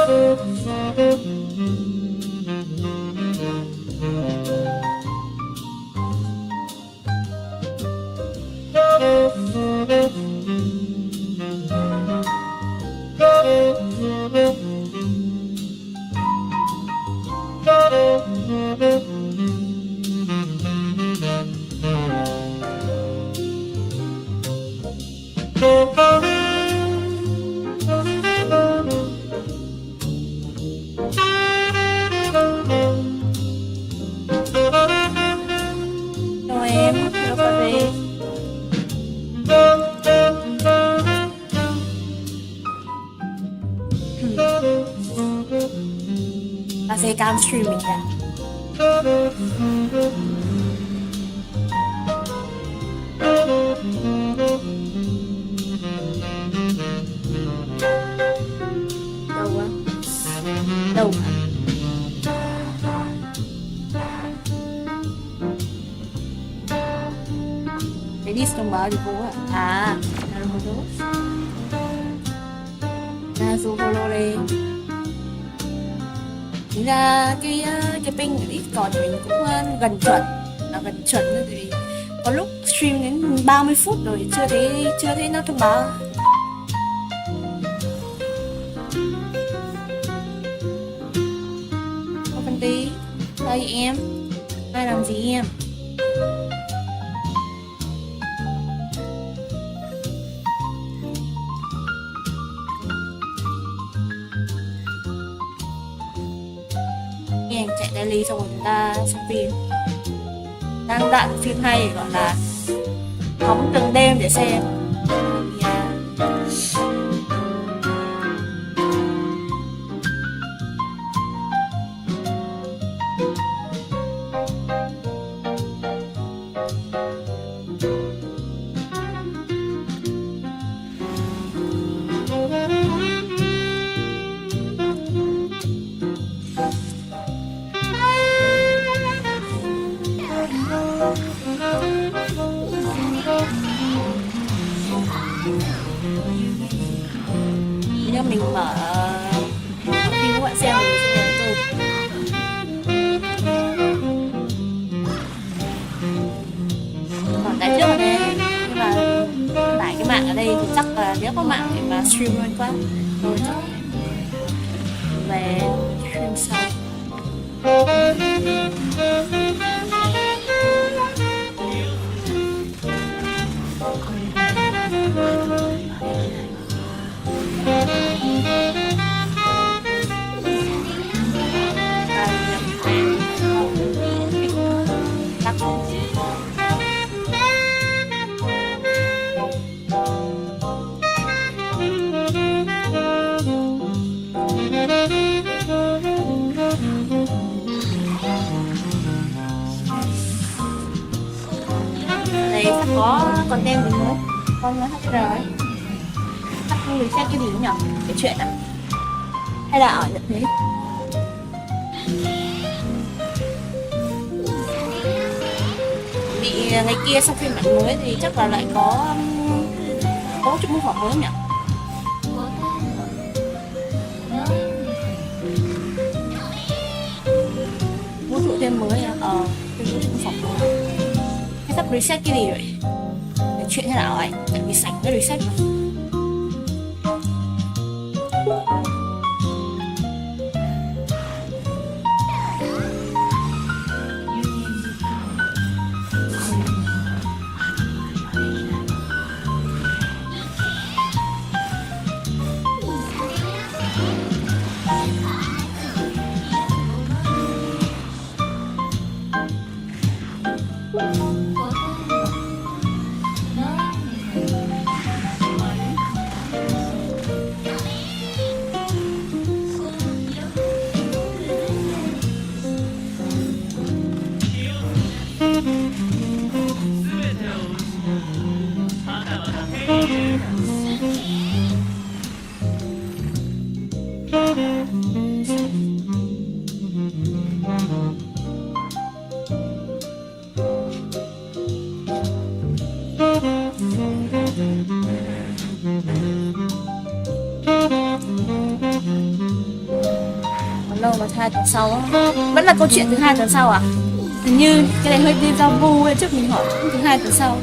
Chào em, hello cà phê. Cà phê cam stream mình nè. Đâu á? Đâu hả? Cái đi thông báo thì cô ạ. À, Naruto. Naruto đây. Tính ra cái ping của Discord mình cũng gần chuẩn, là gần chuẩn rồi, tại vì có lúc stream đến 30 phút rồi chưa thấy nó thông báo. Có phần tí đây em, ai làm gì em? Chạy daily xong rồi chúng ta xem phim, đang đoạn phim hay gọi là hóng từng đêm để xem. Nếu mình mở phim các bạn xem thì sẽ nhớ từ còn tại trước ở đây, nhưng mà tải cái mạng ở đây thì chắc là nếu có mạng để mà stream luôn quá rồi, chắc về stream sau. Đây sắp có content gì mới, con nó HR ấy, sắp người xem cái gì nhỉ, cái chuyện à, hay là ở Nhật thế? Bị ngày kia sau phiên bản mới thì chắc là lại có chút mô phỏng mới nhỉ? Mô phỏng thêm mới à? Thêm chút mô phỏng mới. Hay sắp reset cái gì vậy? Cái chuyện thế nào ấy? Tại vì sảnh cái reset mà. lâu mà 2 tuần sau á. Vẫn là câu chuyện thứ 2 tuần sau à? Hình như cái này hơi đi giao vu ấy, trước mình hỏi cũng thứ 2 tuần sau.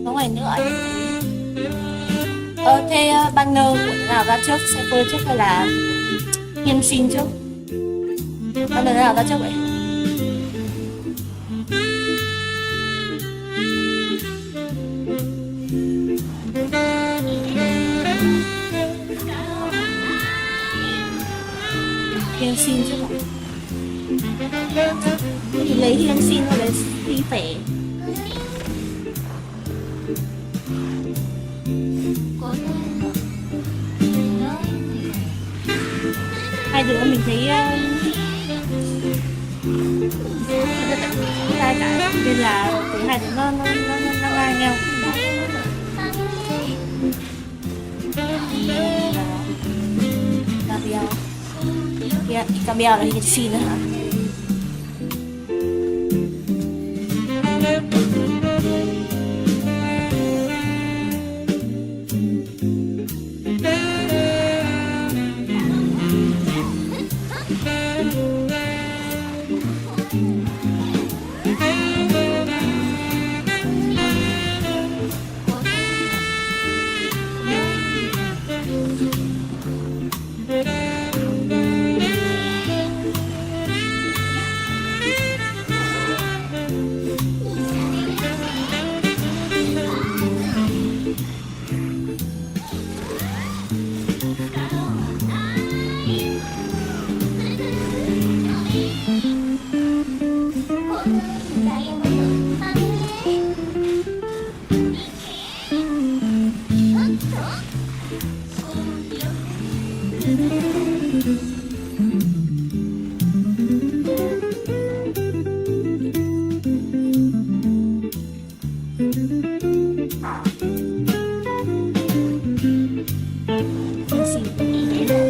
Có ngày nữa anh thế banner của nào ra trước, Cypher trước hay là Hiên Xin trước? Banner nào ra trước vậy? Hiên Xin trước ạ. Thì lấy Hiên Xin và lấy Phi Phẻ. Hai đứa mình thấy sai cả nên là cái này nó ngang nhau. Caviar là Hiên Xin nữa hả?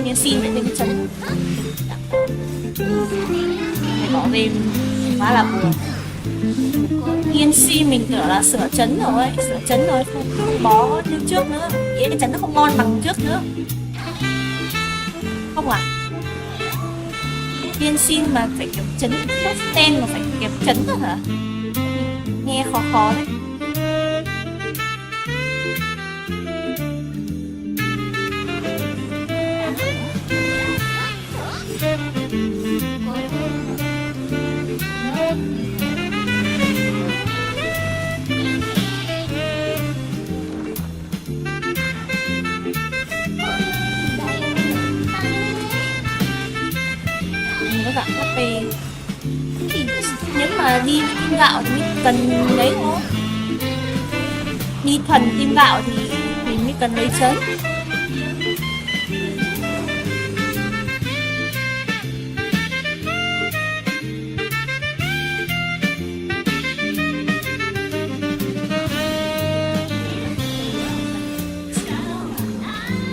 Hiên Xin lại lên cái chân phải bỏ về quá là buồn. Hiên Xin mình tưởng là sửa chấn rồi, không bó như trước nữa, ý cái chấn nó không ngon bằng trước nữa, không à? Hiên Xin mà phải kiểu chấn top 10 mà phải kẹp chấn nữa hả? Nghe khó khó đấy. Dạng HP thì nếu mà đi tim gạo thì mình cần lấy thôi, đi thuần tim gạo thì mình mới cần lấy chấn.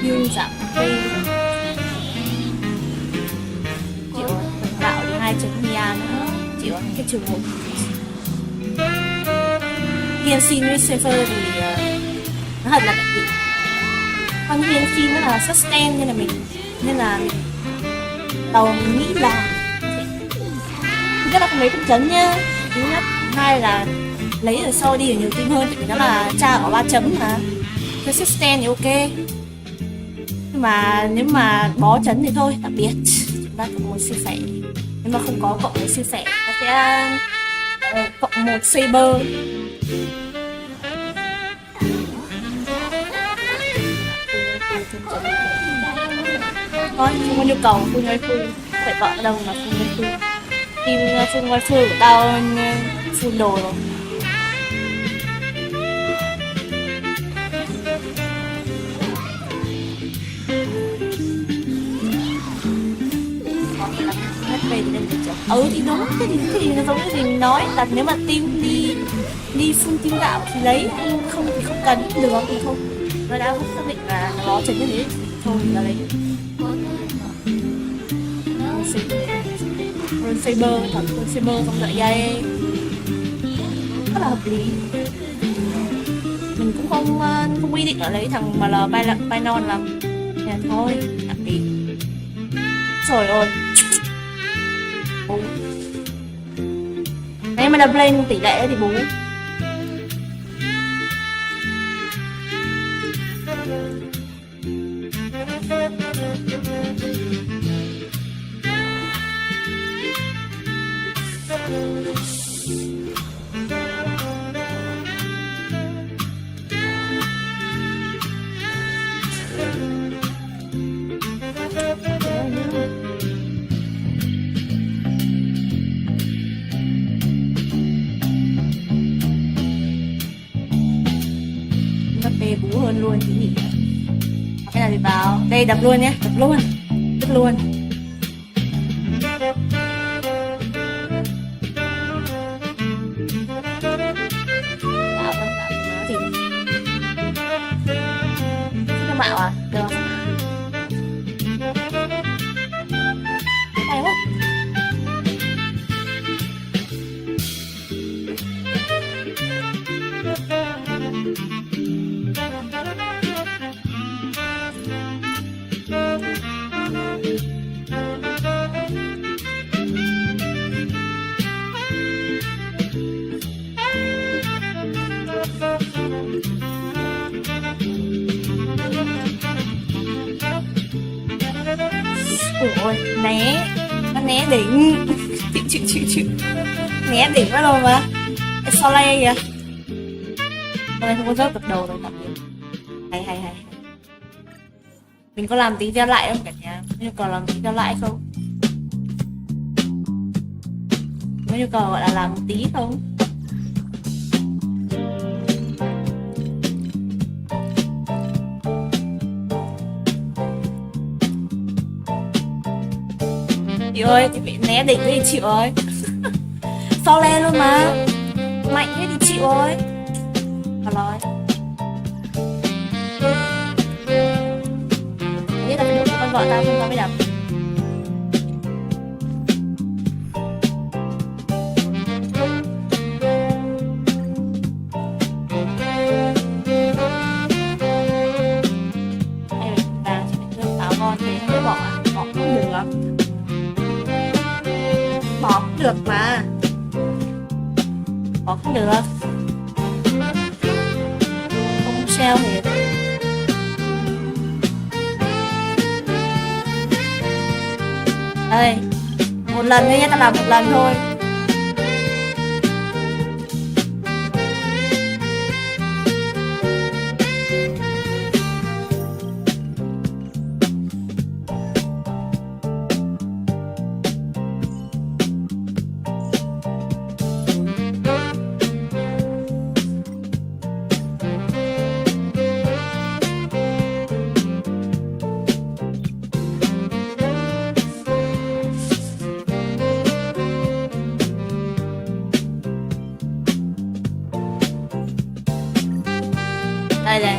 Như giảm HP chấn Mia nữa, chỉ có cái trường hợp Hiên Xin với Cypher thì nó thật là đặc biệt. Con Hiên Xin nó là sustain nên là đầu mình nghĩ là thứ nhất là không lấy cũng chấn nhá, thứ nhất, hai là lấy ở sau đi ở nhiều tim hơn, vì nó là tra ở 3 chấm mà cái sustain thì ok, nhưng mà nếu mà bó chấn thì thôi tạm biệt, chúng ta cũng muốn siêu phẻ. Nhưng mà không có cộng với siêu phẻ, nó sẽ cộng một saber. Thôi, không có nhu cầu full waifu, phải vợ đâu mà full waifu. Team full waifu của tao full đồ rồi. Về thì lên thì đúng, cái gì nó giống cái gì mình nói là nếu mà team đi full team gạo thì lấy, không thì không cần, được thì không, nó đã xác định là nó chấn như thế thì thôi là lấy. Run saber, thật run saber không đợi dây rất là hợp lý. Mình cũng không quy định là lấy thằng mà là bay non làm nhà thôi, tạm biệt. Trời ơi, nếu mà đập lên tỷ lệ thì bú Bú hơn luôn tí nhỉ. Cái này thì vào đây đập luôn nhé, đập luôn, đập luôn. Bảo vâng, bảo gì? Cái mạo à? Được không? Hay quá. Ôi, né, nó né đỉnh. Chịu. Né đỉnh quá rồi mà. Sao lay kìa. Hôm nay không có rớt được đầu rồi tạm biệt. Hay. Mình có làm tí theo lại không cả nhà? Có nhu cầu làm tí theo lại không? Có nhu cầu gọi là làm một tí không? Chị ơi, chị bị né đỉnh thì chịu rồi. Sao lên luôn mà. Mạnh thế thì chịu rồi. Thật rồi. Biết là phải đúng con vợ tao không có mới đập. Đây là vàng chỉ phải thương 6 con thế không biết bỏ à? Bỏ không được. Bỏ cũng được mà. Bỏ cũng được. Không sale thì đây. Một lần thôi nhé, ta làm một lần thôi. Đây.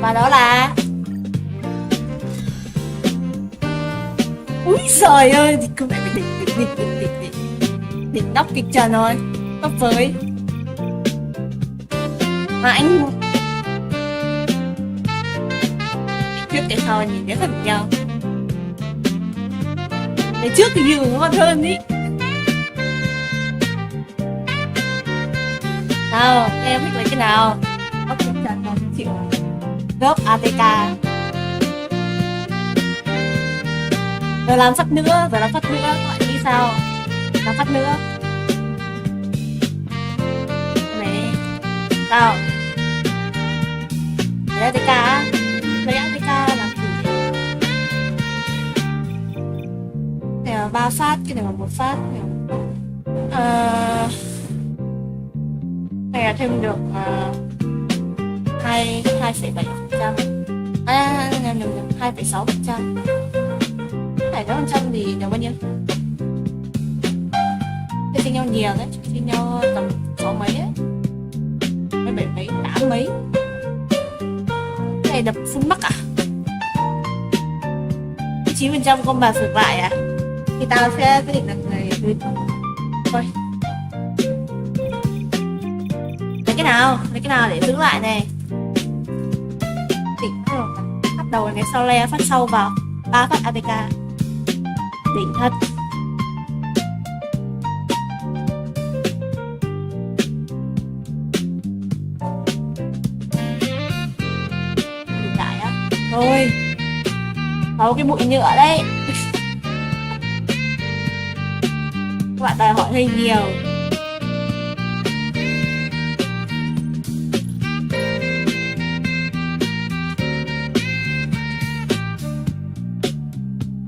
Và đó là úi trời ơi, thì không phải đỉnh nóc kịch trần rồi, tóc với mà anh trước cái sau nhìn thấy thật nhau. Cái trước thì nhiều ngon hơn ý. Nào, em thích lấy cái nào? Có kịch trần không chịu. Gấp ATK. Rồi làm phát nữa, gọi đi sao? Làm phát nữa. Này. Sao? Lấy ATK á? Lấy ATK làm gì? Này là 3 phát, cái này là 1 phát. Này là thêm được 2,7%. 2,6%. 2,6% thì được bao nhiêu? Thế sinh nhau nhiều đấy, sinh nhau tầm 6 mấy ấy. 7 mấy, 8 mấy. Cái này đập full mắc à? 9% con bà ngược lại à? Thì tao sẽ quyết định là người thôi. Lấy cái nào để giữ lại này. Đỉnh rồi. Phát đầu cái sau le, phát sau vào 3 phát ATK. Đỉnh thật. Đỉnh đại á. Thôi. Có cái bụi nhựa đấy. Các bạn đòi hỏi hơi nhiều.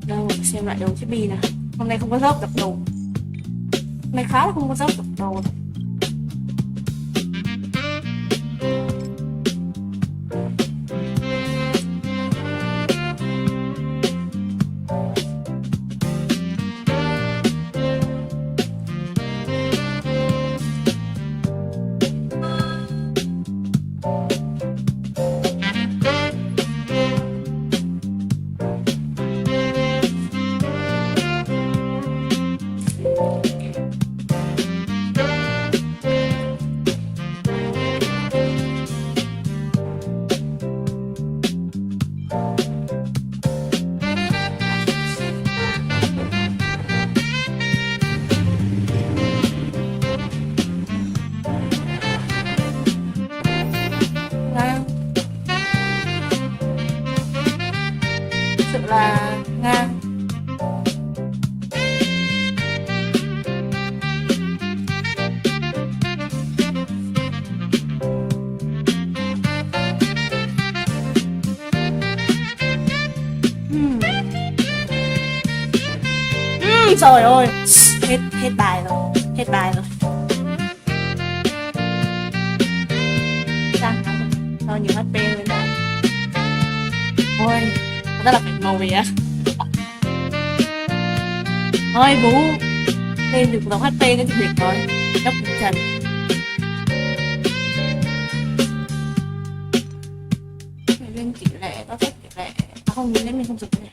Đâu xem lại đầu chiếc bì nào. Hôm nay không có dốc đập đồ. Hôm nay khá là không có dốc đập đồ. Là ngang. Trời ơi, hết bài rồi, hết bài rồi. Sang cho nhiều HP lên đó. Ôi, rất là phải màu gì á. Thôi bú lên được dòng HP cái thì được rồi. Đắp trần. Lên tỷ lệ, có phép tỷ lệ. Không nhìn đến mình không dùng này.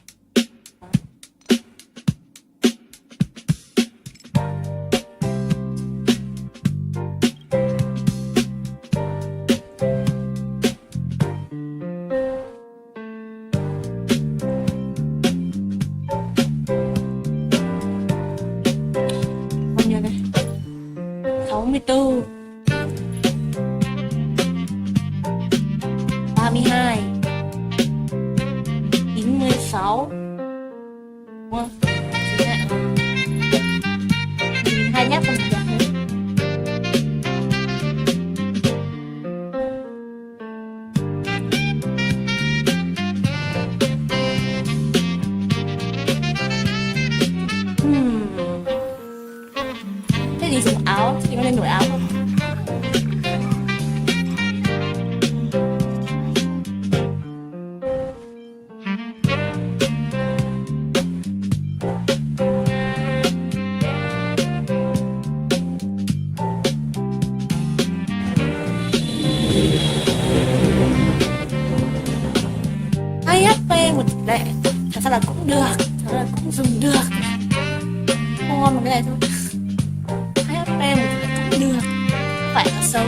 Tư 32 96 đúng không? Hai nhát không được. Thế thì dùng áo thì có nên đổi áo không? Hay HP một tỷ lệ thật ra là cũng được, thật ra là cũng dùng được, không ngon một cái này thôi. Hay HP một tỷ lệ cũng được, không phải là xấu.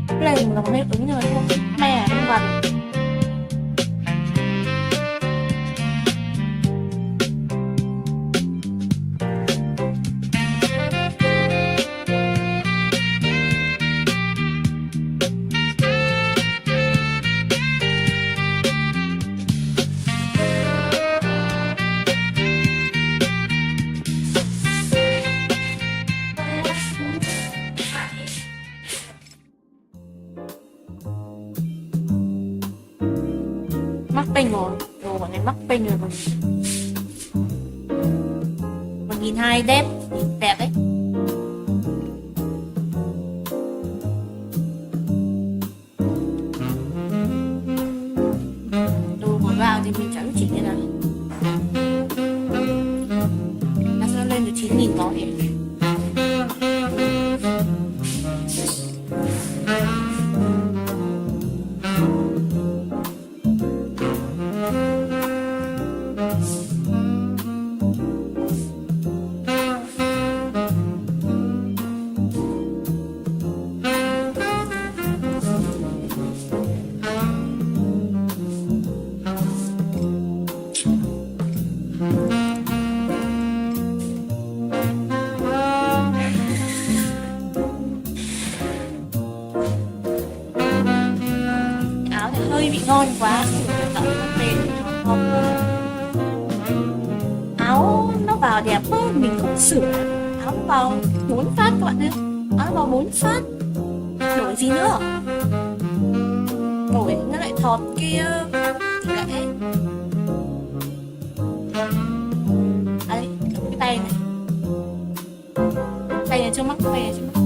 Cái này là một hiệu ứng nhưng mà không mè không vằn. Mắc ping rồi, đồ bọn này mắc ping rồi. 1.200 đẹp, đẹp đấy. Đồ bỏ vào thì mình chẳng chỉ như nào. Nó sẽ lên được 9.000 có thì vào đẹp quá, mình không sửa. Áo nó vào 4 phát các bạn nhé. Áo nó vào 4 phát. Đổi gì nữa? Đổi nó lại thọt kia. Thì lại đây, cái tay này. Tay này chưa mắc, tay này chưa mắc.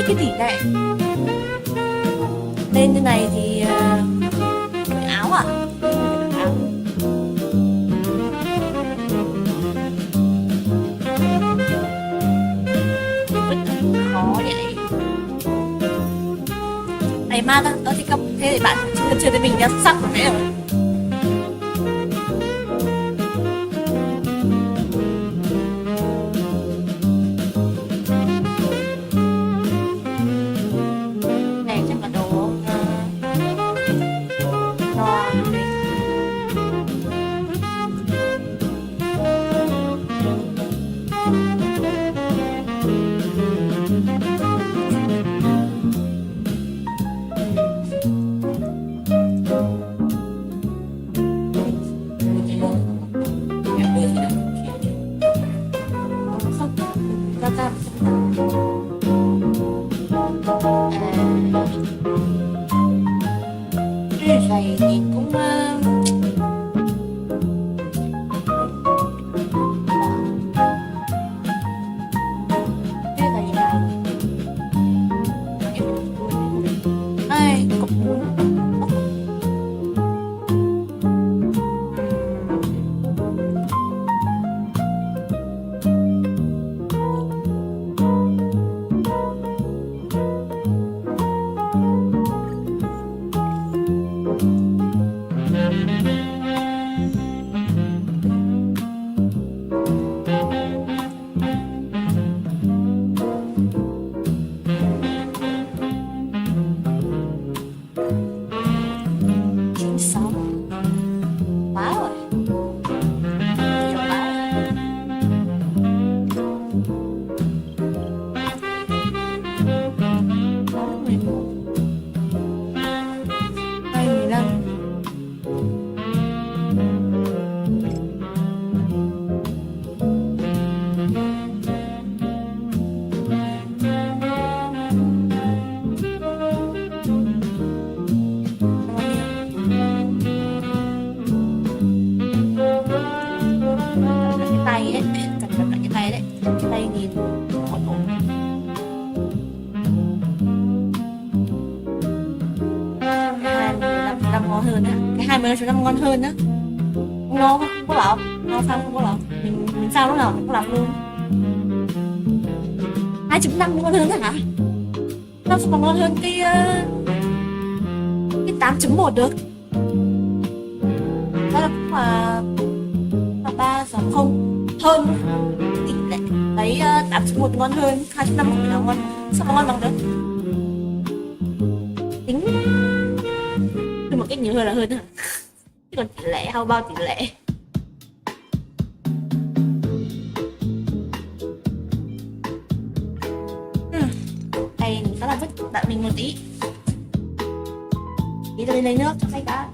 Cái tỷ lệ lên như này thì áo à? Áo. Khó vậy. Này ma ta, thì không thế thì bạn chưa thấy mình đã sắc rồi đấy rồi. Giày thì cũng ngon hơn á, cái 25 ngon hơn á. Ngon không có lọc, ngon sao không có lọc, mình sao lúc nào cũng có lọc luôn. 2.5 ngon hơn hả? Nó còn ngon hơn cái 8.1 được. Đó là cũng là 3.0 hơn tỷ lệ. Đấy 8.1 ngon hơn, 2.5 là ngon, sao mà ngon bằng được? Tính một cái nhiều hơn là hơn hả? Chứ còn tỷ lệ, how bao tỷ lệ? Đây mình là vứt đợi mình một tí. Tí tôi lấy nước cho khách đã.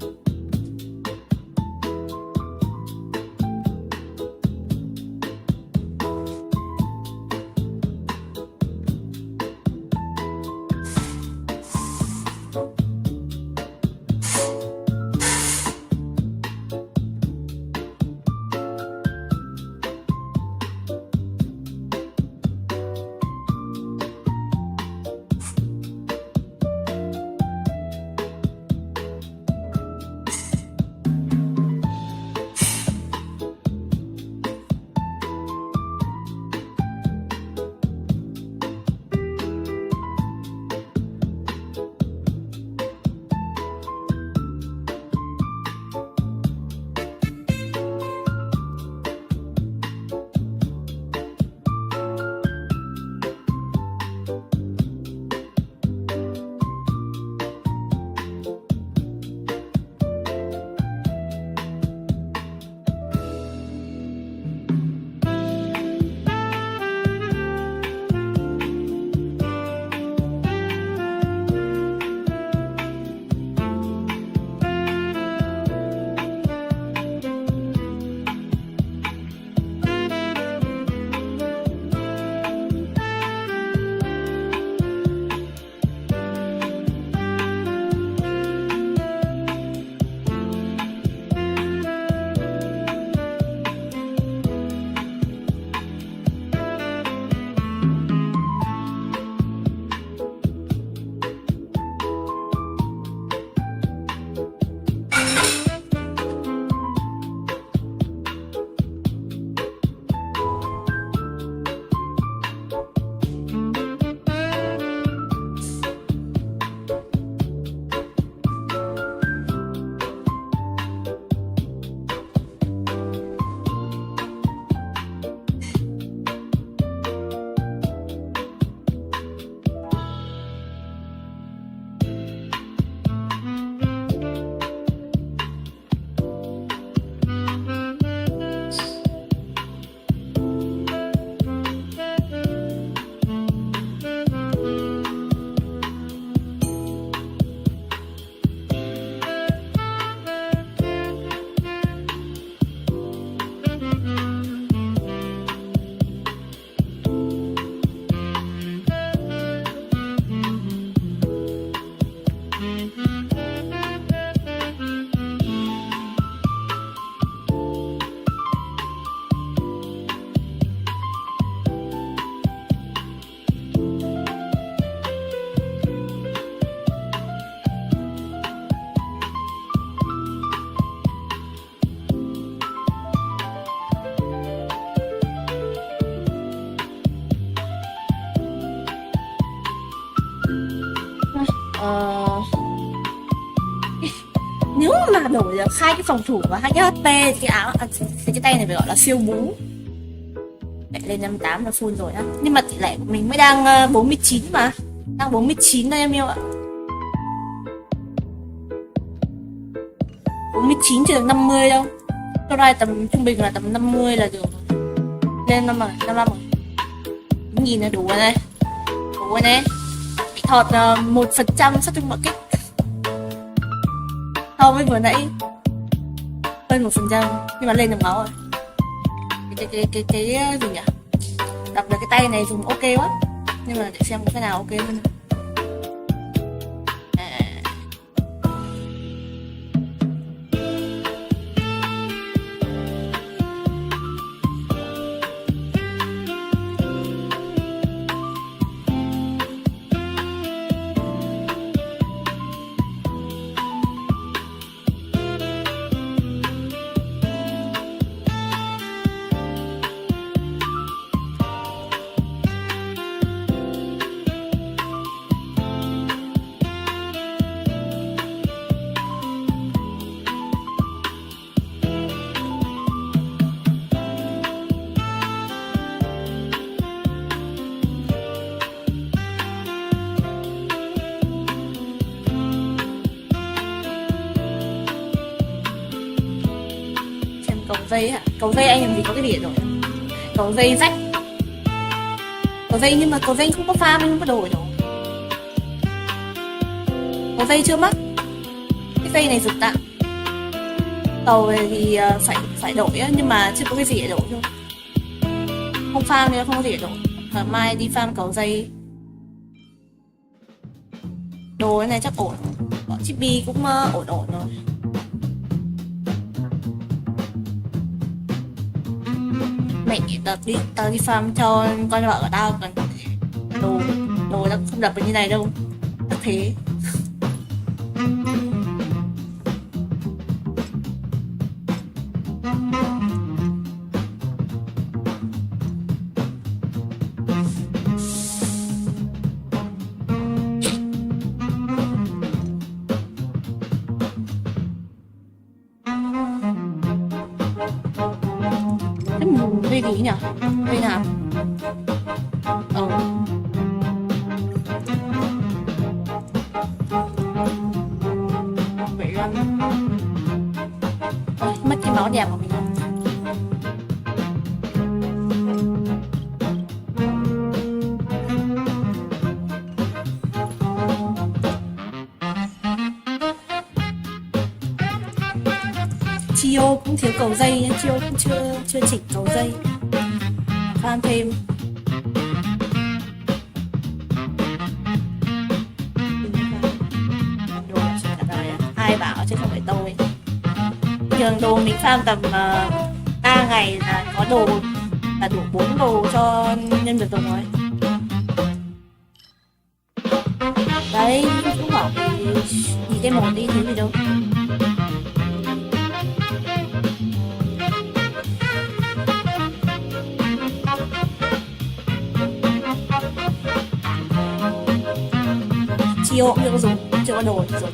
Ờ, nếu mà đổi được hai cái phòng thủ và hai cái HP thì cái áo thì cái tay này phải gọi là siêu bú. Lại lên 58 là full rồi á. Nhưng mà tỷ lệ của mình mới đang 49 mà. Đang 49 đây em yêu ạ. 49 chưa được 50 đâu. Cho ra tầm trung bình là tầm 50 là được. Lên 55 rồi. Nhìn là đủ rồi này. Đủ rồi này. Bị thọt 1% sát thương bạo kích. So với vừa nãy hơn 1%, nhưng mà lên được máu rồi. Cái gì nhỉ? Đọc được cái tay này dùng ok quá. Nhưng mà để xem có cái nào ok hơn. Cầu dây hả? Cầu dây anh làm gì có cái gì rồi? Cầu dây rách. Cầu dây nhưng mà cầu dây không có farm, không có đổi đâu. Cầu dây chưa mất. Cái dây này dùng tạm. Cầu này thì phải đổi á, nhưng mà chưa có cái gì để đổi thôi. Không farm nên không có gì để đổi. Mà mai đi farm cầu dây. Đồ cái này chắc ổn. Bọn chippy cũng ổn rồi. Mẹ tao đi farm cho con vợ của tao, còn đồ tao không đập được như này đâu. Thật thế. Đây gì nhỉ? Đây nào? Vậy lắm. Ôi, mất cái máu đẹp của mình rồi. Chio cũng thiếu cầu dây nhé, Chio cũng chưa chỉnh cầu dây. Farm thêm. Đồ cả đời à? Ai bảo chứ không phải tôi. Thường đồ mình farm tầm 3 ngày là có đồ, là đủ 4 đồ cho nhân vật dùng rồi. Đấy, cũng bảo vì nhìn cái một đi thấy gì đâu. Chio cũng chưa có dùng, chưa có đồ rồi.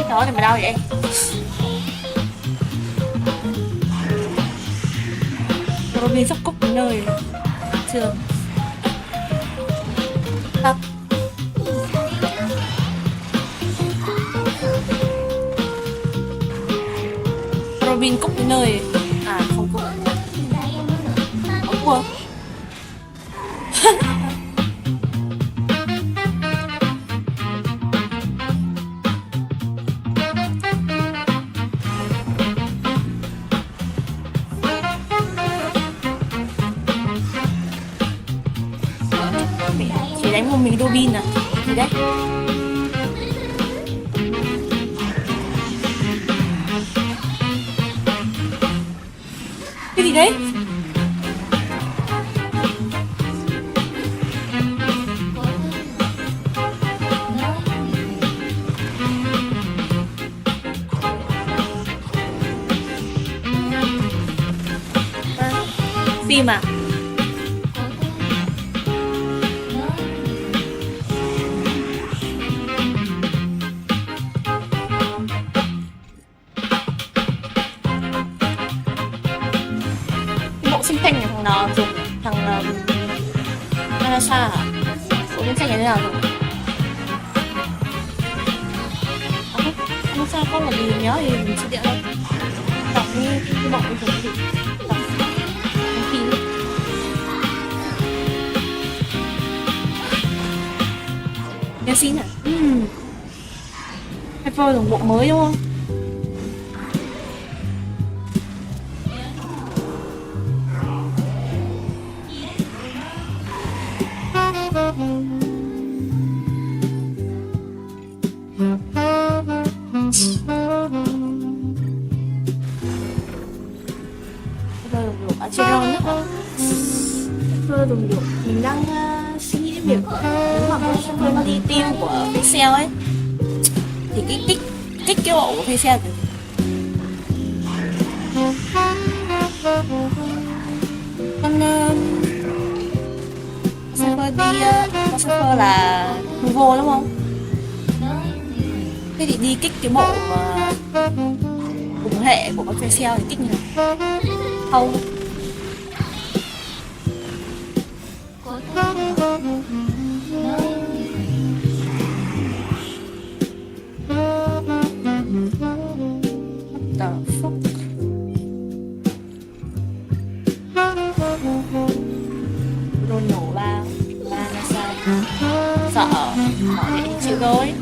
Đó thì mà đau vậy. Robin sắp cúp đến nơi trường tắt. Robin cúp đến nơi. À không cúp. Ủa chỉ đánh một mình Robin à? Gì đấy? Cái gì đấy? Phim à? Bộ sinh thanh này thằng nào dùng? Thằng Anasa hả? Bộ sinh thanh này thế nào dùng? Anasa có là gì nhớ thì mình sẽ điện thôi. Đọc như cái bộ mình dùng cái gì? Đọc phim. Nghe xin à? Hyper dùng bộ mới đúng không? Trên ron đó. Shopper dùng được. Mình đang suy nghĩ đến việc nếu mà con shopper nó đi tiêu của Faceal ấy thì cái kích cái bộ của Faceal thì con shopper đi con shopper là vô đúng không? Thế thì đi kích cái bộ cùng hệ của con Faceal thì kích như nào? Không. The fuck? Rồi nổ ba là sao? Sợ họ để chịu thôi.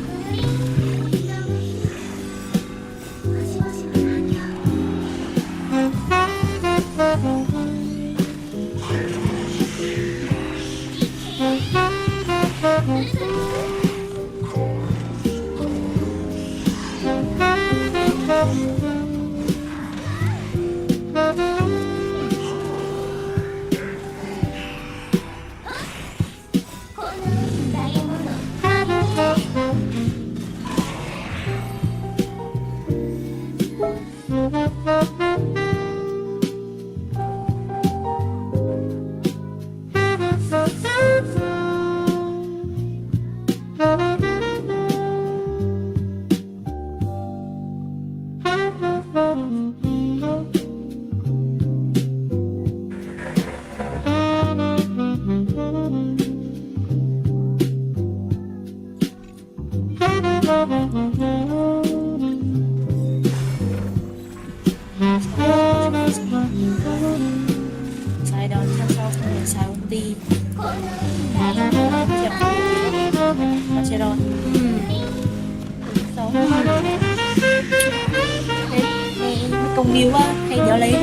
Sai đâu theo sau thì sai công ty nó sẽ rồi xấu công điêu á hay nhớ lấy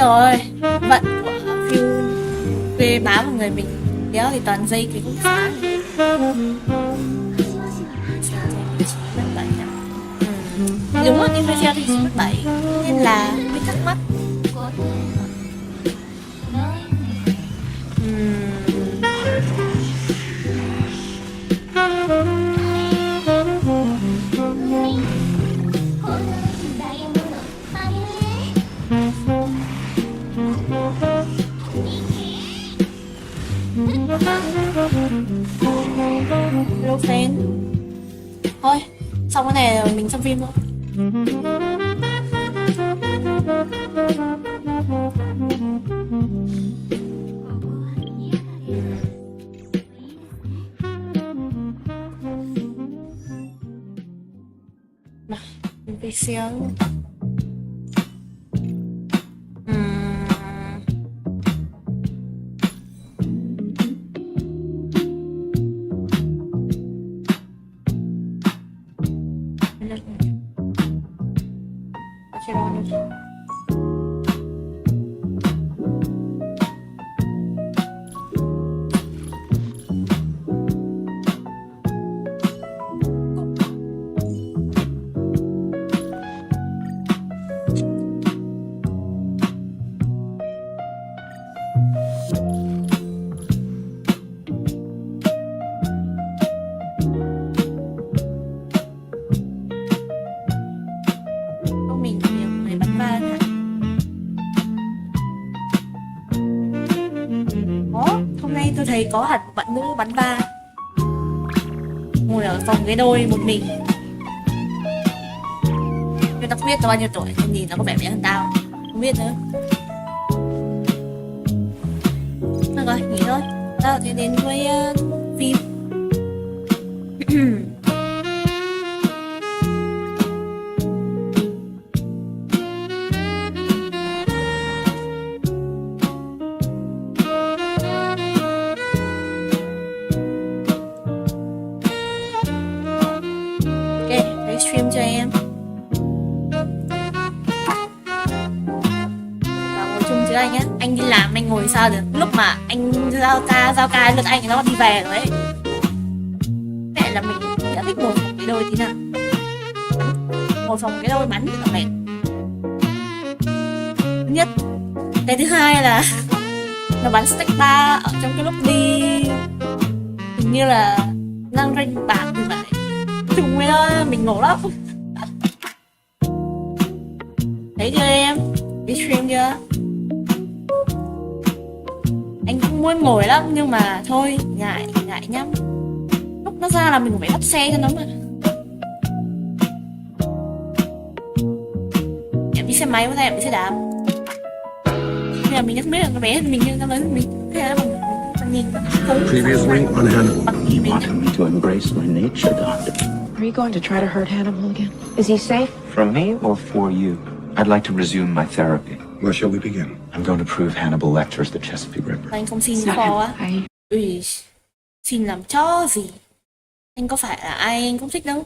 rồi, vận của phiêu quê bám vào người mình đéo thì toàn dây cái cũng phá. Đúng rồi, nhưng video thì 97 nên là mới thắc mắc. Hello fan. Thôi, xong cái này rồi mình xem phim thôi. Nào, mình phải xem. Tôi thấy có hẳn bạn nữ bắn va ngồi ở phòng ghế đôi một mình. Tôi tao không biết tao bao nhiêu tuổi, nhìn nó có vẻ bé hơn tao, không biết nữa. Được rồi, nghỉ thôi. Tao sẽ đến với phim. Stream cho em và ngồi chung với anh á. Anh đi làm anh ngồi sao được, lúc mà anh giao ca lượt anh nó đi về rồi ấy. Mẹ là mình đã thích ngồi phòng cái đôi tí nào, ngồi phòng cái đôi bắn là mệt thứ nhất. Cái thứ hai là nó bắn stack 3 ở trong cái lúc đi, hình như là đang rank bạc như vậy. Chung với đó mình ngủ lắm. Thấy chưa em? Đi stream chưa? Anh cũng muốn ngồi lắm nhưng mà thôi, ngại nhắm. Lúc nó ra là mình phải bắt xe cho nó mà. Em đi xe máy có thể em đi xe đạp. Bây giờ mình nhất biết là nó bé hơn mình nhưng nó lớn hơn mình. Thế là mình nhìn nó cứng. Previously on Hannibal. You wanted me to embrace my nature, Doctor. Are you going to try to hurt Hannibal again? Is he safe? For me or for you? I'd like to resume my therapy. Where shall we begin? I'm going to prove Hannibal Lecter's the Chesapeake Ripper. Anh không xin kho á. Ui, xin làm chó gì? Anh có phải là ai anh cũng thích đâu.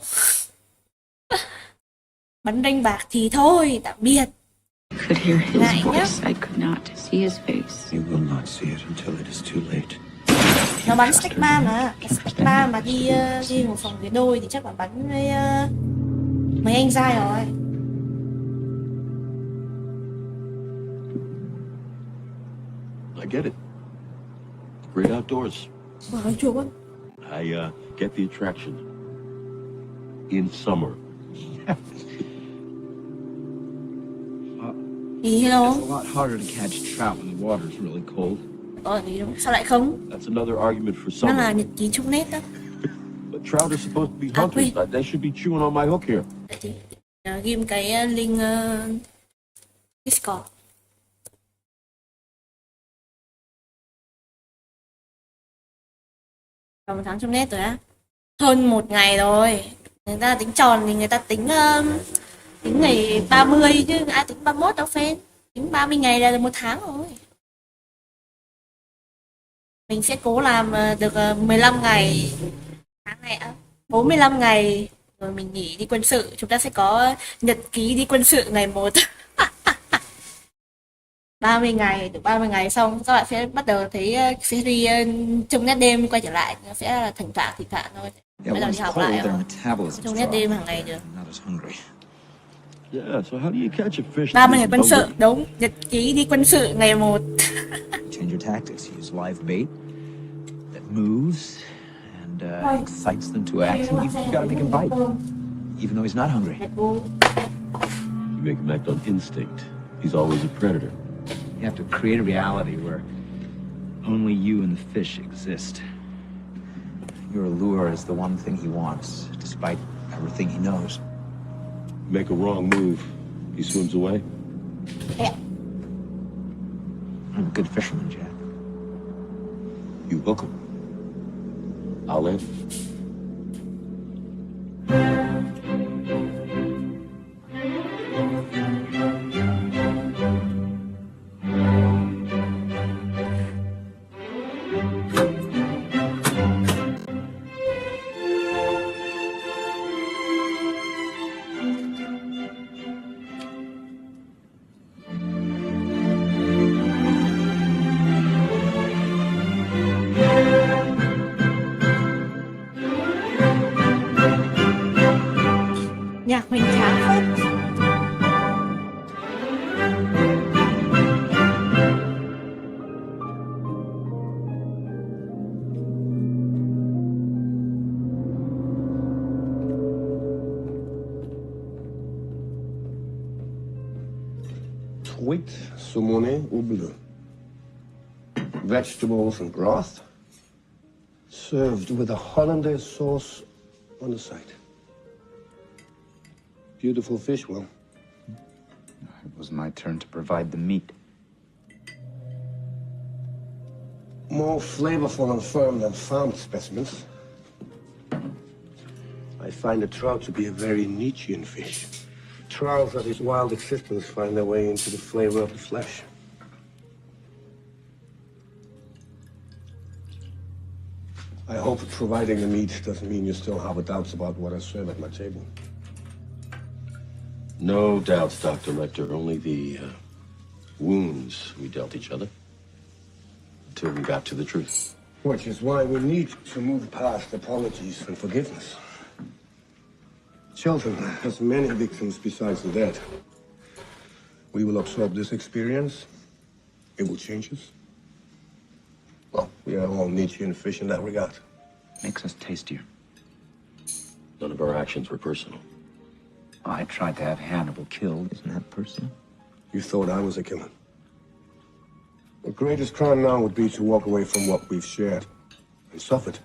Bắn đánh bạc thì thôi, tạm biệt. I could hear his voice. I could not see his face. You will not see it until it is too late. Nó bắn stack 3 mà, stack 3 mà đi một phòng ghế đôi thì chắc là bắn với mấy anh dai rồi. I get it. Great outdoors. I get the attraction. In summer. Hello. It's a lot harder to catch trout when the water's really cold. Sao lại không? That's another argument for Nó summer. là nhật ký chung nét đó. But trout are supposed to be hunters. They should be chewing on my hook here. Ghim cái link Discord. Còn 1 tháng trong net rồi á. Hơn 1 ngày rồi. Người ta tính tròn thì người ta tính ngày 30 chứ ai tính 31 đâu phên. Tính 30 ngày là 1 tháng rồi. Mình sẽ cố làm được 15 ngày. Tháng này 45 ngày rồi mình nghỉ đi quân sự. Chúng ta sẽ có nhật ký đi quân sự ngày 1. 30 ngày, được 30 ngày xong các bạn sẽ bắt đầu thấy series trong nét đêm quay trở lại, nó sẽ là thỉnh thoảng thôi. Yeah, Bắt đầu once đi học cold, lại their rồi. metabolism Trong nét đêm hàng ngày được. not as hungry. Yeah, so how do you catch a fish 30 that ngày isn't quân sự, hungry? đúng, nhật ký đi quân sự ngày 1. Change your tactics. Use live bait that moves and excites them to action. You gotta make him bite, even though he's not hungry. You make him act on instinct. He's always a predator. You have to create a reality where only you and the fish exist. Your lure is the one thing he wants, despite everything he knows. Make a wrong move, he swims away. I'm a good fisherman, Jack. You're welcome. I'll in. Nhạc hoành tráng phết. Truite, saumoné ou bleu. Vegetables and broth. Served with a hollandaise sauce on the side. Beautiful fish, Will. It was my turn to provide the meat. More flavorful and firm than farmed specimens. I find the trout to be a very Nietzschean fish. Trials of his wild existence find their way into the flavor of the flesh. I hope providing the meat doesn't mean you still have doubts about what I serve at my table. No doubts, Dr. Lecter. Only the wounds we dealt each other until we got to the truth. Which is why we need to move past apologies and forgiveness. Children has many victims besides the dead. We will absorb this experience. It will change us. Well, we are all Nietzschean fish in that regard. Makes us tastier. None of our actions were personal. I tried to have Hannibal killed. Isn't that personal? You thought I was a killer. The greatest crime now would be to walk away from what we've shared and suffered.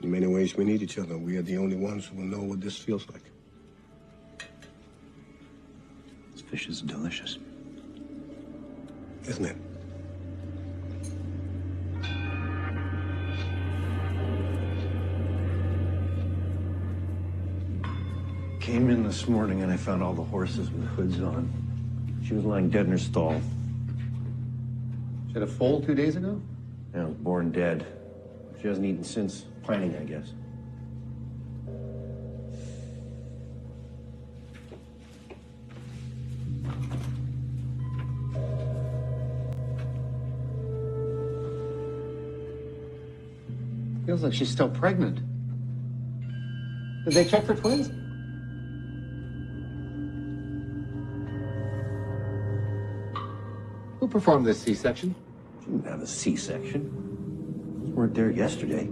In many ways, we need each other. We are the only ones who will know what this feels like. This fish is delicious. Isn't it? Came in this morning and I found all the horses with hoods on. She was lying dead in her stall. She had a foal 2 days ago? Yeah, was born dead. She hasn't eaten since. Pining, I guess. Feels like she's still pregnant. Did they check for twins? Who performed this C-section? She didn't have a C-section. You weren't there yesterday.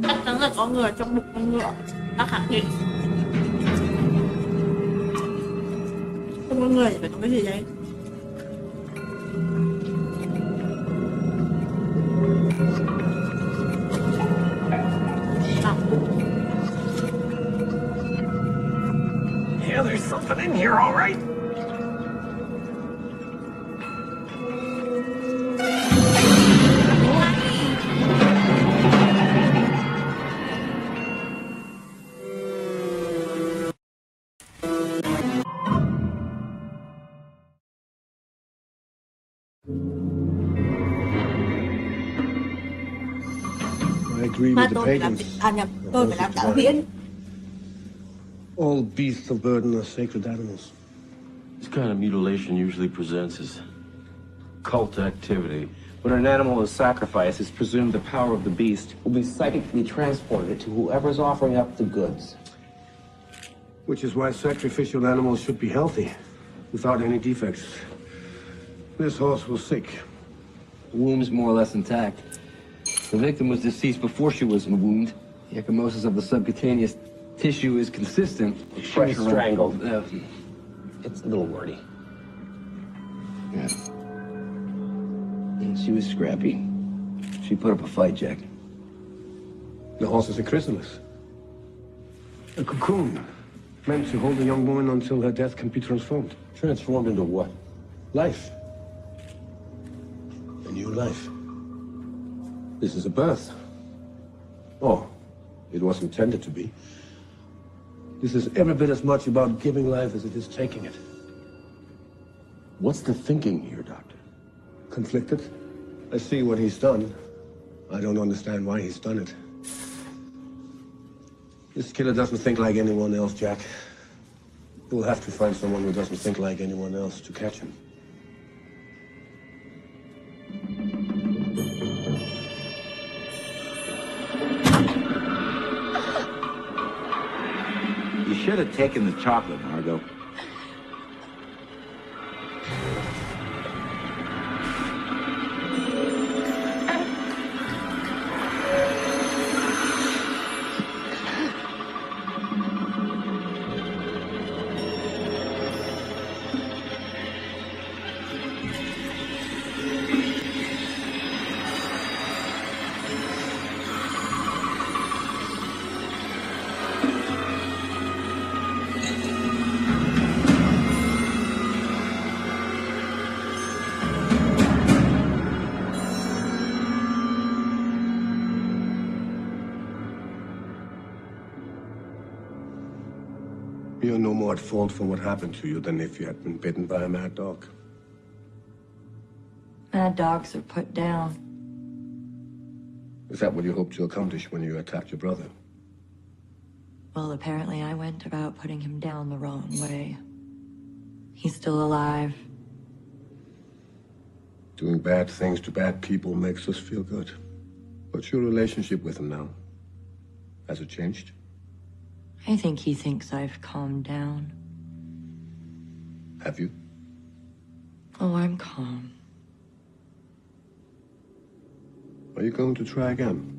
Chắc chắn là có người trong bụng con ngựa đã khẳng định. Trong con người thì phải có cái gì đấy. Yeah, there's something in here, all right. I agree Mà with the tôi phải làm pagans. nhầm, tôi phải làm đạo hiến. All beasts of burden are sacred animals. This kind of mutilation usually presents as cult activity. When an animal is sacrificed, it's presumed the power of the beast will be psychically transported to whoever's offering up the goods. Which is why sacrificial animals should be healthy, without any defects. This horse was sick. The womb's more or less intact. The victim was deceased before she was in the wound. The ecchymosis of the subcutaneous tissue is consistent. She was strangled. It's a little wordy. Yeah. And she was scrappy. She put up a fight, Jack. The horse is a chrysalis. A cocoon, meant to hold a young woman until her death can be transformed. Transformed into what? Life. A new life. This is a birth. Oh, it was intended to be. This is every bit as much about giving life as it is taking it. What's the thinking here, Doctor? Conflicted. I see what he's done. I don't understand why he's done it. This killer doesn't think like anyone else, Jack. We'll have to find someone who doesn't think like anyone else to catch him. You should have taken the chocolate, Margot. You're no more at fault for what happened to you than if you had been bitten by a mad dog. Mad dogs are put down. Is that what you hoped to accomplish when you attacked your brother? Well, apparently I went about putting him down the wrong way. He's still alive. Doing bad things to bad people makes us feel good. What's your relationship with him now? Has it changed? I think he thinks I've calmed down. Have you? Oh, I'm calm. Are you going to try again?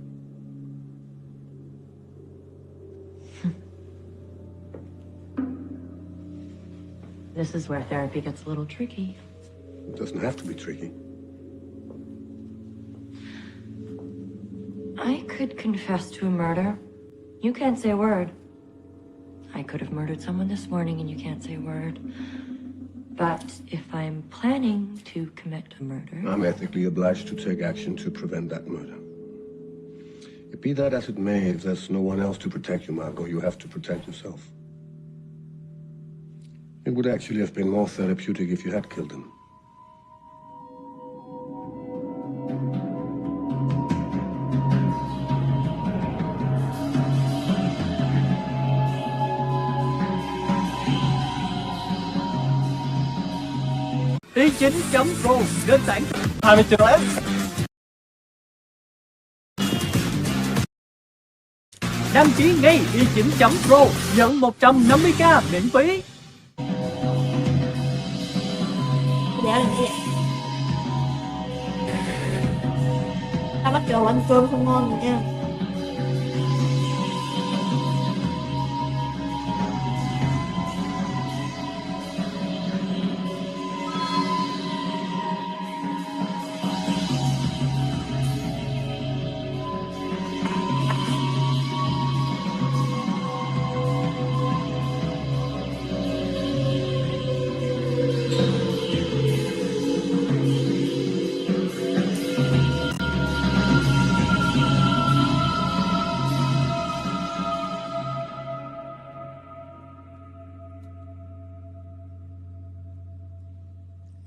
This is where therapy gets a little tricky. It doesn't have to be tricky. I could confess to a murder. You can't say a word. I could have murdered someone this morning and you can't say a word. But if I'm planning to commit a murder... I'm ethically obliged to take action to prevent that murder. Be that as it may, if there's no one else to protect you, Margot, you have to protect yourself. It would actually have been more therapeutic if you had killed him. i9.pro nền tảng 20 triệu em. Đăng ký ngay i9.pro nhận 150k miễn phí. Đéo được gì. Tao bắt đầu ăn cơm không ngon rồi nha.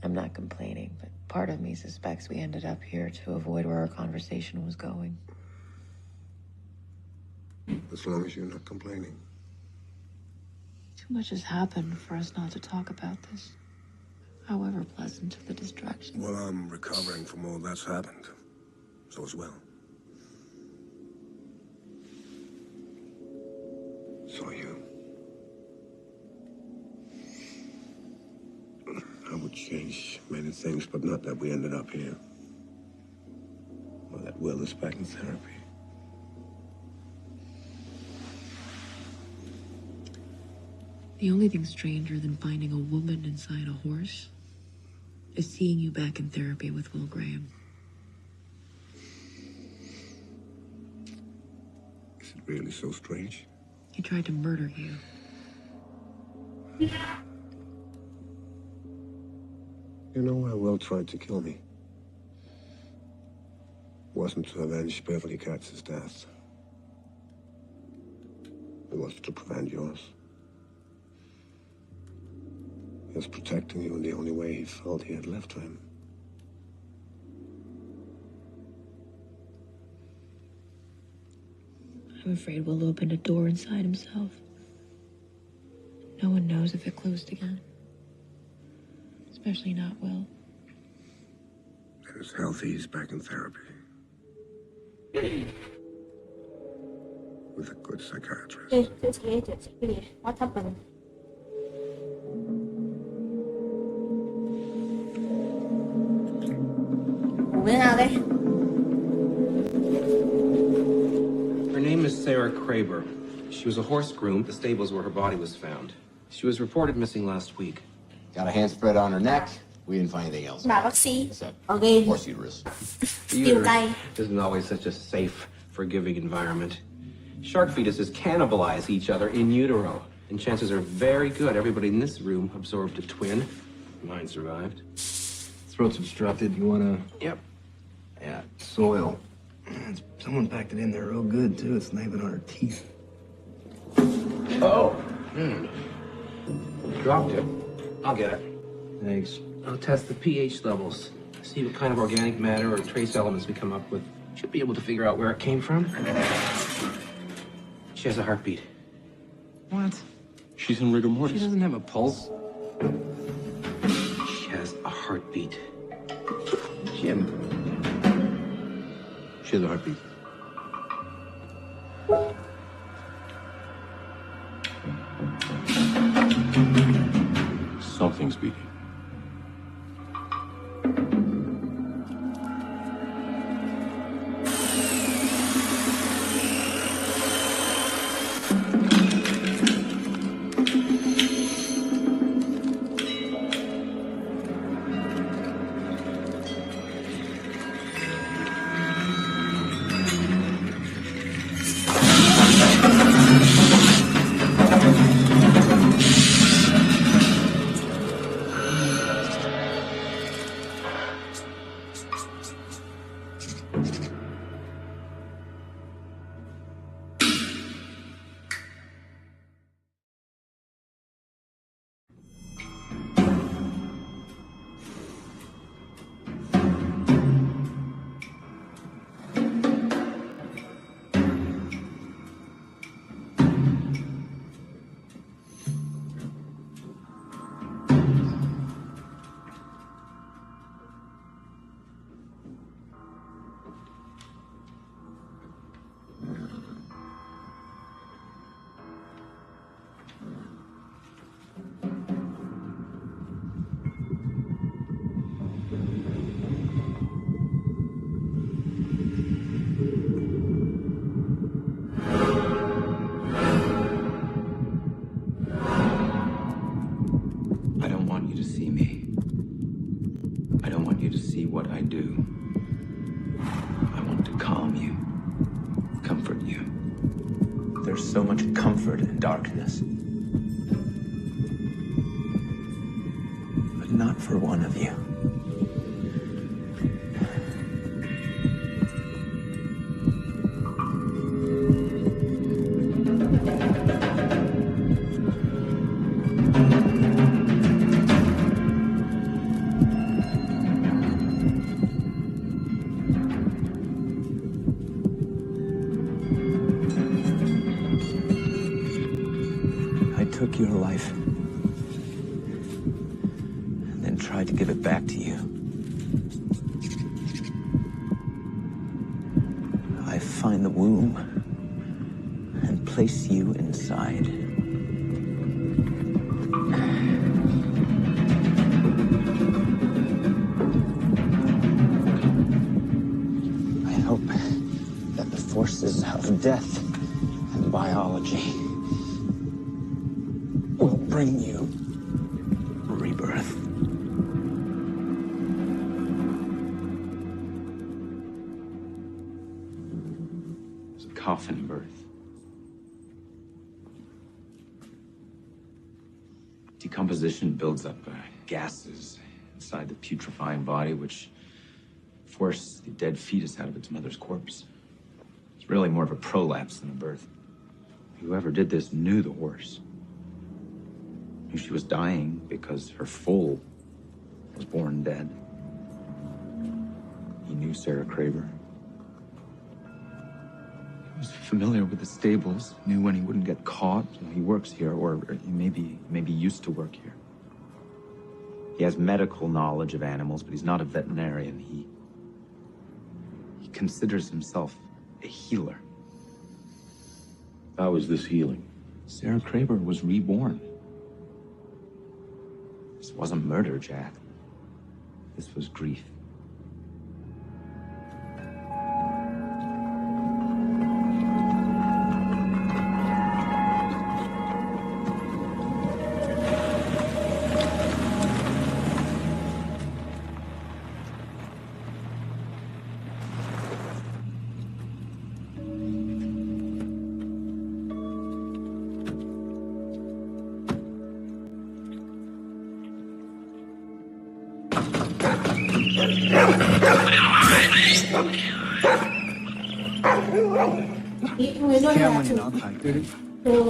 I'm not complaining, but part of me suspects we ended up here to avoid where our conversation was going. as long as you're not complaining. Too much has happened for us not to talk about this, however pleasant the distraction. Well, I'm recovering from all that's happened. So as well. So you. I would change many things, but not that we ended up here. Or that Will is back in therapy. The only thing stranger than finding a woman inside a horse is seeing you back in therapy with Will Graham. Is it really so strange? He tried to murder you. You know why Will tried to kill me? It wasn't to avenge Beverly Katz's death. It was to prevent yours. He was protecting you in the only way he felt he had left to him. I'm afraid Will opened a door inside himself. No one knows if it closed again. Especially not Will. And it's healthy he's back in therapy. With a good psychiatrist. What happened? Bên nào đây? Her name is Sarah Kraber. She was a horse groom at the stables where her body was found. She was reported missing last week. Got a hand spread on her neck. We didn't find anything else. Bà bác sĩ. Ok. Horse uterus. The uterus isn't always such a safe, forgiving environment. Shark fetuses cannibalize each other in utero, and chances are very good everybody in this room absorbed a twin. Mine survived. Throat's obstructed. You wanna? Yep. Yeah, soil. Someone packed it in there real good, too. It's not even on her teeth. Oh! Dropped it. I'll get it. Thanks. I'll test the pH levels. See what kind of organic matter or trace elements we come up with. Should be able to figure out where it came from. She has a heartbeat. What? She's in rigor mortis. She doesn't have a pulse. She has a heartbeat. Jim. She has a heartbeat. Something's beating. what I do. I want to calm you, comfort you. There's so much comfort in darkness. But not for one of you. took your life and then tried to give it back to you. I find the womb and place you inside. I hope that the forces of death and biology will bring you rebirth. It's a coffin birth. Decomposition builds up gases inside the putrefying body, which force the dead fetus out of its mother's corpse. It's really more of a prolapse than a birth. Whoever did this knew the horse. Knew she was dying because her foal was born dead. He knew Sarah Craver. He was familiar with the stables, knew when he wouldn't get caught. He works here, or he maybe used to work here. He has medical knowledge of animals, but he's not a veterinarian. He considers himself a healer. How is this healing? Sarah Craver was reborn. This wasn't murder, Jack. This was grief.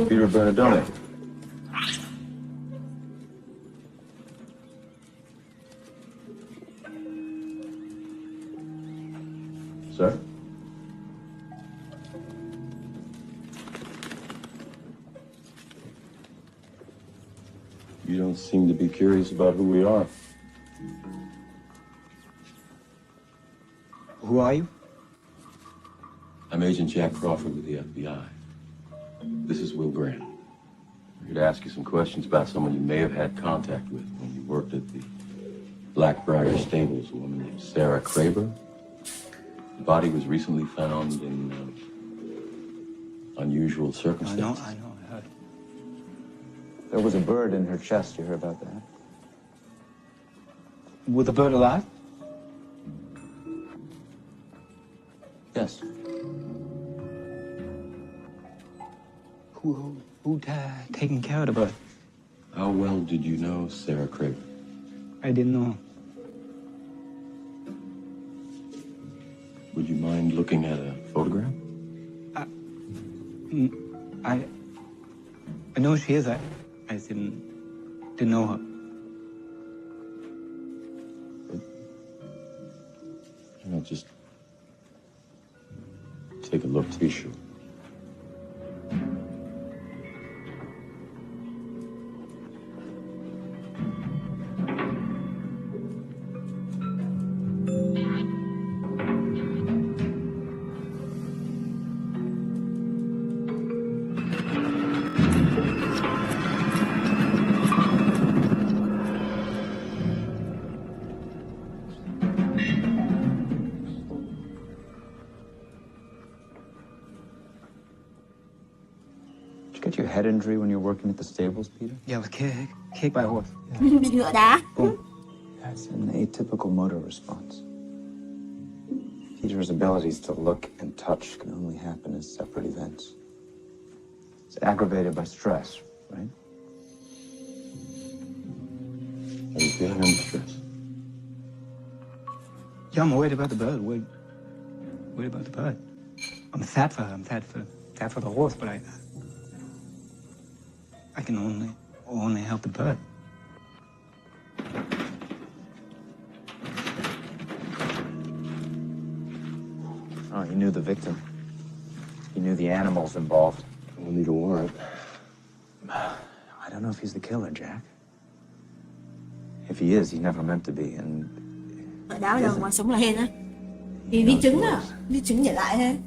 Peter Bernardone. Sir? You don't seem to be curious about who we are. Who are you? I'm Agent Jack Crawford with the FBI. This is Will Graham. I'm here to ask you some questions about someone you may have had contact with when you worked at the Blackbriar Stables, a woman named Sarah Craver. The body was recently found in unusual circumstances. I know, I heard. There was a bird in her chest. You heard about that? Was the bird alive? Yes. Who taking care of the bird? How well did you know Sarah Craver? I didn't know. Would you mind looking at a photograph? I know who she is. I didn't know her. I'll just take a look to be sure. Get your head injury when you're working at the stables, Peter? Yeah, I was kicked by a horse. Bị ngựa đá. That's an atypical motor response. Peter's abilities to look and touch can only happen as separate events. It's aggravated by stress, right? Are you feeling under stress? Yeah, I'm worried about the bird. Worried about the bird. I'm sad for her. I'm sad for the horse, but I can only help the bird. Oh, you knew the victim. You knew the animals involved. We'll need a warrant. I don't know if he's the killer, Jack. If he is, he never meant to be, and... Ở đáo đâu mà sống là hên á. Thì di chứng à? Di chứng để lại thôi.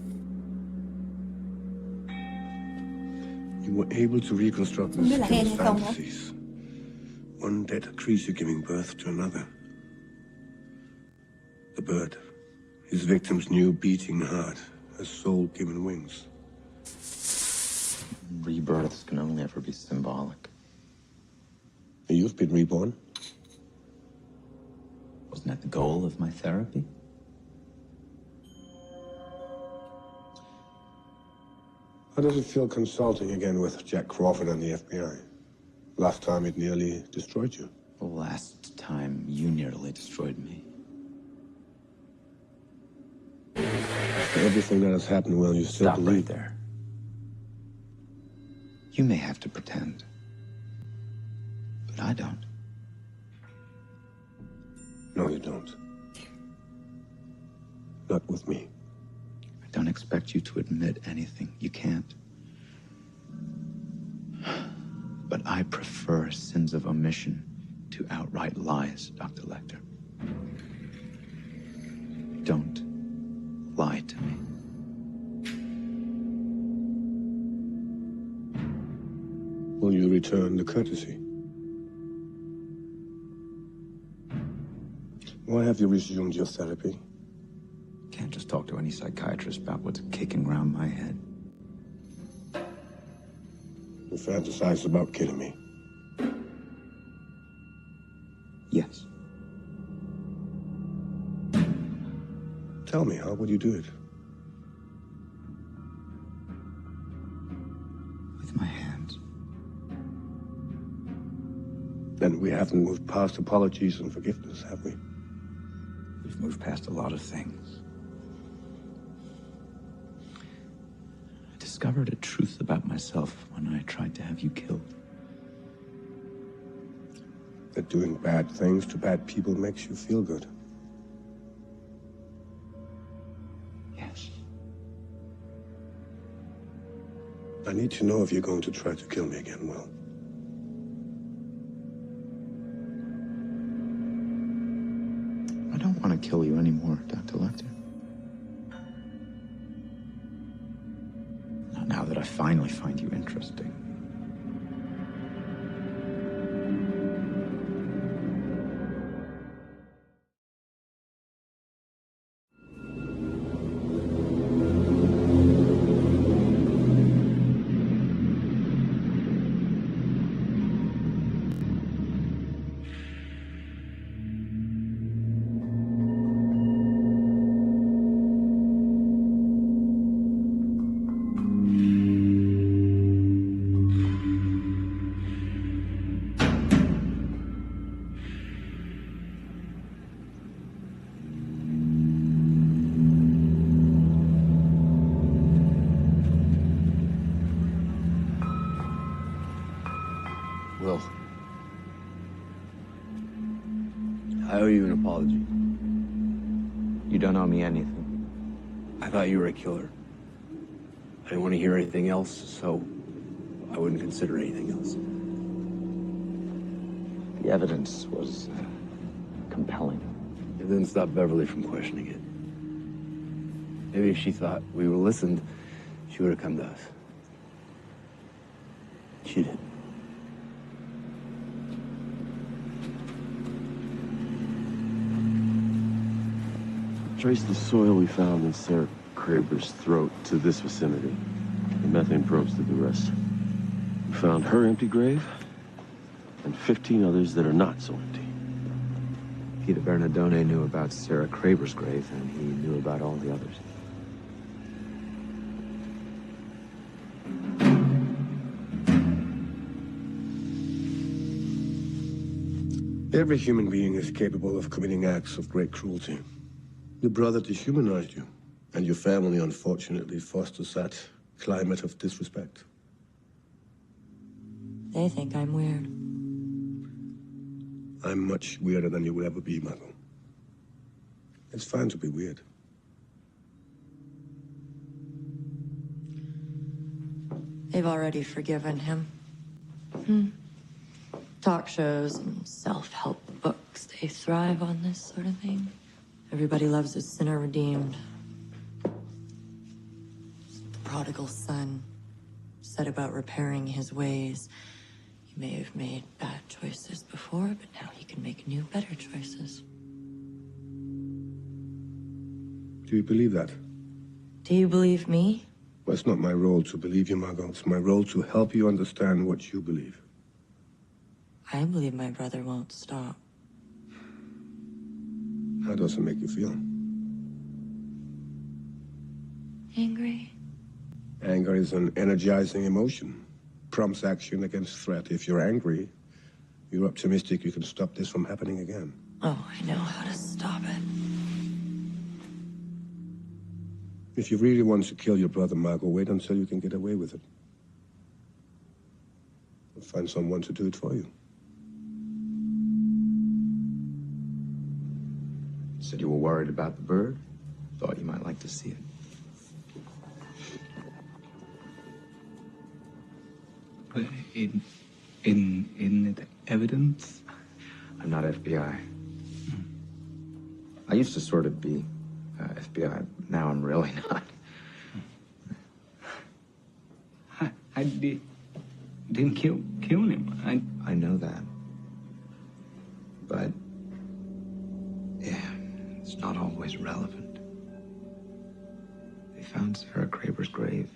You were able to reconstruct Không biết là hên victim's hay không nữa. fantasies. One dead creature giving birth to another. The bird, his victim's new beating heart, a soul given wings. Rebirths can only ever be symbolic. You've been reborn. Wasn't that the goal of my therapy? How does it feel consulting again with Jack Crawford and the FBI? Last time it nearly destroyed you. The last time you nearly destroyed me. Everything that has happened, well, you still Stop believe. right there. You may have to pretend, but I don't. No, you don't. Not with me. I don't expect you to admit anything. You can't. But I prefer sins of omission to outright lies, Dr. Lecter. Don't lie to me. Will you return the courtesy? Why have you resumed your therapy? Can't just talk to any psychiatrist about what's kicking around my head. You fantasized about killing me. Yes. Tell me, how would you do it? With my hands. Then we haven't moved past apologies and forgiveness, have we? We've moved past a lot of things. I discovered a truth about myself when I tried to have you killed. That doing bad things to bad people makes you feel good. Yes. I need to know if you're going to try to kill me again, Will. I don't want to kill you anymore, Dr. Lecter. Not now that I finally find you interesting. Will, I owe you an apology. You don't owe me anything. I thought you were a killer. I didn't want to hear anything else, so I wouldn't consider anything else. The evidence was compelling. It didn't stop Beverly from questioning it. Maybe if she thought we were listened, she would have come to us. She didn't. Trace the soil we found in Sarah Kraber's throat to this vicinity. The methane probes did the rest. We found her empty grave and 15 others that are not so empty. Peter Bernardone knew about Sarah Kraber's grave, and he knew about all the others. Every human being is capable of committing acts of great cruelty. Your brother dehumanized you, and your family unfortunately fosters that climate of disrespect. They think I'm weird. I'm much weirder than you will ever be, Michael. It's fine to be weird. They've already forgiven him. Talk shows and self-help books, they thrive on this sort of thing. Everybody loves a sinner redeemed. The prodigal son said about repairing his ways. He may have made bad choices before, but now he can make new, better choices. Do you believe that? Do you believe me? Well, it's not my role to believe you, Margot. It's my role to help you understand what you believe. I believe my brother won't stop. How does it make you feel? Angry? Anger is an energizing emotion. Prompts action against threat. If you're angry, you're optimistic you can stop this from happening again. Oh, I know how to stop it. If you really want to kill your brother, Margot, wait until you can get away with it. Or find someone to do it for you. Said you were worried about the bird. Thought you might like to see it. But in the evidence? I'm not FBI. I used to sort of be FBI. Now I'm really not. I didn't kill him. I know that. But yeah, it's not always relevant. They found Sarah Kraber's grave.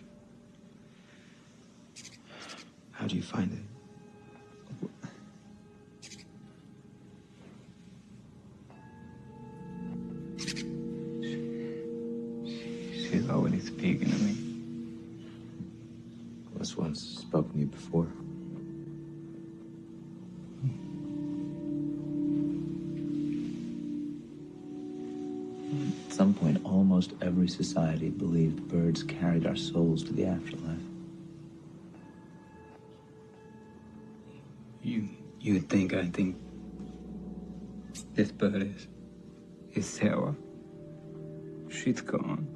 How do you find it? She's already speaking to me. Was once spoken to you before. At some point, almost every society believed birds carried our souls to the afterlife. You think I think this bird is Sarah? She's gone.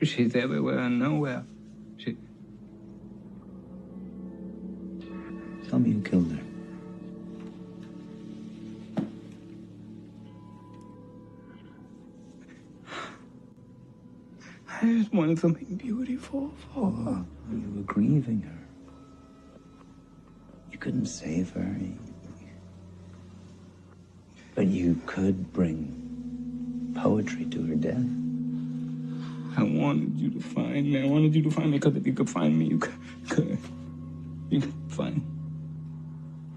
She's everywhere and nowhere. Tell me who killed her. I just wanted something beautiful for her. You were grieving her. You couldn't save her. But you could bring poetry to her death. I wanted you to find me. I wanted you to find me because if you could find me, you could find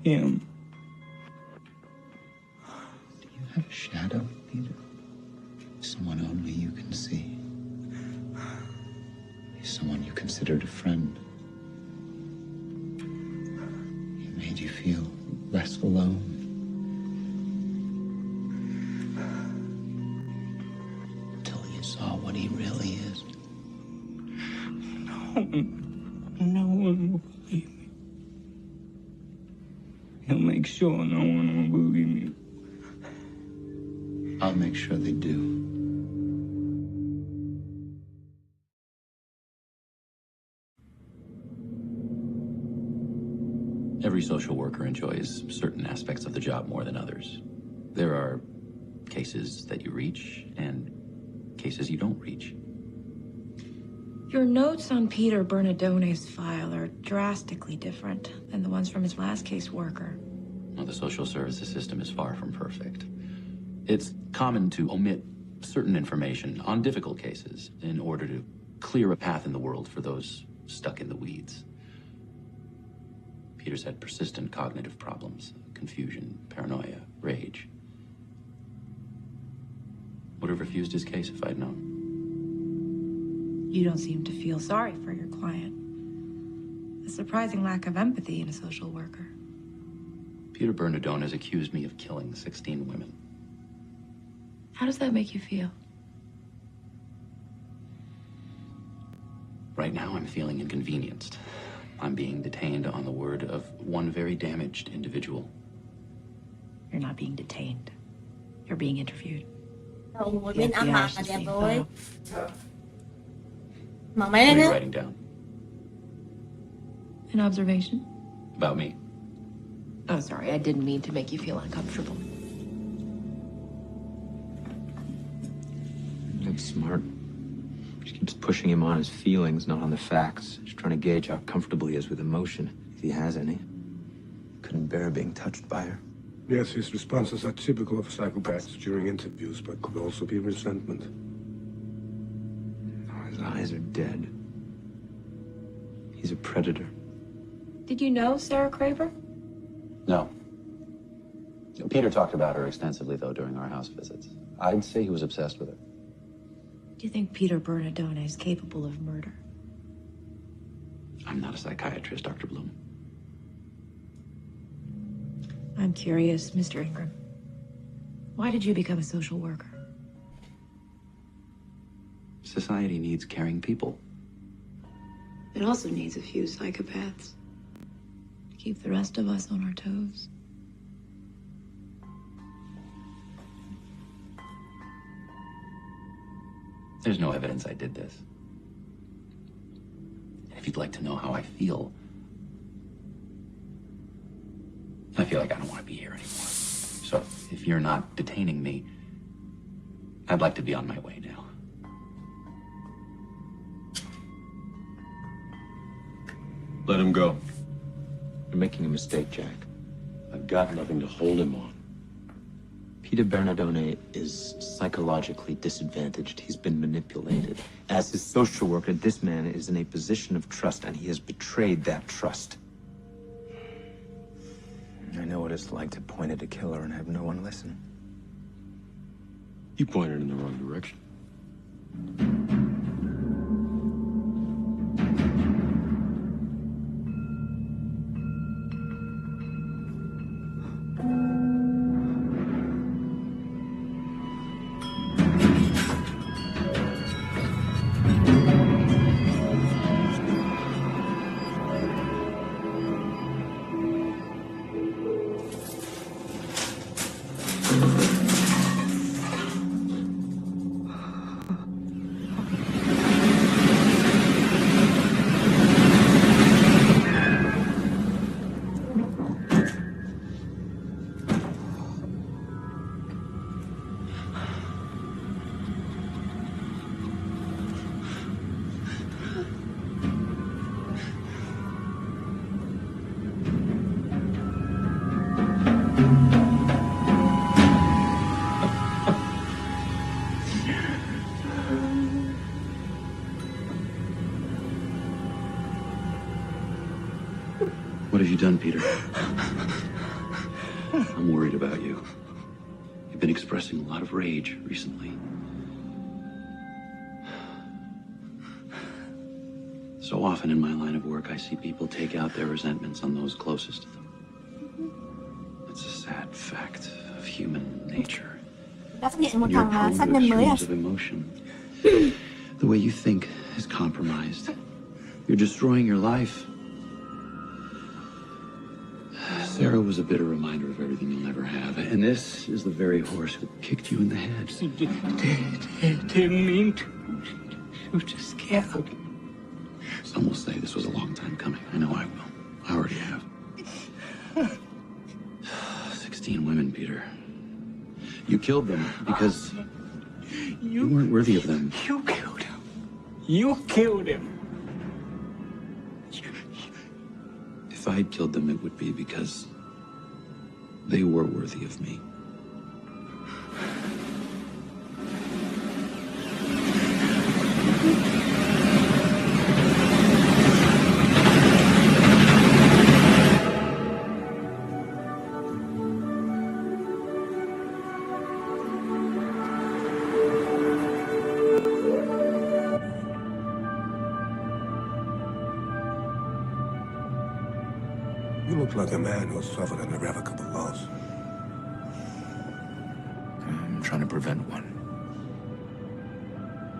him. Do you have a shadow, Peter? Someone only you can see. Someone you considered a friend. He made you feel less alone. Until you saw what he really is. No one will believe me. He'll make sure no one will believe me. I'll make sure they do. Every social worker enjoys certain aspects of the job more than others. There are cases that you reach and cases you don't reach. Your notes on Peter Bernadone's file are drastically different than the ones from his last caseworker. Well, the social services system is far from perfect. It's common to omit certain information on difficult cases in order to clear a path in the world for those stuck in the weeds. Peter's had persistent cognitive problems, confusion, paranoia, rage. Would have refused his case if I'd known. You don't seem to feel sorry for your client. A surprising lack of empathy in a social worker. Peter Bernadone has accused me of killing 16 women. How does that make you feel? Right now, I'm feeling inconvenienced. I'm being detained on the word of one very damaged individual. You're not being detained. You're being interviewed. Ngồi The bên ăn FBI mặc is là đẹp being rồi. filed. Mở máy What lên are you á. writing down? An observation. About me. Oh, sorry, I didn't mean to make you feel uncomfortable. That's smart. She keeps pushing him on his feelings, not on the facts. She's trying to gauge how comfortable he is with emotion, if he has any. Couldn't bear being touched by her. Yes, his responses are typical of psychopaths during interviews, but could also be resentment. Oh, his eyes are dead. He's a predator. Did you know Sarah Craver? No. Peter talked about her extensively, though, during our house visits. I'd say he was obsessed with her. Do you think Peter Bernardone is capable of murder? I'm not a psychiatrist, Dr. Bloom. I'm curious, Mr. Ingram. Why did you become a social worker? Society needs caring people. It also needs a few psychopaths to keep the rest of us on our toes. There's no evidence I did this. And if you'd like to know how I feel like I don't want to be here anymore. So if you're not detaining me, I'd like to be on my way now. Let him go. You're making a mistake, Jack. I've got nothing to hold him on. Peter Bernardone is psychologically disadvantaged. He's been manipulated. As his social worker, this man is in a position of trust, and he has betrayed that trust. I know what it's like to point at a killer and have no one listen. You pointed in the wrong direction. What have you done, Peter? I'm worried about you. You've been expressing a lot of rage recently. So often in my line of work, I see people take out their resentments on those closest to them. It's a sad fact of human nature. Đã phát hiện một You're thằng prone sát to nhân mới à? extremes of emotion. The way you think is compromised. You're destroying your life. Sarah was a bitter reminder of everything you'll never have. And this is the very horse who kicked you in the head. Didn't mean to scare. Some will say this was a long time coming. I know I will. I already have. 16 women, Peter. You killed them because you weren't worthy of them. You killed him. You killed him. If I had killed them, it would be because they were worthy of me. You look like a man who has suffered an irrevocable loss. I'm trying to prevent one.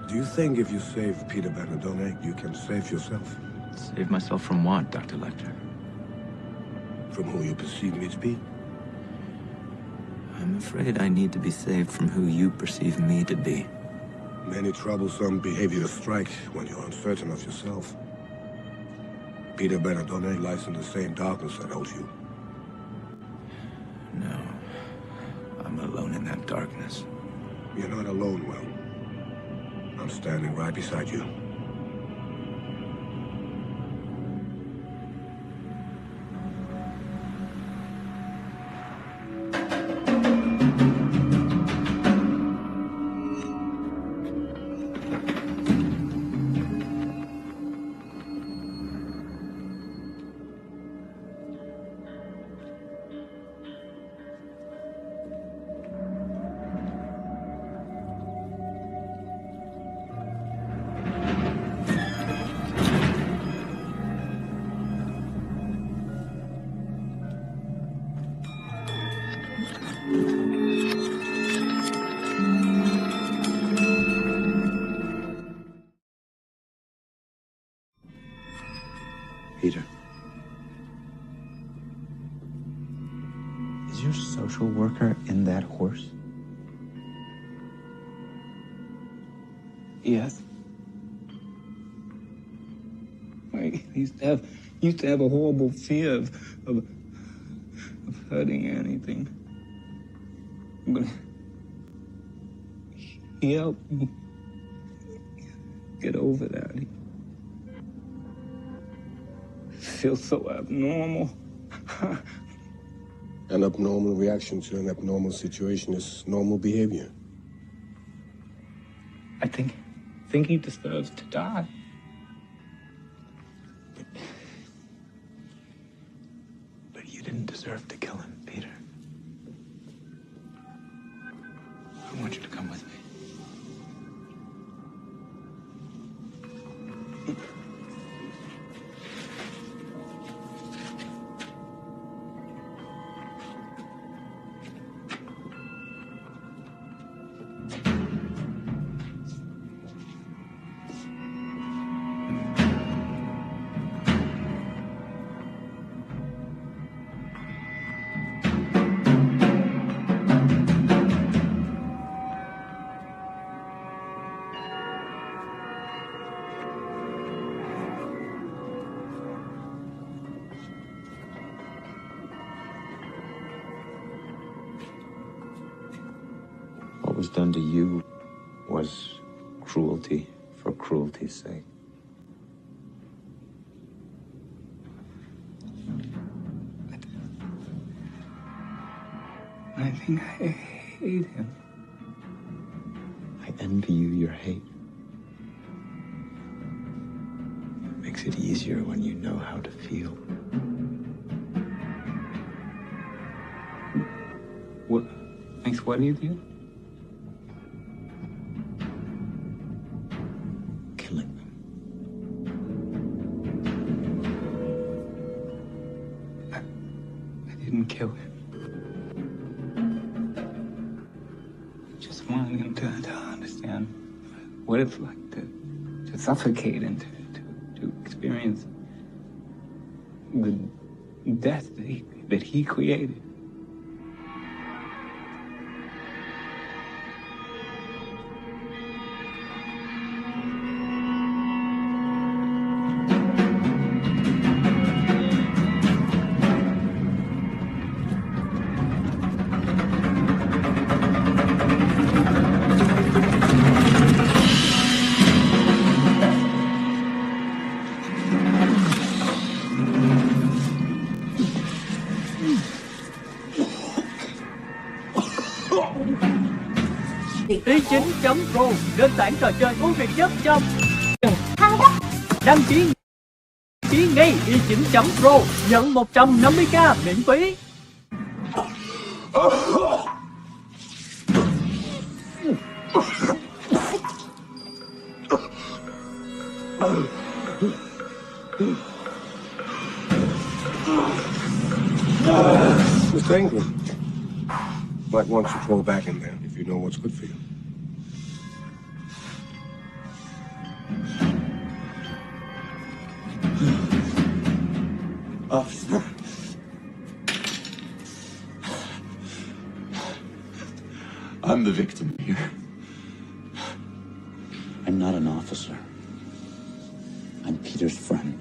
Do you think if you save Peter Bernardone, you can save yourself? Save myself from what, Dr. Lecter? From who you perceive me to be? I'm afraid I need to be saved from who you perceive me to be. Many troublesome behaviors strike when you're uncertain of yourself. Peter Bernardone lies in the same darkness that holds you. No. I'm alone in that darkness. You're not alone, Will. I'm standing right beside you. Peter. Is your social worker in that horse? Yes. I used to have a horrible fear of hurting anything. But he helped me get over that. He feels so abnormal. An abnormal reaction to an abnormal situation is normal behavior. I think he deserves to die. But you didn't deserve to kill him, Peter. I want you to come with me. What was done to you was cruelty for cruelty's sake. I think I hate him. I envy you your hate. It makes it easier when you know how to feel. What makes what easier? Killing them. I didn't kill him. I just wanted him to understand what it's like to suffocate and to experience the death that he created. ss2.pro, nền tảng trò chơi ưu việt nhất trong đăng ký ngay ss2.pro, nhận 150k miễn phí. Mr. England, might want to throw back in there if you know what's good for you. Officer. I'm the victim here. I'm not an officer. I'm Peter's friend.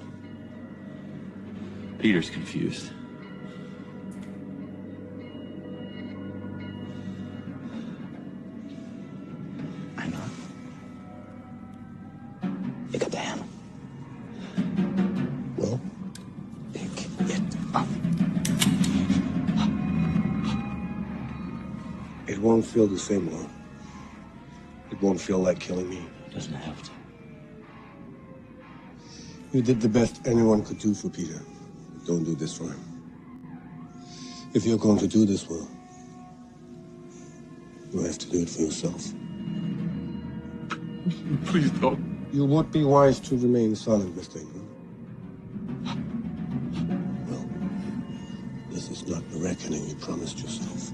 Peter's confused. I'm not. Pick up the hammer. Well? Pick it up. It won't feel the same, Will. It won't feel like killing me. It doesn't have to. You did the best anyone could do for Peter. Don't do this for him. If you're going to do this, Will, you have to do it for yourself. Please don't. You would be wise to remain silent, Mr. Ingram. Well, this is not the reckoning you promised yourself.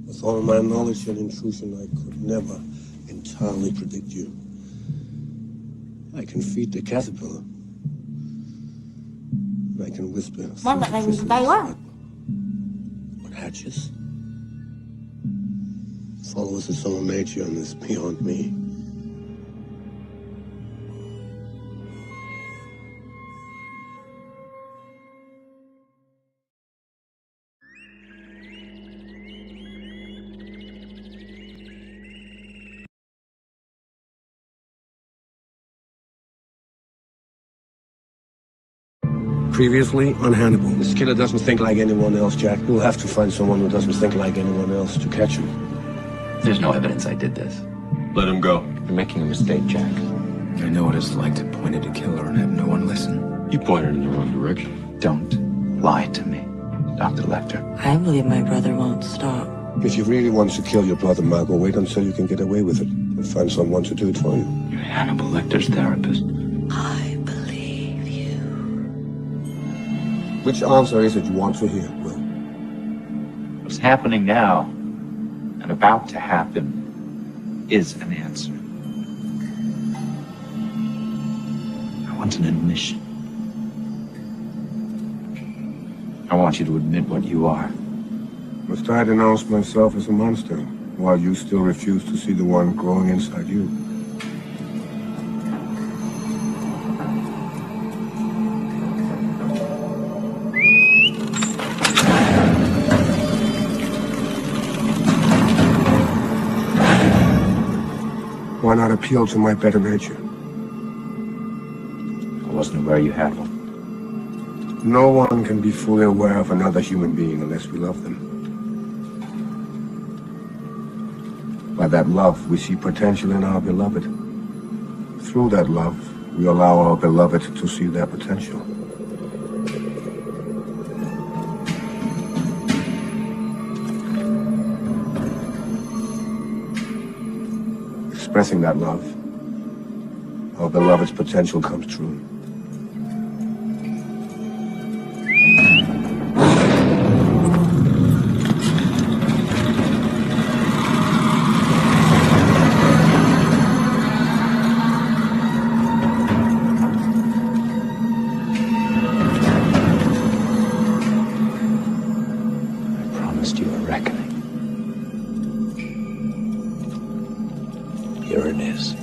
With all my knowledge and intrusion, I could never entirely predict you. I can feed the caterpillar. And I can whisper. Món bạn này cay quá. What hatches? Follows its own nature and is beyond me. Previously on Hannibal. This killer doesn't think like anyone else, Jack. You'll have to find someone who doesn't think like anyone else to catch him. There's no evidence I did this. Let him go. You're making a mistake, Jack. I know what it's like to point at a killer and have no one listen. You pointed in the wrong direction. Don't lie to me, Dr. Lecter. I believe my brother won't stop. If you really want to kill your brother, Margot, wait until you can get away with it and find someone to do it for you. You're Hannibal Lecter's therapist. I believe you. Which answer is it you want to hear, Will? What's happening now and about to happen is an answer. I want an admission. I want you to admit what you are. Must I denounce myself as a monster while you still refuse to see the one growing inside you? Why not appeal to my better nature? I wasn't aware you had one. No one can be fully aware of another human being unless we love them. By that love, we see potential in our beloved. Through that love, we allow our beloved to see their potential. Expressing that love, our beloved's potential comes true. Here it is.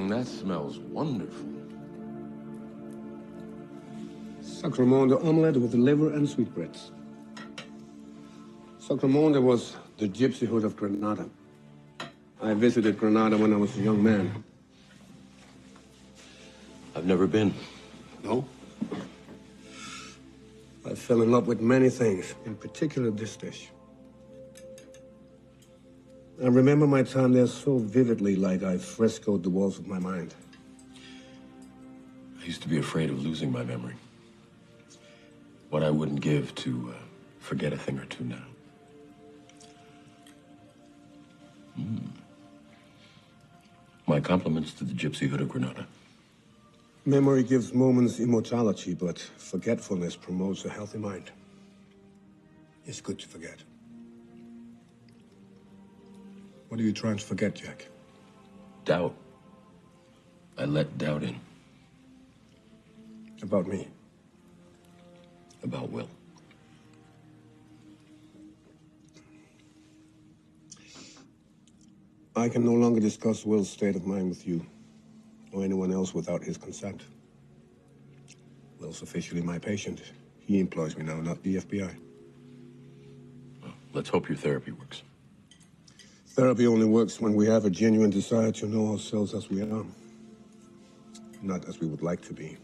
That smells wonderful. Sacramonde omelette with liver and sweetbreads. Sacramonde was the gypsyhood of Granada. I visited Granada when I was a young man. I've never been. No? I fell in love with many things, in particular this dish. I remember my time there so vividly, like I frescoed the walls of my mind. I used to be afraid of losing my memory. What I wouldn't give to forget a thing or two now. My compliments to the gypsyhood of Granada. Memory gives moments immortality, but forgetfulness promotes a healthy mind. It's good to forget. What are you trying to forget, Jack? Doubt. I let doubt in. About me? About Will. I can no longer discuss Will's state of mind with you, or anyone else without his consent. Will's officially my patient. He employs me now, not the FBI. Well, let's hope your therapy works. Therapy only works when we have a genuine desire to know ourselves as we are, not as we would like to be.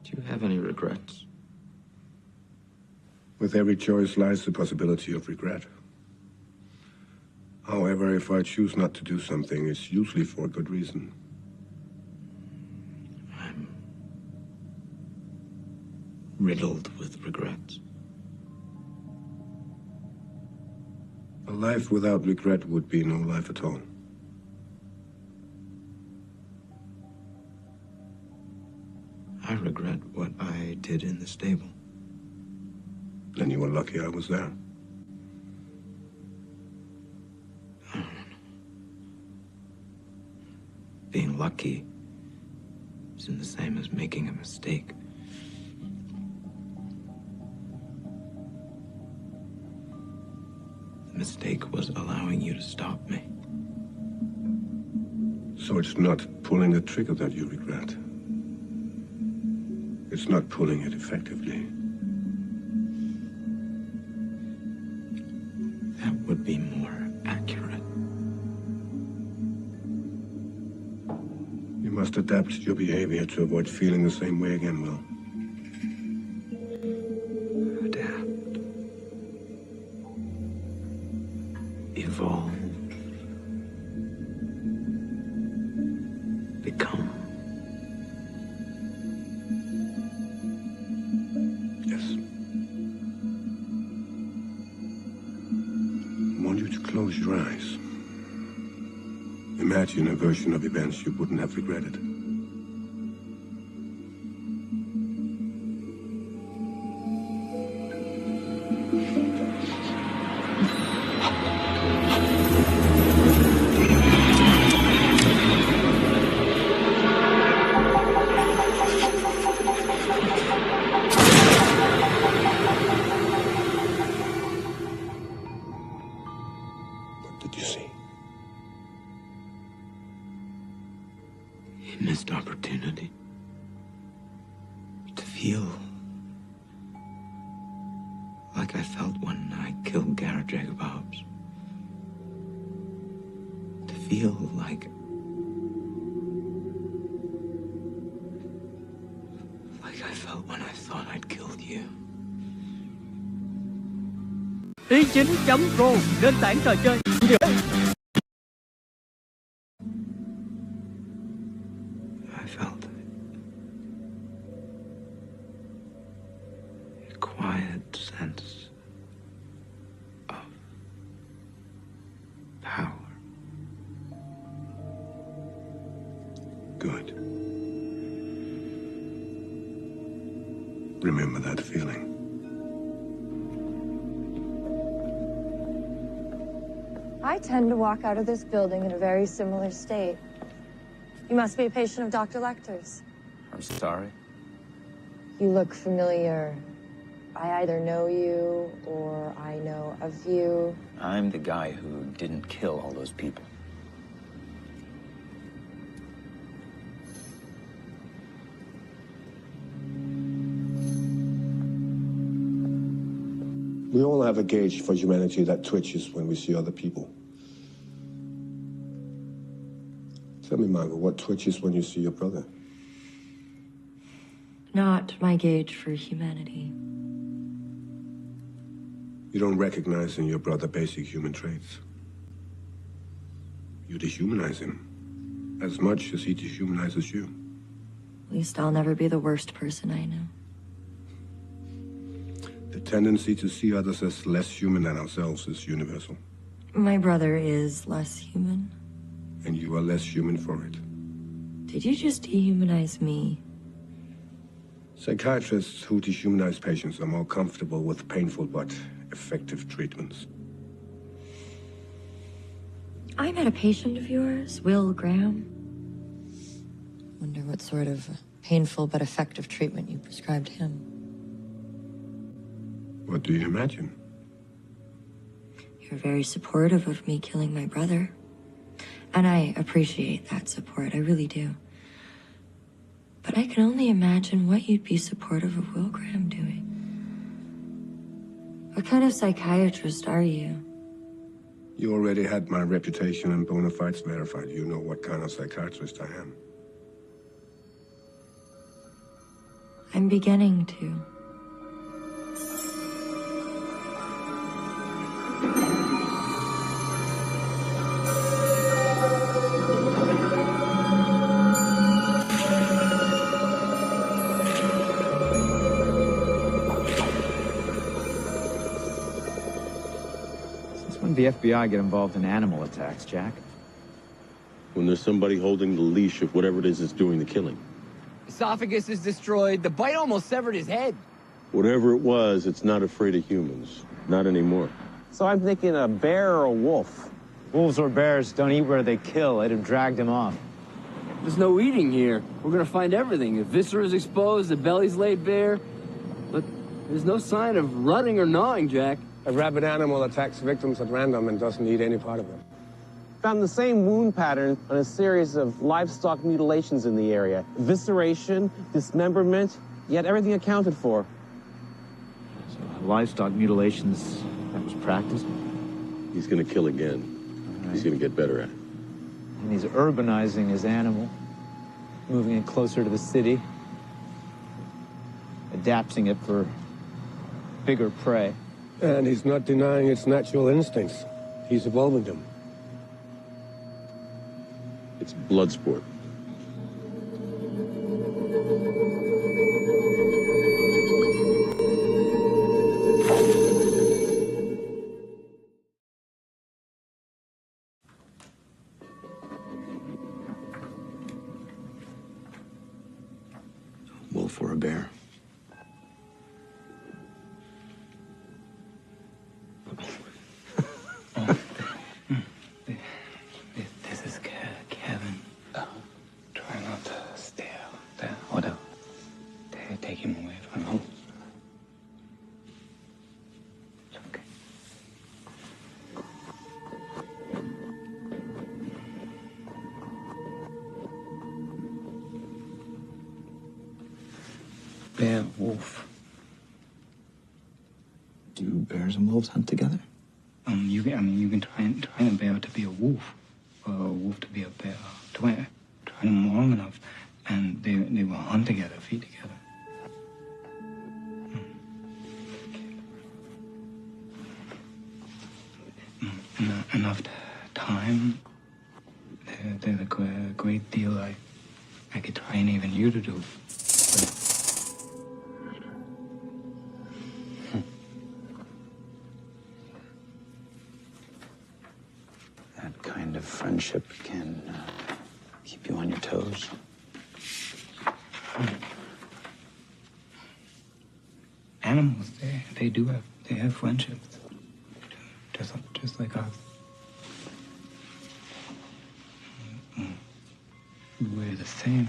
Do you have any regrets? With every choice lies the possibility of regret. However, if I choose not to do something, it's usually for a good reason. I'm riddled with regrets. A life without regret would be no life at all. I regret what I did in the stable. Then you were lucky I was there. Being lucky isn't the same as making a mistake. The mistake was allowing you to stop me. So it's not pulling the trigger that you regret. It's not pulling it effectively. That would be more accurate. You must adapt your behavior to avoid feeling the same way again, Will. Adapt. Evolve. Become. Yes. I want you to close your eyes. Imagine a version of events you wouldn't have regretted. What did you see? A missed opportunity to feel like I felt when I killed Garrett Jacob Hobbs. To feel like I felt when I thought I'd killed you. ss2.pro, nền tảng trò chơi. I felt a quiet sense of power. Good. Remember that feeling. I tend to walk out of this building in a very similar state. You must be a patient of Dr. Lecter's. I'm sorry. You look familiar. I either know you or I know of you. I'm the guy who didn't kill all those people. We all have a gauge for humanity that twitches when we see other people. Tell me, Margot, what twitches when you see your brother? Not my gauge for humanity. You don't recognize in your brother basic human traits. You dehumanize him as much as he dehumanizes you. At least I'll never be the worst person I know. The tendency to see others as less human than ourselves is universal. My brother is less human. And you are less human for it. Did you just dehumanize me? Psychiatrists who dehumanize patients are more comfortable with painful but effective treatments. I met a patient of yours, Will Graham. Wonder what sort of painful but effective treatment you prescribed him. What do you imagine? You're very supportive of me killing my brother. And I appreciate that support, I really do. But I can only imagine what you'd be supportive of Will Graham doing. What kind of psychiatrist are you? You already had my reputation and bona fides verified. You know what kind of psychiatrist I am. I'm beginning to. Since when did the FBI get involved in animal attacks, Jack? When there's somebody holding the leash of whatever it is that's doing the killing. Esophagus is destroyed. The bite almost severed his head. Whatever it was, it's not afraid of humans. Not anymore. So I'm thinking a bear or a wolf. Wolves or bears don't eat where they kill. They'd have dragged him off. There's no eating here. We're gonna find everything. The viscera's exposed, the belly's laid bare. But there's no sign of rutting or gnawing, Jack. A rabid animal attacks victims at random and doesn't eat any part of them. found the same wound pattern on a series of livestock mutilations in the area. Evisceration, dismemberment, yet everything accounted for. So livestock mutilations, that was practiced? He's gonna kill again. Right. He's gonna get better at it. And he's urbanizing his animal, moving it closer to the city, adapting it for bigger prey. And he's not denying its natural instincts. He's evolving them. It's blood sport. Wolf or a bear? This is Kevin. Try not to stare there, or take him away from home. It's okay. Bear, wolf. Do bears and wolves hunt together? You can train a bear to be a wolf, or a wolf to be a bear. Train them long enough, and they will hunt together, feed together. Enough time. There's a great deal I could train even you to do. That kind of friendship can keep you on your toes. Animals, they have friendships, just like us. We're the same.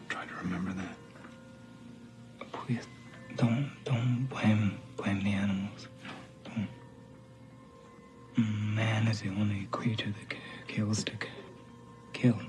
Try to remember that. Please, don't blame the animals. Don't. Man is the only creature that kills to kill.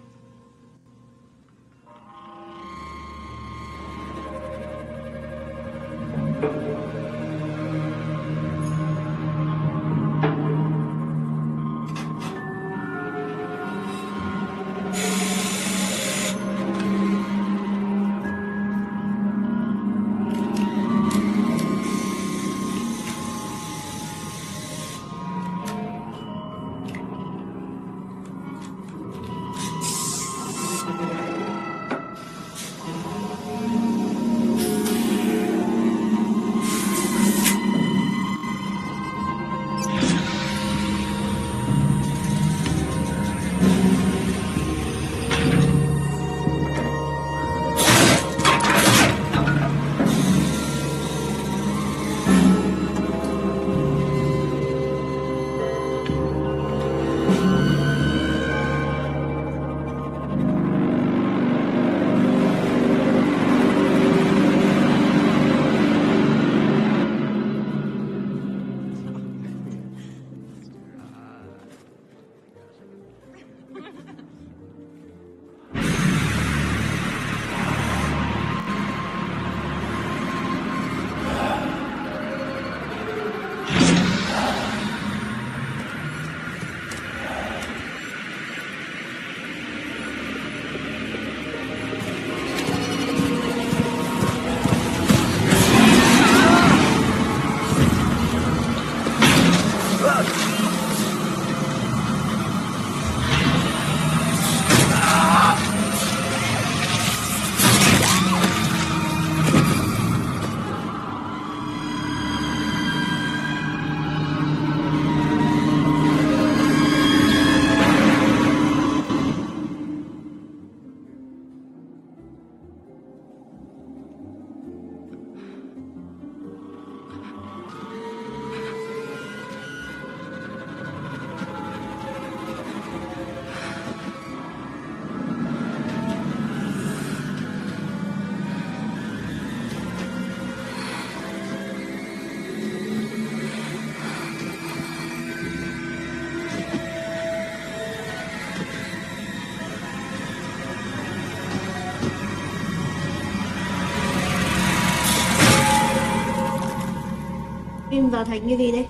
Phim giờ thành cái gì đấy?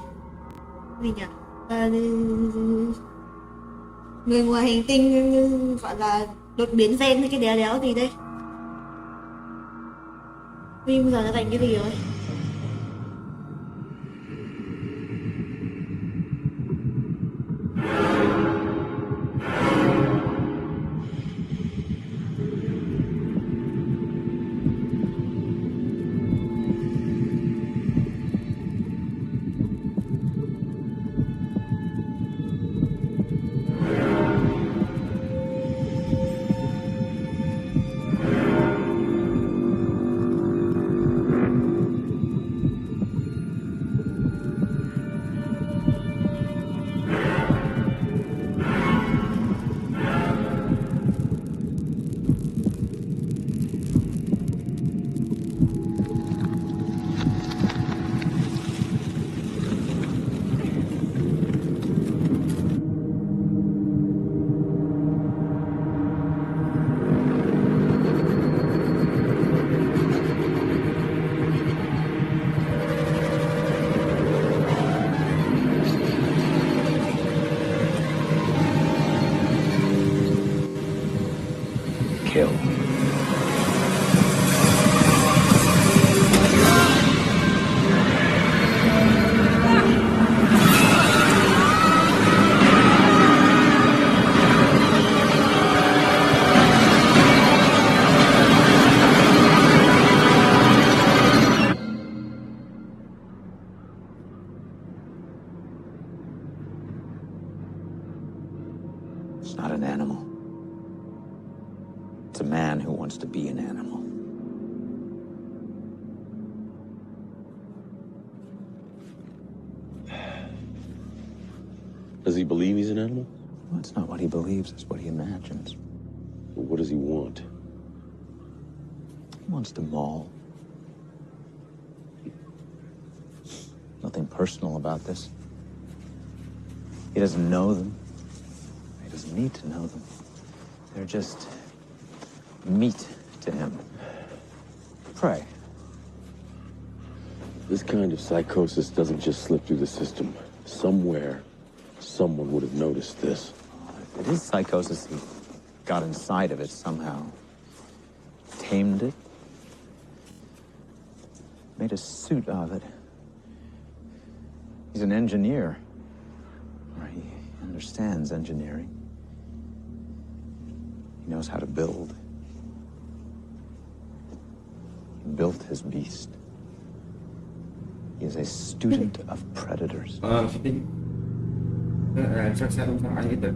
Gì nhỉ? Người ngoài hành tinh gọi là đột biến gen hay cái đéo đéo gì đây? Phim giờ nó thành cái gì rồi? Kill. It's not an animal. It's a man who wants to be an animal. Does he believe he's an animal? Well, it's not what he believes, it's what he imagines. Well, what does he want? He wants to maul. Nothing personal about this. He doesn't know them. He doesn't need to know them. They're just meat to him. Pray. This kind of psychosis doesn't just slip through the system. Somewhere, someone would have noticed this. If it is psychosis, he got inside of it somehow. Tamed it. Made a suit of it. He's an engineer. Or he understands engineering. He knows how to build. He built his beast. He is a student of predators. Chắc sẽ không phải hết được.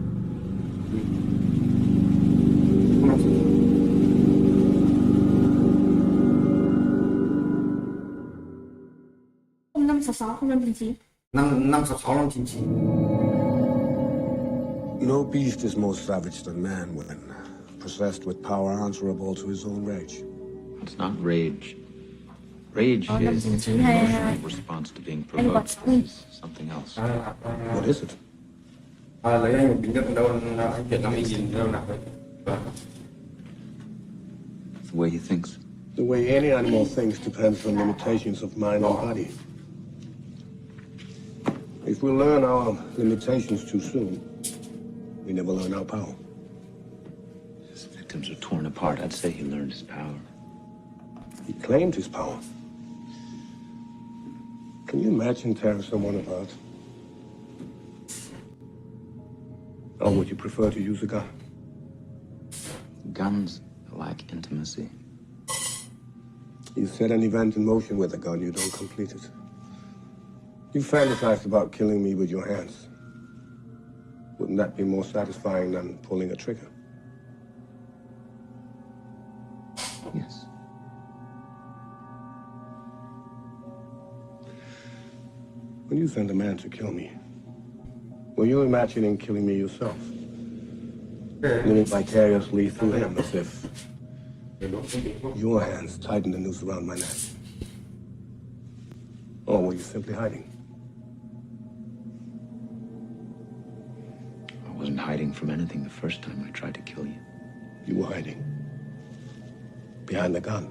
Năm 66, 599. Năm 66, 599. No beast is more savage than man when possessed with power answerable to his own rage. It's not rage. Rage is an emotional response to being provoked. It's something else. What is it? Lấy anh một bình nước đâu, anh chuyển 50.000 đâu nào. The way he thinks. The way any animal thinks depends on limitations of mind and body. If we learn our limitations too soon, we never learn our power. His victims are torn apart. I'd say he learned his power. He claimed his power. Can you imagine tearing someone apart? Or would you prefer to use a gun? Guns lack intimacy. You set an event in motion with a gun, you don't complete it. You fantasized about killing me with your hands. Wouldn't that be more satisfying than pulling a trigger? Yes. When you sent a man to kill me, were you imagining killing me yourself? Living vicariously through him as if your hands tightened the noose around my neck? Or were you simply hiding? I wasn't hiding from anything the first time I tried to kill you. You were hiding. Behind the gun.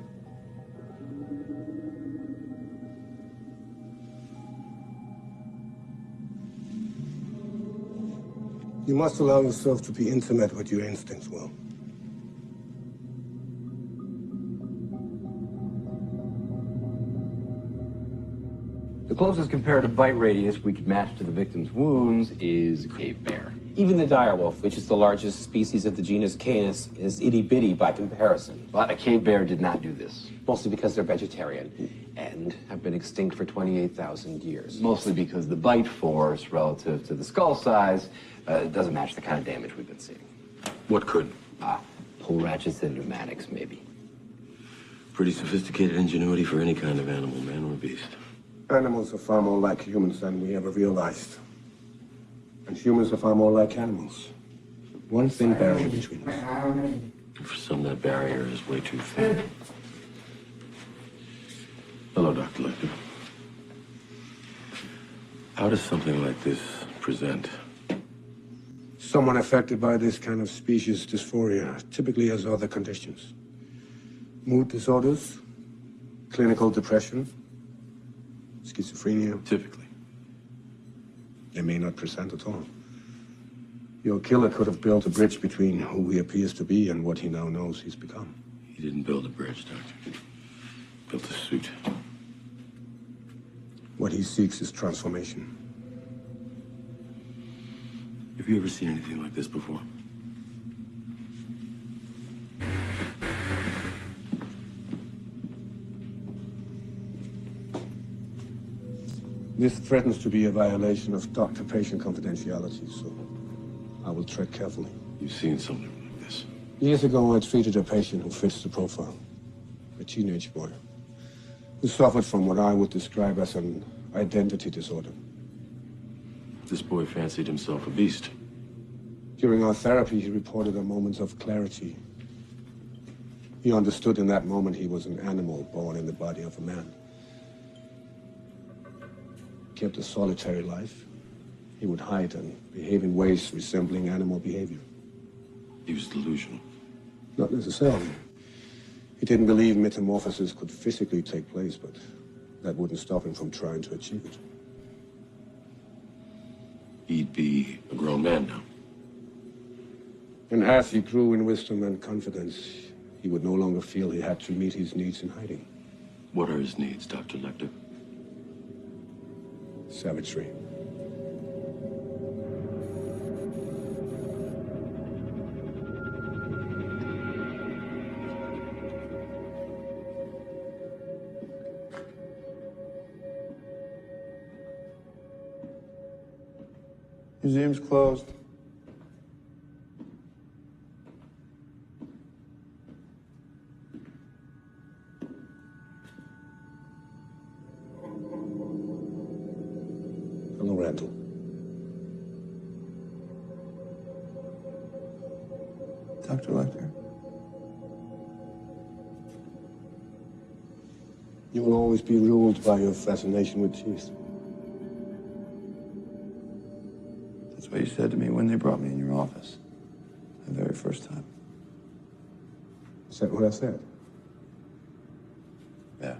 You must allow yourself to be intimate with your instincts, Will. The closest comparative bite radius we could match to the victim's wounds is a cave bear. Even the direwolf, which is the largest species of the genus Canis, is itty-bitty by comparison. But a cave bear did not do this. Mostly because they're vegetarian and have been extinct for 28,000 years. Mostly because the bite force relative to the skull size doesn't match the kind of damage we've been seeing. What could? Pull ratchets and pneumatics, maybe. Pretty sophisticated ingenuity for any kind of animal, man or beast. Animals are far more like humans than we ever realized. And humans are far more like animals. One thin barrier between us. For some, that barrier is way too thin. Hello, Dr. Lecter. How does something like this present? Someone affected by this kind of species dysphoria typically has other conditions. Mood disorders, clinical depression, schizophrenia. Typically. They may not present at all. Your killer could have built a bridge between who he appears to be and what he now knows he's become. He didn't build a bridge, Doctor. Built a suit. What he seeks is transformation. Have you ever seen anything like this before? This threatens to be a violation of doctor-patient confidentiality, so I will tread carefully. You've seen something like this? Years ago, I treated a patient who fits the profile. A teenage boy who suffered from what I would describe as an identity disorder. This boy fancied himself a beast. During our therapy, he reported a moment of clarity. He understood in that moment he was an animal born in the body of a man. He kept a solitary life. He would hide and behave in ways resembling animal behavior. He was delusional. Not necessarily. He didn't believe metamorphosis could physically take place, but that wouldn't stop him from trying to achieve it. He'd be a grown man now. And as he grew in wisdom and confidence, he would no longer feel he had to meet his needs in hiding. What are his needs, Dr. Lecter? Savagery. Museum's closed. Hello, Randall. Dr. Lecter. You will always be ruled by your fascination with teeth. That's what you said to me when they brought me in your office. The very first time. Is that what I said? Yeah.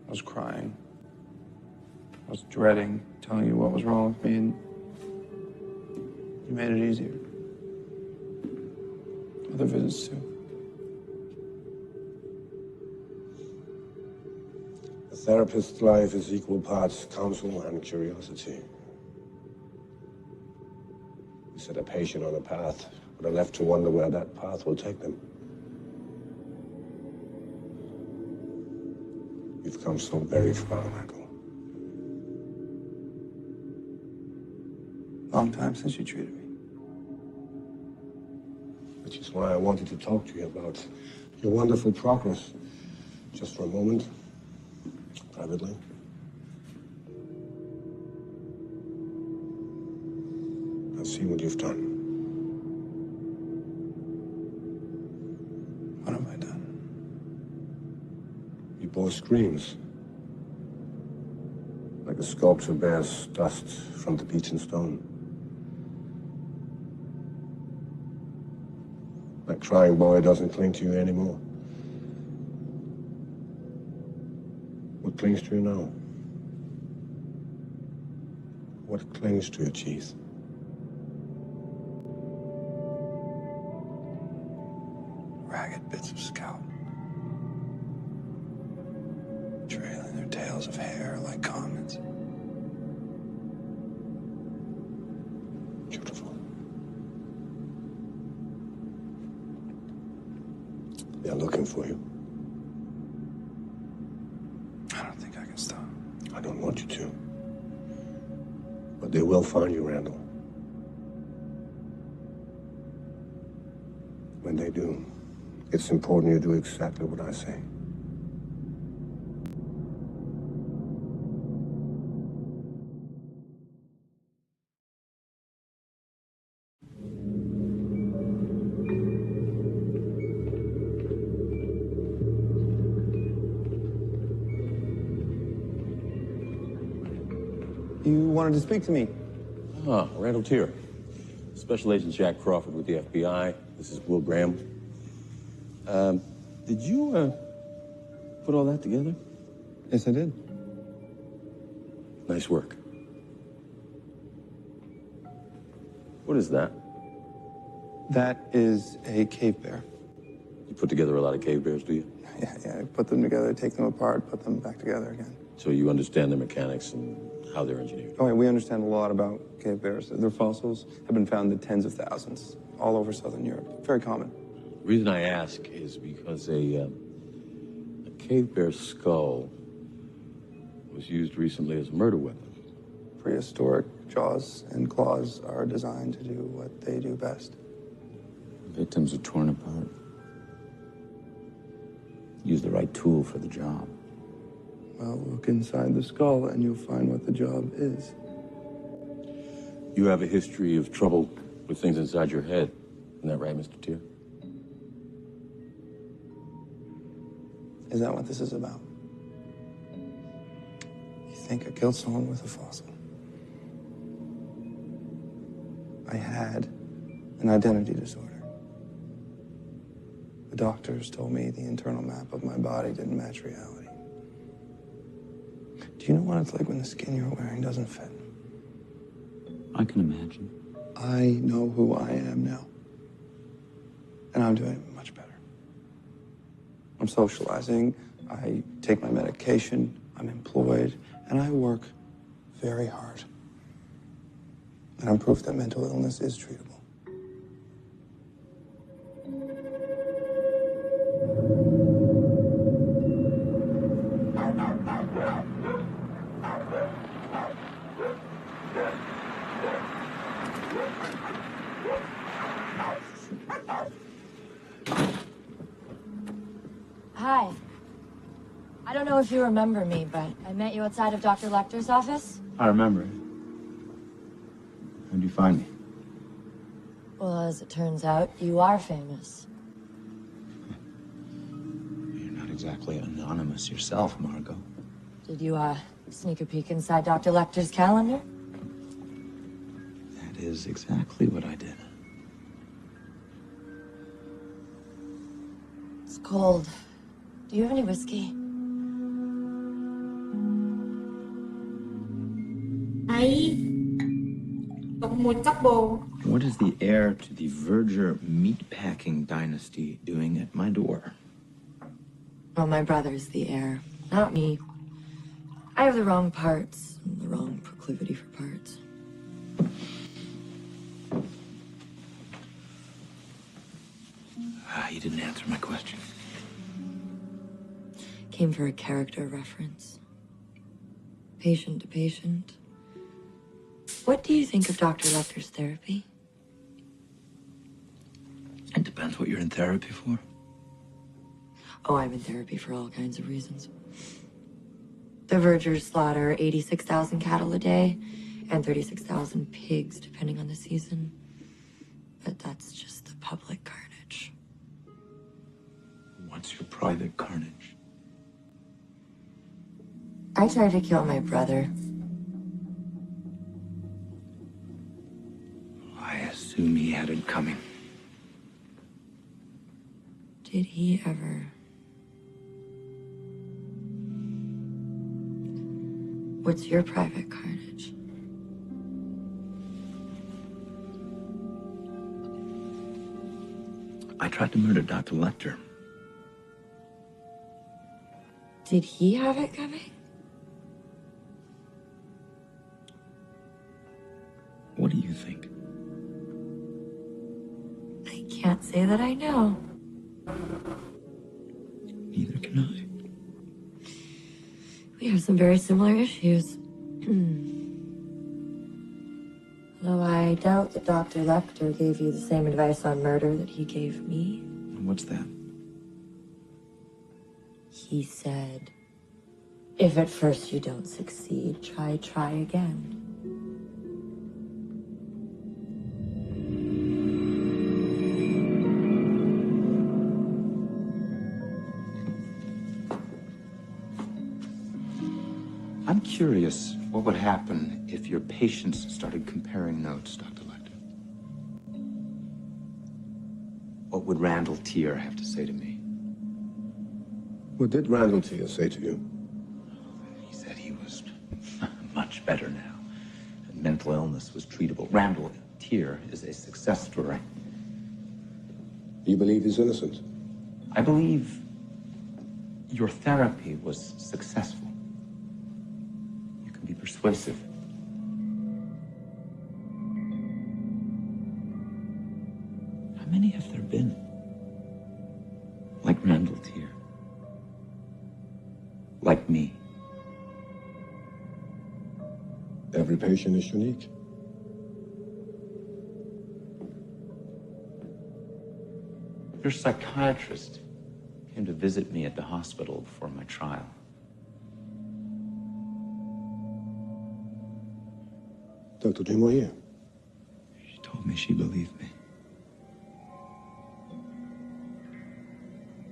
I was crying. I was dreading telling you what was wrong with me, and you made it easier. Other visits, too. A therapist's life is equal parts counsel and curiosity. You set a patient on a path, but are left to wonder where that path will take them. You've come so very far, Michael. Long time since you treated me. Which is why I wanted to talk to you about your wonderful progress. Just for a moment, privately. I've seen what you've done. What have I done? You bore screams. Like a sculpture bears dust from the beaten stone. That crying boy doesn't cling to you anymore. What clings to you now? What clings to your teeth? coils of hair like comets. Beautiful. They're looking for you. I don't think I can stop. I don't want you to. But they will find you, Randall. When they do, it's important you do exactly what I say. You wanted to speak to me? Ah, Randall Tier. Special Agent Jack Crawford with the FBI. This is Will Graham. Did you, put all that together? Yes, I did. Nice work. What is that? That is a cave bear. You put together a lot of cave bears, do you? Yeah, put them together, take them apart, put them back together again. So you understand their mechanics and how they're engineered? Oh, yeah, we understand a lot about cave bears. Their fossils have been found in tens of thousands all over southern Europe. Very common. The reason I ask is because a cave bear's skull was used recently as a murder weapon. Prehistoric jaws and claws are designed to do what they do best. Victims are torn apart. Use the right tool for the job. Well, look inside the skull and you'll find what the job is. You have a history of trouble with things inside your head. Isn't that right, Mr. Tier? Is that what this is about? You think I killed someone with a fossil? I had an identity disorder. The doctors told me the internal map of my body didn't match reality. Do you know what it's like when the skin you're wearing doesn't fit? I can imagine. I know who I am now. And I'm doing much better. I'm socializing, I take my medication, I'm employed, and I work very hard. And I'm proof that mental illness is treatable. Hi. I don't know if you remember me, but I met you outside of Dr. Lecter's office. I remember. How'd you find me? Well, as it turns out, you are famous. You're not exactly anonymous yourself, Margot. Did you, sneak a peek inside Dr. Lecter's calendar? That is exactly what I did. It's cold. Do you have any whiskey? What is the heir to the Verger meatpacking dynasty doing at my door? Well, my brother's the heir, not me. I have the wrong parts, and the wrong proclivity for parts. You didn't answer my question. Came for a character reference. Patient to patient. What do you think of Dr. Lecter's therapy? It depends what you're in therapy for. Oh, I'm in therapy for all kinds of reasons. The Vergers slaughter 86,000 cattle a day and 36,000 pigs, depending on the season. But that's just the public carnage. What's your private carnage? I tried to kill my brother. I assume he had it coming. Did he ever? What's your private carnage? I tried to murder Dr. Lecter. Did he have it coming? say that I know. Neither can I. We have some very similar issues. Though I doubt that Dr. Lecter gave you the same advice on murder that he gave me. What's that? He said, if at first you don't succeed, try again. I'm curious what would happen if your patients started comparing notes, Dr. Lecter. What would Randall Tier have to say to me? What did Randall Tier say to you? He said he was much better now, and mental illness was treatable. Randall Tier is a success story. You believe he's innocent? I believe your therapy was successful. You can be persuasive. How many have there been? Like Randall Tier? Like me? Every patient is unique. Your psychiatrist came to visit me at the hospital before my trial. Dr. Dumoyer. She told me she believed me.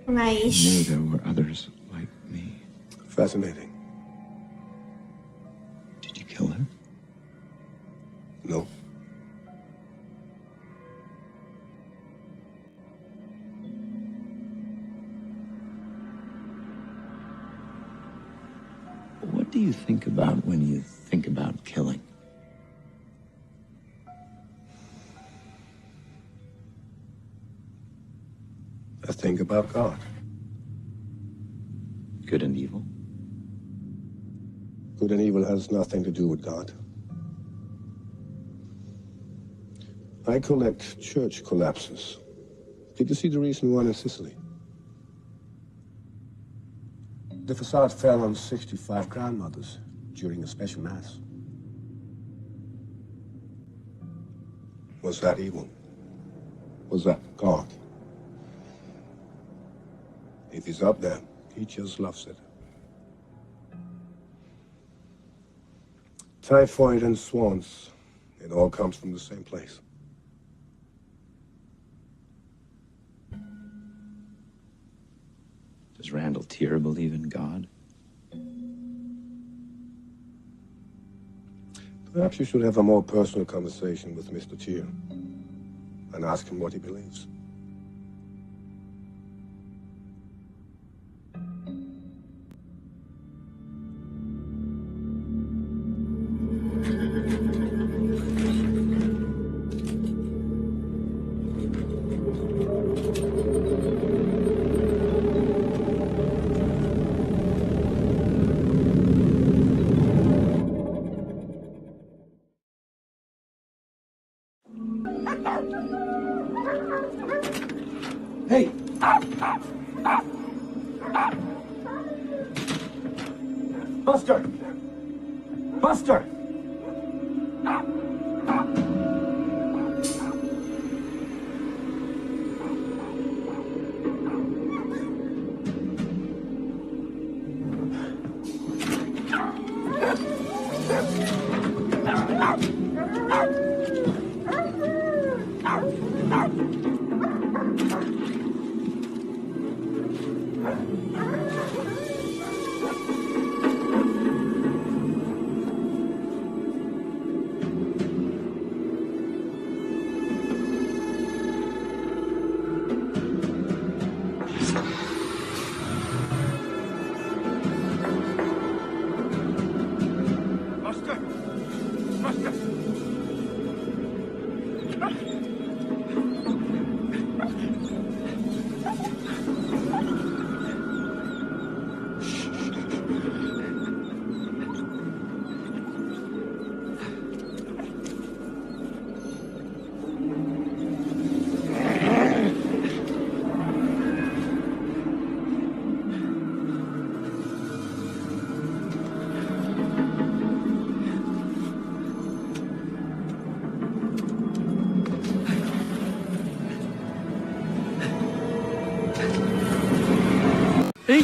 Ngày. Knew there were others like me. Fascinating. Did you kill her? No. What do you think about when you think about killing? I think about God. Good and evil? Good and evil has nothing to do with God. I collect church collapses. Did you see the recent one in Sicily? The facade fell on 65 grandmothers during a special mass. Was that evil? Was that God? If he's up there, he just loves it. Typhoid and swans, it all comes from the same place. Does Randall Tier believe in God? Perhaps you should have a more personal conversation with Mr. Tier and ask him what he believes. Hey! Buster! Buster!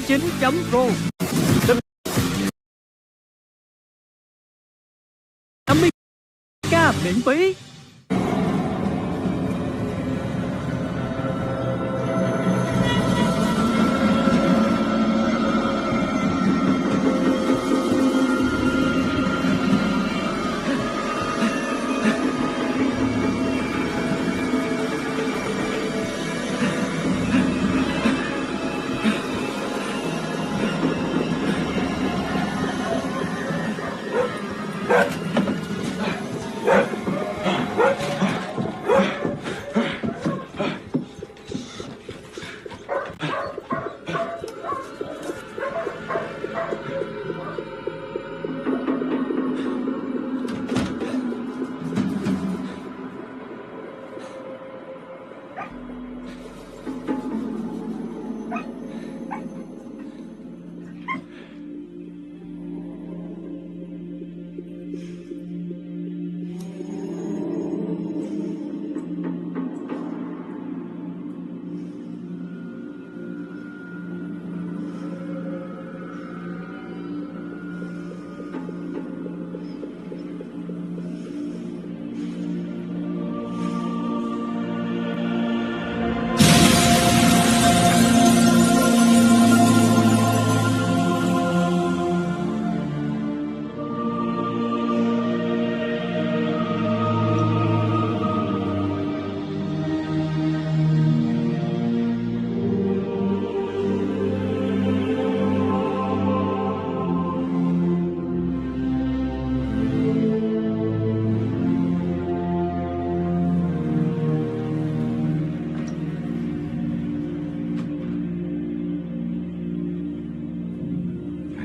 y9.pro. 50k miễn phí.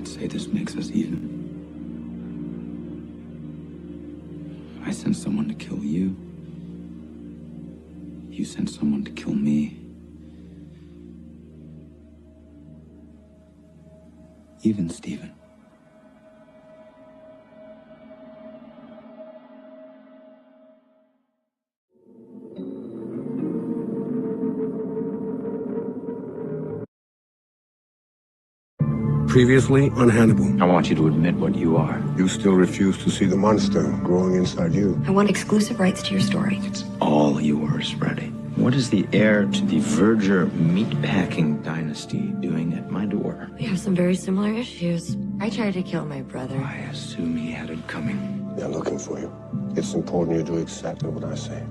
Say this makes us even. I sent someone to kill you. You sent someone to kill me. Even, Stephen. Previously on Hannibal. I want you to admit what you are. You still refuse to see the monster growing inside you. I want exclusive rights to your story. It's all yours, Freddy. What is the heir to the Verger meatpacking dynasty doing at my door? We have some very similar issues. I tried to kill my brother. I assume he had it coming. They're looking for you. It's important you do exactly what I say.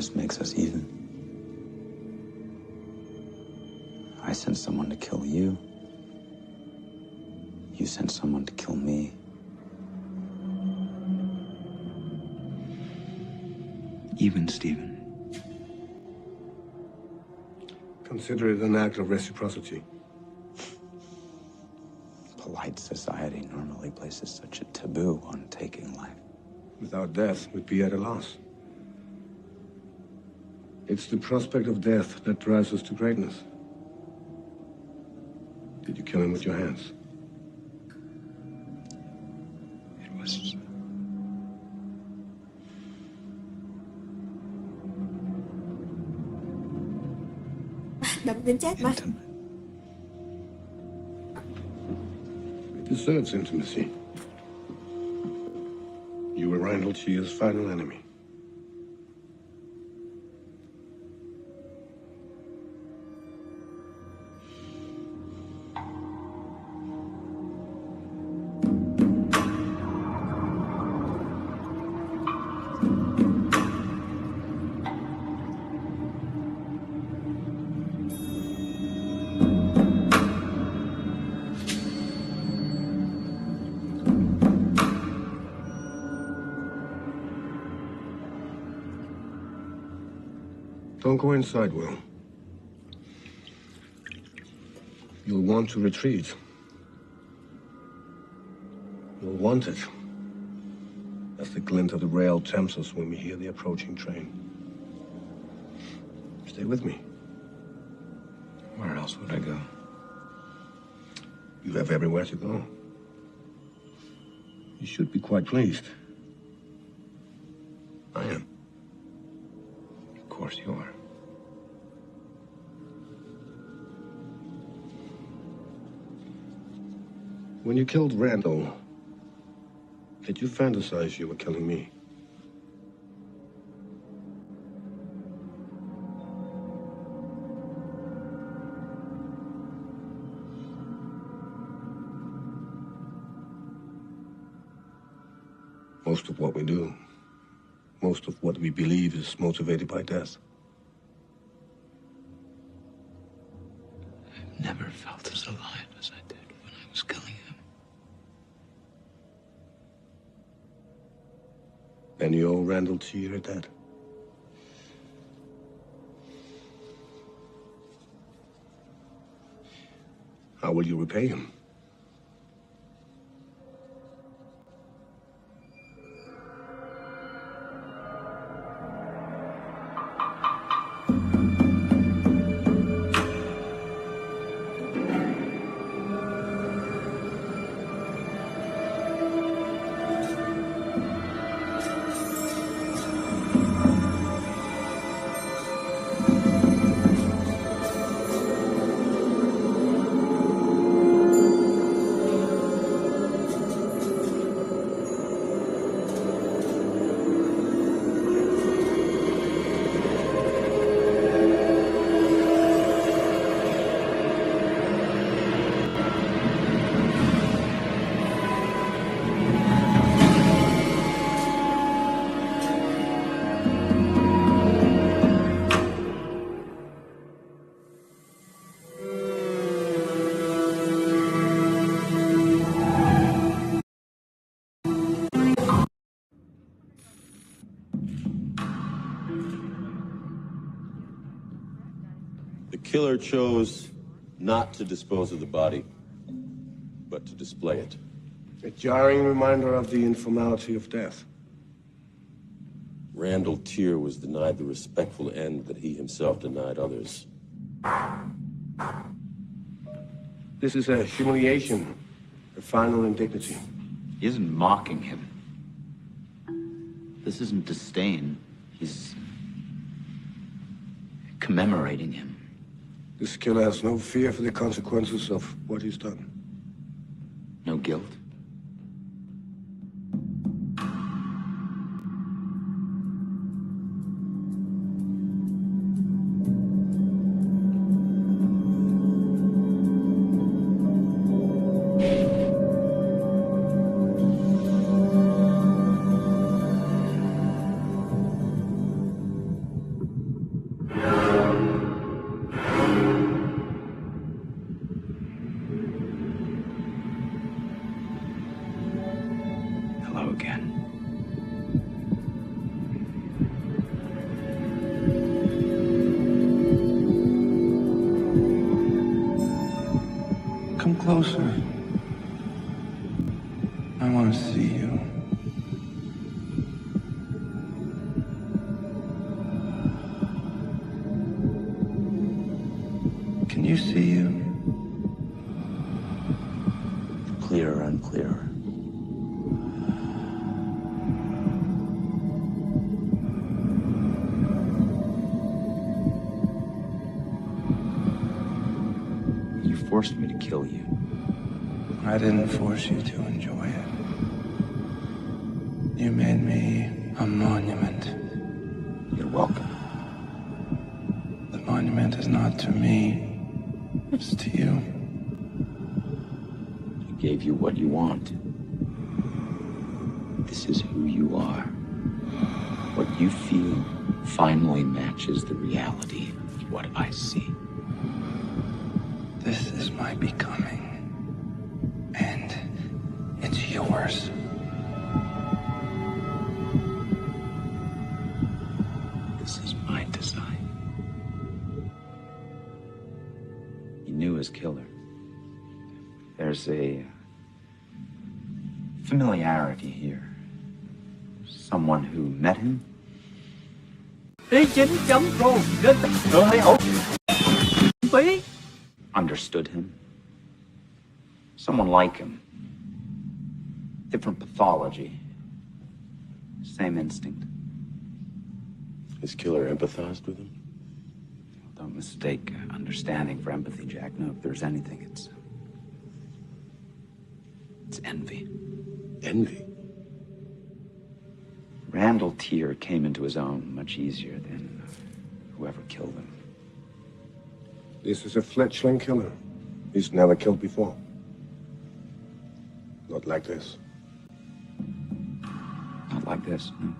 just makes us even. I sent someone to kill you. You sent someone to kill me. Even, Stephen. Consider it an act of reciprocity. Polite society normally places such a taboo on taking life. Without death, we'd be at a loss. It's the prospect of death that drives us to greatness. Did you kill him with your hands? It was... Đập đến chết mà. It deserves intimacy. You were Randall Chia's final enemy. Don't go inside, Will. You'll want to retreat. You'll want it. As the glint of the rail tempts us when we hear the approaching train. Stay with me. Where else would I go? You have everywhere to go. You should be quite pleased. I am. Of course you are. When you killed Randall, did you fantasize you were killing me? Most of what we do, most of what we believe is motivated by death. I've never felt as alive as I did when I was killing him. And you owe Randall Chia debt. How will you repay him? The killer chose not to dispose of the body, but to display it. A jarring reminder of the informality of death. Randall Tier was denied the respectful end that he himself denied others. This is a humiliation, a final indignity. He isn't mocking him. This isn't disdain. He's commemorating him. This killer has no fear for the consequences of what he's done. No guilt. closer. I want to see you. Can you see you? Clearer and clearer. You forced me to kill you. I didn't force you to enjoy it. You made me a monument. You're welcome. The monument is not to me, it's to you. I gave you what you want. This is who you are. What you feel finally matches the reality of what I see. This is my becoming. And it's yours. This is my design. You knew his killer. There's a familiarity here. Someone who met him. ss2.pro nền tảng hơi ổn phí. Understood him. Someone like him. Different pathology. Same instinct. His killer empathized with him? Don't mistake understanding for empathy, Jack. No, if there's anything, it's envy. Envy? Randall Tier came into his own much easier than whoever killed him. This is a fledgling killer. He's never killed before. Not like this. Not like this, no.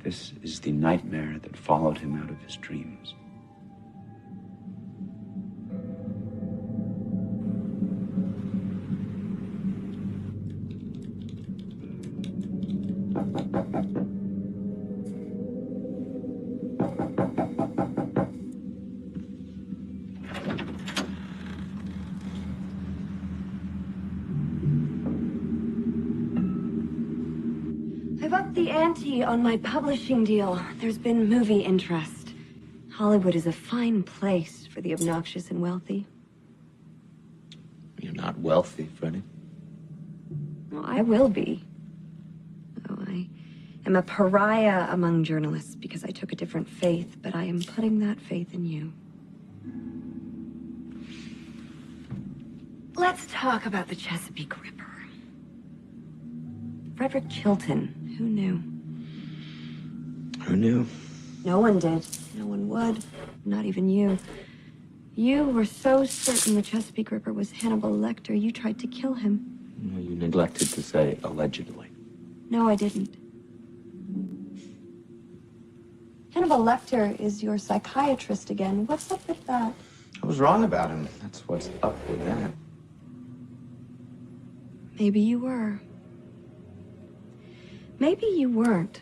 This is the nightmare that followed him out of his dreams. I've upped the ante on my publishing deal. There's been movie interest. Hollywood is a fine place for the obnoxious and wealthy. You're not wealthy, Freddie. Well, I will be. Oh, I am a pariah among journalists because I took a different faith, but I am putting that faith in you. Let's talk about the Chesapeake Ripper. Frederick Chilton. Who knew? Who knew? No one did. No one would. Not even you. You were so certain the Chesapeake Ripper was Hannibal Lecter, you tried to kill him. No, you neglected to say allegedly. No, I didn't. Hannibal Lecter is your psychiatrist again. What's up with that? I was wrong about him. That's what's up with that. Maybe you were. Maybe you weren't.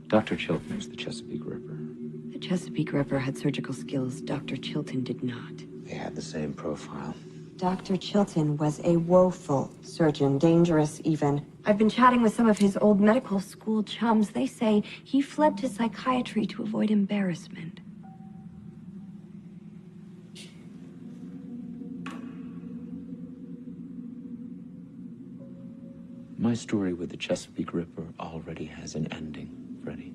Dr. Chilton is the Chesapeake Ripper. The Chesapeake Ripper had surgical skills Dr. Chilton did not. They had the same profile. Dr. Chilton was a woeful surgeon, dangerous even. I've been chatting with some of his old medical school chums. They say he fled to psychiatry to avoid embarrassment. My story with the Chesapeake Ripper already has an ending, Freddie.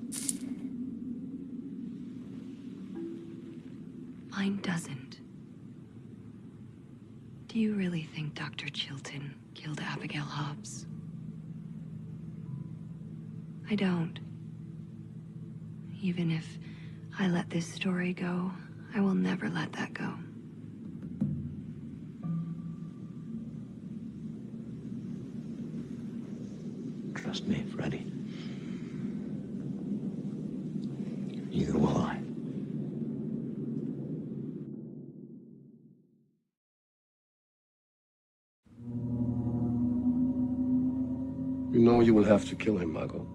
Mine doesn't. Do you really think Dr. Chilton killed Abigail Hobbs? I don't. Even if I let this story go, I will never let that go. Trust me, Freddie. Neither will I. You know you will have to kill him, Margot.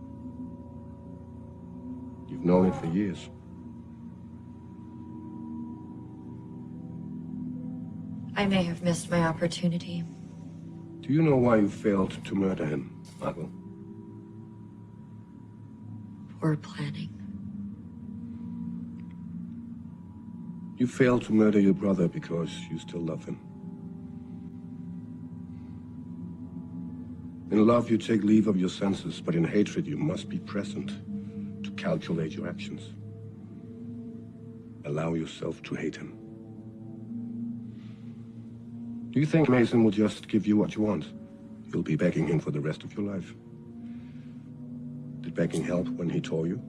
You You've known it for years. I may have missed my opportunity. Do you know why you failed to murder him, Michael? Poor planning. You failed to murder your brother because you still love him. In love, you take leave of your senses, but in hatred, you must be present to calculate your actions. Allow yourself to hate him. Do you think Mason will just give you what you want? You'll be begging him for the rest of your life. Did begging help when he tore you?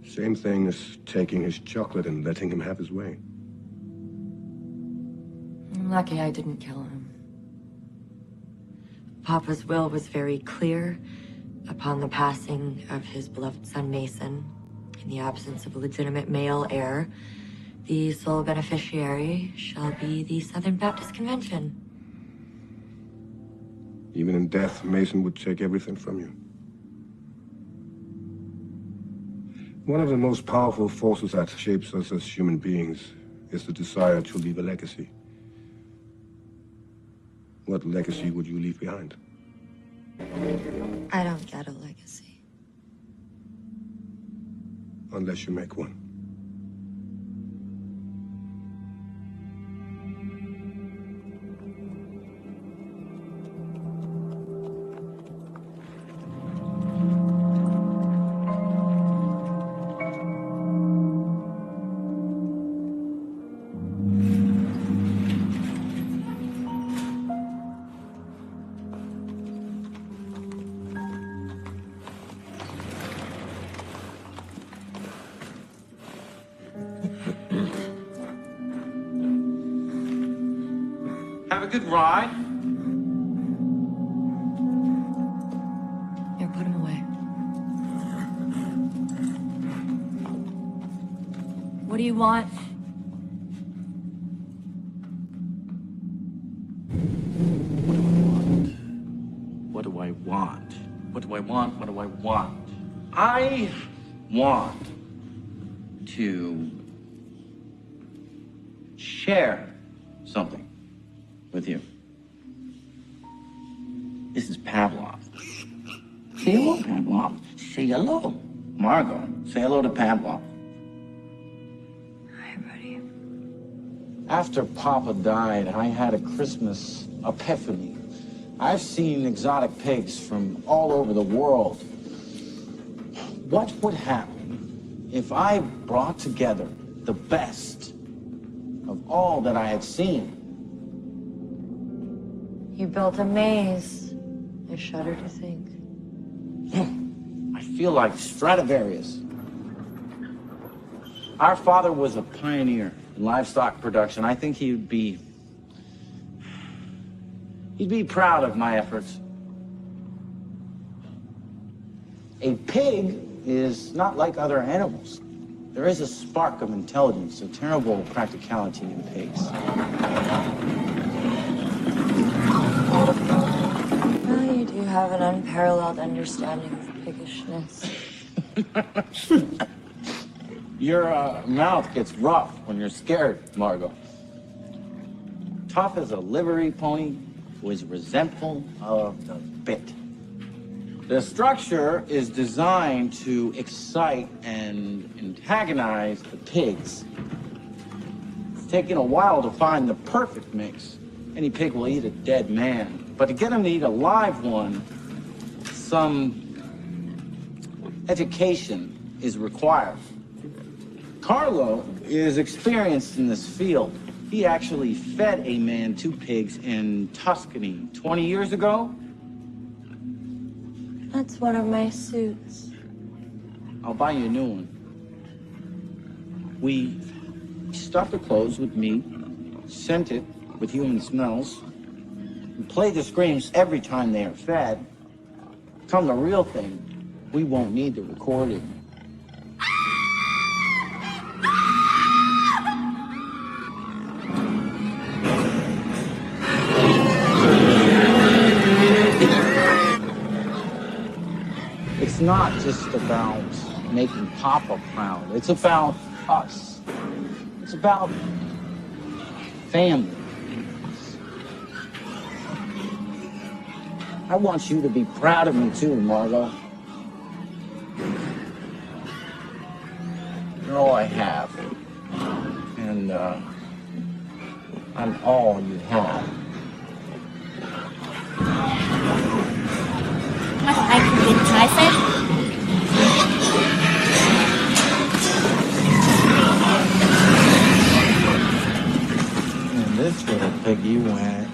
Same thing as taking his chocolate and letting him have his way. I'm lucky I didn't kill him. Papa's will was very clear. Upon the passing of his beloved son Mason, in the absence of a legitimate male heir, the sole beneficiary shall be the Southern Baptist Convention. Even in death, Mason would take everything from you. One of the most powerful forces that shapes us as human beings is the desire to leave a legacy. What legacy would you leave behind? I don't get a legacy. Unless you make one. Have a good ride. Here, put him away. What do you want? What do I want? What do I want? What do I want? I want to share something with you. This is Pavlov. Say hello, Pavlov. Say hello. Margot, say hello to Pavlov. Hi, buddy. After Papa died, I had a Christmas epiphany. I've seen exotic pigs from all over the world. What would happen if I brought together the best of all that I had seen? You built a maze. I shudder to think. I feel like Stradivarius. Our father was a pioneer in livestock production. I think he'd be proud of my efforts. A pig is not like other animals. There is a spark of intelligence, a terrible practicality in pigs. Well, you do have an unparalleled understanding of piggishness. Your mouth gets rough when you're scared, Margot. Tough as a livery pony who is resentful of the bit. The structure is designed to excite and antagonize the pigs. It's taken a while to find the perfect mix. Any pig will eat a dead man, but to get him to eat a live one, some education is required. Carlo is experienced in this field. He actually fed a man to pigs in Tuscany 20 years ago. That's one of my suits. I'll buy you a new one. We stuff the clothes with meat, scent it with human smells, and play the screams every time they are fed. Come the real thing, we won't need the recording. It's not just about making Papa proud. It's about us. It's about family. I want you to be proud of me too, Margot. You're all I have. And, I'm all you have. Mắt của anh không đến trái phép. And this little piggy went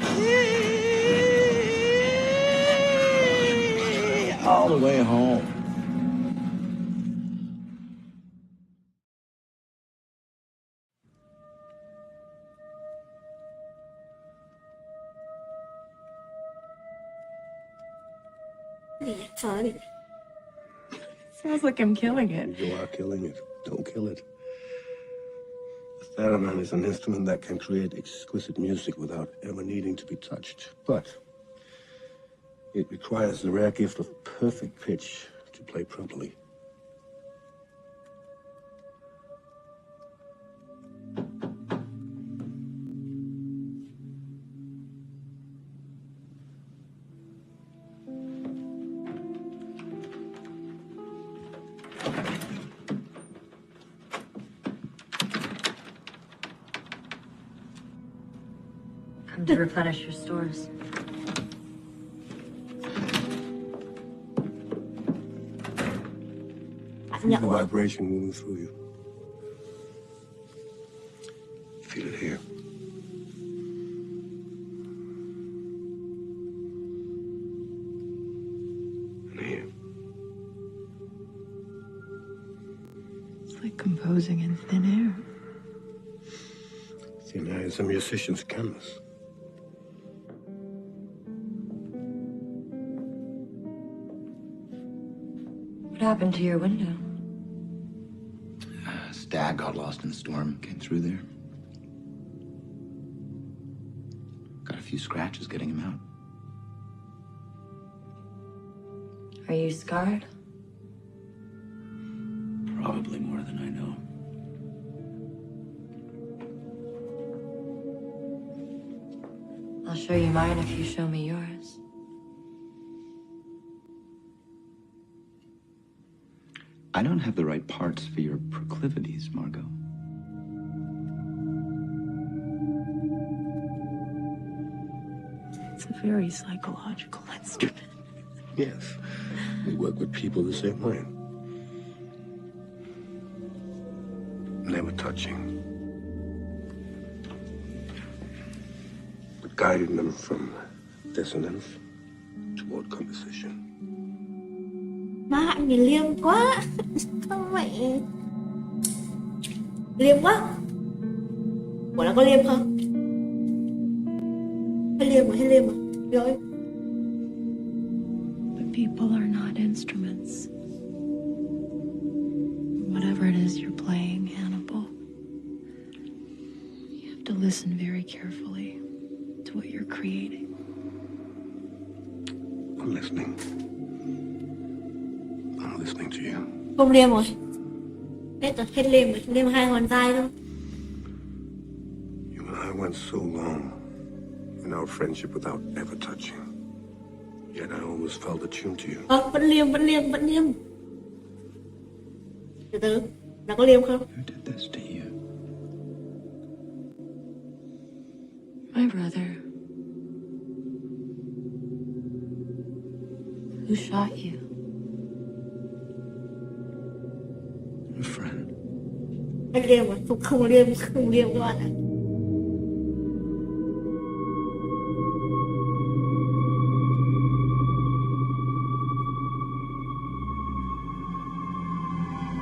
all the way home. Sounds like I'm killing it. You are killing it. Don't kill it. The theremin is an instrument that can create exquisite music without ever needing to be touched. But it requires the rare gift of perfect pitch to play properly. Come to replenish your stores. Feel the vibration moving through you. Feel it here. And here. It's like composing in thin air. Thin air is a musician's canvas. What happened to your window? Stag got lost in the storm, came through there. Got a few scratches getting him out. Are you scarred? Probably more than I know. I'll show you mine if you show me yours. I don't have the right parts for your proclivities, Margot. It's a very psychological instrument. Yes. We work with people the same way. Never touching. But guiding them from dissonance toward composition. Má anh nhìn liêm quá. Sao vậy? Liêm quá. Ủa nó có liêm không? Hay liêm à? Rồi. But people are not instruments. Whatever it is you're playing, Hannibal, you have to listen very carefully to what you're creating. I'm listening. I'm listening to you. Không liêm rồi. Hết rồi, hết liêm rồi. Liêm 2 ngón tay thôi. You and I went so long in our friendship without ever touching. Yet I always felt attuned to you. Vẫn liêm. Từ từ, nó có liêm không? Who did this to you? My brother. Who shot you? A friend. Hết liêm rồi, không liêm các bạn ạ.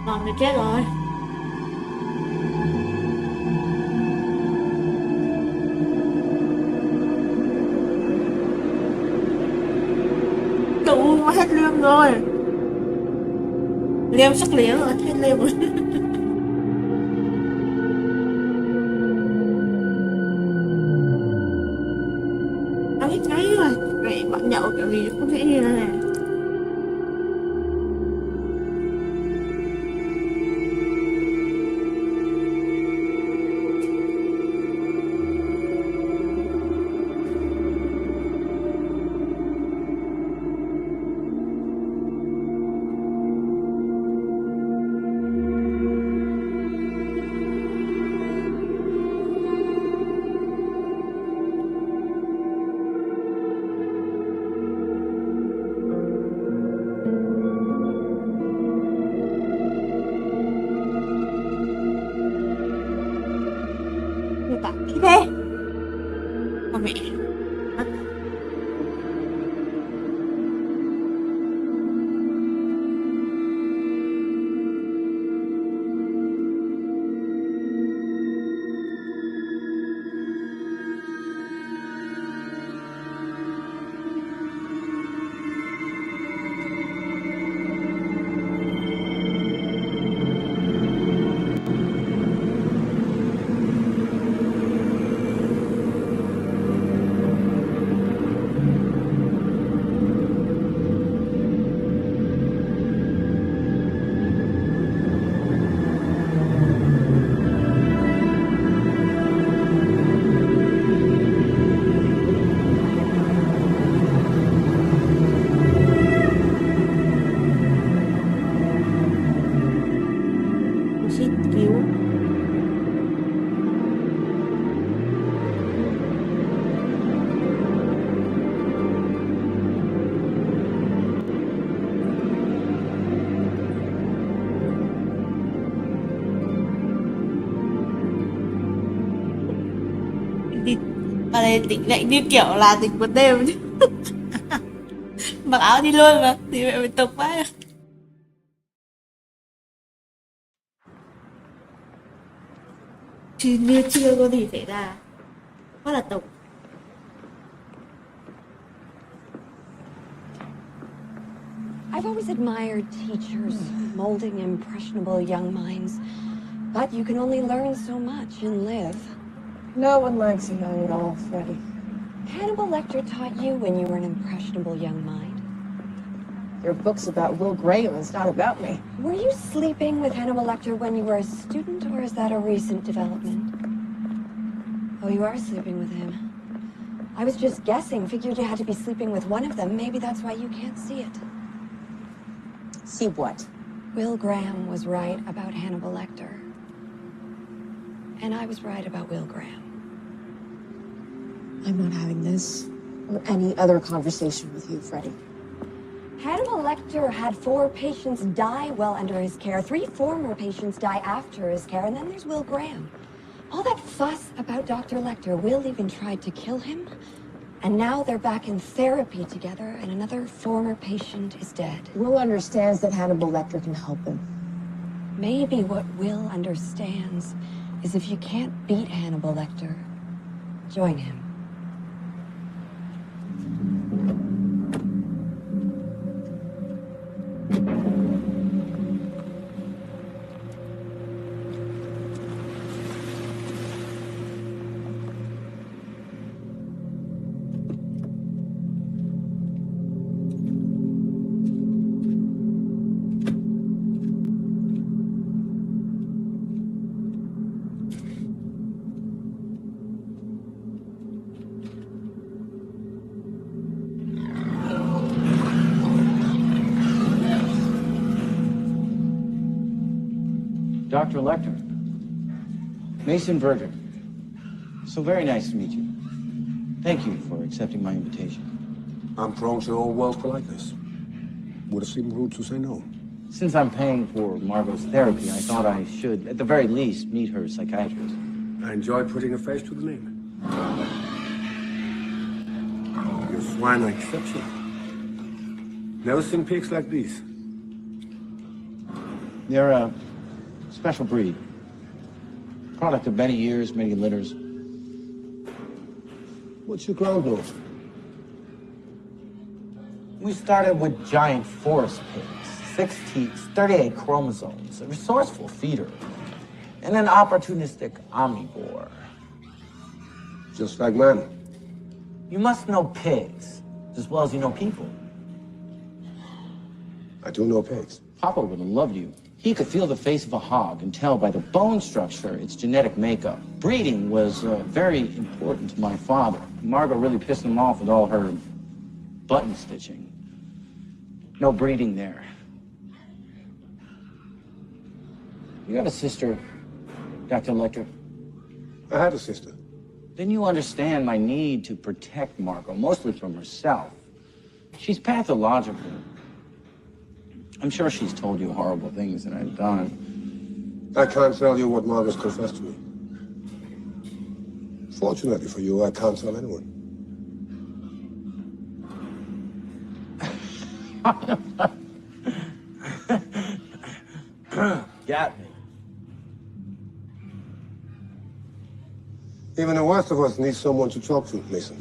Còn thì chết rồi. Đủ hết liêm rồi. Liêm sắc liếm rồi, hết liêm rồi. Nó hết cháy rồi. Vậy bạn nhậu kiểu gì cũng dễ như thế này. Ở đây tỉnh dậy như kiểu là tỉnh một đêm. Mặc áo đi luôn mà, thì mẹ mình tục quá. Như chưa có gì xảy ra, quá là tục. I've always admired teachers molding impressionable young minds, but you can only learn so much and live. No one likes a young at all, Freddie. Hannibal Lecter taught you when you were an impressionable young mind. Your book's about Will Graham, it's not about me. Were you sleeping with Hannibal Lecter when you were a student, or is that a recent development? Oh, you are sleeping with him. I was just guessing, figured you had to be sleeping with one of them. Maybe that's why you can't see it. See what? Will Graham was right about Hannibal Lecter. And I was right about Will Graham. I'm not having this or any other conversation with you, Freddie. Hannibal Lecter had 4 patients die while under his care. 3 former patients die after his care. And then there's Will Graham. All that fuss about Dr. Lecter. Will even tried to kill him. And now they're back in therapy together, and another former patient is dead. Will understands that Hannibal Lecter can help him. Maybe what Will understands is if you can't beat Hannibal Lecter, join him. Dr. Lecter. Mason Verger. So very nice to meet you. Thank you for accepting my invitation. I'm prone to old world politeness. Would have seemed rude to say no. Since I'm paying for Margot's therapy, I thought I should, at the very least, meet her psychiatrist. I enjoy putting a face to the name. Your swine are exceptional. Never seen pigs like these. They're a special breed. Product of many years, many litters. What's your ground rules? We started with giant forest pigs, 6 teats, 38 chromosomes, a resourceful feeder, and an opportunistic omnivore. Just like man. You must know pigs as well as you know people. I do know pigs. Papa would have loved you. He could feel the face of a hog and tell by the bone structure its genetic makeup. Breeding was very important to my father. Margot really pissed him off with all her button stitching. No breeding there. You have a sister, Dr. Lecter? I had a sister. Then you understand my need to protect Margot, mostly from herself. She's pathological. I'm sure she's told you horrible things that I've done. I can't tell you what Margaret's confessed to me. Fortunately for you, I can't tell anyone. Got me. Even the worst of us need someone to talk to, Mason.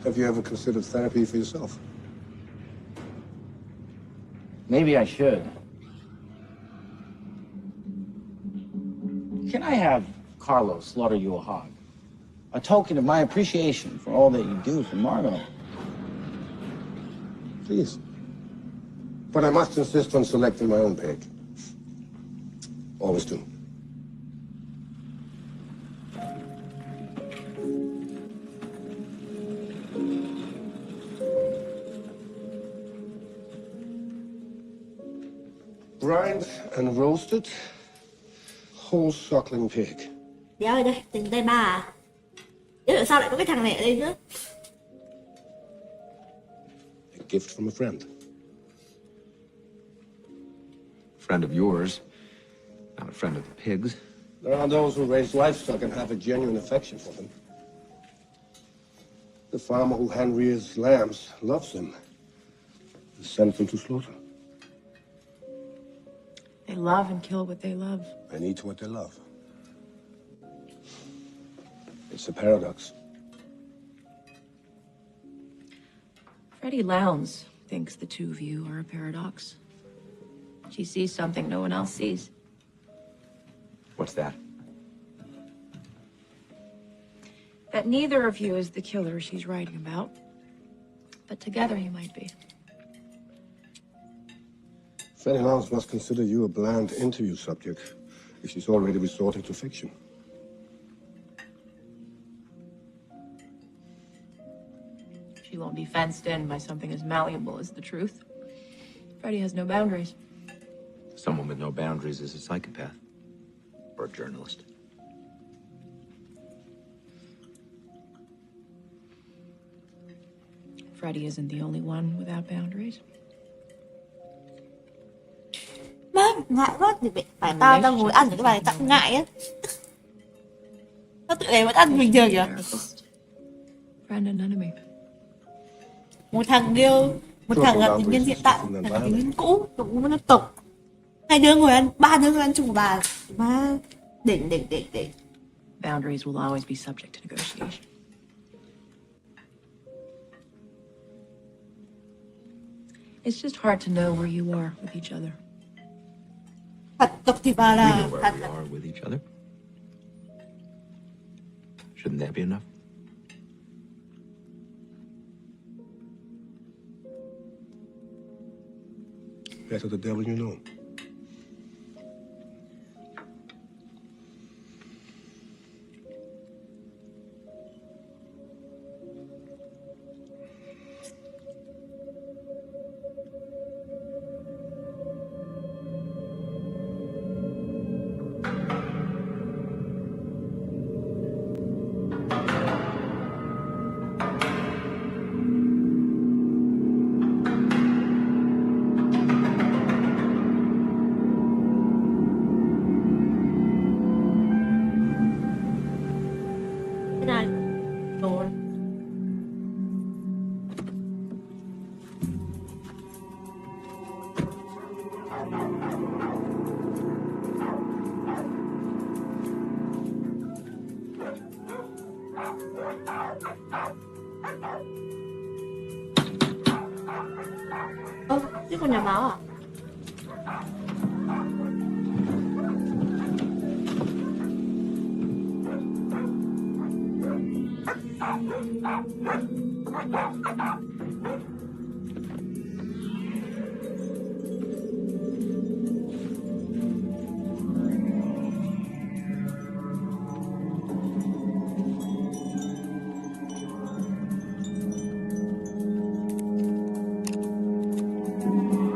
Have you ever considered therapy for yourself? Maybe I should. Can I have Carlos slaughter you a hog? A token of my appreciation for all that you do for Margot. Please. But I must insist on selecting my own pig. Always do. Brined and roasted, whole suckling pig. Dạ ơi, đây, tình tay ba à? Chứ tại sao lại có cái thằng này ở đây nữa? A gift from a friend. Friend of yours, not a friend of the pigs. There are those who raise livestock and have a genuine affection for them. The farmer who hand rears lambs loves them and sends them to slaughter. They love and kill what they love. And eat what they love. It's a paradox. Freddie Lowndes thinks the two of you are a paradox. She sees something no one else sees. What's that? That neither of you is the killer she's writing about. But together you might be. Fanny Lowndes must consider you a bland interview subject if she's already resorting to fiction. She won't be fenced in by something as malleable as the truth. Freddie has no boundaries. Someone with no boundaries is a psychopath. Or a journalist. Freddie isn't the only one without boundaries. Má, ngại quá thì phải tao ngồi ăn những cái bài tặng ngại á. Sao tụi này vẫn ăn bình thường vậy? Friend and enemy. Một thằng là tình nhân hiện tại, một thằng là tình nhân cũ, cũng liên tục. Hai đứa ngồi ăn, ba đứa ngồi ăn chung một bàn. Má, đỉnh. Boundaries will always be subject to negotiation. It's just hard to know where you are with each other. Thật tục thì bà We là know where we are with each other. Shouldn't that be enough? Better the devil you know. Chứ con nhà báo à?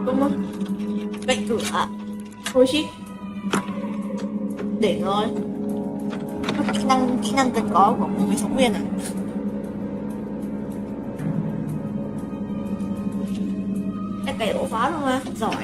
Đúng không? Cạnh cửa ạ. Thôi chứ. Để rồi. Kỹ năng cần có của một người phóng viên à? Cái cày ổ phá luôn mà, giỏi.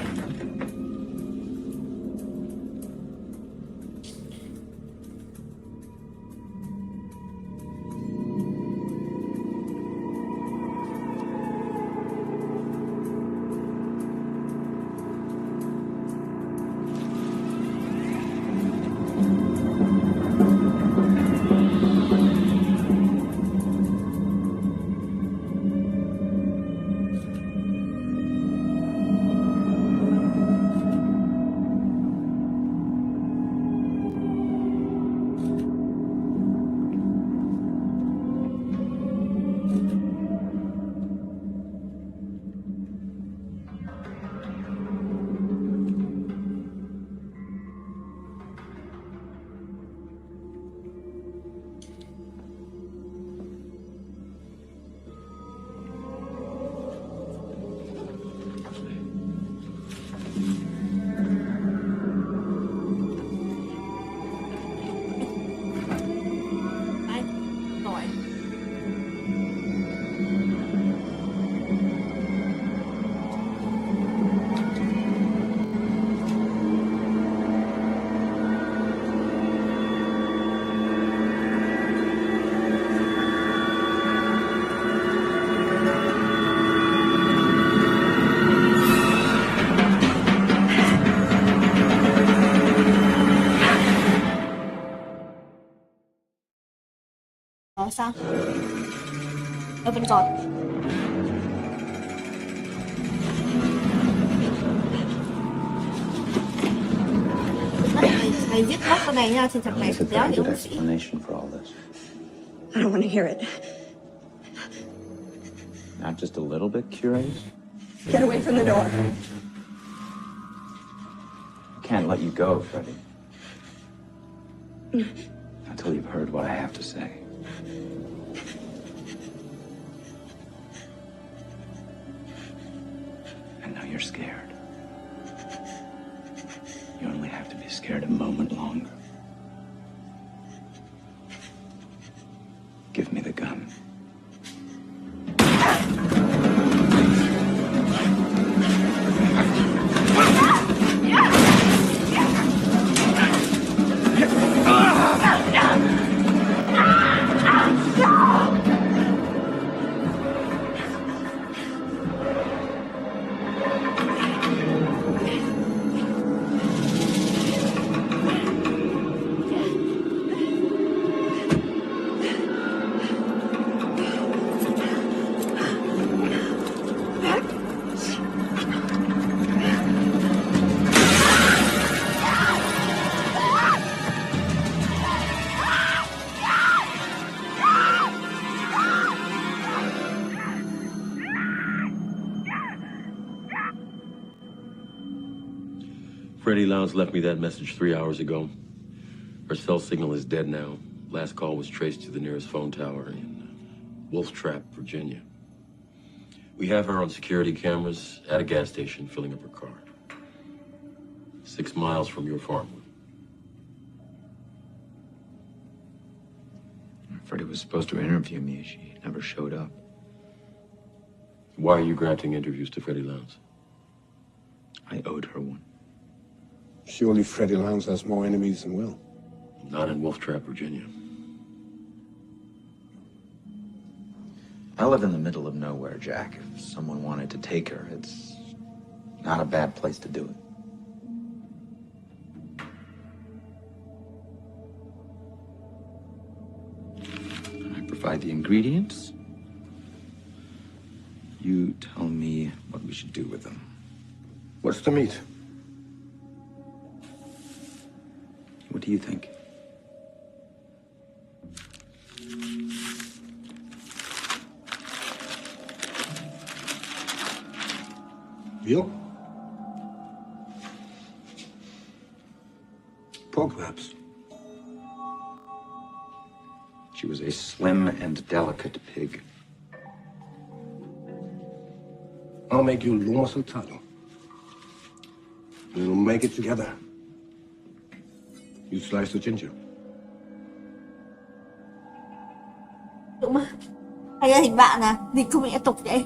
vẫn còn. Thầy viết móc cái này nha, thì thằng này There's a đéo very hiểu good sĩ. explanation for all this. I don't want to hear it. Not just a little bit curious? Get away from the door. I can't let you go, Freddie. Until you've heard what I have to say. I know you're scared. You only have to be scared a moment longer. Give me the gun. Freddie Lounge left me that message 3 hours ago. Her cell signal is dead now. Last call was traced to the nearest phone tower in Wolf Trap, Virginia. We have her on security cameras at a gas station filling up her car. 6 miles from your farm. Freddie was supposed to interview me. She never showed up. Why are you granting interviews to Freddie Lounge? I owed her one. Surely Freddie Lounge has more enemies than Will. Not in Wolf Trap, Virginia. I live in the middle of nowhere, Jack. If someone wanted to take her, it's not a bad place to do it. I provide the ingredients. You tell me what we should do with them. What's the meat? What do you think? Veal? Pork, perhaps. She was a slim and delicate pig. I'll make you lomo saltado. We'll make it together. You slice the ginger. Đúng mà. Hay là thịt bạn à? Dịch không nghĩa tục vậy.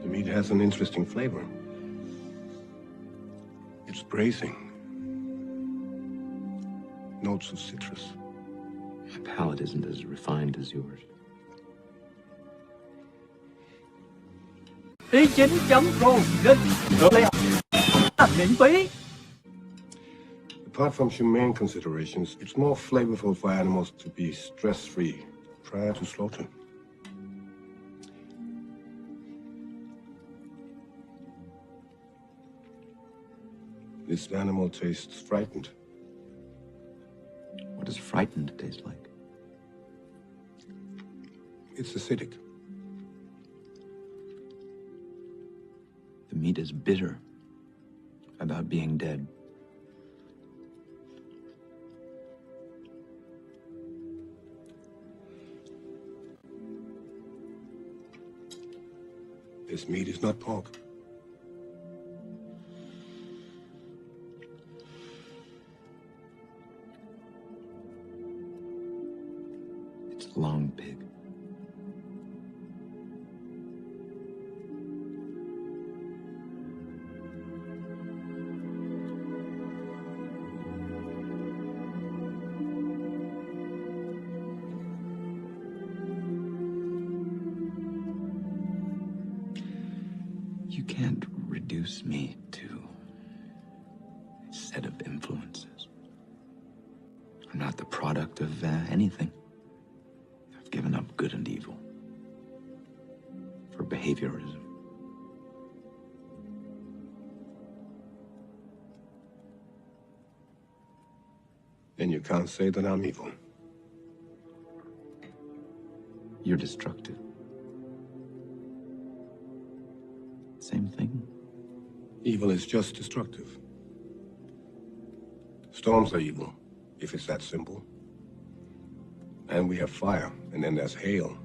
The meat has an interesting flavor. It's bracing. Notes of citrus. My palate isn't as refined as yours. ss2.pro kênh được miễn phí. Apart from humane considerations, it's more flavorful for animals to be stress-free prior to slaughter. This animal tastes frightened. What does frightened taste like? It's acidic. The meat is bitter about being dead. This meat is not pork. It's long pig. You can't reduce me to a set of influences. I'm not the product of anything. I've given up good and evil for behaviorism. Then you can't say that I'm evil. You're destructive. Same thing. Evil is just destructive. Storms are evil, if it's that simple. And we have fire, and then there's hail.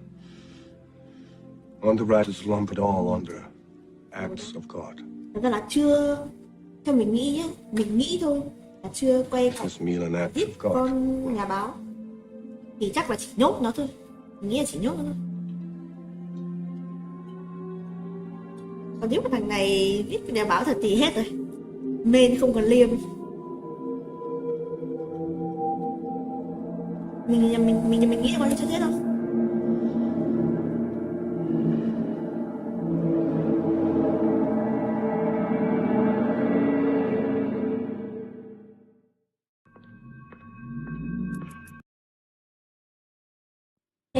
Underwriters lump it all under acts of God. Thật ra là chưa, theo mình nghĩ nhé, mình nghĩ thôi, là chưa quay cảnh This meal an act giết of God. con nhà báo. Thì chắc là chỉ nhốt nó thôi. Mình nghĩ là chỉ nhốt nó thôi. Còn nếu mà thằng này giết con nhà báo thật thì hết rồi. Mên không còn liêm. Mình nghĩ là con chưa chết đâu.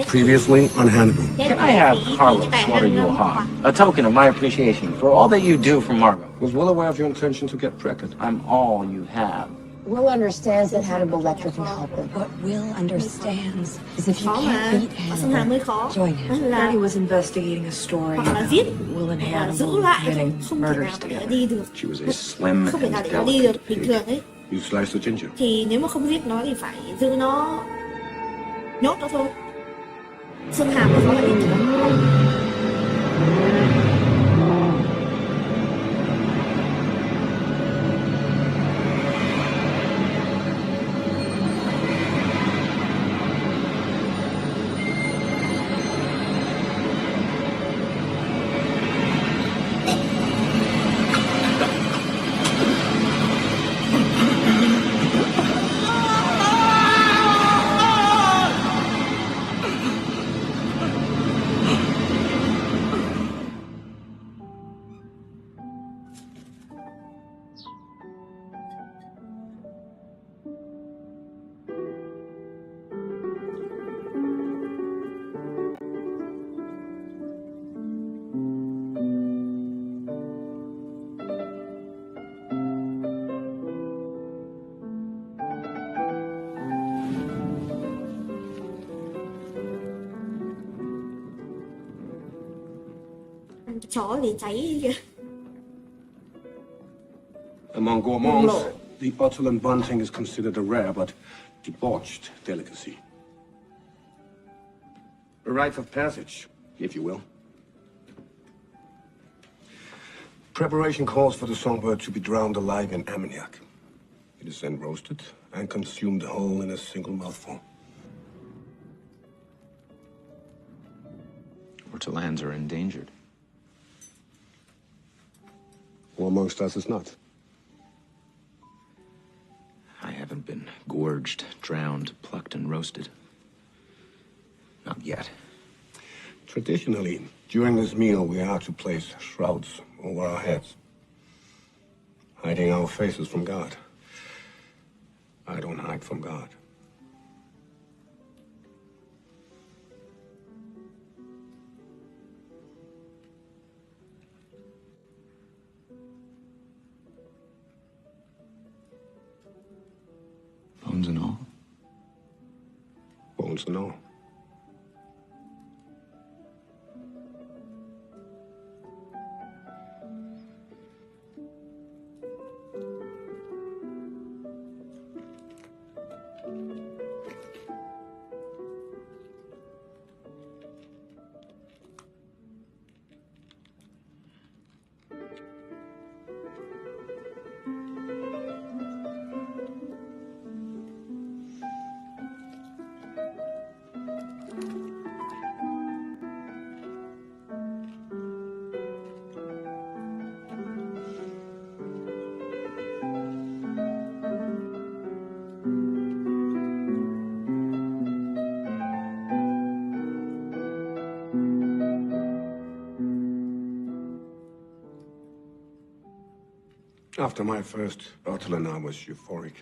Previously on Hannibal. Can I have Carlos slaughter you a hog? A token of my appreciation for all that you do for Margot. I was well aware of your intention to get pregnant. I'm all you have. Will understands that Hannibal Lecter can help him. What Will understands is if you can't beat Hannibal, join him. Freddy was investigating a story about Will and Hannibal committing murders together. She was a slim Không thể nào and để nó đi được delicate bình pig. thường ấy. You sliced the ginger. Thì nếu mà không giết nó thì phải giữ nó, nhốt nó thôi. Xương hàm nó không phải bình thường. Chó thì cháy kìa. Among gourmands, the Ottolan bunting is considered a rare but debauched delicacy. A rite of passage, if you will. Preparation calls for the songbird to be drowned alive in ammoniac. It is then roasted and consumed whole in a single mouthful. Ortolans are endangered. Well, amongst us is not. I haven't been gorged, drowned, plucked, and roasted. Not yet. Traditionally, during this meal, we are to place shrouds over our heads, hiding our faces from God. I don't hide from God. Bones and all. Bones and all. After my first Ottolan, I was euphoric.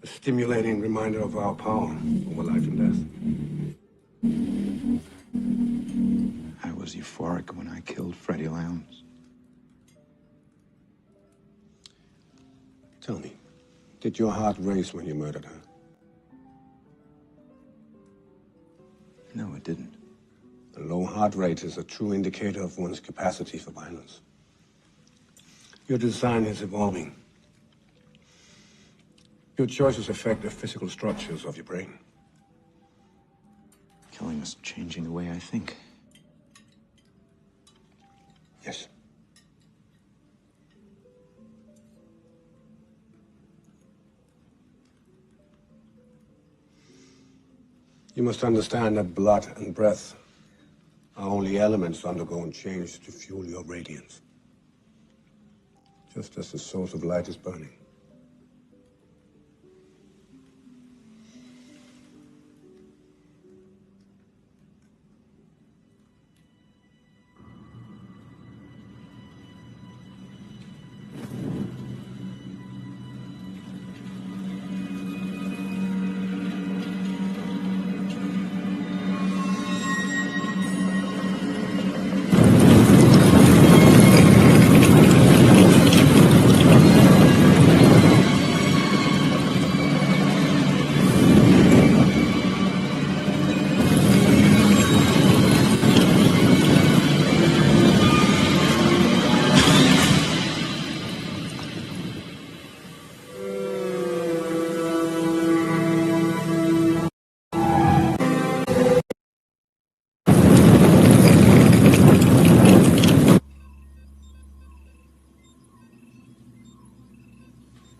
A stimulating reminder of our power over life and death. I was euphoric when I killed Freddie Lowndes. Tell me, did your heart race when you murdered her? No, it didn't. A low heart rate is a true indicator of one's capacity for violence. Your design is evolving. Your choices affect the physical structures of your brain. Killing is changing the way I think. Yes. You must understand that blood and breath are only elements undergoing change to fuel your radiance. Just as the source of light is burning.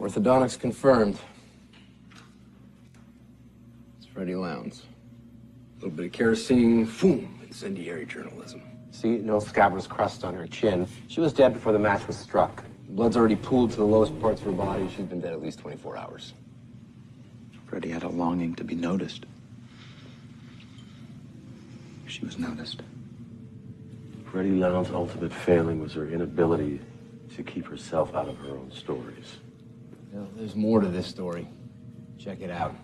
Orthodontics confirmed. It's Freddie Lowndes. A little bit of kerosene, boom, incendiary journalism. See, no scabrous crust on her chin. She was dead before the match was struck. Blood's already pooled to the lowest parts of her body. She's been dead at least 24 hours. Freddie had a longing to be noticed. She was noticed. Freddie Lowndes' ultimate failing was her inability to keep herself out of her own stories. You know, there's more to this story. Check it out.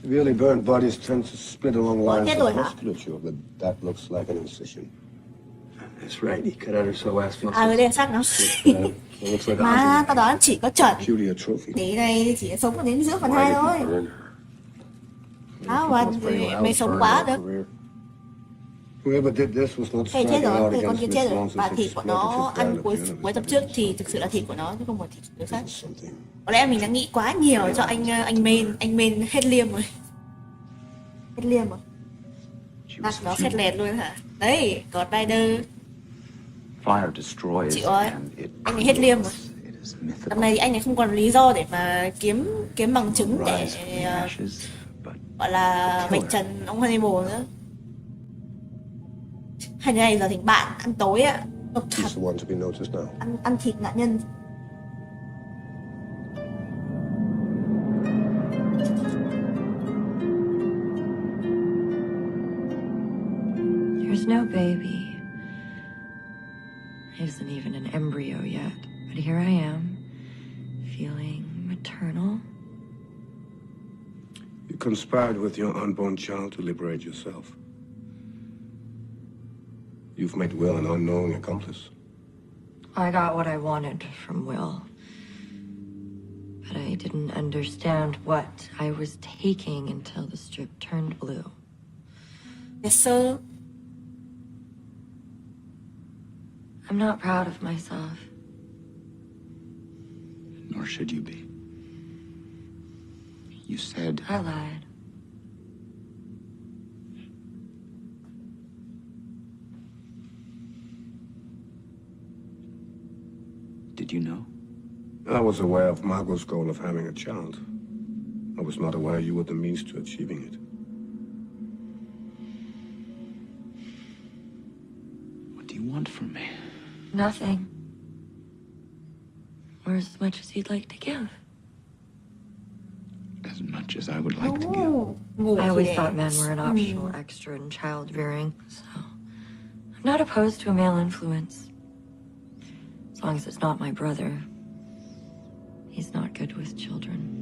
Severely burned bodies tend to split along lines Thế of rồi hả? musculature, but that looks like an incision. That's right. He cut out her psoas muscles. À, cái đen sắc nó. It looks like a Mà tao đoán chỉ có chuẩn. Julia trophy. Tí này chỉ sống đến giữa phần 2 thôi. Đó, và mày sống quá được. Whoever did this was not Thầy chết striking rồi, out thầy con against kia Miss chết rồi. Lawrence's Và thịt của nó ăn cuối tập trước thì thực sự là thịt của nó chứ không phải thịt đứa khác. Có lẽ mình đã nghĩ quá nhiều cho anh main hết liêm rồi. Hết liêm rồi. Đặt nó xét lẹt luôn hả? Đấy, God Rider. Fire destroys Chịu ơi, and it anh ấy hết liêm rồi. Tầm này thì anh ấy không còn lý do để mà kiếm bằng chứng để gọi là vạch trần ông Hannibal nữa. Hai đứa này giờ thành bạn ăn tối ạ. Độc thật. He's the one to be noticed now. Ăn thịt nạn nhân. There's no baby. He isn't even an embryo yet. But here I am, feeling maternal. You conspired with your unborn child to liberate yourself. You've made Will an unknowing accomplice. I got what I wanted from Will. But I didn't understand what I was taking until the strip turned blue. Yes, sir. I'm not proud of myself. Nor should you be. You said... I lied. Did you know? I was aware of Margot's goal of having a child. I was not aware you were the means to achieving it. What do you want from me? Nothing. Or as much as you'd like to give. As much as I would like to give. I always thought men were an optional extra in child rearing, so I'm not opposed to a male influence. As long as it's not my brother. He's not good with children.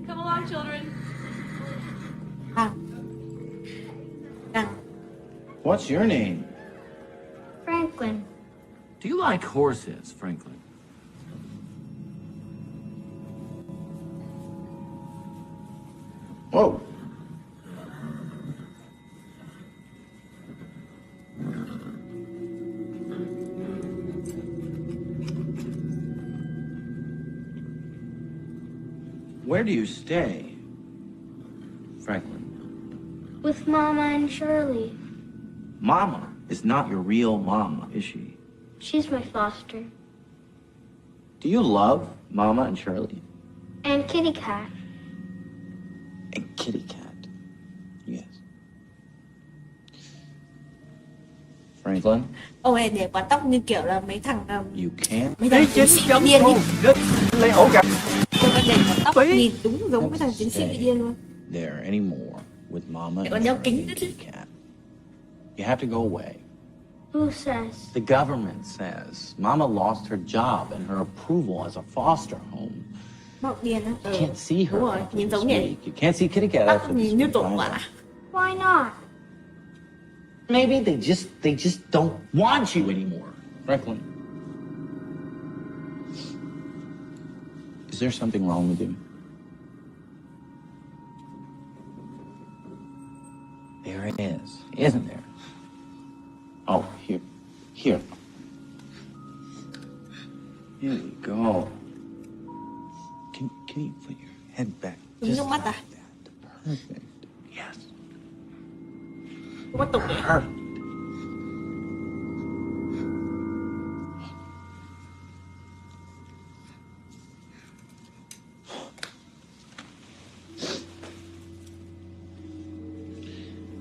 Come along, children. What's your name? Franklin. Do you like horses, Franklin? Whoa. Where do you stay, Franklin? With Mama and Shirley. Mama is not your real mama, is she? She's my foster. Do you love Mama and Shirley? And Kitty Cat. And Kitty Cat. Yes. Franklin, Ông này để quả tóc như kiểu là mấy thằng you can't. mấy thằng chiến sĩ bị điên ấy. Lấy ổ cạp. Tôi có để quả tóc nhìn đúng giống mấy thằng chiến sĩ bị điên luôn. There anymore with Mama Để and còn đeo kính Shirley nữa and chứ. Kitty Cat. You have to go away. Who says? The government says Mama lost her job and her approval as a foster home. Bọc điên á. You can't see her. Đúng rồi, nhìn giống nhỉ. You can't see Kitty Cat Tóc after this nhìn như week tổ either. quả. Why not? Maybe they just don't want you anymore, Franklin. Is there something wrong with you? There is, isn't there? Oh, here. Here you go. Can you put your head back? Đúng nước mắt à? Perfect. Yes. Không có tục đấy. Perfect.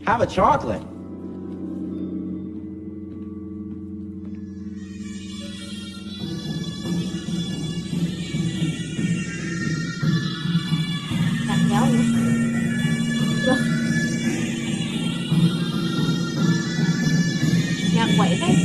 Have a chocolate. Đặt kéo nữa. Được. Nhạc quẩy đấy.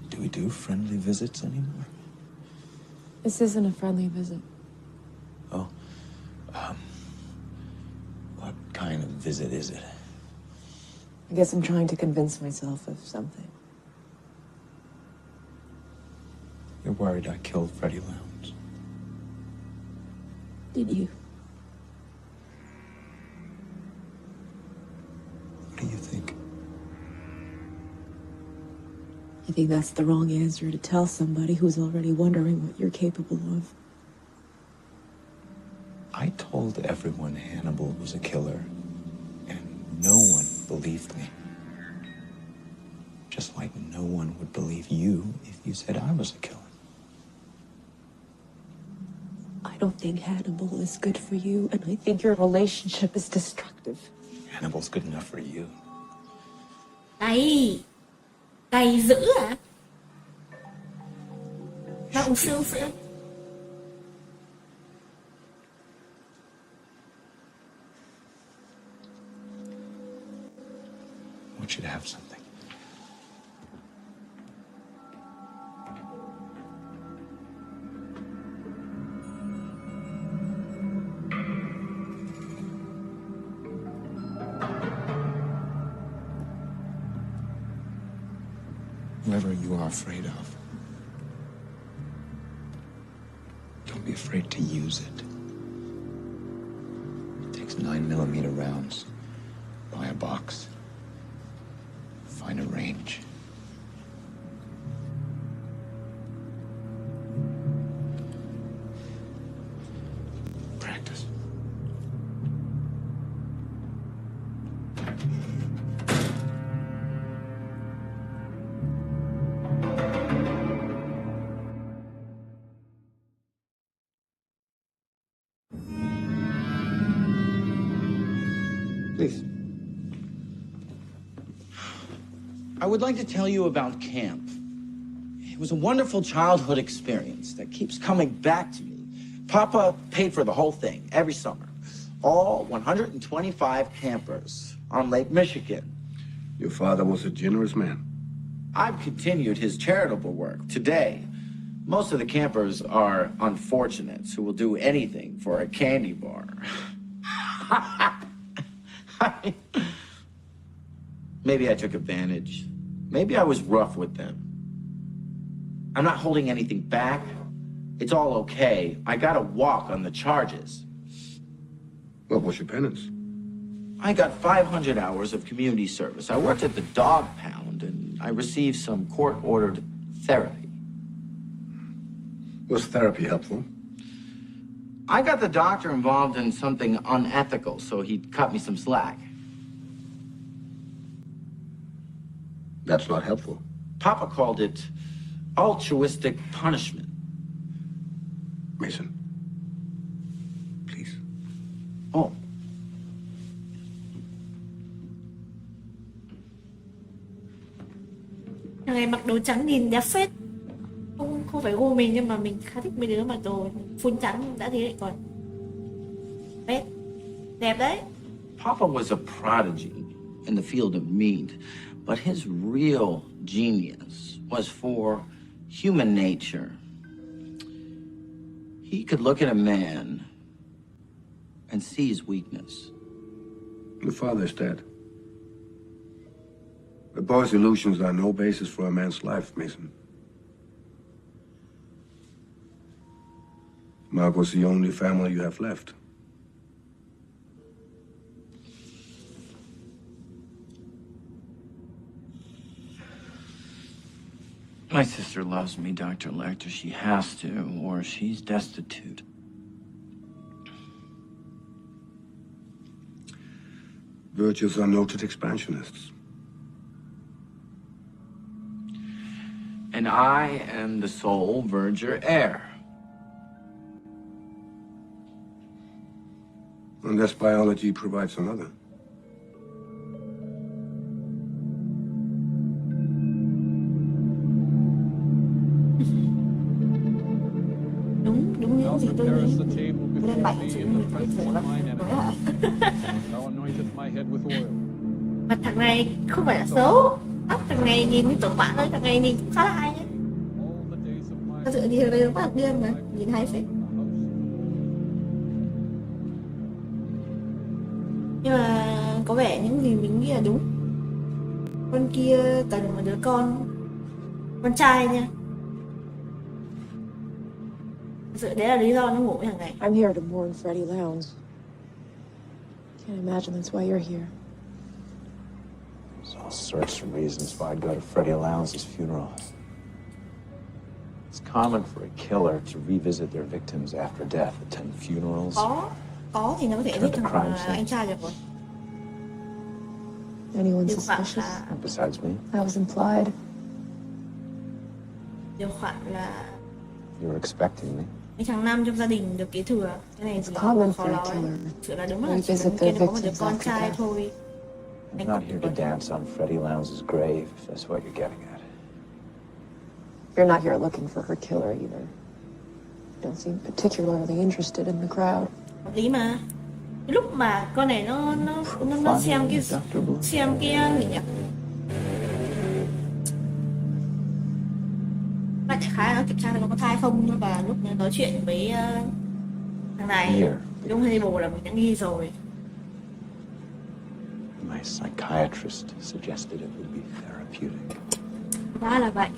Do we do friendly visits anymore? This isn't a friendly visit. Oh. What kind of visit is it? I guess I'm trying to convince myself of something. You're worried I killed Freddie Lowndes. Did you? What do you think? I think that's the wrong answer to tell somebody who's already wondering what you're capable of. I told everyone Hannibal was a killer, and no one believed me. Just like no one would believe you if you said I was a killer. I don't think Hannibal is good for you, and I think your relationship is destructive. Hannibal's good enough for you. Cay. Cay dữ à? Nó uống sữa sữa. I want you to have something. Whoever you are afraid of, don't be afraid to use it. It takes 9mm rounds. Buy a box. Find a range. Please. I would like to tell you about camp. It was a wonderful childhood experience that keeps coming back to me. Papa paid for the whole thing every summer. All 125 campers on Lake Michigan. Your father was a generous man. I've continued his charitable work today. Most of the campers are unfortunates who will do anything for a candy bar. Maybe I took advantage. Maybe I was rough with them. I'm not holding anything back. It's all okay. I gotta walk on the charges. What was your penance? I got 500 hours of community service. I worked at the dog pound, and I received some court-ordered therapy. Was therapy helpful? I got the doctor involved in something unethical, so he cut me some slack. That's not helpful. Papa called it altruistic punishment. Mason, please. Oh. Thằng này mặc đồ trắng nhìn đẹp phết. Không phải gu mình nhưng mà mình khá thích mấy đứa mặc đồ phun trắng đã thế lại còn phết. Đẹp đấy. Papa was a prodigy in the field of meat, but his real genius was for human nature. He could look at a man and see his weakness. Your father's dead. A boy's illusions are no basis for a man's life, Mason. Mark was the only family you have left. My sister loves me, Dr. Lecter. She has to, or she's destitute. Virgils are noted expansionists. And I am the sole verger heir. Unless biology provides another. Đúng những gì tôi nghĩ. Lên bảnh chữ mình phải khổ lắm. Mà thằng này không phải là xấu. Tóc thằng này nhìn như tưởng bạn thôi, thằng này nhìn cũng khá là hay nhé. Thật sự thì thằng này rất là điên mà, nhìn hay phết. Nhưng mà có vẻ những gì mình nghĩ là đúng. Con kia cần một đứa con trai nha. Thật sự đấy là lý do nó ngủ với thằng này. I'm here to mourn Freddie Lowndes. Can't imagine that's why you're here. There's all sorts of reasons why I'd go to Freddie Lowndes' funeral. It's common for a killer to revisit their victims after death, attend funerals. Có thì nó có thể giết thằng anh trai được rồi. Anyone suspicious? Besides me? That was implied. Điều khoản là You were expecting me. cái thằng Nam trong gia đình được kế thừa. Cái này thì khó nói. Sự là đúng là chỉ cần kia nó có một đứa con trai thôi. I'm not here to dance on Freddie Lowndes' grave, if that's what you're getting at. You're not here looking for her killer either. You don't seem particularly interested in the crowd. Hợp lý mà. Cái lúc mà con này nó xem cái gì nhỉ? Bạn đại khái nó kiểm tra nó có thai không, và lúc nó nói chuyện với thằng này lúc Hannibal là mình đã nghi rồi. My psychiatrist suggested it would be therapeutic. Ra là vậy.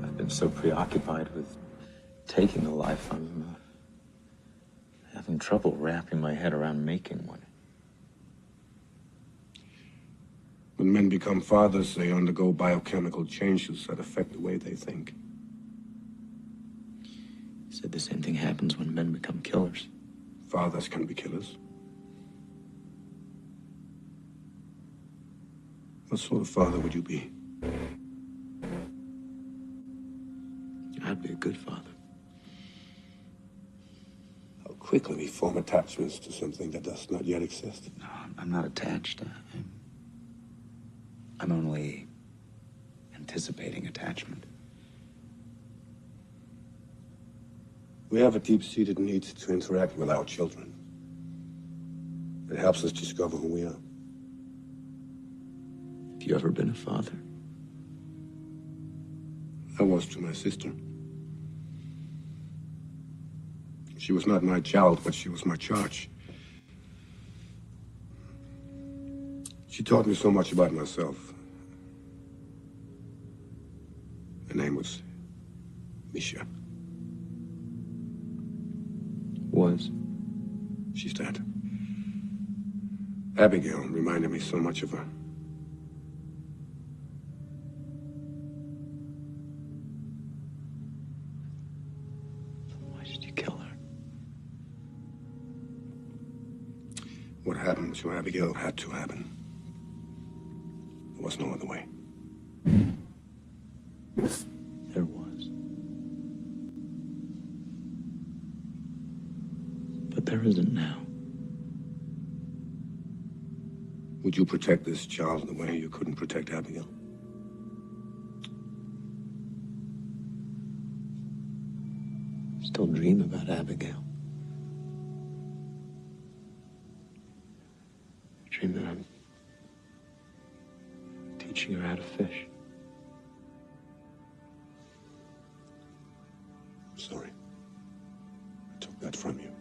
I've been so preoccupied with taking a life, I'm having trouble wrapping my head around making one. When men become fathers, they undergo biochemical changes that affect the way they think. You said the same thing happens when men become killers. Fathers can be killers. What sort of father would you be? I'd be a good father. How quickly we form attachments to something that does not yet exist. No, I'm not attached. I'm only anticipating attachment. We have a deep-seated need to interact with our children. It helps us discover who we are. Have you ever been a father? I was to my sister. She was not my child, but she was my charge. She taught me so much about myself. Her name was Misha. Was? She's dead. Abigail reminded me so much of her. Why did you kill her? What happened to Abigail had to happen. There was no other way. There was. But there isn't now. Would you protect this child the way you couldn't protect Abigail? Still dream about Abigail. I dream that I'm teaching her how to fish. Sorry. I took that from you.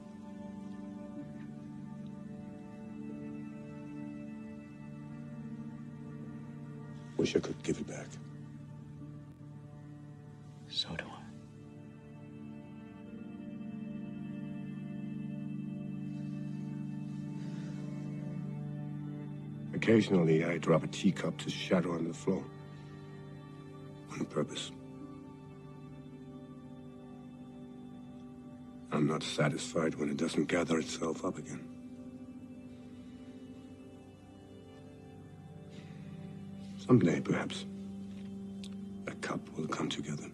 Wish I could give it back. So do I. Occasionally, I drop a teacup to shatter on the floor. On purpose. I'm not satisfied when it doesn't gather itself up again. Someday, perhaps, a cup will come together.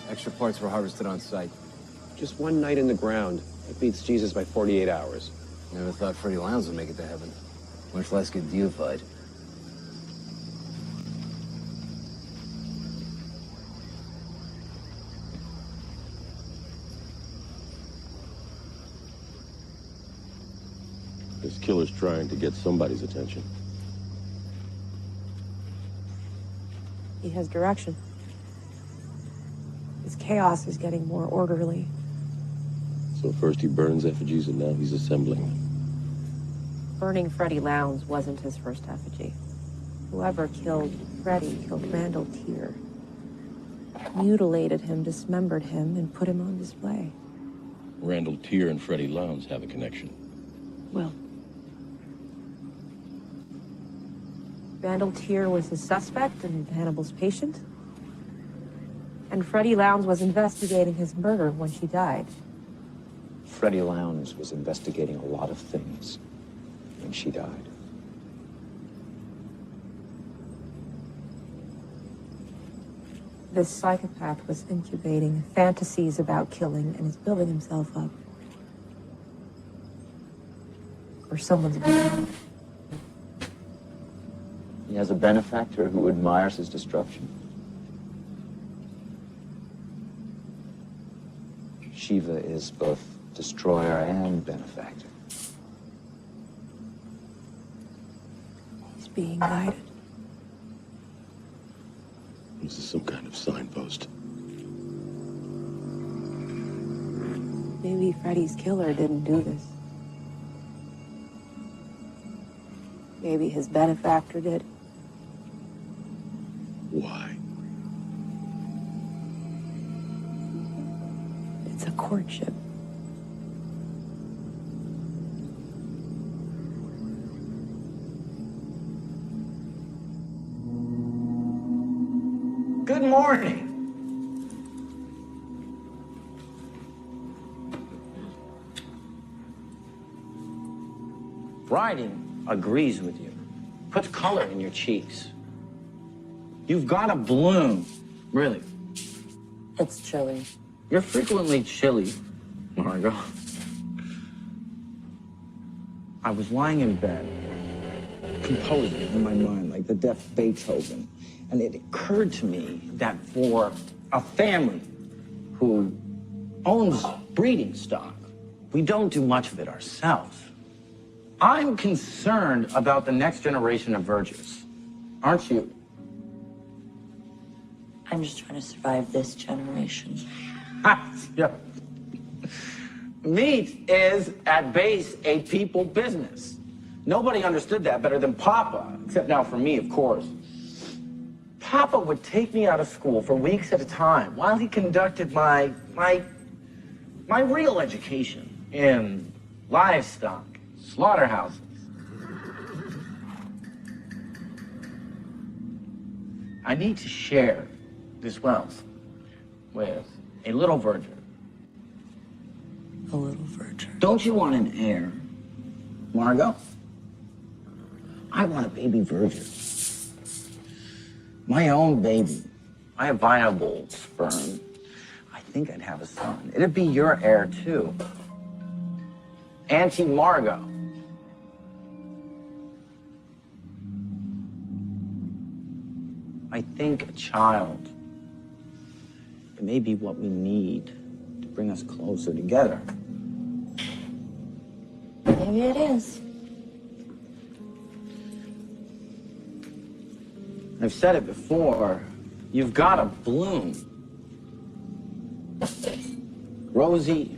Extra parts were harvested on site. Just one night in the ground. It beats Jesus by 48 hours. Never thought Freddie Lowndes would make it to heaven. Much less get deified. This killer's trying to get somebody's attention. He has direction. His chaos is getting more orderly. So first he burns effigies and now he's assembling them. Burning Freddie Lowndes wasn't his first effigy. Whoever killed Freddie killed Randall Tier. Mutilated him, dismembered him, and put him on display. Randall Tier and Freddie Lowndes have a connection. Well, Randall Tier was his suspect and Hannibal's patient. And Freddie Lowndes was investigating his murder when she died. Freddie Lowndes was investigating a lot of things when she died. This psychopath was incubating fantasies about killing and is building himself up. Or someone's being. He has a benefactor who admires his destruction. Shiva is both destroyer and benefactor. He's being guided. This is some kind of signpost. Maybe Freddie's killer didn't do this. Maybe his benefactor did. Why? It's a courtship. Good morning. Writing agrees with you, puts color in your cheeks. You've got a bloom, really. It's chilly. You're frequently chilly, Margot. I was lying in bed, composing in my mind like the deaf Beethoven, and it occurred to me that for a family who owns breeding stock, we don't do much of it ourselves. I'm concerned about the next generation of virgins, aren't you? I'm just trying to survive this generation. Yeah. Meat is, at base, a people business. Nobody understood that better than Papa, except now for me, of course. Papa would take me out of school for weeks at a time while he conducted my real education in livestock slaughterhouses. I need to share this wealth with a little virgin. A little virgin. Don't you want an heir, Margot? I want a baby virgin. My own baby. I have viable sperm. I think I'd have a son. It'd be your heir, too. Auntie Margot. I think a child, it may be what we need to bring us closer together. Maybe it is. I've said it before, you've got to bloom. Rosy,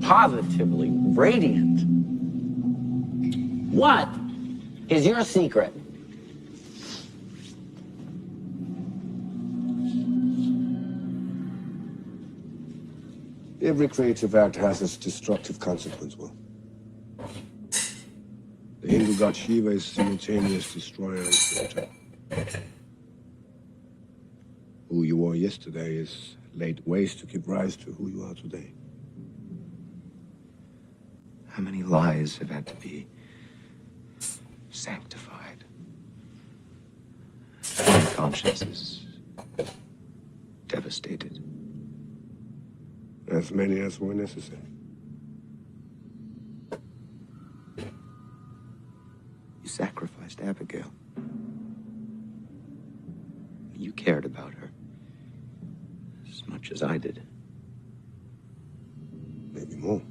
positively radiant. What is your secret? Every creative act has its destructive consequence, Will. The Hindu god Shiva is simultaneous destroyer and creator. Who you were yesterday is laid waste to give rise to who you are today. How many lies have had to be sanctified? How many consciences devastated? As many as were necessary. You sacrificed Abigail. You cared about her as much as I did. Maybe more.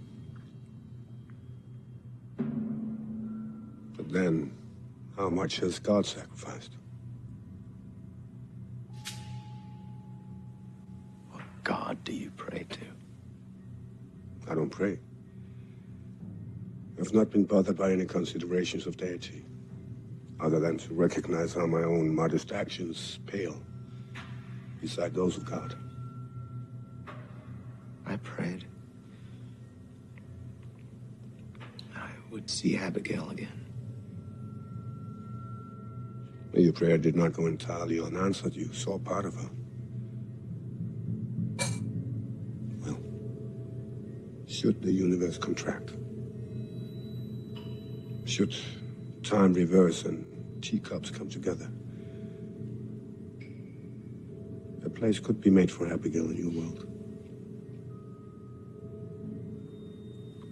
But then, how much has God sacrificed? What God do you pray to? I don't pray. I've not been bothered by any considerations of deity, other than to recognize how my own modest actions pale beside those of God. I prayed I would see Abigail again. Your prayer did not go entirely unanswered. You saw part of her. Well, should the universe contract, should time reverse and teacups come together, a place could be made for Abigail in your world.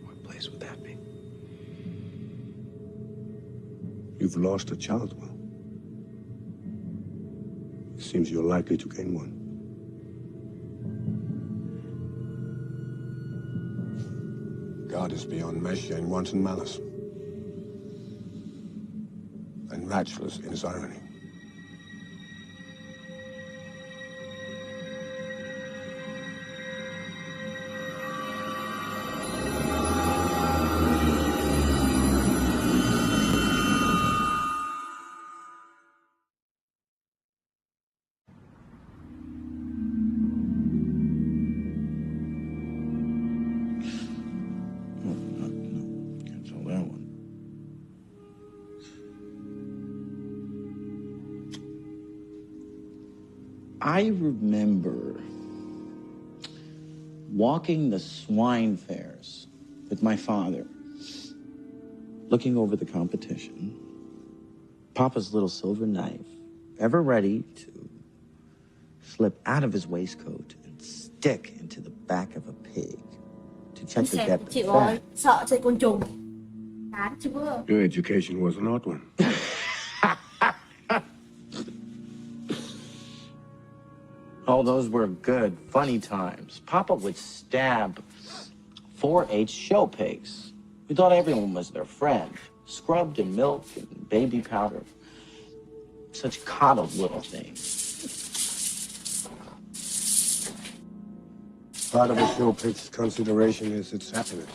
What place would that be? You've lost a child, Will. It seems you're likely to gain one. God is beyond measure in wanton malice, and matchless in his irony. I remember walking the swine fairs with my father, looking over the competition, Papa's little silver knife, ever ready to slip out of his waistcoat and stick into the back of a pig to check the depth of Chịu rồi, fat. sợ chơi côn trùng. Chán chưa? Your education was an odd one. Oh, those were good, funny times. Papa would stab 4-H show pigs. We thought everyone was their friend. Scrubbed in milk and baby powder. Such coddled little things. Part of a show pig's consideration is its happiness.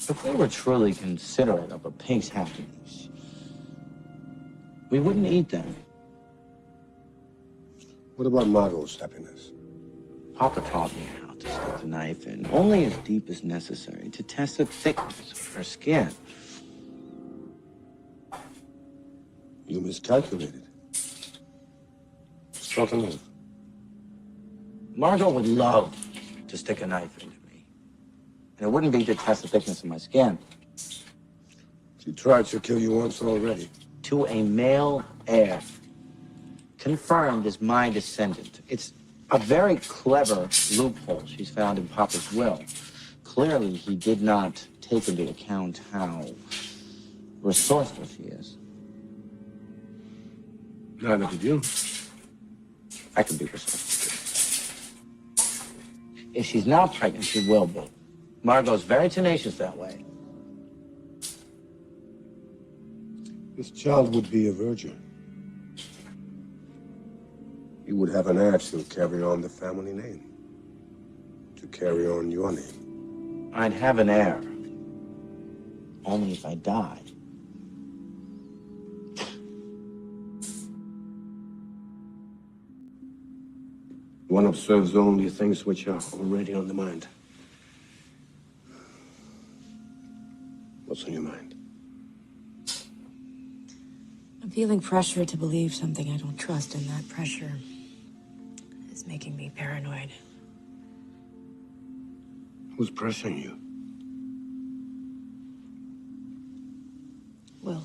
If we were truly considerate of a pig's happiness, we wouldn't eat them. What about Margot's happiness? Papa taught me how to stick the knife in only as deep as necessary to test the thickness of her skin. You miscalculated. Struck a nerve. Margot would love to stick a knife into me. And it wouldn't be to test the thickness of my skin. She tried to kill you once already. To a male heir, confirmed as my descendant. It's a very clever loophole she's found in Papa's will. Clearly, he did not take into account how resourceful she is. Neither did you. I can be resourceful. If she's not pregnant, she will be. Margot's very tenacious that way. This child would be a virgin. You would have an heir to carry on the family name. To carry on your name. I'd have an heir. Only if I died. One observes only things which are already on the mind. What's on your mind? I'm feeling pressure to believe something I don't trust, and that pressure is making me paranoid. Who's pressuring you? Will.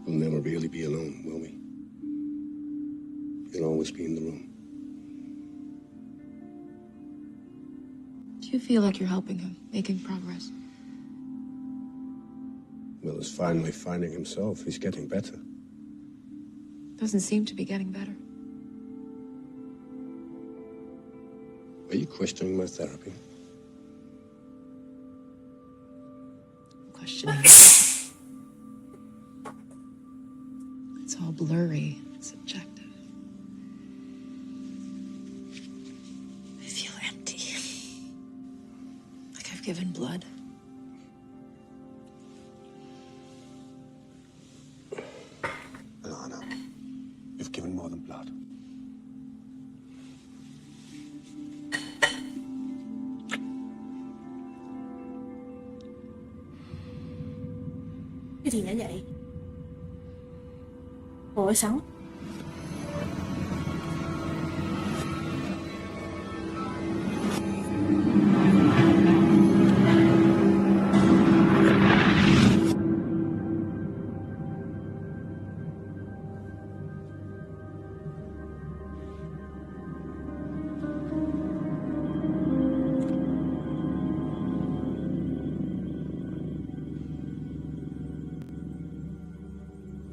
We'll never really be alone, will we? You'll always be in the room. Do you feel like you're helping him, making progress? Will is finally finding himself. He's getting better. Doesn't seem to be getting better. Are you questioning my therapy? Questioning. It's all blurry, subjective. I feel empty. Like I've given blood. No. You've given more than blood. Cái gì nữa vậy? Ủa sống.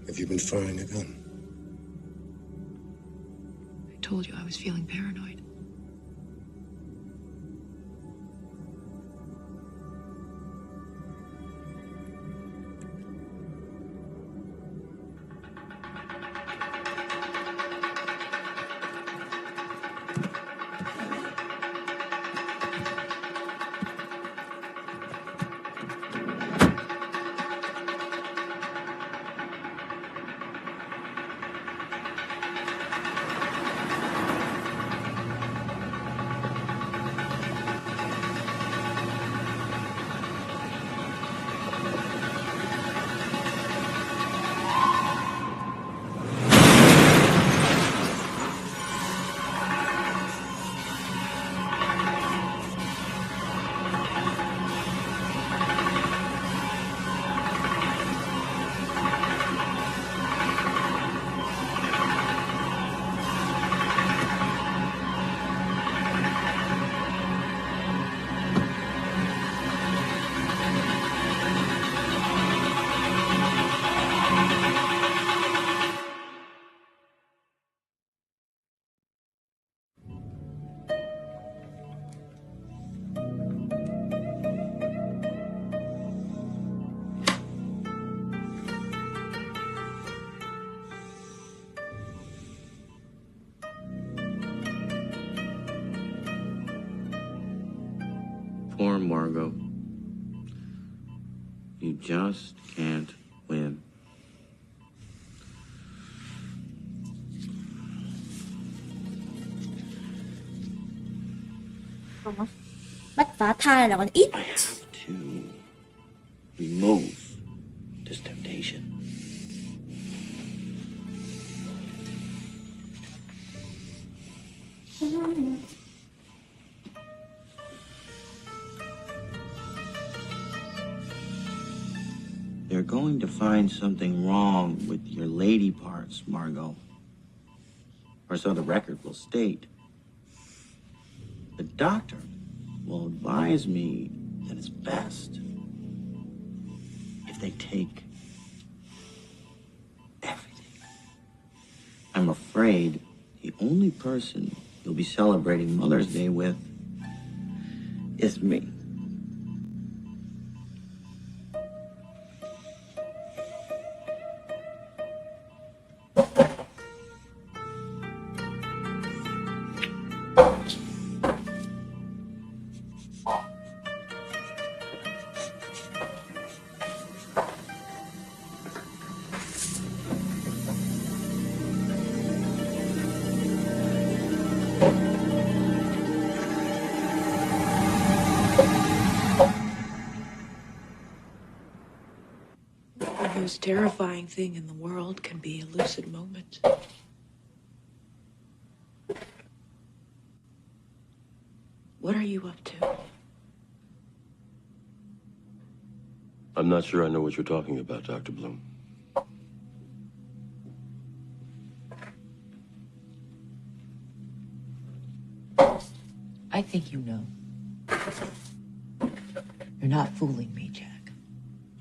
Have you been firing a gun? I told you I was feeling paranoid. Margot. You just can't win. Bắt phá thai là còn ít. To remove this temptation. They're going to find something wrong with your lady parts, Margot. Or so the record will state. The doctor will advise me that it's best if they take everything. I'm afraid the only person you'll be celebrating Mother's Day with is me. The most terrifying thing in the world can be a lucid moment. What are you up to? I'm not sure I know what you're talking about, Dr. Bloom. I think you know. You're not fooling me, Jack.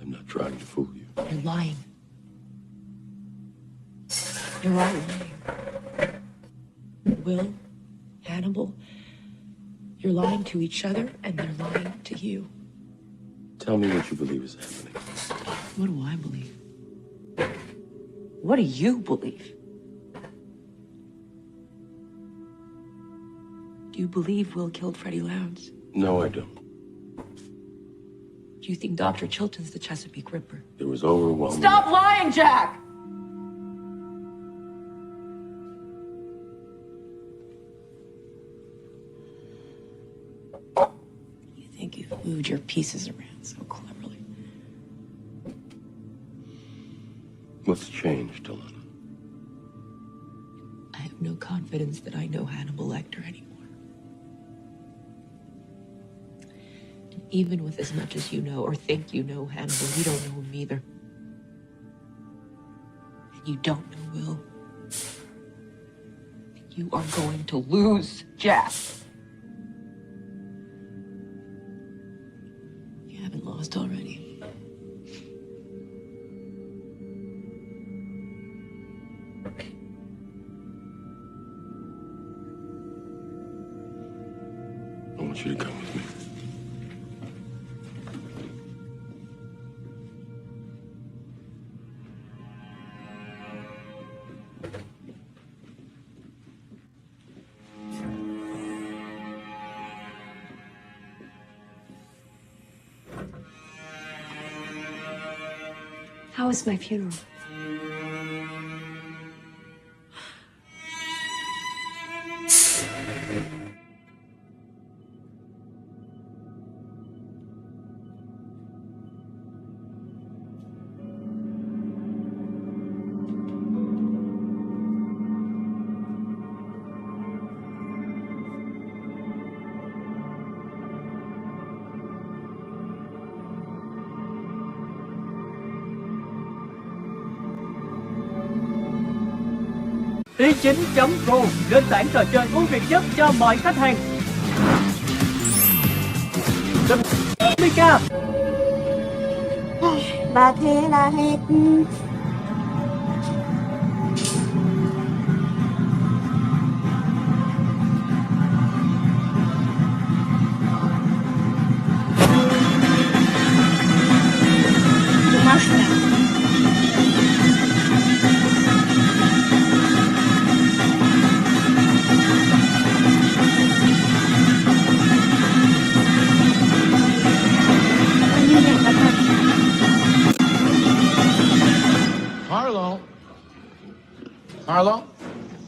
I'm not trying to fool you. You're lying. You're all lying. Will, Hannibal, you're lying to each other and they're lying to you. Tell me what you believe is happening. What do I believe? What do you believe? Do you believe Will killed Freddie Lowndes? No, I don't. Do you think Dr. Chilton's the Chesapeake Ripper? There was overwhelming... Stop lying, Jack! You think you've moved your pieces around so cleverly. What's changed, Alana? I have no confidence that I know Hannibal Lecter anymore. And even with as much as you know or think you know Hannibal, you don't know him either. And you don't know Will. And you are going to lose, Jack. You haven't lost already. I want you to come with me. How was my funeral? ss2.pro, nền tảng trò chơi ưu việt nhất cho mọi khách hàng. 50k. Và thế là hết. Carlo. Carlo?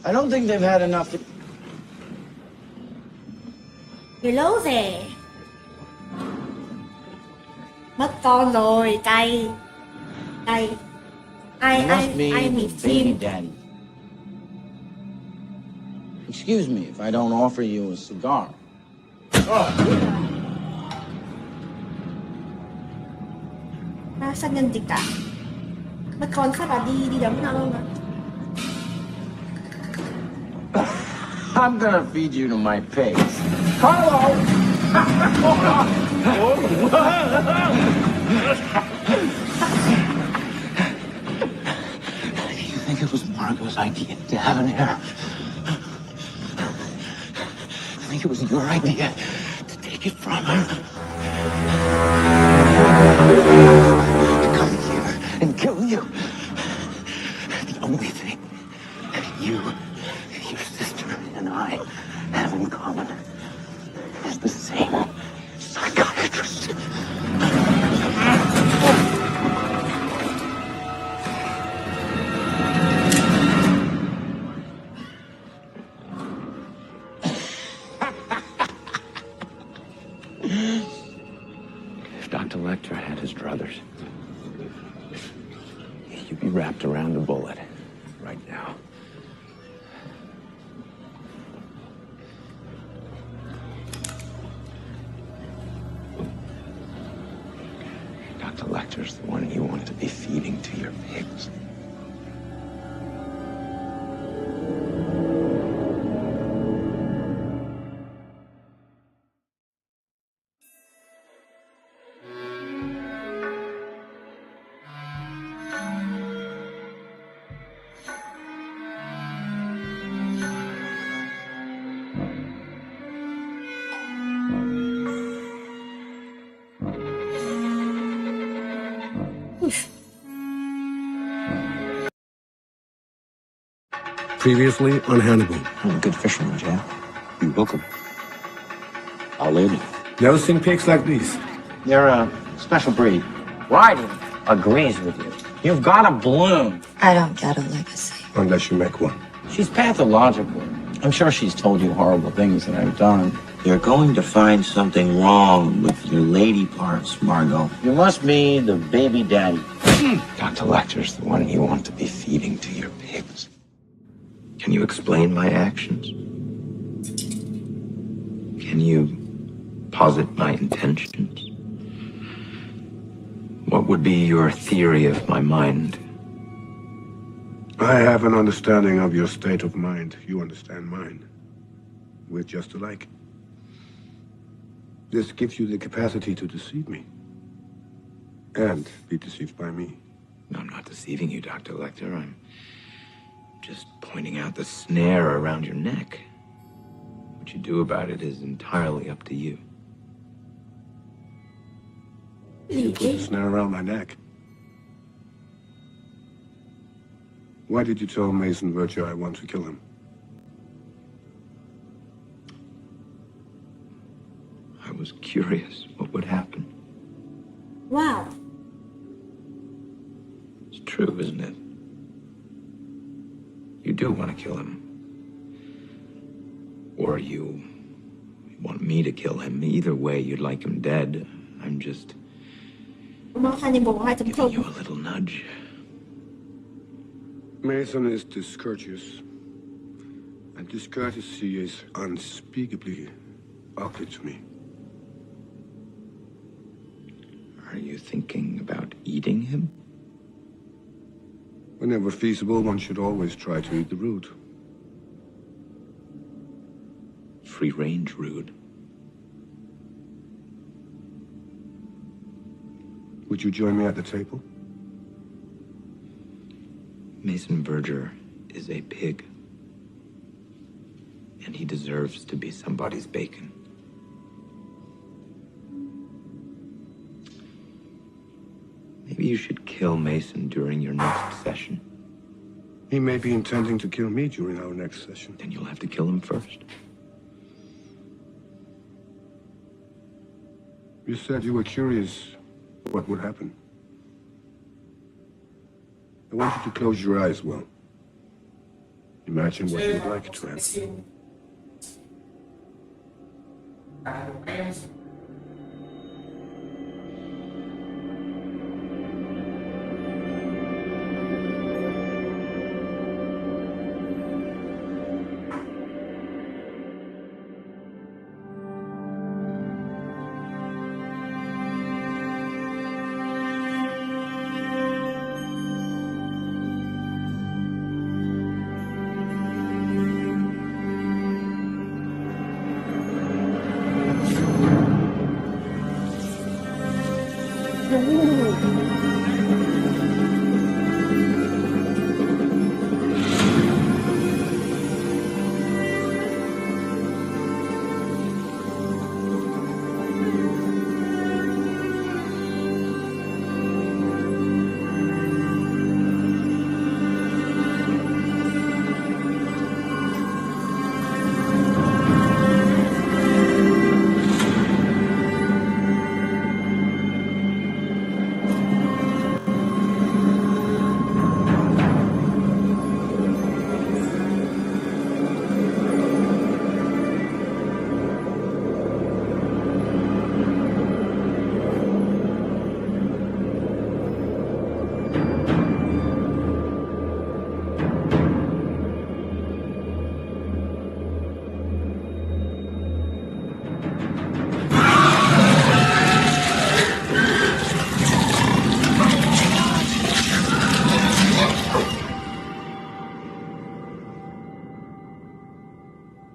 I don't think they've had enough to... Người lố về. Mất con rồi, cay. Cay. It must be Ai the bị baby phim. daddy. Excuse me if I don't offer you a cigar. Sát nhân gì cả. Mất con phát là đi đấm nhau luôn mà. I'm gonna feed you to my pigs. Carlo! You think it was Margot's idea to have an heir? I think it was your idea to take it from her. To come here and kill you. The only thing you, your sister, and I have in common is the same psychiatrist. If Dr. Lecter had his druthers, you'd be wrapped around a bullet right now. Dr. Lecter's the one you want to be feeding to your pigs. Previously on Hannibal. I'm a good fisherman, Jack. You're welcome. I'll in. Never seen pigs like these. They're a special breed. Riding agrees with you. You've got to bloom. I don't get a legacy. Unless you make one. She's pathological. I'm sure she's told you horrible things that I've done. You're going to find something wrong with your lady parts, Margot. You must be the baby daddy. Dr. Lecter's the one you want to be feeding to your pigs. Can you explain my actions? Can you posit my intentions? What would be your theory of my mind? I have an understanding of your state of mind. You understand mine. We're just alike. This gives you the capacity to deceive me. And be deceived by me. No, I'm not deceiving you, Dr. Lecter. I'm just pointing out the snare around your neck. What you do about it is entirely up to you. You put a snare around my neck. Why did you tell Mason Verger I want to kill him? I was curious what would happen. Wow. It's true, isn't it? You do want to kill him. Or you want me to kill him. Either way, you'd like him dead. I'm just Hannibal 2.0. giving you a little nudge. Mason is discourteous. And discourtesy is unspeakably ugly to me. Are you thinking about eating him? Whenever feasible, one should always try to eat the root. Free-range rude. Would you join me at the table? Mason Verger is a pig. And he deserves to be somebody's bacon. Maybe you should kill Mason during your next session. He may be intending to kill me during our next session. Then you'll have to kill him first. You said you were curious what would happen. I want you to close your eyes, Will. Imagine what you'd like to have.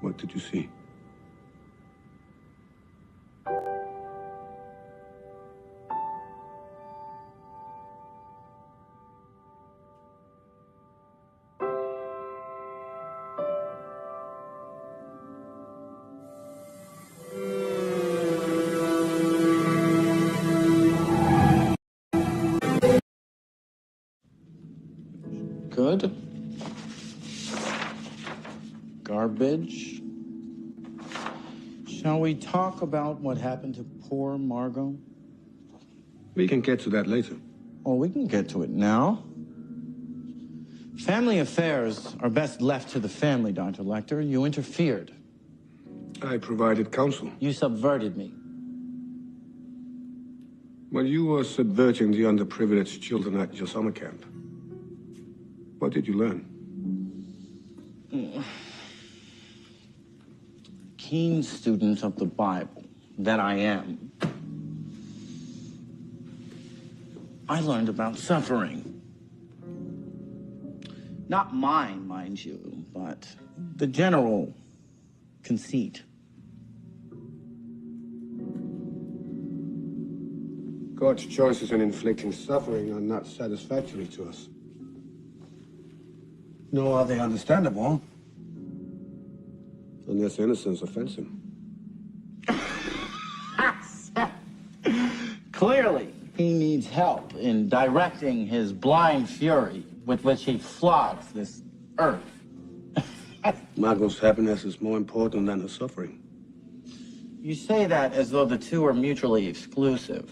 What did you see? Good. Garbage. Shall we talk about what happened to poor Margot? We can get to that later. Well, we can get to it now. Family affairs are best left to the family, Dr. Lecter. You interfered. I provided counsel. You subverted me. Well, you were subverting the underprivileged children at your summer camp. What did you learn? Keen student of the Bible that I am, I learned about suffering. Not mine, mind you, but the general conceit. God's choices in inflicting suffering are not satisfactory to us. Nor are they understandable. Unless innocence offends him. Clearly, he needs help in directing his blind fury with which he flogs this earth. Margot's happiness is more important than her suffering. You say that as though the two are mutually exclusive.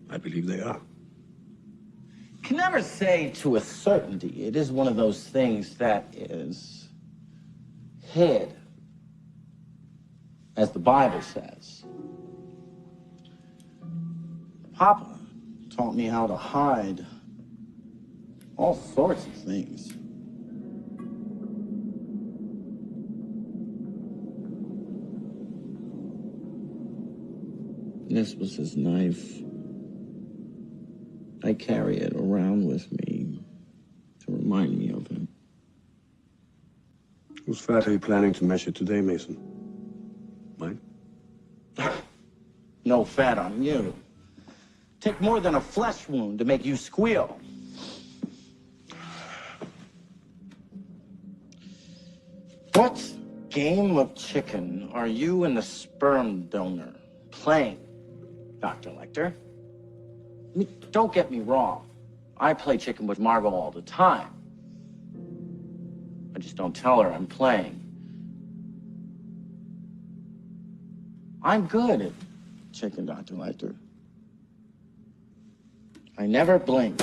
I believe they are. Can never say to a certainty. It is one of those things that is hid, as the Bible says. Papa taught me how to hide all sorts of things. This was his knife. I carry it around with me to remind me of him. Whose fat are you planning to measure today, Mason? Mine? No fat on you. Take more than a flesh wound to make you squeal. What game of chicken are you and the sperm donor playing, Dr. Lecter? I mean, don't get me wrong. I play chicken with Margot all the time. I just don't tell her I'm playing. I'm good at chicken, Dr. Lecter. I never blink.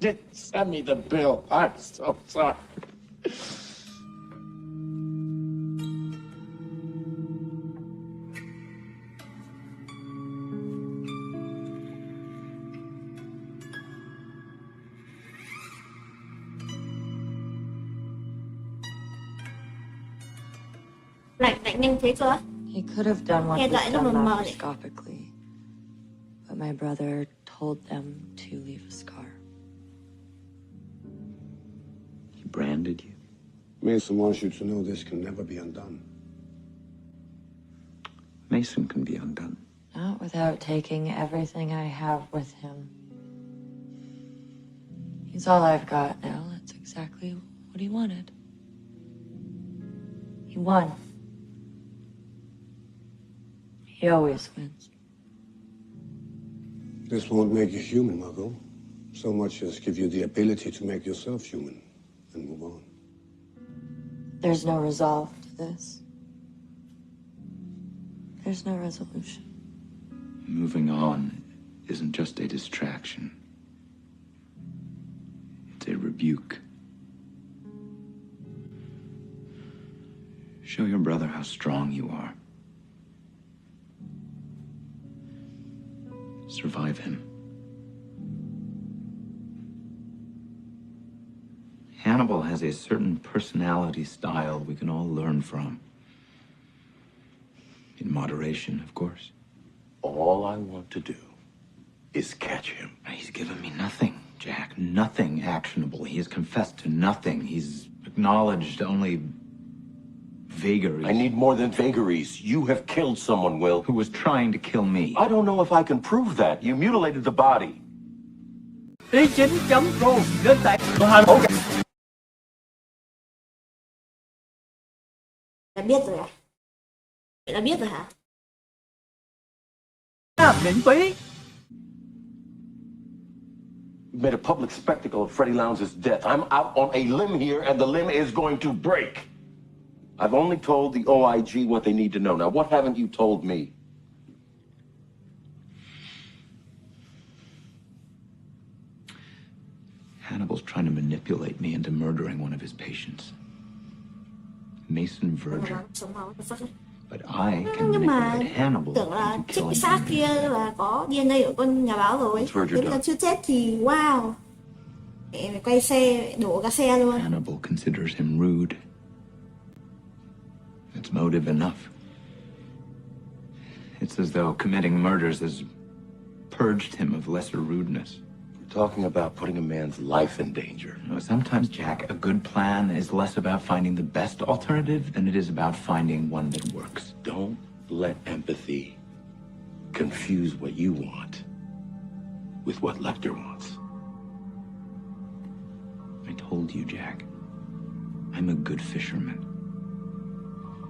didn't send me the bill. I'm so sorry. Lạnh nhanh thế cơ. He could have done what Nghe was lại nó done mờ mờ đấy. laparoscopically, but my brother told them to leave a scar. He branded you. Mason wants you to know this can never be undone. Mason can be undone. Not without taking everything I have with him. He's all I've got now. That's exactly what he wanted. He won. He always wins. This won't make you human, Margot. So much as give you the ability to make yourself human and move on. There's no resolve to this. There's no resolution. Moving on isn't just a distraction. It's a rebuke. Show your brother how strong you are. Survive him. Hannibal has a certain personality style we can all learn from. In moderation, of course. All I want to do is catch him. He's given me nothing, Jack. Nothing actionable. He has confessed to nothing. He's acknowledged only vagaries. I need more than vagaries. You have killed someone, Will. Who was trying to kill me. I don't know if I can prove that. You mutilated the body. ss2.pro nền tảng Đã biết rồi à? Vậy là biết rồi hả? miễn phí. You made a public spectacle of Freddie Lowndes' death. I'm out on a limb here, and the limb is going to break. I've only told the OIG what they need to know. Now, what haven't you told me? Hannibal's trying to manipulate me into murdering one of his patients. Mason Verger. But I can Nhưng mà manipulate Hannibal tưởng là into chiếc killing xác kia là có DNA của con nhà báo rồi. Nếu là chưa chết thì wow. Mẹ phải quay xe, đổ cả xe luôn. Hannibal considers him rude. It's motive enough. It's as though committing murders has purged him of lesser rudeness. We're talking about putting a man's life in danger. You know, sometimes, Jack, a good plan is less about finding the best alternative than it is about finding one that works. Don't let empathy confuse what you want with what Lecter wants. I told you, Jack. I'm a good fisherman.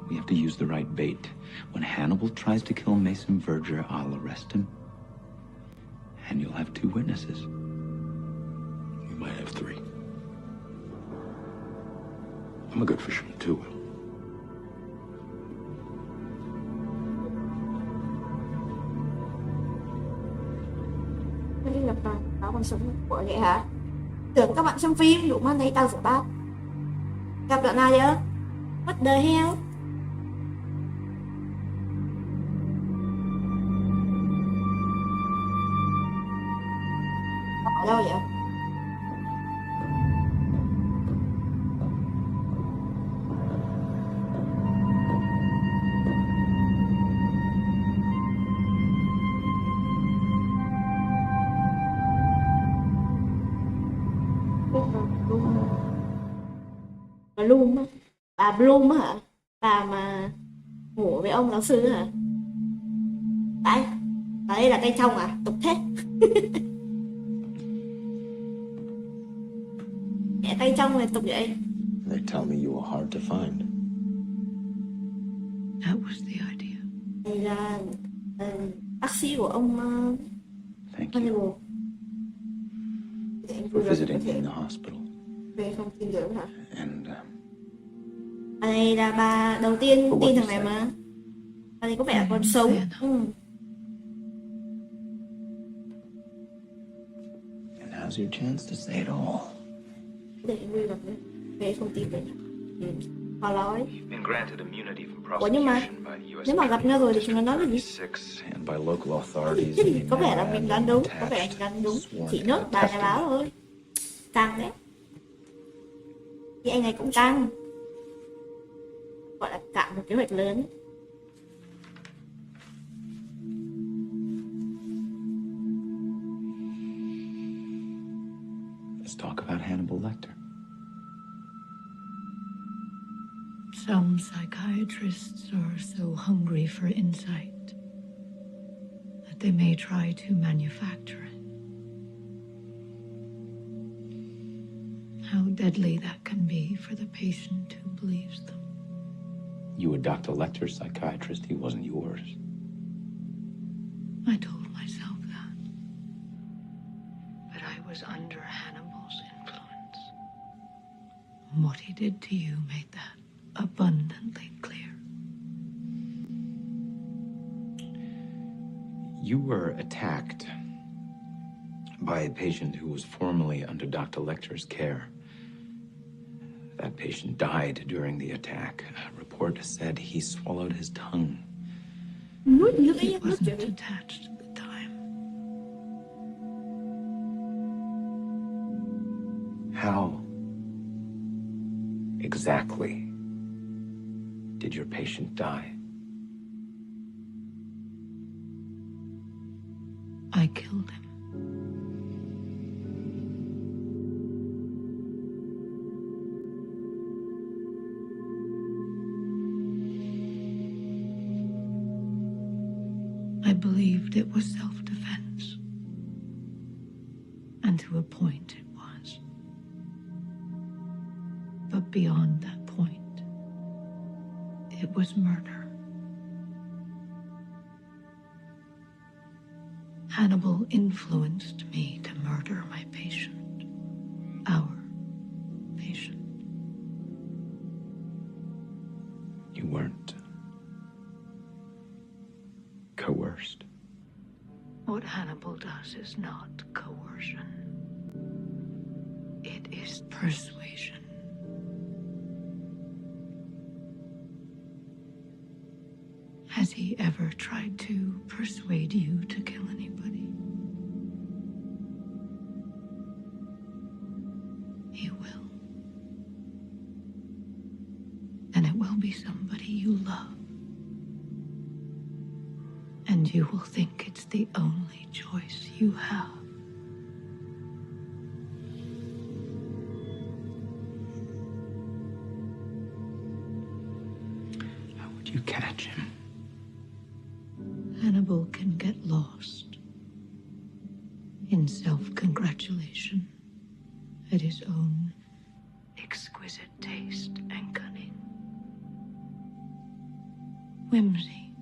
We have to use the right bait. When Hannibal tries to kill Mason Verger, I'll arrest him. And you'll have 2 witnesses. You might have 3. I'm a good fisherman too, Will. Đi gặp báo còn sống của vậy hả? Tưởng các bạn xem phim đủ mang thấy tao rửa bát. Gặp đoạn nào vậy? What the hell? Ở đâu vậy? Bloom á, bà Bloom á hả? Bà mà ngủ với ông giáo sư hả? Tại đây là cây thông à? Tục thế. Mẹ cây thông này tục vậy. They tell me you were hard to find. That was the idea. Đây là bác sĩ của ông Hannibal. For visiting me in the hospital. Về không tin được hả? And Bà này là bà đầu tiên tin thằng này mà. Bà này có vẻ còn sống. Now's your chance to say it all. Để vui là về không tìm về họ nói. Been granted immunity from Ủa nhưng mà prosecution by the US nếu mà gặp nhau rồi thì chúng nó nói cái gì? 36 and by local authorities. Thế thì có vẻ là mình đoán đúng, có vẻ là mình đoán đúng. Chỉ nốt bài nhà báo thôi. Căng đấy. Thì anh này cũng căng. Gọi là cả một kế hoạch lớn. Let's talk about Hannibal Lecter. Some psychiatrists are so hungry for insight that they may try to manufacture it. How deadly that can be for the patient who believes them. You were Dr. Lecter's psychiatrist. He wasn't yours. I told myself that. But I was under Hannibal's influence. What he did to you made that abundantly clear. You were attacked by a patient who was formerly under Dr. Lecter's care. That patient died during the attack. A report said he swallowed his tongue. He wasn't attached at the time. How exactly did your patient die? I killed him. I believed it was self-defense. And to a point it was. But beyond that point, it was murder. Hannibal influenced me to murder my patient. Our patient. You weren't coerced. What Hannibal does is not coercion. It is persuasion. Has he ever tried to persuade you to kill anybody? He will. And it will be somebody you love. And you will think it's the only choice you have. How would you catch him? Hannibal can get lost in self-congratulation at his own exquisite taste and cunning. Whimsy.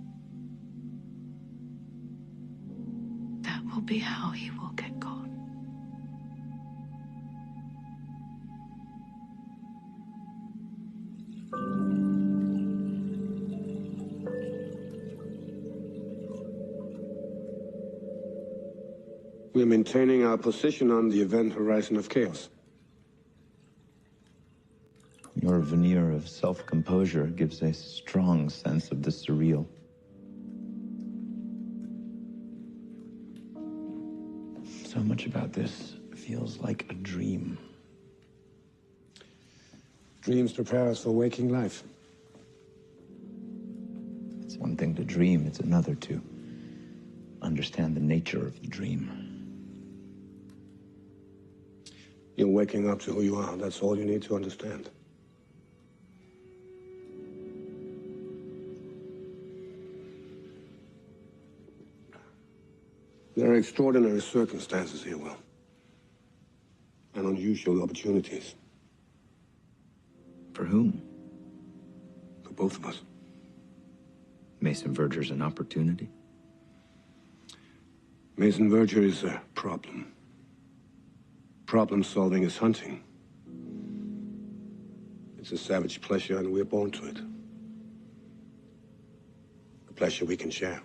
That will be how he will get caught. We're maintaining our position on the event horizon of chaos. Your veneer of self-composure gives a strong sense of the surreal. So much about this feels like a dream. Dreams prepare us for waking life. It's one thing to dream, it's another to understand the nature of the dream. You're waking up to who you are. That's all you need to understand. There are extraordinary circumstances here, Will. And unusual opportunities. For whom? For both of us. Mason Verger's an opportunity? Mason Verger is a problem. Problem solving is hunting. It's a savage pleasure, and we're born to it. A pleasure we can share.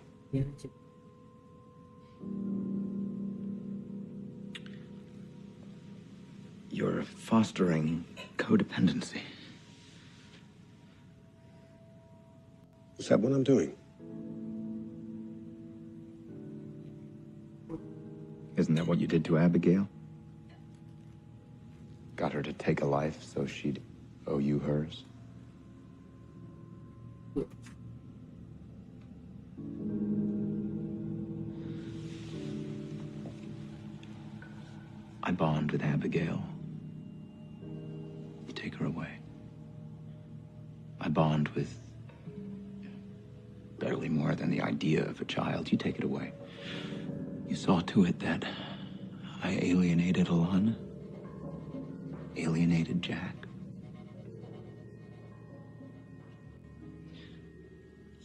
You're fostering codependency. Is that what I'm doing? Isn't that what you did to Abigail? Got her to take a life so she'd owe you hers? I bond with Abigail. You take her away. I bond with barely more than the idea of a child. You take it away. You saw to it that I alienated Alana, alienated Jack.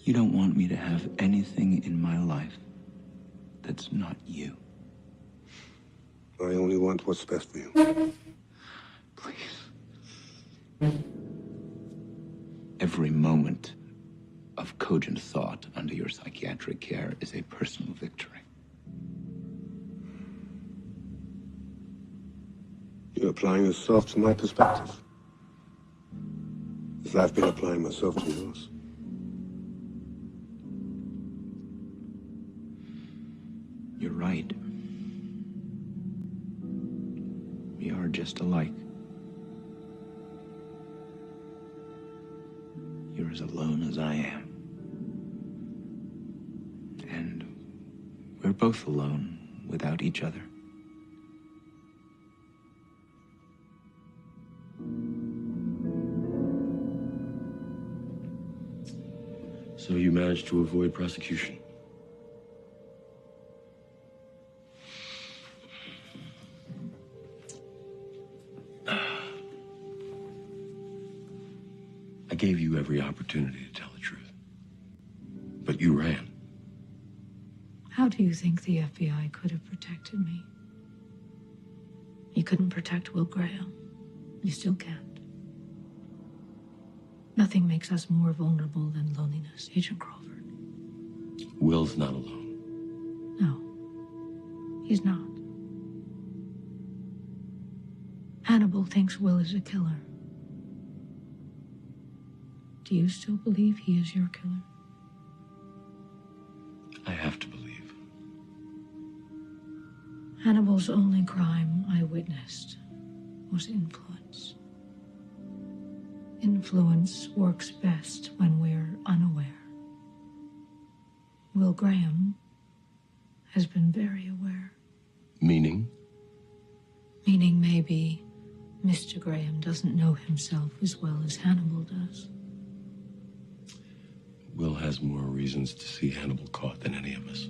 You don't want me to have anything in my life that's not you. I only want what's best for you. Please. Every moment of cogent thought under your psychiatric care is a personal victory. You're applying yourself to my perspective, as I've been applying myself to yours. You're right. We are just alike. You're as alone as I am. And we're both alone without each other. So you managed to avoid prosecution? I gave you every opportunity to tell the truth. But you ran. How do you think the FBI could have protected me? You couldn't protect Will Graham. You still can't. Nothing makes us more vulnerable than loneliness, Agent Crawford. Will's not alone. No, he's not. Hannibal thinks Will is a killer. Do you still believe he is your killer? I have to believe. Hannibal's only crime I witnessed was influence. Influence works best when we're unaware. Will Graham has been very aware. Meaning? Meaning maybe Mr. Graham doesn't know himself as well as Hannibal does. Will has more reasons to see Hannibal caught than any of us.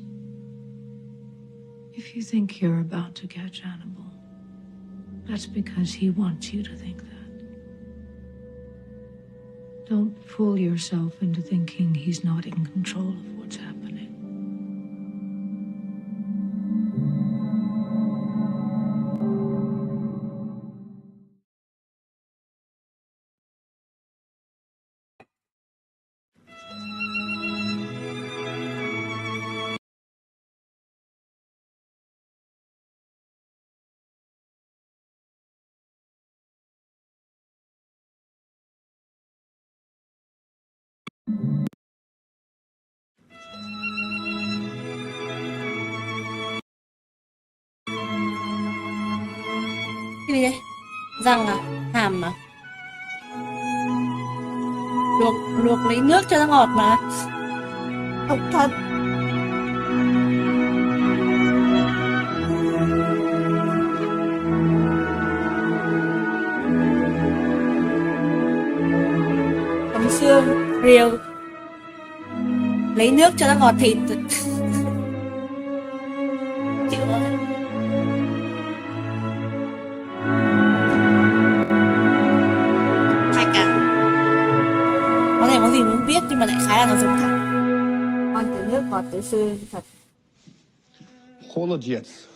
If you think you're about to catch Hannibal, that's because he wants you to think that. Don't fool yourself into thinking he's not in control of what's happening. Cái gì đây? Răng à? Hàm à? Luộc lấy nước cho nó ngọt mà. Không thật. Tấm xương, riêu. Lấy nước cho nó ngọt thịt. Chịu không? Có gì muốn biết nhưng mà lại khá là nó giống thật. Ngon từ nước, ngọt từ xương thật. Holojets.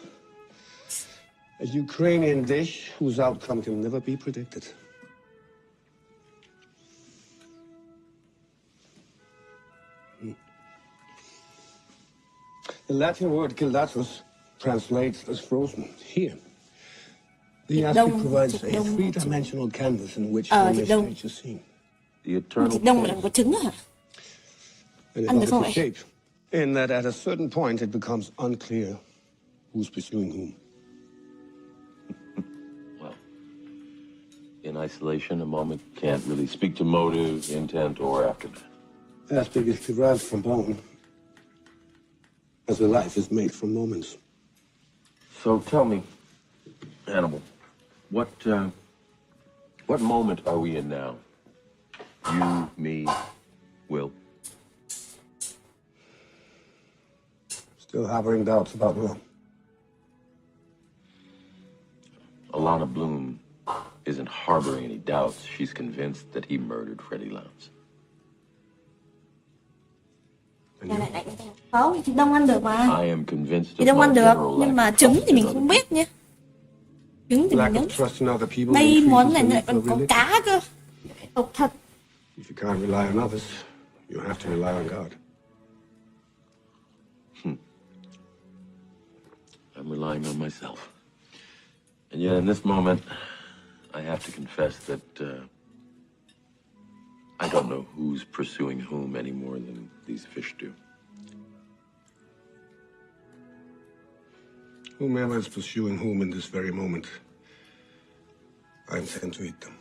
A Ukrainian dish whose outcome can never be predicted. The Latin word gelatus translates as frozen. Here, The Thịt Aspie đông, provides thịt a đông, three-dimensional canvas in which thịt one đông. stage is seen. The eternal Thịt đông mà làm có trứng hả? And Ăn it được không offers vậy? shape, in that at a certain point it becomes unclear who's pursuing whom. In isolation, a moment can't really speak to motive, intent, or aftermath. Aspie is derived from bone, as a life is made from moments. So tell me, Hannibal, what moment are we in now? You, me, Will. Still harboring doubts about Will. Alana Bloom isn't harboring any doubts. She's convinced that he murdered Freddie Lounds. Không, thịt đông ăn được mà. I am convinced Thịt of đông my ăn được, general nhưng lack mà of trứng trust thì in mình other không biết nha. Trứng thì Lack mình of nhớ. trust in other people Đây increases món the này need lại for còn có religion. cá cơ. Độc thật. If you can't rely on others, you have to rely on God. I'm relying on myself. And yet in this moment, I have to confess that I don't know who's pursuing whom any more than these fish do. Whomever is pursuing whom in this very moment, I intend to eat them.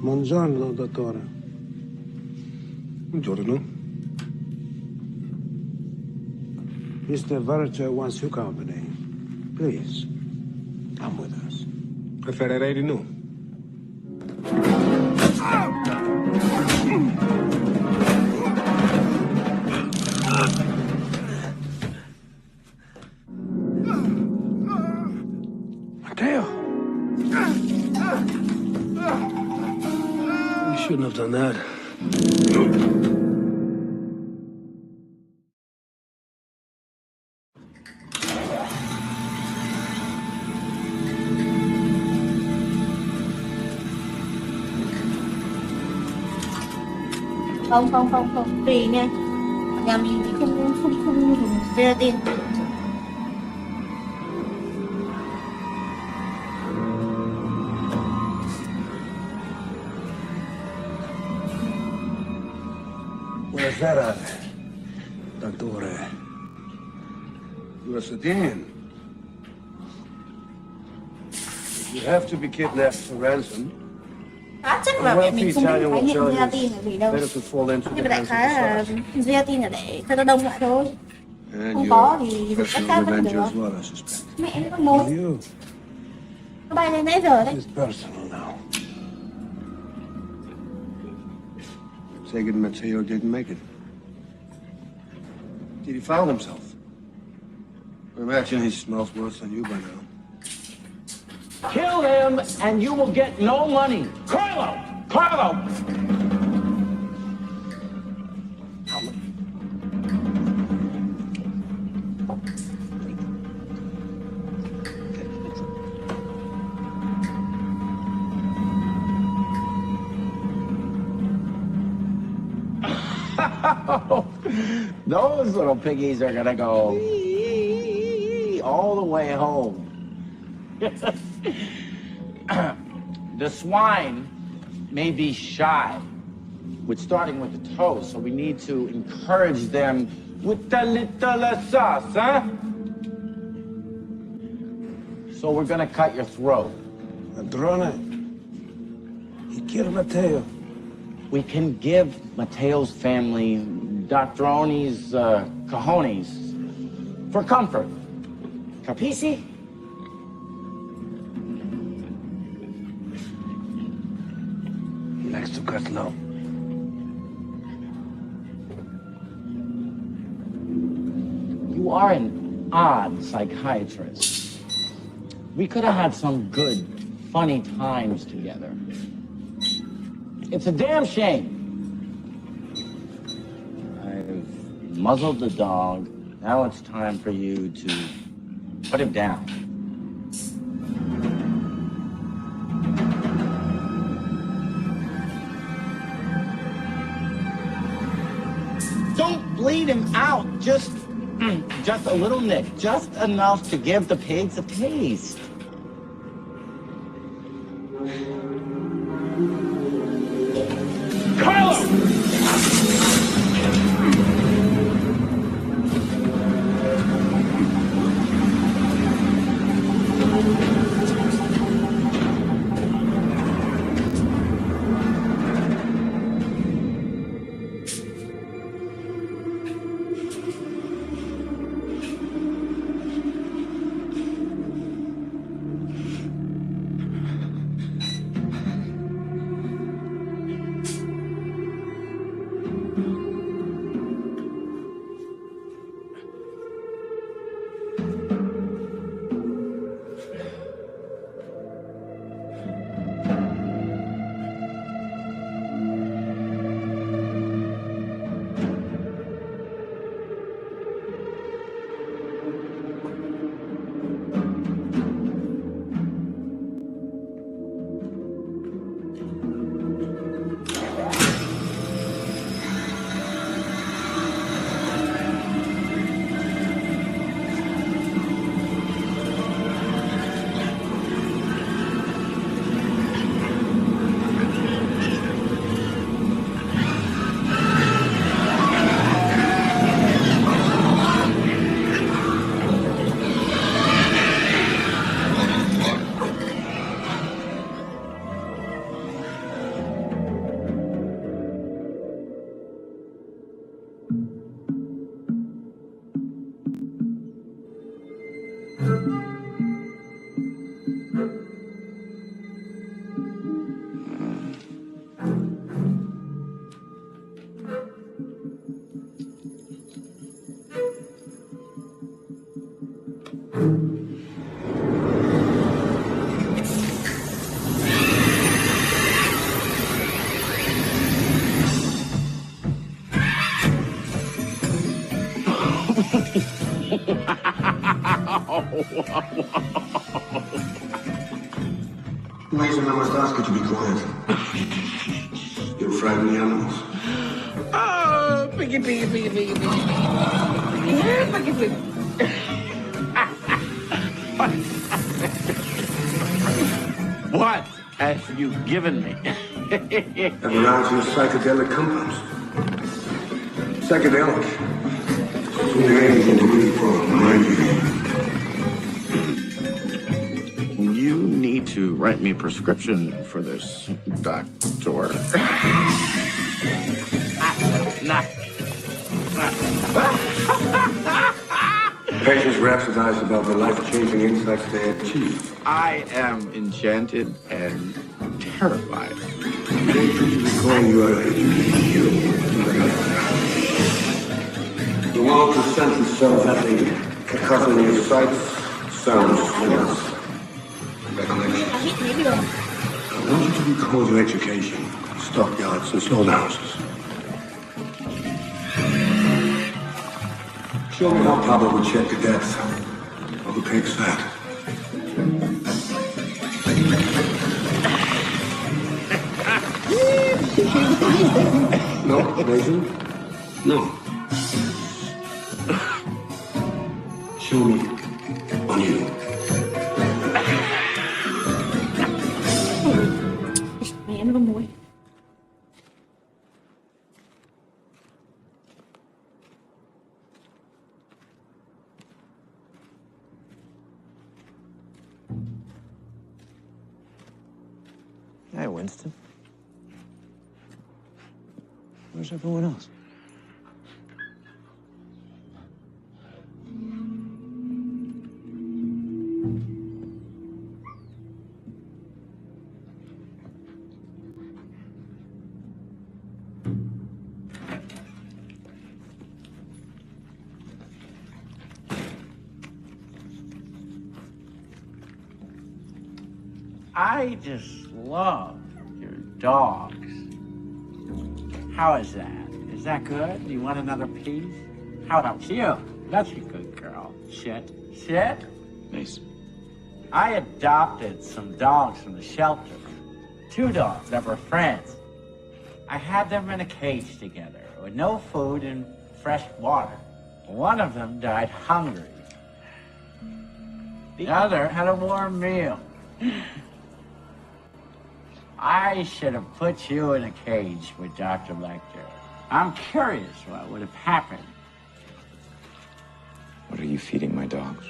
Buongiorno, dottore. Buongiorno. Mr. Verger wants your company. Please, come with us. Preferirei di no. Matteo! You shouldn't have done that. Không, tùy nha. Nhà mình thì không dùng gelatin. Buonasera, dottore. You're Sardinian. If you have to be kidnapped for ransom, Chắc là mẹ mình không biết khái niệm gelatin là gì đâu. better to fall into Nhưng the mà đại hands of khái là the gelatin là để cho nó đông lại thôi. And Không có your thì dùng cách personal khác vẫn revenge được. as well, I suspect. Mẹ nó con mối. You. Nó bay lên nãy giờ đấy. It's personal now. Take it Matteo didn't make it. Did he found himself? I imagine he smells worse than you by now. Kill him and you will get no money. Carlo! Carlo! Those little piggies are gonna go all the way home. The swine may be shy with starting with the toes, so we need to encourage them with a little sauce, huh? So we're gonna cut your throat. Padrone, he killed Matteo. We can give Matteo's family Doctoroni's cojones for comfort. Capisci? He likes to cut low. You are an odd psychiatrist. We could have had some good, funny times together. It's a damn shame. I've muzzled the dog. Now it's time for you to put him down. Don't bleed him out. Just a little nick. Just enough to give the pigs a taste. Mason, I must ask you to be quiet. You'll frighten the animals. Oh, piggy, piggy, piggy, piggy, piggy. Piggy, piggy. What have you given me? A variety of psychedelic compounds. Psychedelic. From the age of really for mind reading. You need to write me a prescription for this, doctor. Patients rhapsodize about the life-changing insights they achieve. I am enchanted and terrified. Recall you are the world presents itself as a cacophony of sights, sounds, smells, recollections. I want you to recall your education, stockyards and slaughterhouses. Show me how Pablo would check the depth of the pig's fat. No, Mason? No. Show me on you. Mẹ nó có muối. Hey, Winston. Where's everyone else? I just love your dogs. How is that? Is that good? Do you want another piece? How about you? That's a good girl. Sit. Sit. Mason. I adopted some dogs from the shelter. 2 dogs that were friends. I had them in a cage together with no food and fresh water. One of them died hungry. The other had a warm meal. I should have put you in a cage with Dr. Lecter. I'm curious what would have happened. What are you feeding my dogs?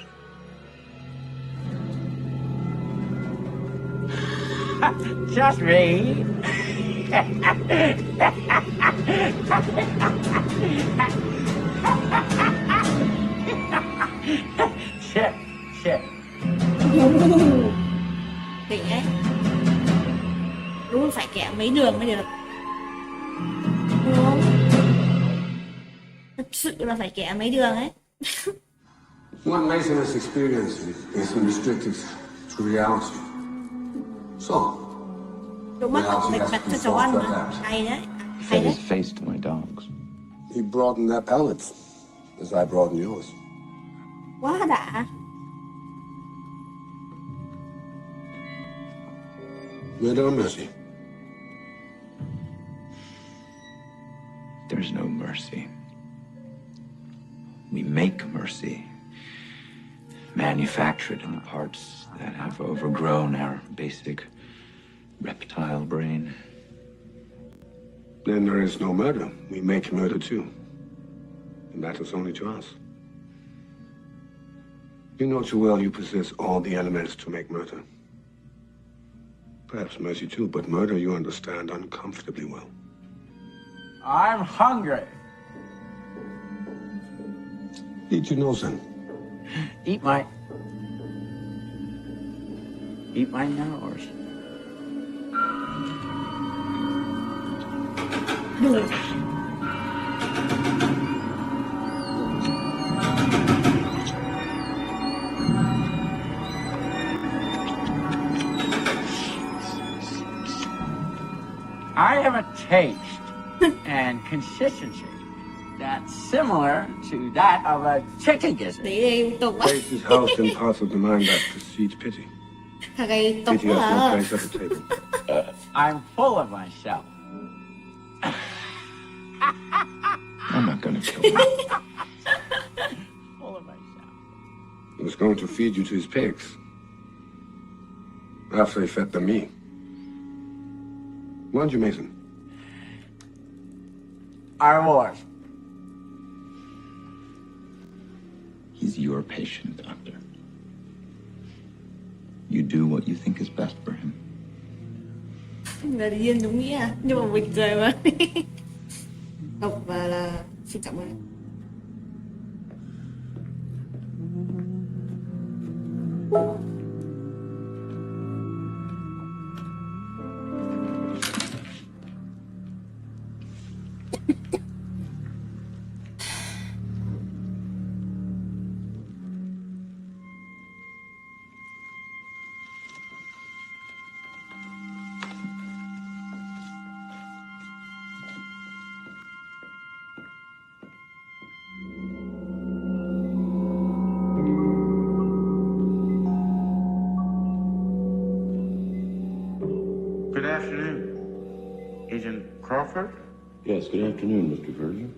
Just me. Shit, shit. Đỉnh ấy. Đúng phải kẹo mấy đường mới được. Đúng không? Thật sự là phải kẹo mấy đường ấy. What Mason has experienced is restricted to reality. So, Đôi mắt học mệt mệt cho chó ăn mà. Hay đấy. Hay Fed đấy. his face to my dogs. he broadened their palates, as I broadened yours. Quá đã. Murder or mercy? There's no mercy. We make mercy. Manufacture it in the parts that have overgrown our basic reptile brain. Then there is no murder. We make murder too. It matters only to us. You know too well you possess all the elements to make murder. Perhaps mercy too, but murder you understand uncomfortably well. I'm hungry. Eat your nose then. Eat my nose. I have a taste and consistency that's similar to that of a chicken gizzard. Faith is housed in parts of the mind that precedes pity. Gây tục Pity has no quá. place at the table. I'm full of myself. I'm not gonna kill you. Full of myself. He was going to feed you to his pigs. After he fed them me. Weren't you, Mason? I was. He's your patient, Doctor. You do what you think is best for him. Là điên đúng nghĩa. Nhưng mà mình cười mà. Đọc và là xin cảm ơn. Good afternoon, Agent Crawford. Yes, good afternoon, Mr. Verger.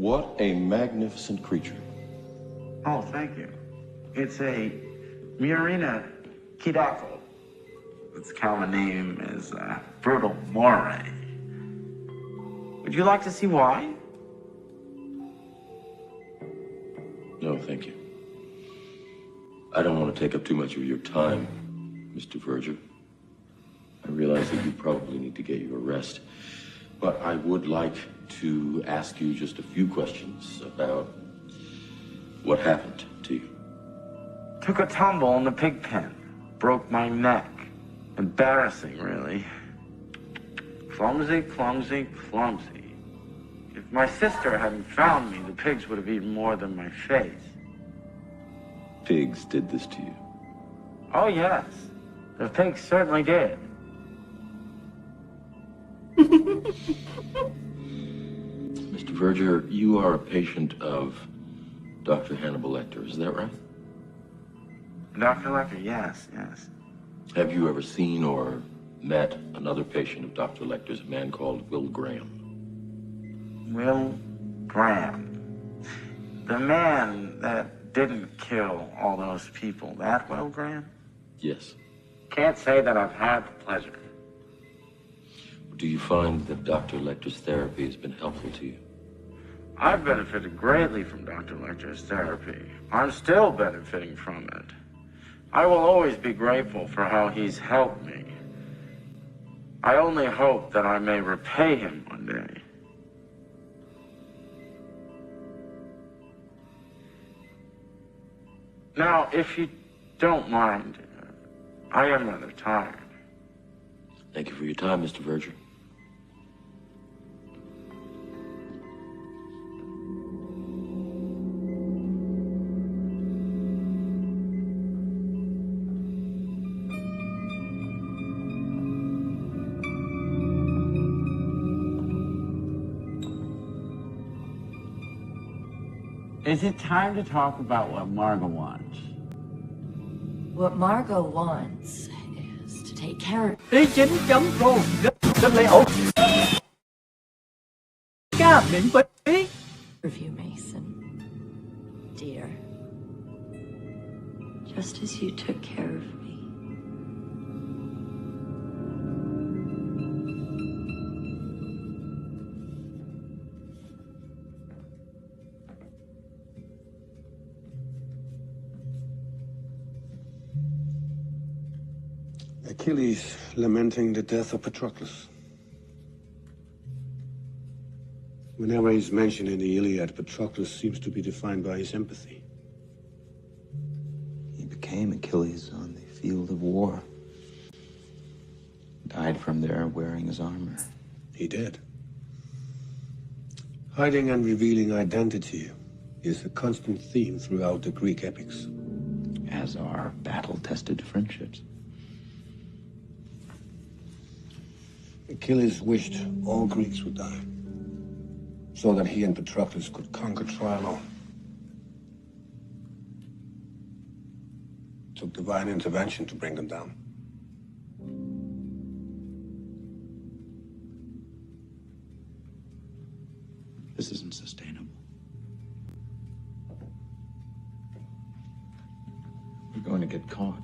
What a magnificent creature. Oh, thank you. It's a Murina Kidako. Its common name is brutal moray. Would you like to see why? No, thank you. I don't want to take up too much of your time, Mr. Verger. I realize that you probably need to get your rest, but I would like to ask you just a few questions about what happened to you. Took a tumble in the pig pen. Broke my neck. Embarrassing, really. Clumsy, clumsy, clumsy. If my sister hadn't found me, the pigs would have eaten more than my face. Pigs did this to you. Oh, yes. The pigs certainly did. Mr. Verger, you are a patient of Dr. Hannibal Lecter, is that right? Dr. Lecter, yes, yes. Have you ever seen or met another patient of Dr. Lecter's, a man called Will Graham? Will Graham. The man that didn't kill all those people. That Will Graham? Yes. Can't say that I've had the pleasure. Do you find that Dr. Lecter's therapy has been helpful to you? I've benefited greatly from Dr. Lecter's therapy. I'm still benefiting from it. I will always be grateful for how he's helped me. I only hope that I may repay him one day. Now, if you don't mind, I am rather tired. Thank you for your time, Mr. Verger. Is it time to talk about what Margot wants? What Margot wants is to take care of... ss2.pro rất lấy ổn ca miễn phí. Review, Mason. Dear. Just as you took care of me. Achilles lamenting the death of Patroclus. Whenever he's mentioned in the Iliad, Patroclus seems to be defined by his empathy. He became Achilles on the field of war. Died from there wearing his armor. He did. Hiding and revealing identity is a constant theme throughout the Greek epics. As are battle-tested friendships. Achilles wished all Greeks would die, so that he and Patroclus could conquer Trialon. Took divine intervention to bring them down. This isn't sustainable. We're going to get caught.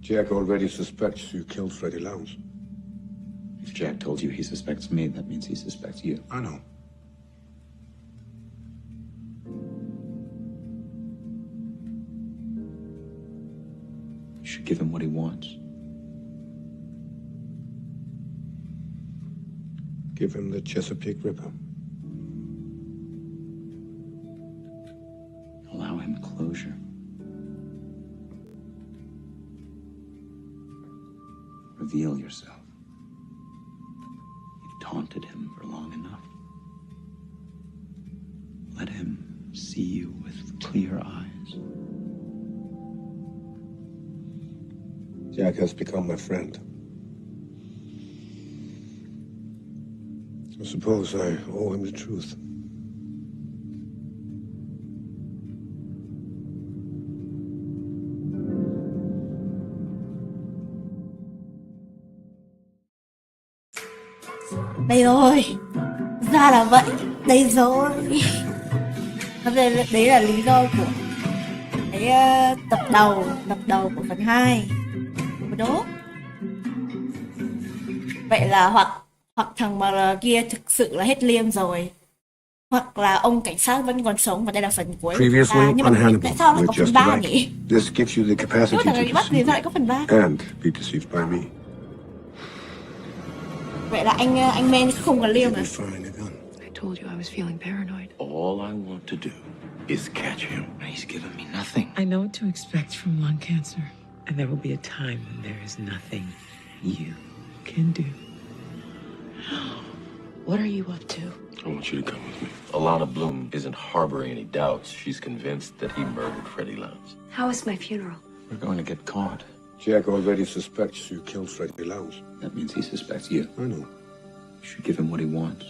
Jack already suspects you killed Freddie Lowndes. If Jack told you he suspects me, that means he suspects you. I know. You should give him what he wants. Give him the Chesapeake Ripper. Allow him closure. Reveal yourself. You've taunted him for long enough. Let him see you with clear eyes. Jack has become my friend. I suppose I owe him the truth. Đây rồi. Ra là vậy. Đây rồi. Đấy là lý do của cái tập đầu của phần 2. Đó. Vậy là hoặc thằng mà kia thực sự là hết liêm rồi, hoặc là ông cảnh sát vẫn còn sống và đây là phần cuối. Previously Nhưng on mà Hannibal, tại sao lại with có phần just 3 the nhỉ? right. This gives you the capacity Nếu thằng này to bị bắt thì deceive sao lại có phần 3? and be deceived by me. Vậy là anh Men không còn liêm à? I told you I was feeling paranoid. All I want to do is catch him. He's given me nothing. I know what to expect from lung cancer. And there will be a time when there is nothing you can do. What are you up to? I want you to come with me. Alana Bloom isn't harboring any doubts. She's convinced that he murdered Freddie Lounge. How is my funeral? We're going to get caught. Jack already suspects you killed Freddie Lounge. That means he suspects you. I know. You should give him what he wants.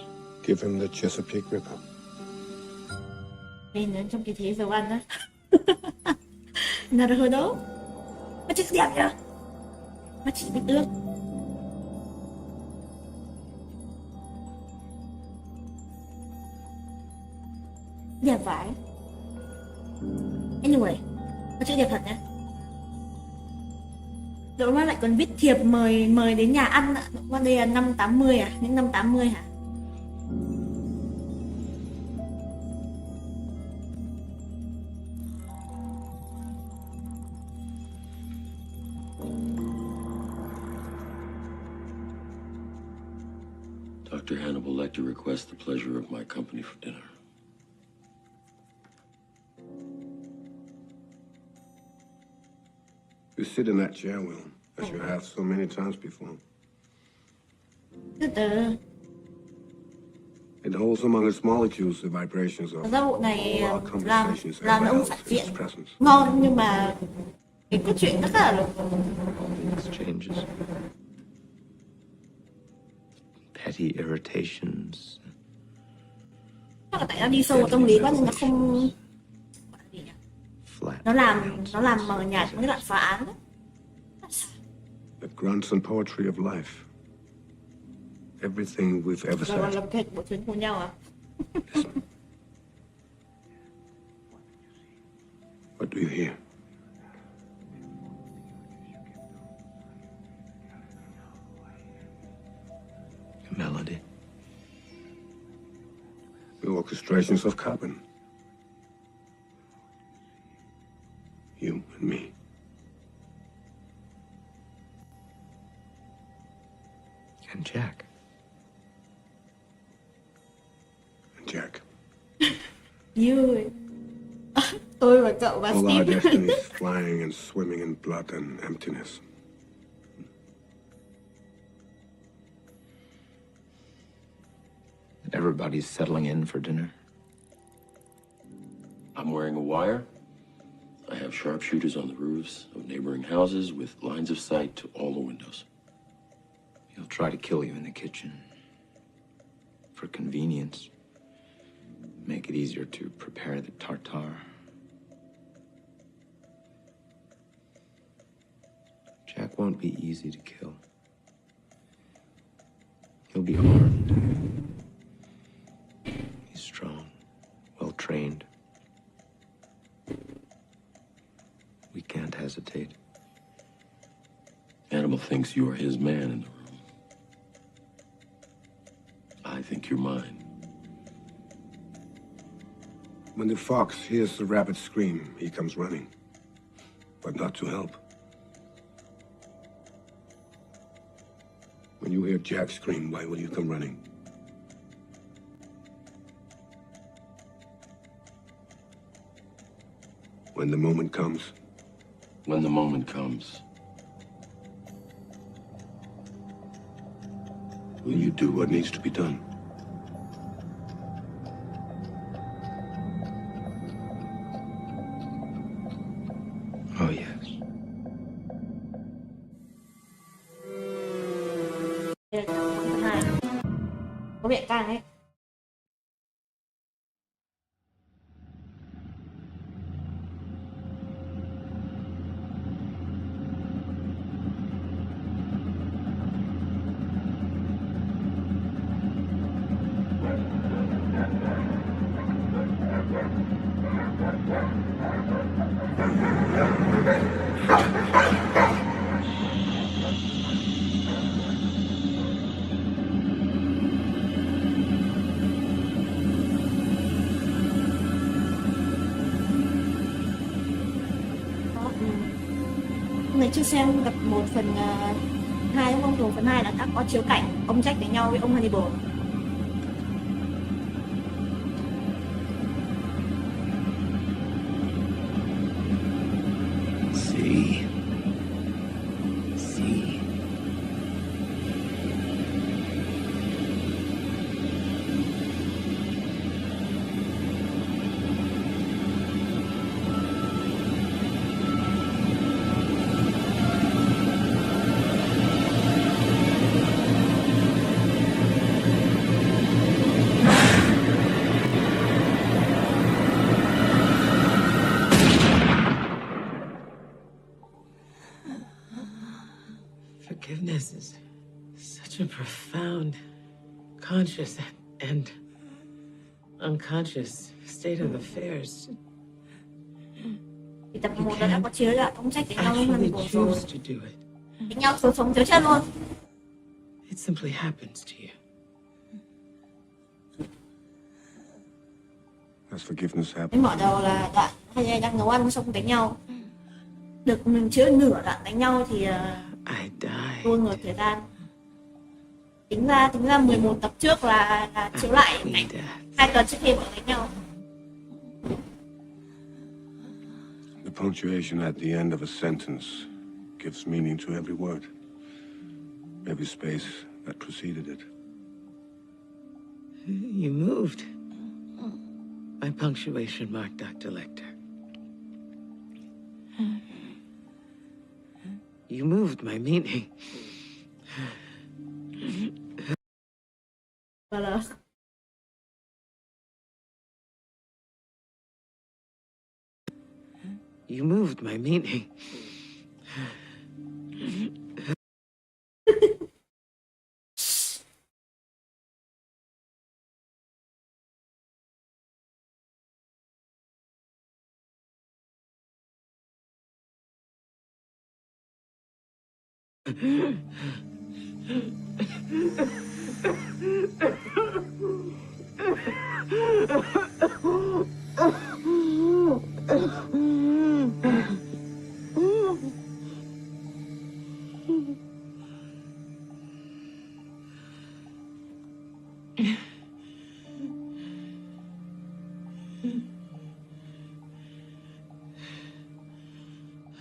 Give him the Chesapeake Ripper. Nên trong kỳ thi dầu ăn á. Nào được hồi đó. Nó chết đẹp nhá. Nó chỉ biết ước. Đẹp vãi. Anyway, nó chữ đẹp thật nhá. Rồi nó lại còn viết thiệp mời đến nhà ăn ạ. Qua đây là năm 80 à? Những năm 80 hả? Dr. Hannibal Lecter requests the pleasure of my company for dinner. You sit in that chair, Will, as you have so many times before. Từ từ. It holds among its molecules the vibrations of Ra bộ này all our conversations làm ever ông held phản in diện its presence. ngon nhưng mà cái câu chuyện rất là Exchanges. Petty irritations. chắc là tại nó đi sâu vào tâm lý quá nên nó không nó làm mờ nhạt những đoạn phá án đó. The grunts and poetry of life. Everything we've ever Rồi said. làm kịch bộ chuyến cùng nhau à? What do you hear? A melody. The orchestrations of carbon. You and me. And Jack. And Jack. You. Tôi và cậu và All our Steve. destinies flying and swimming in blood and emptiness. Everybody's settling in for dinner. I'm wearing a wire. I have sharpshooters on the roofs of neighboring houses with lines of sight to all the windows. He'll try to kill you in the kitchen. For convenience. Make it easier to prepare the tartare. Jack won't be easy to kill. He'll be armed. He's strong, well-trained. We can't hesitate. Hannibal thinks you're his man in the room. I think you're mine. When the fox hears the rabbit scream, he comes running. But not to help. When you hear Jack scream, why will you come running? When the moment comes. When the moment comes. Will you do what needs to be done? Oh, yes. Có vẻ căng ấy. người chưa xem tập 1 phần 2 đúng không? Thì phần 2 là các có chiếu cảnh ông Jack đánh nhau với ông Hannibal. See. See. Forgiveness is such a profound, conscious and unconscious state of affairs. Thì tập 1 đã có chiếu là ông Jack đánh nhau với Hannibal rồi. Choose to do it. Đánh nhau thiếu sống thiếu chết luôn. It simply happens to you. As forgiveness Cái happens. mở đầu là đoạn hay đang nấu ăn xong đánh nhau. Được mình chứa nửa đoạn đánh nhau thì đua ngược thời gian. Tính ra 11 tập trước là chiếu lại cảnh 2 tuần trước khi bọn đánh nhau. The punctuation at the end of a sentence gives meaning to every word, every space that preceded it. You moved my punctuation mark, Dr. Lecter. You moved my meaning. You moved my meaning.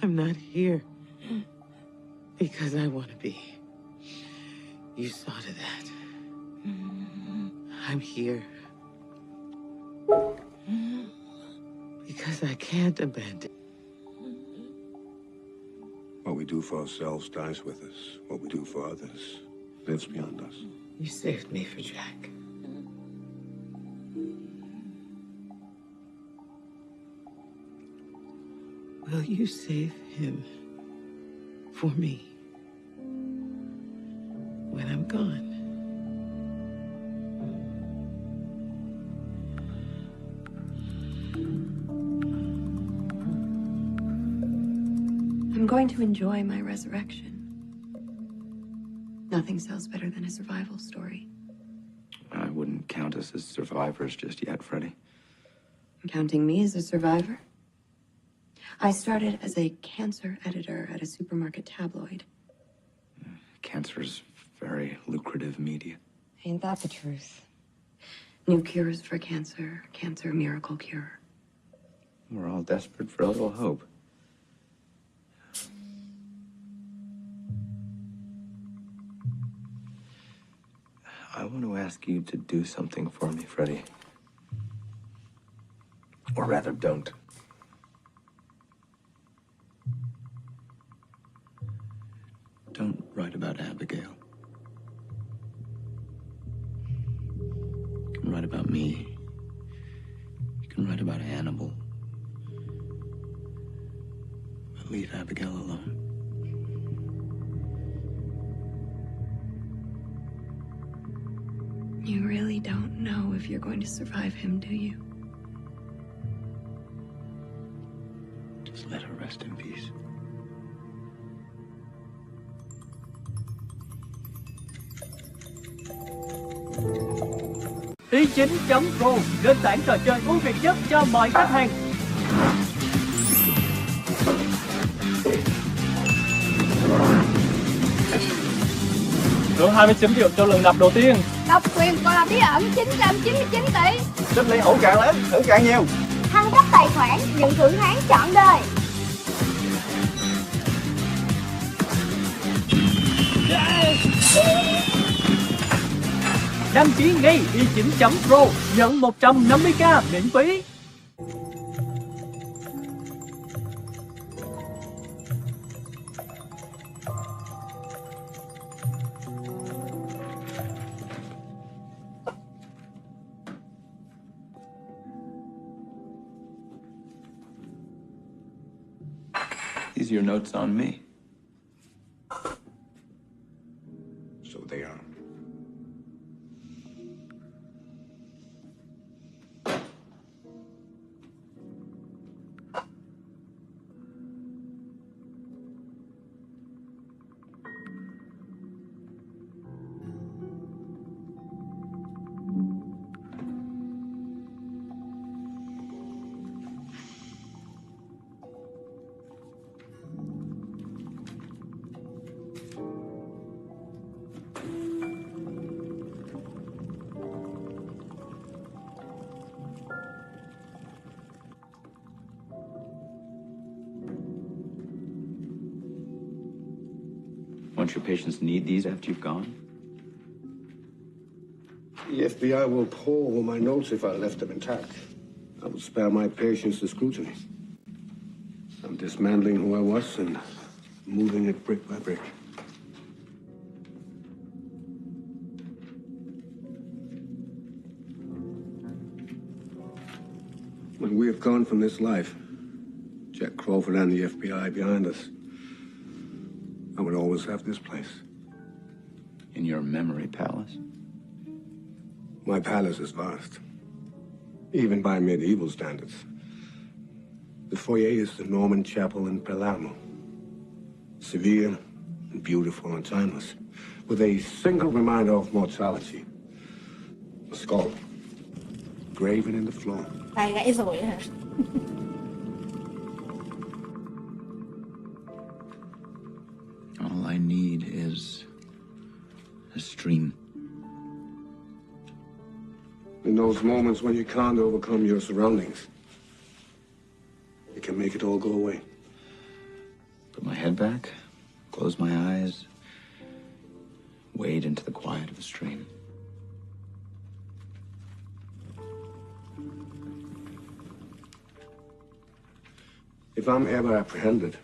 I'm not here because I want to be. You saw to that. I'm here because I can't abandon. What we do for ourselves dies with us. What we do for others lives beyond us. You saved me for Jack. Will you save him for me when I'm gone? I'm going to enjoy my resurrection. Nothing sells better than a survival story. I wouldn't count us as survivors just yet, Freddie. Counting me as a survivor? I started as a cancer editor at a supermarket tabloid. Cancer's very lucrative media. Ain't that the truth? New cures for cancer, cancer miracle cure. We're all desperate for a little hope. I want to ask you to do something for me, Freddie. Or rather, don't. Don't write about Abigail. You can write about me. You can write about Hannibal. But leave Abigail alone. You really don't know if you're going to survive him, do you? Just let her rest in peace. ss2.pro, nền tảng trò chơi ưu việt nhất cho mọi khách hàng. Thưởng 29 triệu cho lần đập đầu tiên. Độc quyền còn là bí ẩn 999 tỷ. Tích lũy hữu càng lớn, thưởng càng nhiều. Thăng cấp tài khoản, nhận thưởng tháng trọn đời. Đăng ký ngay y9.pro, nhận 150k miễn phí. These are your notes on me. So they are. Won't your patients need these after you've gone? The FBI will pull all my notes if I left them intact. I will spare my patients the scrutiny. I'm dismantling who I was and moving it brick by brick. When we have gone from this life, Jack Crawford and the FBI behind us, I would always have this place. In your memory palace? My palace is vast, even by medieval standards. The foyer is the Norman chapel in Palermo. Severe and beautiful and timeless, with a single reminder of mortality. A skull, graven in the floor. Tai gãy rồi hả? All I need is a stream. In those moments when you can't overcome your surroundings, you can make it all go away. Put my head back, close my eyes, wade into the quiet of a stream. If I'm ever apprehended,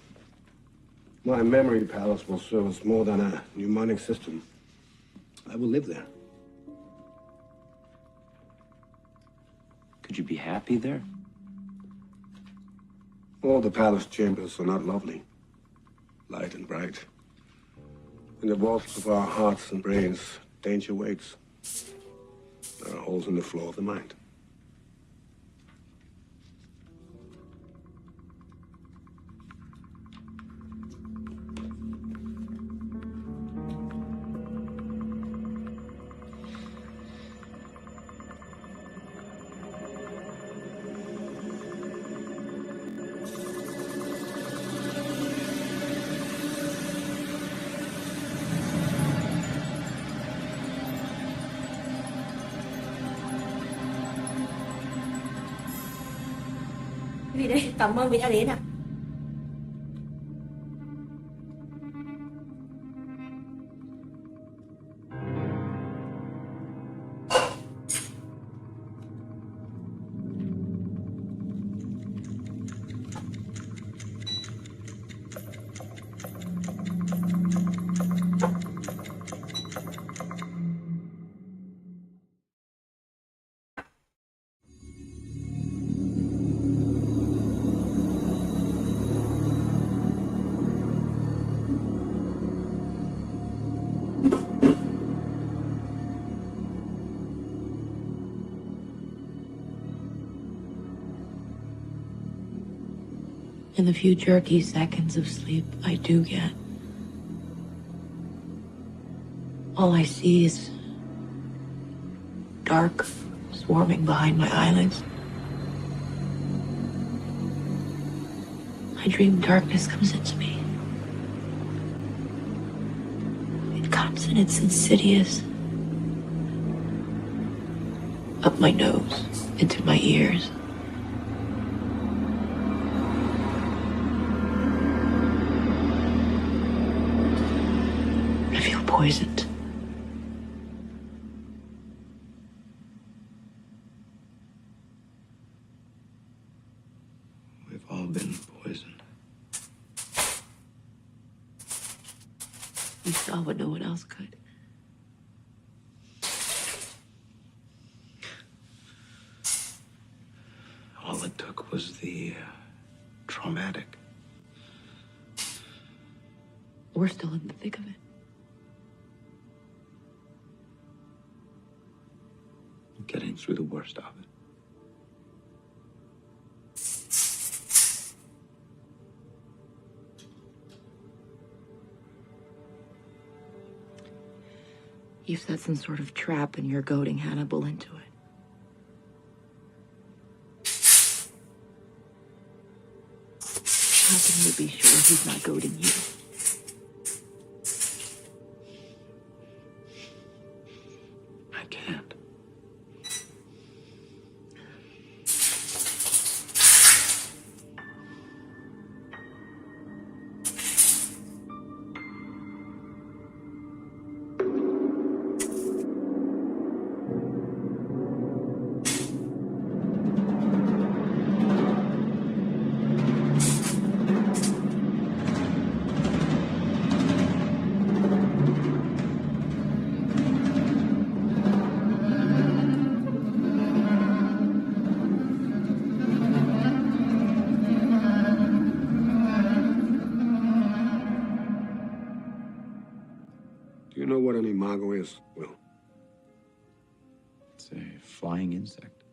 my memory palace will serve as more than a mnemonic system. I will live there. Could you be happy there? All the palace chambers are not lovely, light and bright. In the vaults of our hearts and brains, danger waits. There are holes in the floor of the mind. Vì đây, cảm ơn vì đã đến ạ. In the few jerky seconds of sleep I do get, all I see is dark swarming behind my eyelids. I dream darkness comes into me. It comes. drops and it's insidious. Up my nose, into my ears. I feel poisoned. We've all been poisoned. You saw what no one else could. All it took was the traumatic. We're still in the thick of it. Getting through the worst of it. You've set some sort of trap and you're goading Hannibal into it. How can you be sure he's not goading you? I can't. Do you know what an imago is, Will? It's a flying insect.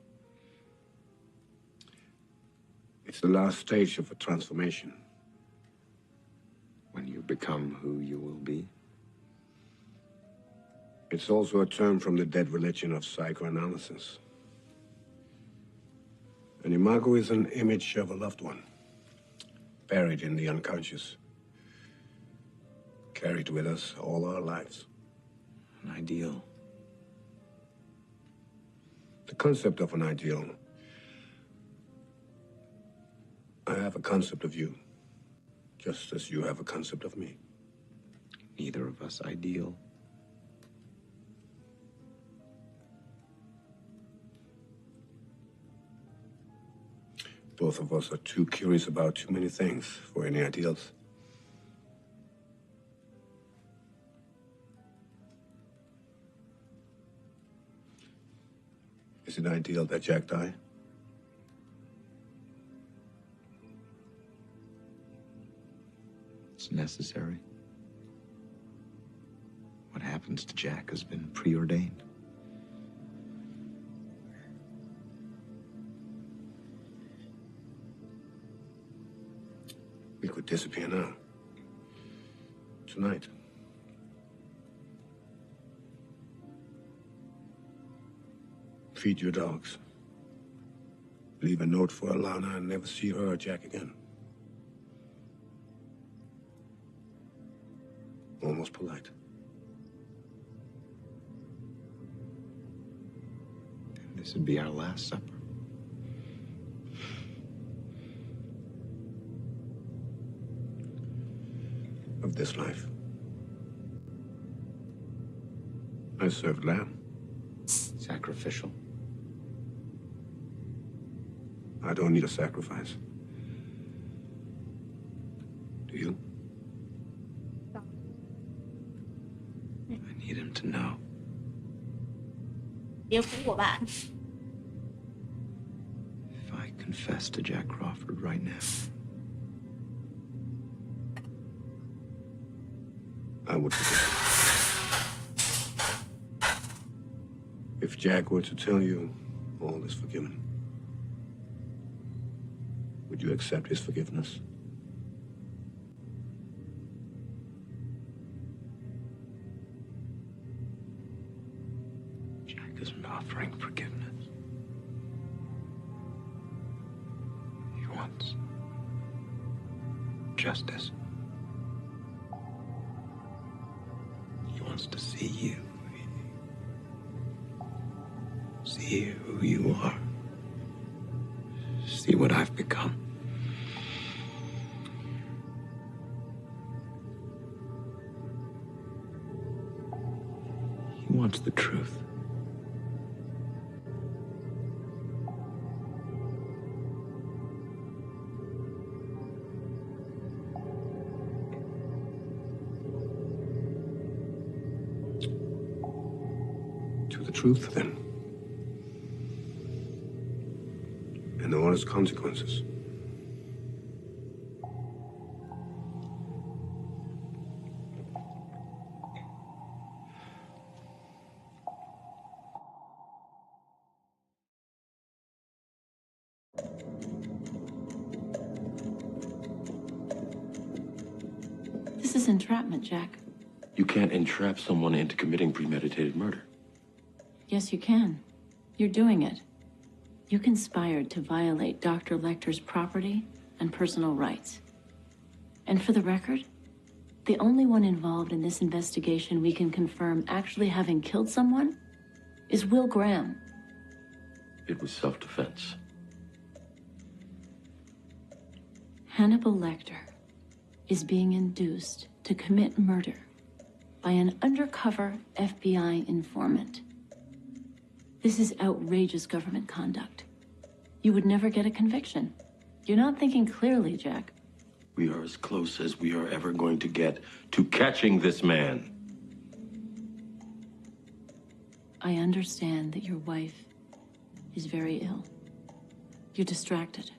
It's the last stage of a transformation. When you become who you will be. It's also a term from the dead religion of psychoanalysis. An imago is an image of a loved one, buried in the unconscious, carried with us all our lives. An ideal. The concept of an ideal. I have a concept of you, just as you have a concept of me. Neither of us ideal. Both of us are too curious about too many things for any ideals. Is it ideal that Jack die? It's necessary. What happens to Jack has been preordained. We could disappear now. Tonight. Feed your dogs. Leave a note for Alana and never see her or Jack again. Almost polite. And this would be our last supper. Of this life. I served lamb. Sacrificial. I don't need a sacrifice. Do you? I need him to know. Yêu cũ của bạn. If I confess to Jack Crawford right now, I would forget. If Jack were to tell you all is forgiven, would you accept his forgiveness? Jack isn't offering forgiveness. He wants justice. He wants to who you are. See what I've become. He wants the truth. To the truth, then. And all its consequences. This is entrapment, Jack. You can't entrap someone into committing premeditated murder. Yes, you can. You're doing it. You conspired to violate Dr. Lecter's property and personal rights. And for the record, the only one involved in this investigation we can confirm actually having killed someone is Will Graham. It was self-defense. Hannibal Lecter is being induced to commit murder by an undercover FBI informant. This is outrageous government conduct. You would never get a conviction. You're not thinking clearly, Jack. We are as close as we are ever going to get to catching this man. I understand that your wife is very ill. You're distracted.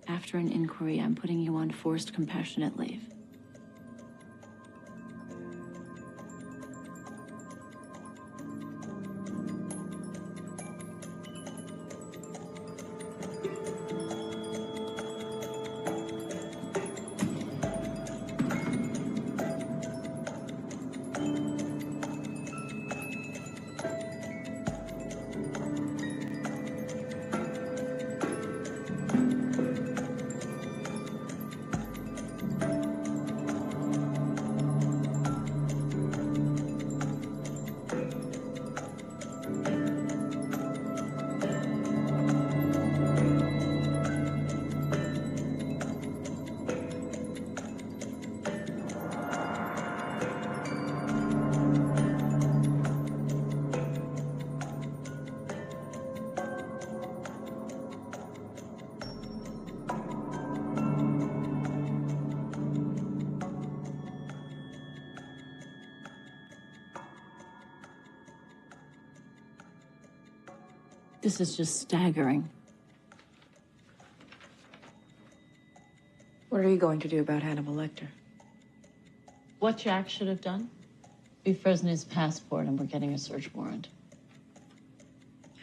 After an inquiry, I'm putting you on forced compassionate leave. This is just staggering. What are you going to do about Hannibal Lecter? What Jack should have done? We frozen his passport and we're getting a search warrant.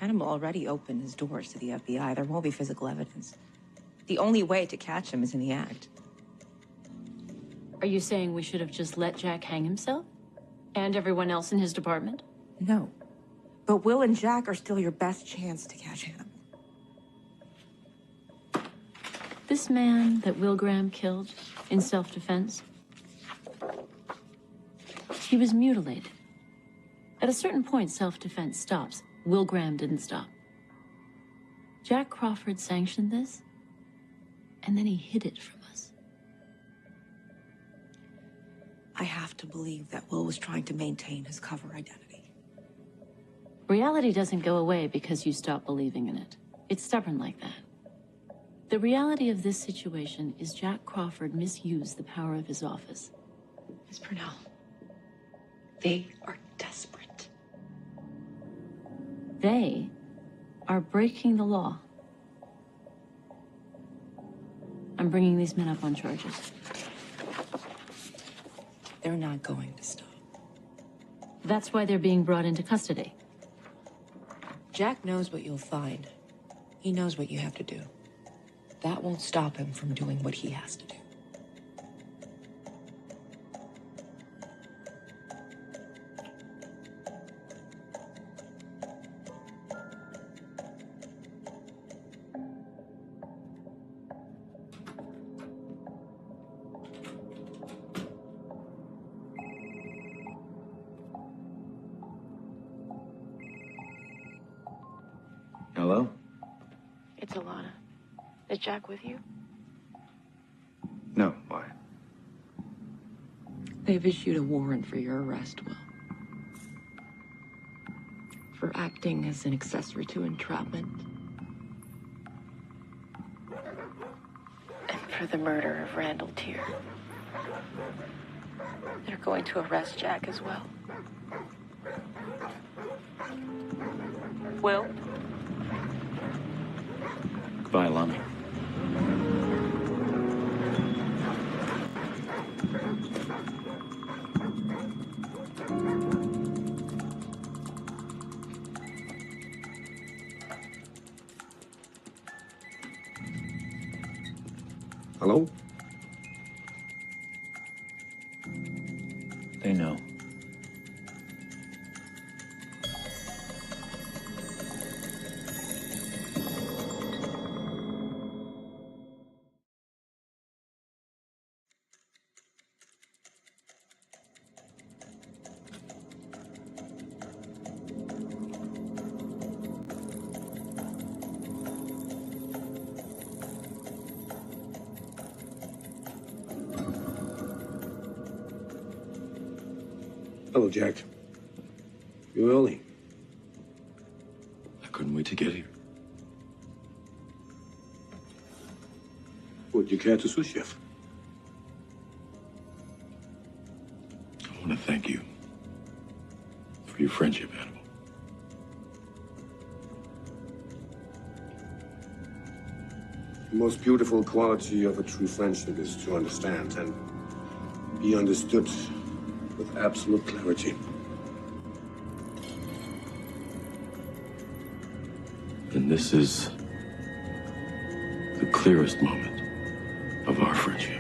Hannibal already opened his doors to the FBI. There won't be physical evidence. The only way to catch him is in the act. Are you saying we should have just let Jack hang himself? And everyone else in his department? No. But Will and Jack are still your best chance to catch Hannibal. This man that Will Graham killed in self-defense, he was mutilated. At a certain point, self-defense stops. Will Graham didn't stop. Jack Crawford sanctioned this, and then he hid it from us. I have to believe that Will was trying to maintain his cover identity. Reality doesn't go away because you stop believing in it. It's stubborn like that. The reality of this situation is Jack Crawford misused the power of his office. Miss Purnell, they are desperate. They are breaking the law. I'm bringing these men up on charges. They're not going to stop. That's why they're being brought into custody. Jack knows what you'll find. He knows what you have to do. That won't stop him from doing what he has to do. Hello? It's Alana. Is Jack with you? No, why? They've issued a warrant for your arrest, Will. For acting as an accessory to entrapment. And for the murder of Randall Tier. They're going to arrest Jack as well. Will? Goodbye, Alana. Hello? They know. Hello, Jack. You early? I couldn't wait to get here. Would you care to sous chef? I want to thank you for your friendship, Hannibal. The most beautiful quality of a true friendship is to understand and be understood with absolute clarity. And this is the clearest moment of our friendship.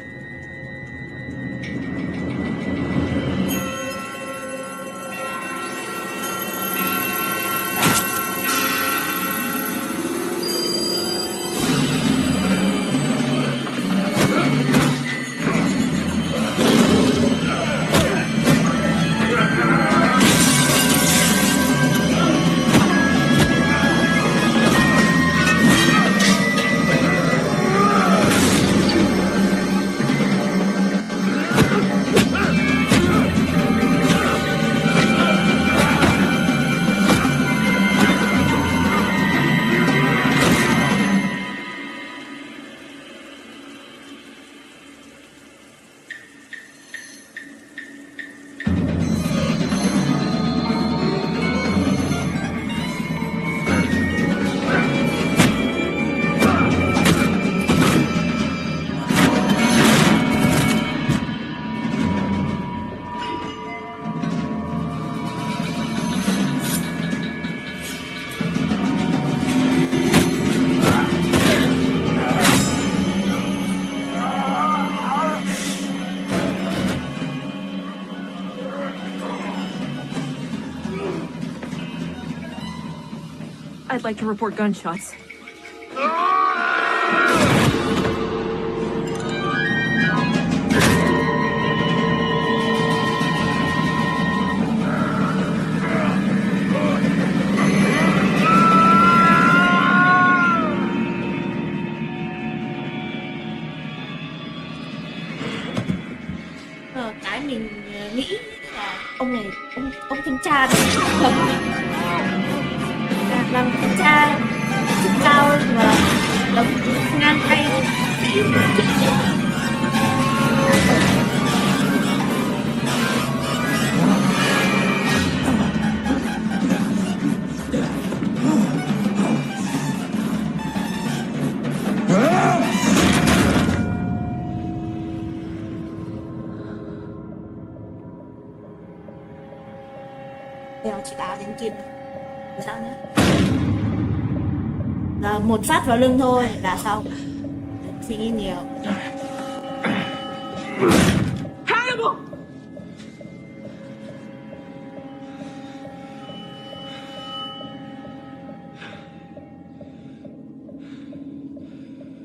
I'd like to report gunshots. Cái mình nghĩ là ông này, ông thanh tra này làm thanh tra chức cao và đóng ngang tay. Đeo chiếc áo đến kia sao nữa, là một phát vào lưng thôi là xong, suy nghĩ nhiều. Hannibal!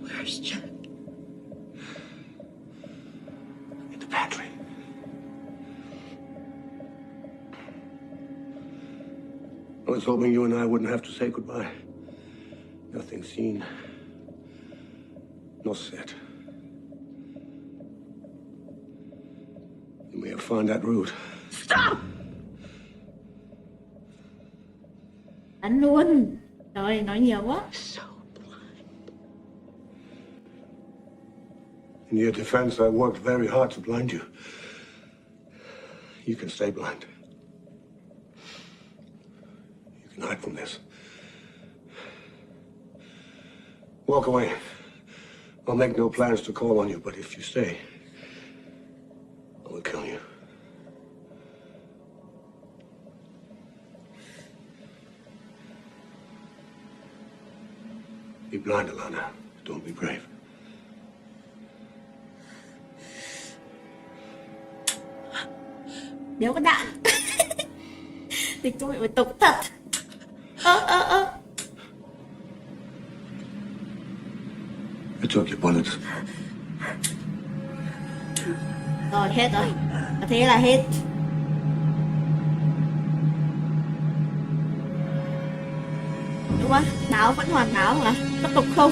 Where's Jack? In the pantry. I was hoping you and I wouldn't have to say goodbye. Nothing seen, no said. You may have found that route. Stop! Đánh luôn. Trời, nói nhiều quá. In your defense, I worked very hard to blind you. You can stay blind. You can hide from this. Walk away. I'll make no plans to call on you, but if you stay, I will kill you. Be blind, Alana. Don't be brave. Đéo có đạn. Thì tôi phải tục thật. I took your bullets. Rồi, hết rồi. Thế là hết. Đúng không? Đáo vẫn hoàn đáo mà. Tiếp tục không?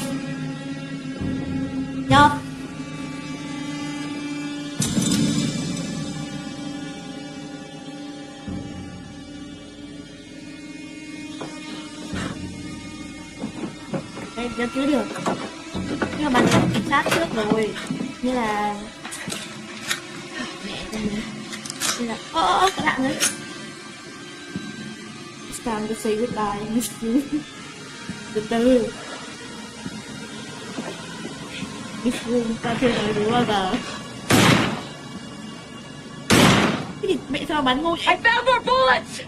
Nhọt. Đây, chưa cứu được. Nhưng mà bạn ấy cảnh sát trước rồi. Như là... Mẹ của mình. Như là... có đạn đấy. It's time to say goodbye, miss you. Từ từ. Miss you, ta chưa nói đúng bao giờ. Cái gì? Mẹ sao bắn ngu vậy? I found more bullets!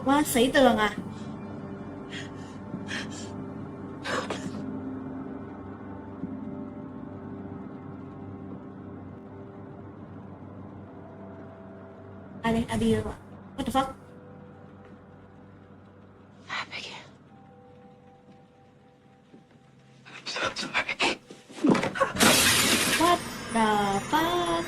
Quá sấy tường à? Ai đây? Abby rồi. What the fuck? I'm so sorry. What the fuck?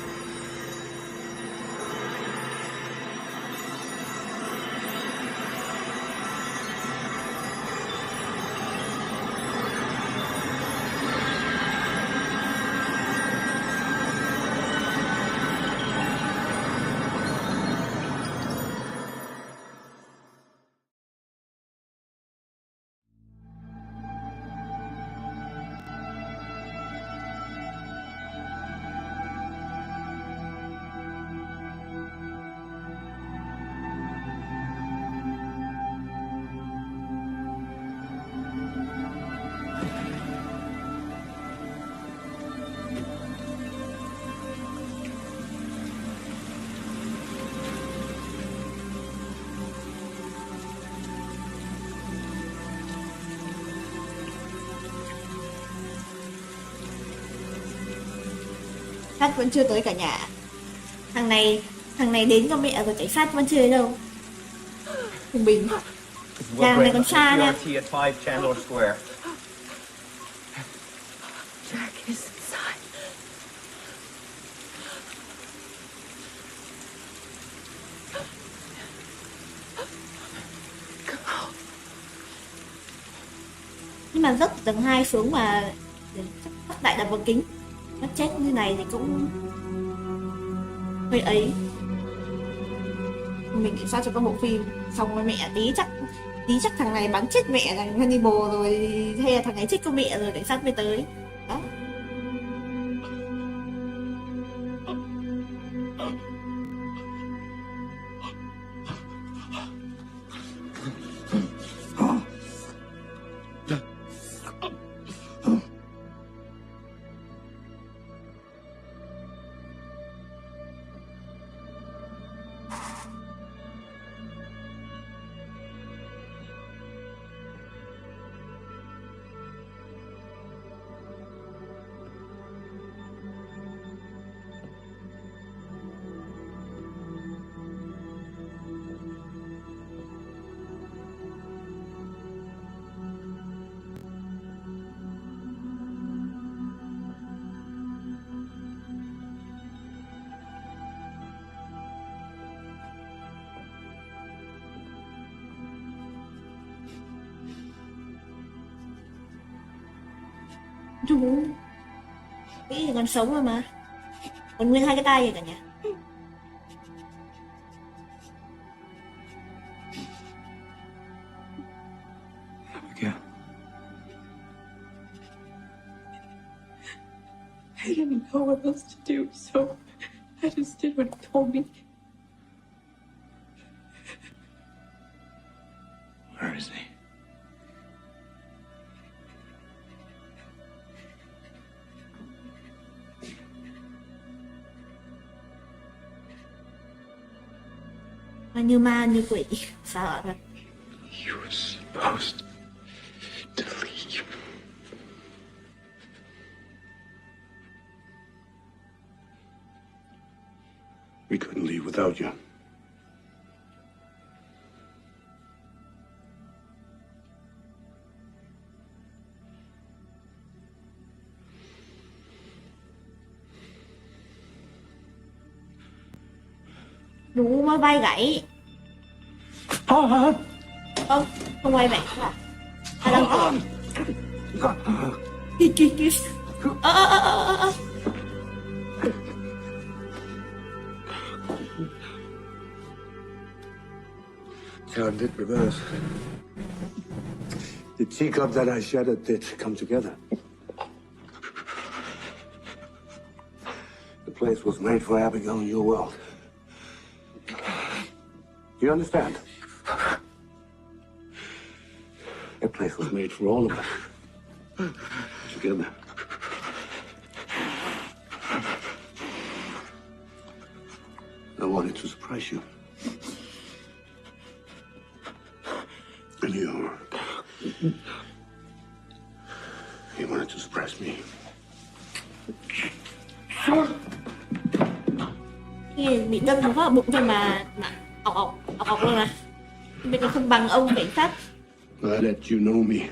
Phát vẫn chưa tới cả nhà. Thằng này đến cho mẹ rồi, chạy Phát vẫn chưa đến đâu. Thằng Bình. Nhà này còn xa nha. at 5 Chandler Square. Jack is inside. Nhưng mà rớt từ tầng 2 xuống mà chắc đại đập vào kính. Nó chết như này thì cũng hơi ấy. Mình kiểm soát cho các bộ phim. Xong rồi mẹ tí chắc thằng này bắn chết mẹ thằng Hannibal rồi, hay là thằng ấy chết con mẹ rồi cảnh sát mới tới. Đó. Đủ. Nghĩ thì còn sống rồi mà. Còn nguyên 2 cái tay rồi cả nhà. Abigail. I didn't know what else to do, so I just did what he told me. Where is he? Nó như ma như quỷ. Sợ thật. You were supposed to leave. We couldn't leave without you. Đủ mới vai gãy. Không, không quay vậy à? À đang kì. Time did reverse. The teacup that I shattered did come together. The place was made for Abigail in your world. Do you understand? That place was made for all of us. Together. I wanted to surprise you. And you wanted to surprise me. Khi bị đâm nó vào bụng thôi mà ọc luôn à. Mình còn không bằng ông cảnh sát. I let you know me.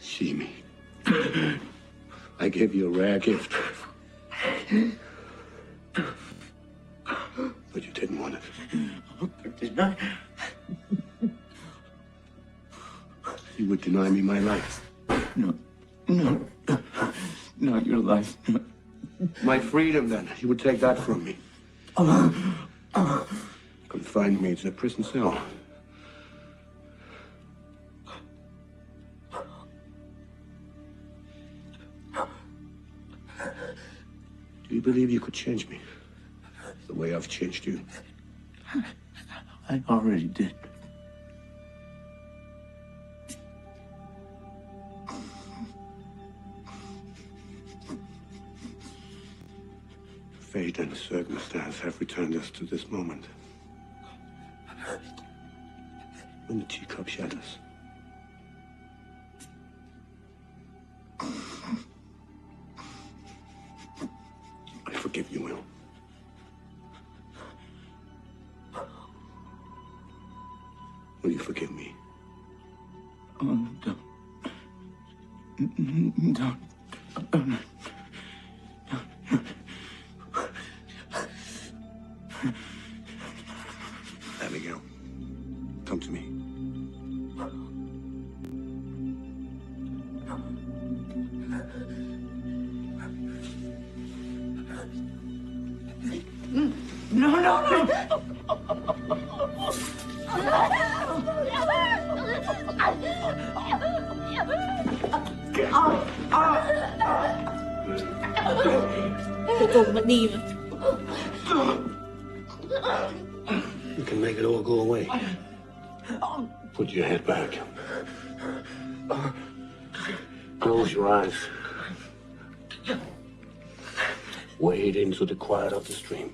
See me. I gave you a rare gift. But you didn't want it. Did I? You would deny me my life. No. Not your life. No. My freedom, then. You would take that from me. Confine me to a prison cell. Do you believe you could change me? The way I've changed you? I already did. Fate and circumstance have returned us to this moment. When the teacup shatters. I forgive you, Will. Will you forgive me? Don't. Abigail, come to me. No. Cuối cùng vẫn đi mà. You can make it all go away. Put your head back. Close your eyes. Wade into the quiet of the stream.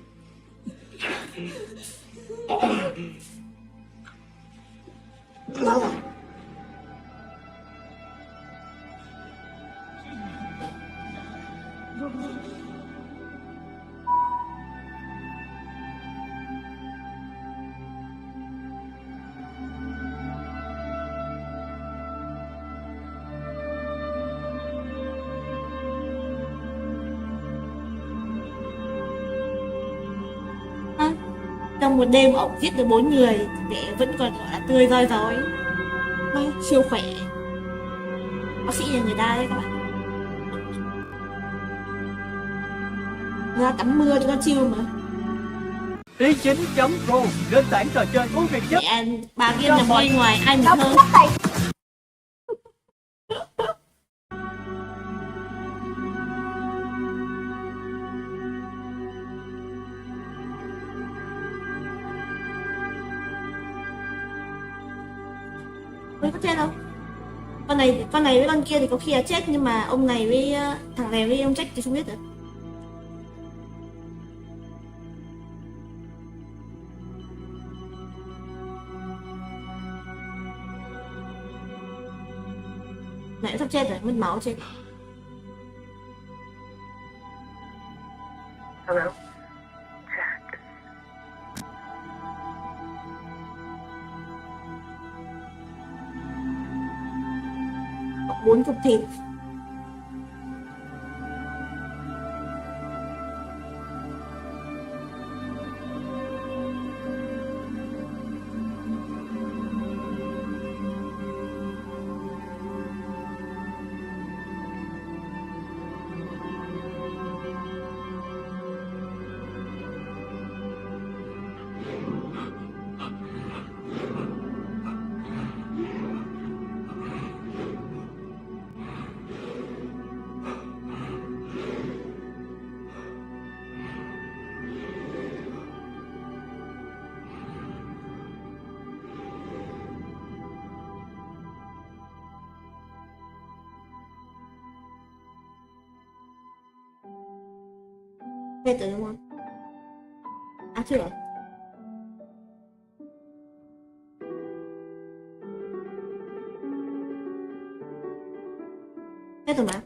Trong một đêm ổng giết được 4 người, mẹ vẫn còn gọi là tươi roi rói. May siêu khỏe. Bác sĩ nhà người ta đấy các bạn. Người ta tắm mưa cho nó chill mà. ss2.pro, nền tảng trò chơi ưu việt nhất. Bà kia nằm bên ngoài ai nhịp hơn. Ôi, có chết không? Con này với con kia thì có khi là chết, nhưng mà ông này với thằng này với ông Jack thì không biết được. Này sắp chết rồi, mất máu chết. Hello? 4 cục thịt. Hết rồi đúng không? À chưa rồi. Hết rồi mà.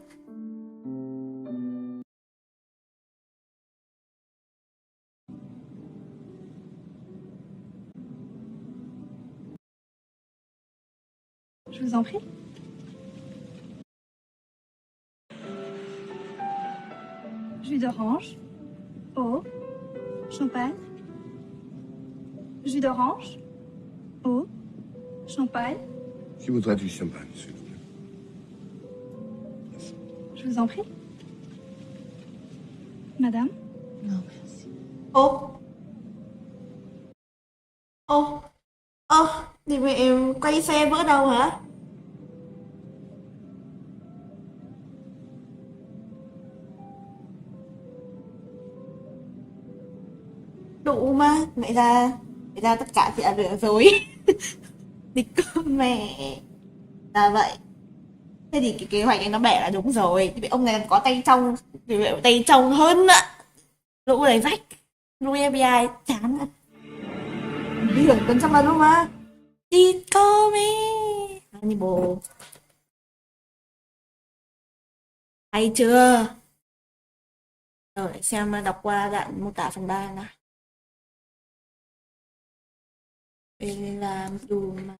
Je vous en prie. Jus d'orange. Eau. Champagne. Jus d'orange. Eau. Champagne. Je voudrais du champagne, s'il vous plaît. Je vous en prie. Madame? Non, merci. Ô. Ô. Ô. Thì mẹ quay xe vỡ đầu hả? Đủ mà. Mẹ ra tất cả thì đã được rồi. Địch con mẹ. Là vậy. Thế thì cái kế hoạch này nó bẻ là đúng rồi. Thì ông này có tay trong. Thì tay trong hơn ạ. Lũ đầy vách. Lũ FBI chán ạ. Đi hưởng tuần trong lần luôn mà. Đi cô mi. Hannibal. Hay chưa? Rồi để xem đọc qua đoạn mô tả phần 3 nào. Đây là dù mà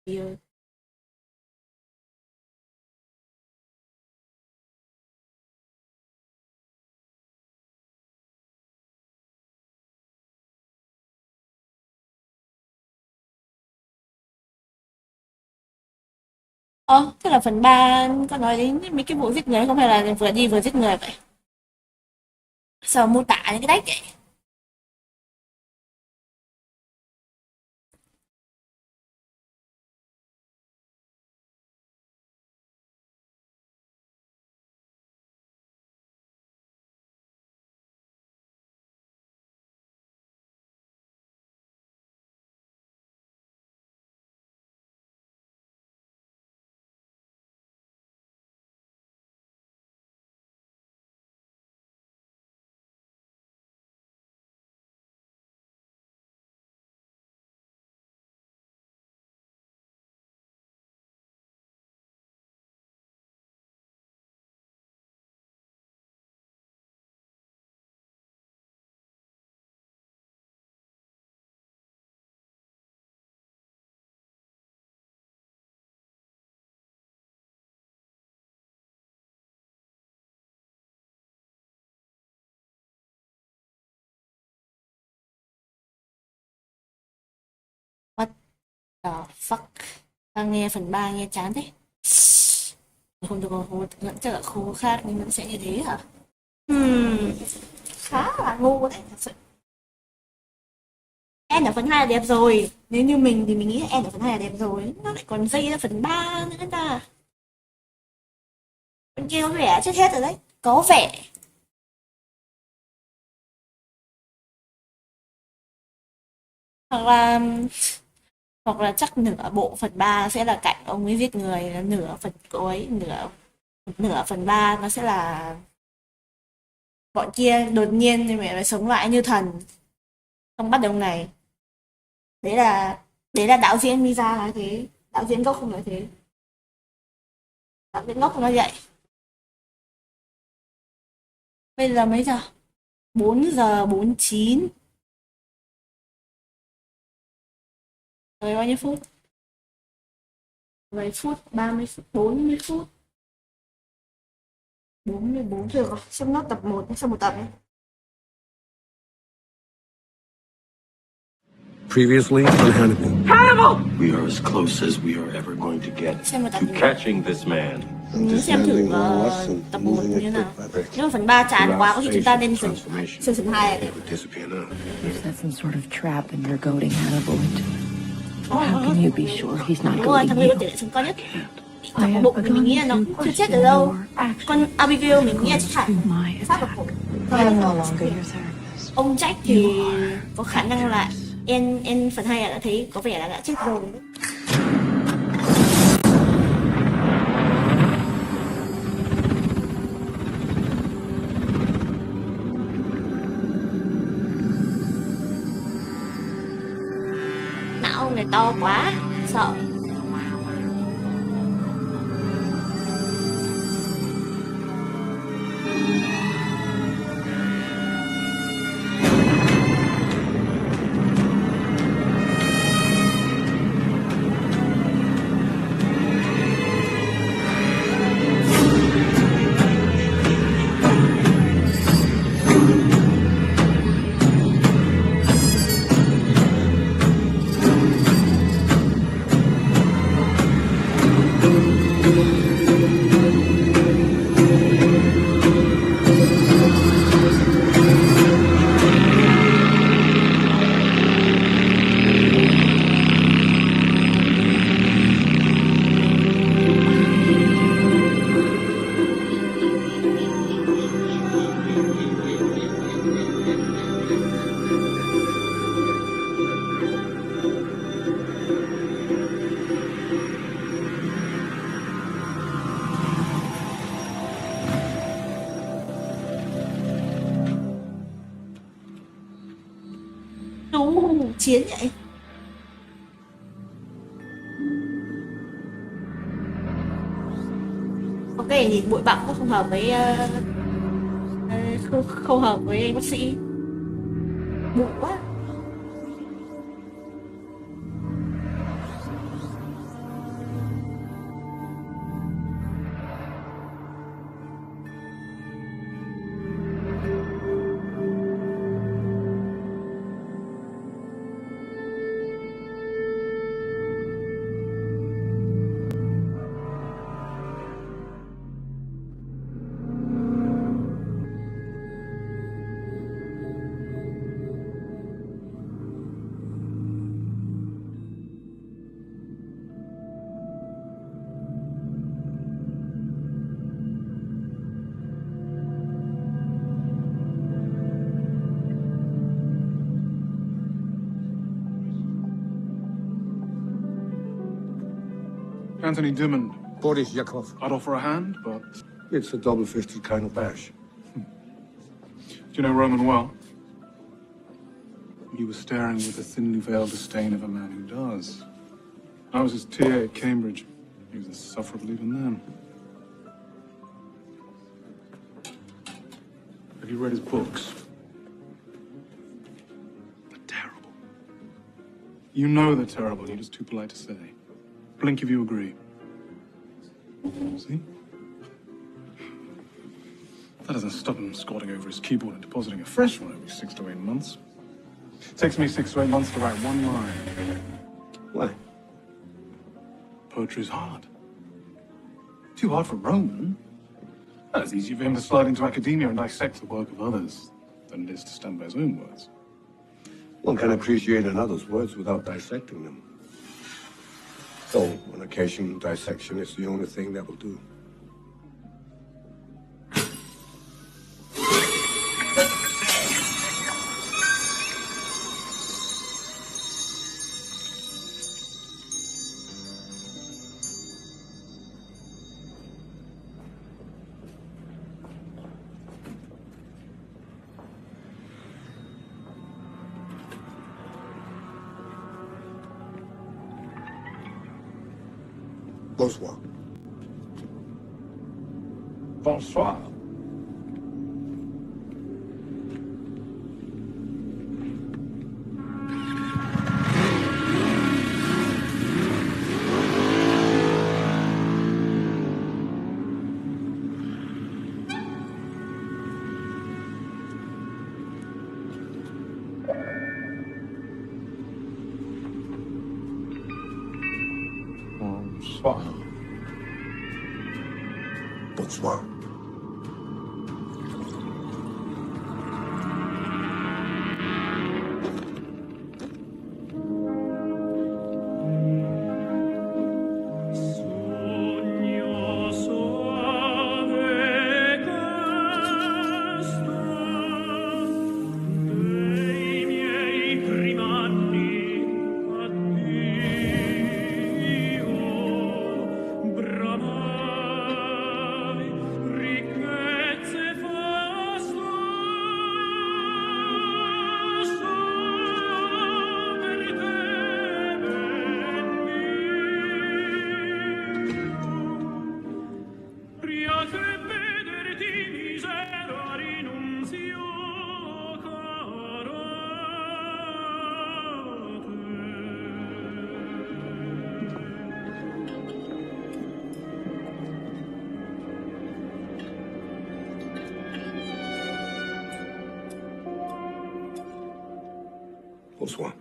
thế là phần 3 có nói đến mấy cái vụ giết người không, hay là vừa đi vừa giết người vậy? Sao mô tả những cái cách vậy? What the fuck? Nghe phần 3 nghe chán thế. Không được, vẫn chắc là không có khác nhưng vẫn sẽ như thế hả? Khá là ngu đấy thật sự. Em ở phần 2 là đẹp rồi. Nếu như mình thì mình nghĩ là em ở phần 2 là đẹp rồi. Nó lại còn dây ra phần 3 nữa ta. Bên kia có vẻ chết hết rồi đấy. Có vẻ. Hoặc là chắc nửa bộ phần 3 sẽ là cảnh ông ấy giết người, nửa phần cuối, nửa phần 3 nó sẽ là bọn kia đột nhiên nhưng mà sống lại như thần không bắt đầu ngày. Đấy là đạo diễn Misa nói thế, đạo diễn gốc không nói thế, đạo diễn gốc không nói vậy. Bây giờ mấy giờ? 4:49. Rồi bao nhiêu phút? 10 phút, 30 phút, 40 phút. 44 rồi, xem nốt tập 1, xem một tập ấy. Previously on Hannibal. Hannibal! We are as close as we are ever going to get to catching this man. Xem thử tập 1 như thế nào. Nếu mà phần 3 chán quá có khi chúng ta nên xem phần 2 này. You set some sort of trap and you're goading Hannibal into it. How can you be sure he's not Đúng rồi, goading thằng Lê có you? tỷ lệ sống cao nhất. Tập bộ thì mình nghĩ là nó cũng chưa chết được đâu. Con Abigail mình nghĩ là chắc hẳn sát vào cổ. Ông Jack thì có khả năng là em phần 2 đã thấy có vẻ là đã chết rồi. Não ông này to quá, sợ. Chiến vậy. Ok thì bụi bặm cũng không hợp với không hợp với anh bác sĩ. Bụi quá. Anthony Dimmond. Boris Yakov. I'd offer a hand, but... It's a double-fisted kind of bash. Do you know Roman well? You were staring with the thinly veiled disdain of a man who does. I was his TA at Cambridge. He was insufferable even then. Have you read his books? They're terrible. You know they're terrible, you're just too polite to say. Blink if you agree. See? That doesn't stop him squatting over his keyboard and depositing a fresh one every 6 to 8 months. It takes me 6 to 8 months to write one line. Why? poetry's hard. Too hard for Roman. Well, it's easier for him to slide into academia and dissect the work of others than it is to stand by his own words. One can appreciate another's words without dissecting them. Though, on occasion, dissection is the only thing that will do. Bonsoir. Bonsoir. Bonsoir. Bonsoir. Bonsoir.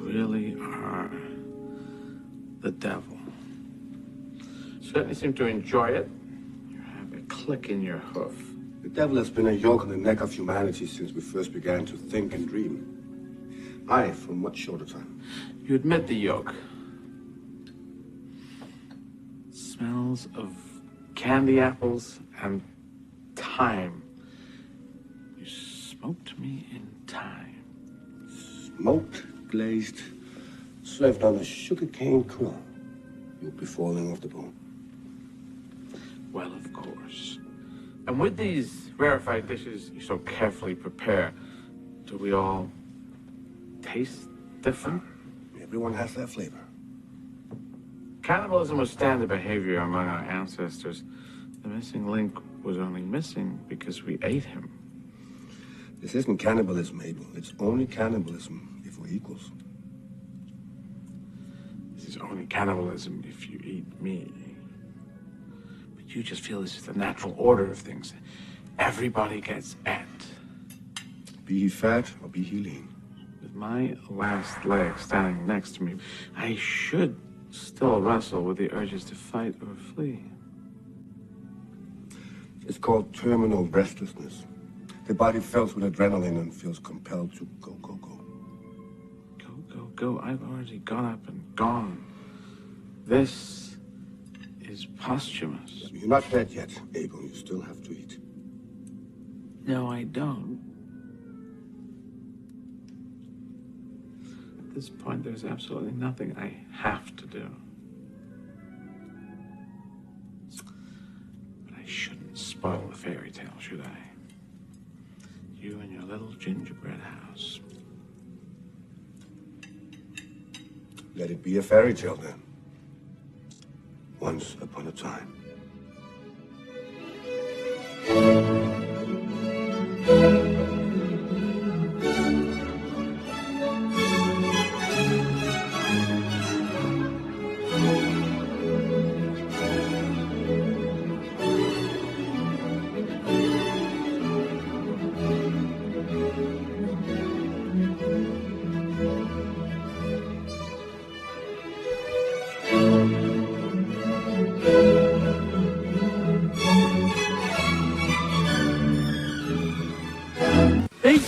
Really are the devil. Certainly seem to enjoy it. You have a click in your hoof. The devil has been a yoke on the neck of humanity since we first began to think and dream. I, for a much shorter time. You admit the yoke. Smells of candy apples and thyme. You smoked me in time. Smoked, glazed, served on a sugarcane quill. You'll be falling off the bone. Well, of course. And with these rarefied dishes you so carefully prepare, do we all taste different? Everyone has their flavor. Cannibalism was standard behavior among our ancestors. The missing link was only missing because we ate him. This isn't cannibalism, Abel. It's only cannibalism if we're equals. This is only cannibalism if you eat me. But you just feel this is the natural order of things. Everybody gets ate. Be he fat or be he lean. With my last leg standing next to me, I should still wrestle with the urges to fight or flee. It's called terminal restlessness. The body fills with adrenaline and feels compelled to go, go, go. Go, go, go. I've already gone up and gone. This is posthumous. You're not dead yet, Abel. You still have to eat. No, I don't. At this point, there's absolutely nothing I have to do. spoil the fairy tale, should I? You and your little gingerbread house. Let it be a fairy tale then. Once upon a time.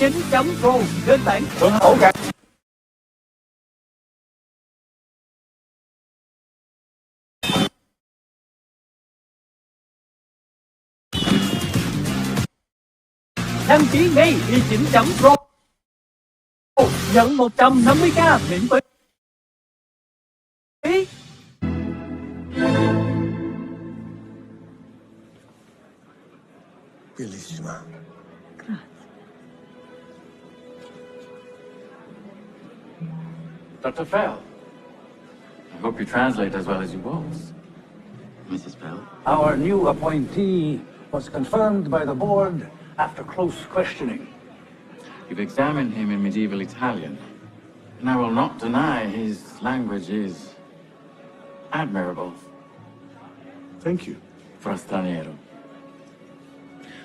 ss2.pro, nền tảng tuân thủ cả. Đăng ký ngay ss2.pro, nhận 150k miễn phí. Bellissima. Dr. Fell, I hope you translate as well as you waltz. Mrs. Fell? Our new appointee was confirmed by the board after close questioning. You've examined him in medieval Italian, and I will not deny his language is admirable. Thank you. For a straniero.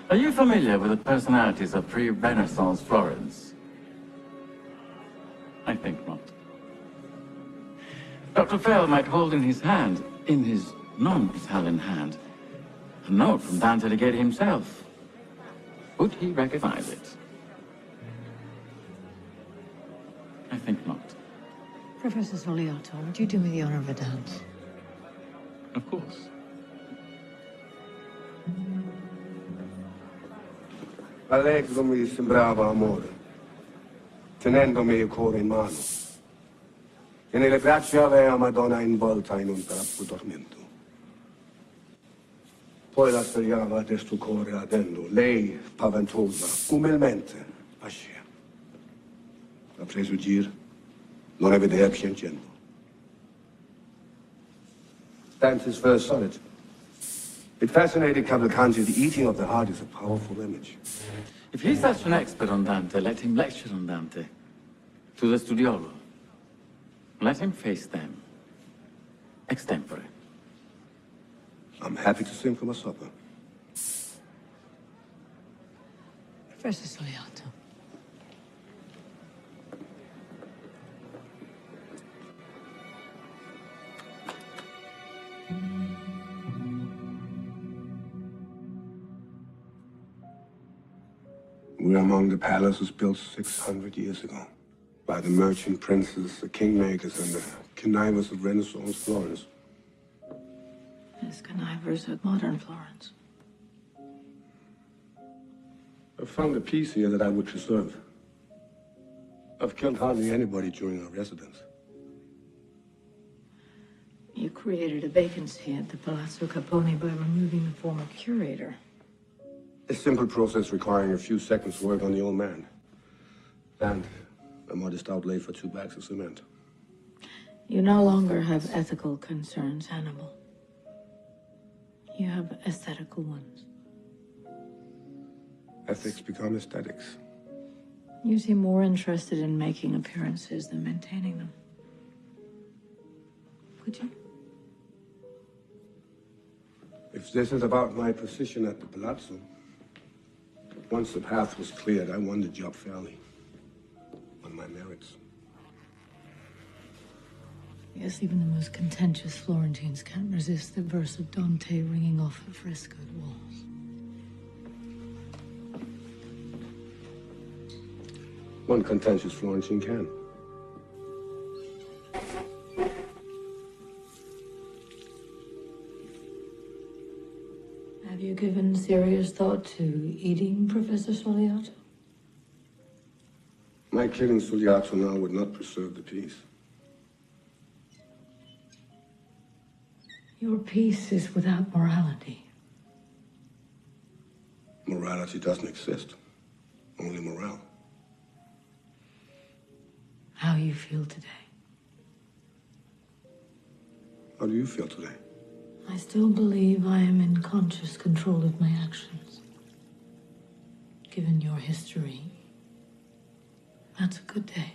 Are you familiar with the personalities of pre-Renaissance Florence? I think not. Dr. Fell might hold in his hand, in his non-Italian hand, a note from Dante Alighieri himself. Would he recognize it? I think not. Professor Soliotto, would you do me the honor of a dance? Of course. Allegro sembrava amore, tenendomi il cuore in mano. E nelle braccia aveva Madonna involta in un drappo d'argento. Poi la svegliava a destro cuore ardendo. Lei, spaventosa, umilmente, ascia. La preso gir, lo rivedeva piangendo. Dante's first sonnet. It fascinated Cavalcanti. The eating of the heart is a powerful image. If he's such an expert on Dante, let him lecture on Dante. To the studiolo. Let him face them. Extempore. I'm happy to sing for my supper. Professor Soliotto. We're among the palaces built 600 years ago by the merchant princes, the kingmakers, and the connivers of Renaissance Florence. As connivers at modern Florence. I found a piece here that I would preserve. I've killed hardly anybody during our residence. You created a vacancy at the Palazzo Capone by removing the former curator. A simple process requiring a few seconds' work on the old man. And a modest outlay for 2 bags of cement. You no longer have ethical concerns, Hannibal. You have aesthetical ones. Ethics become aesthetics. You seem more interested in making appearances than maintaining them. Could you? If this is about my position at the Palazzo, once the path was cleared, I won the job fairly. On my merits. Yes, even the most contentious Florentines can't resist the verse of Dante ringing off the frescoed walls. One contentious Florentine can. Have you given serious thought to eating Professor Soliotto? My killing Suliato now would not preserve the peace. Your peace is without morality. Morality doesn't exist. Only morale. How you feel today? How do you feel today? I still believe I am in conscious control of my actions. Given your history, that's a good day.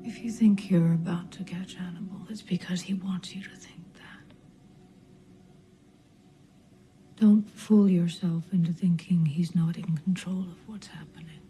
If you think you're about to catch Hannibal, it's because he wants you to think that. Don't fool yourself into thinking he's not in control of what's happening.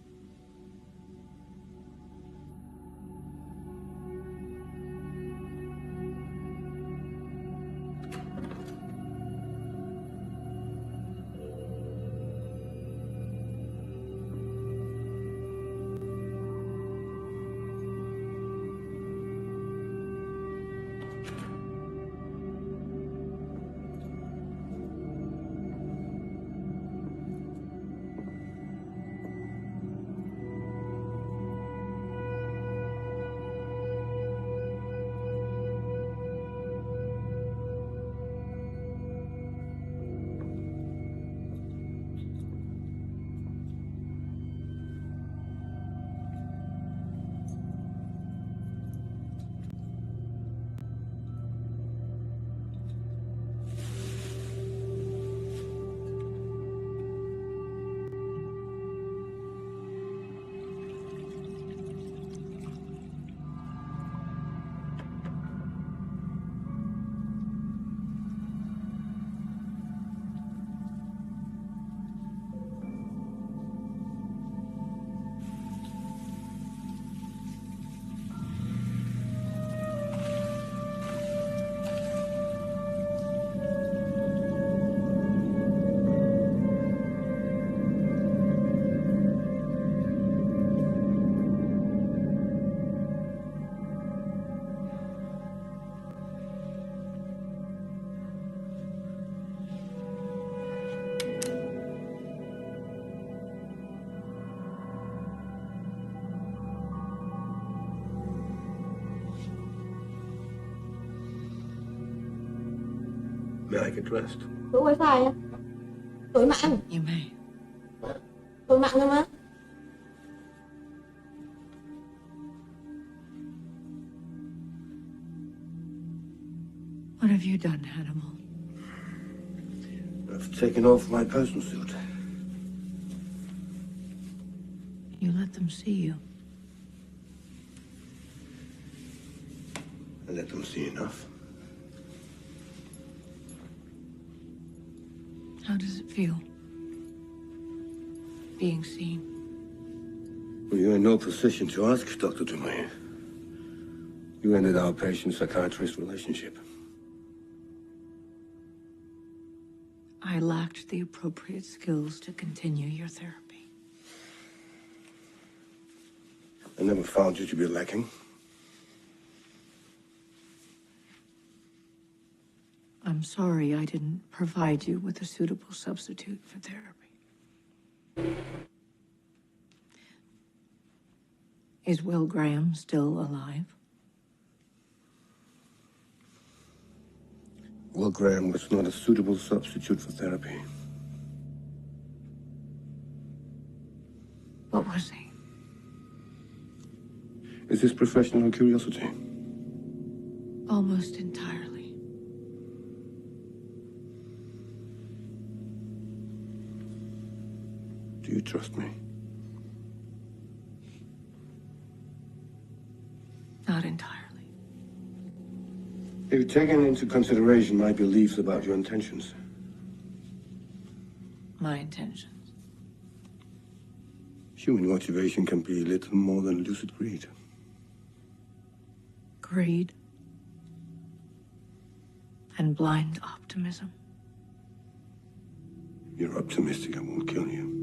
May I get dressed? Đủ wifi á. Tuổi mạng. You may. Tuổi mạng thôi mà. What have you done, Hannibal? I've taken off my personal suit. You let them see you. I let them see enough. How does it feel? Being seen. Well, you're in no position to ask, Dr. Dumoyer. You ended our patient-psychiatrist relationship. I lacked the appropriate skills to continue your therapy. I never found you to be lacking. I'm sorry I didn't provide you with a suitable substitute for therapy. Is Will Graham still alive? Will Graham was not a suitable substitute for therapy. What was he? Is this professional curiosity? Almost entirely. Do you trust me? Not entirely. Have you taken into consideration my beliefs about your intentions? My intentions. Human motivation can be little more than lucid greed. Greed. And blind optimism. You're optimistic I won't kill you.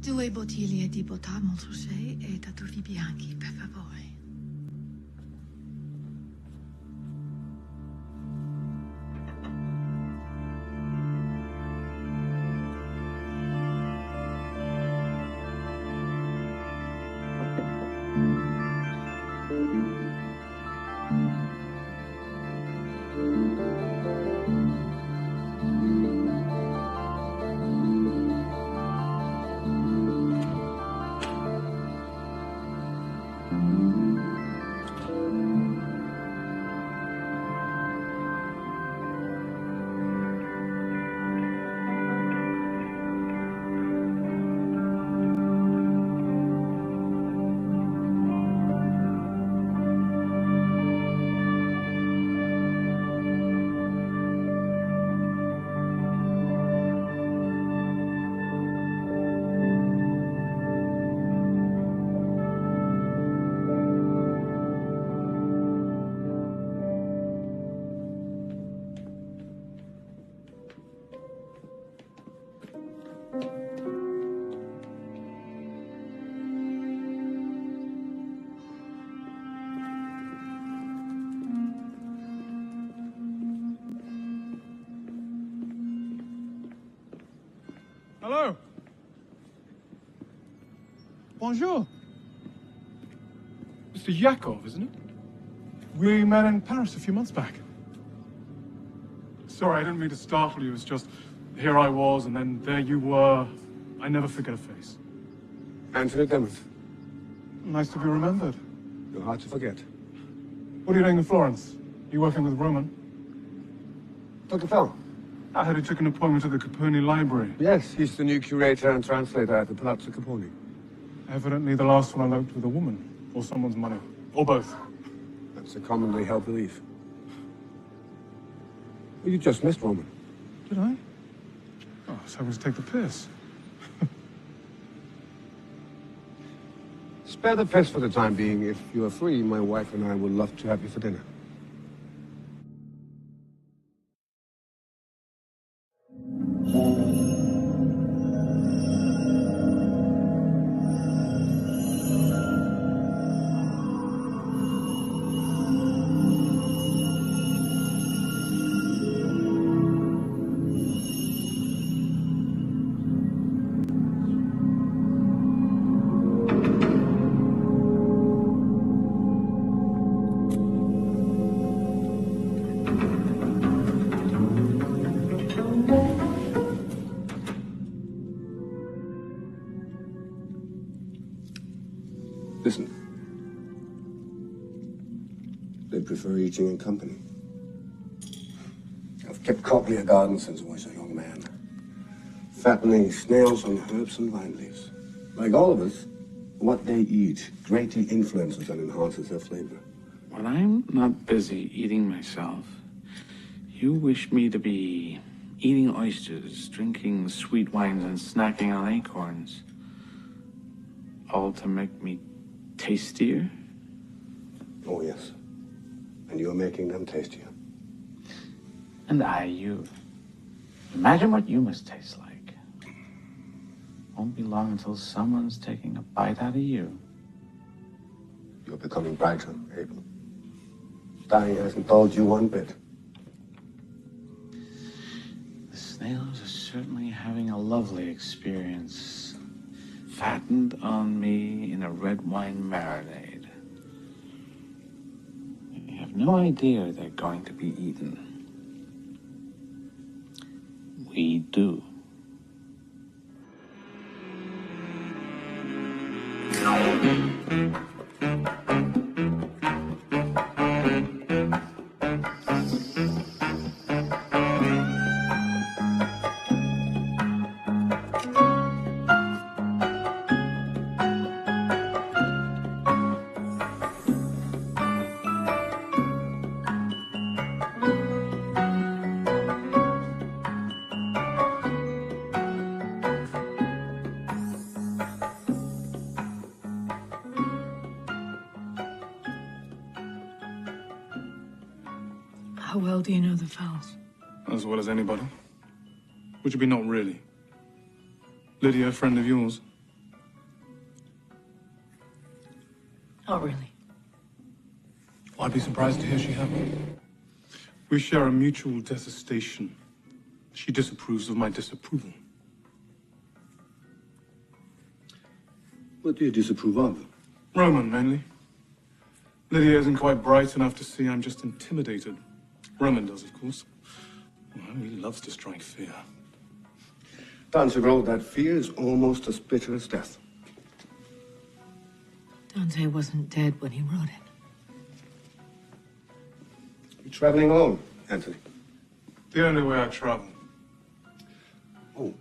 Due bottiglie di potamol rosé e tartufi bianchi, per favore. Hello. Bonjour. Mr. Yakov, isn't it? We met in Paris a few months back. Sorry, I didn't mean to startle you. It's just, here I was, and then there you were. I never forget a face. Anthony Clement. Nice to be remembered. You're hard to forget. What are you doing in Florence? You working with Roman? Dr. Fell. I heard he took an appointment at the Caponi Library. Yes, he's the new curator and translator at the Palazzo Caponi. Evidently the last one eloped with a woman. Or someone's money. Or both. That's a commonly held belief. Well, you just missed Roman. Did I? Oh, I was hoping to take the piss. Spare the piss for the time being. If you are free, my wife and I would love to have you for dinner. Listen. They prefer eating in company. I've kept cochlear garden since I was a young man. Fattening snails on herbs and vine leaves. Like all of us, what they eat greatly influences and enhances their flavor. When I'm not busy eating myself, you wish me to be eating oysters, drinking sweet wines, and snacking on acorns. All to make me tastier? Oh, yes. And you're making them tastier. And you. Imagine what you must taste like. Won't be long until someone's taking a bite out of you. You're becoming brighter, Abel. Dying hasn't told you one bit. The snails are certainly having a lovely experience. Fattened on me in a red wine marinade. You have no idea they're going to be eaten. We do. How well do you know the Fowles? As well as anybody. Would you be not really? Lydia, a friend of yours? Not really. Well, I'd be surprised to hear she hadn't. We share a mutual detestation. She disapproves of my disapproval. What do you disapprove of? Roman, mainly. Lydia isn't quite bright enough to see I'm just intimidated. Roman does, of course. Well, he loves to strike fear. Dancer wrote that fear is almost as bitter as death. Dante wasn't dead when he wrote it. You're traveling alone, Anthony. The only way I travel. Oh.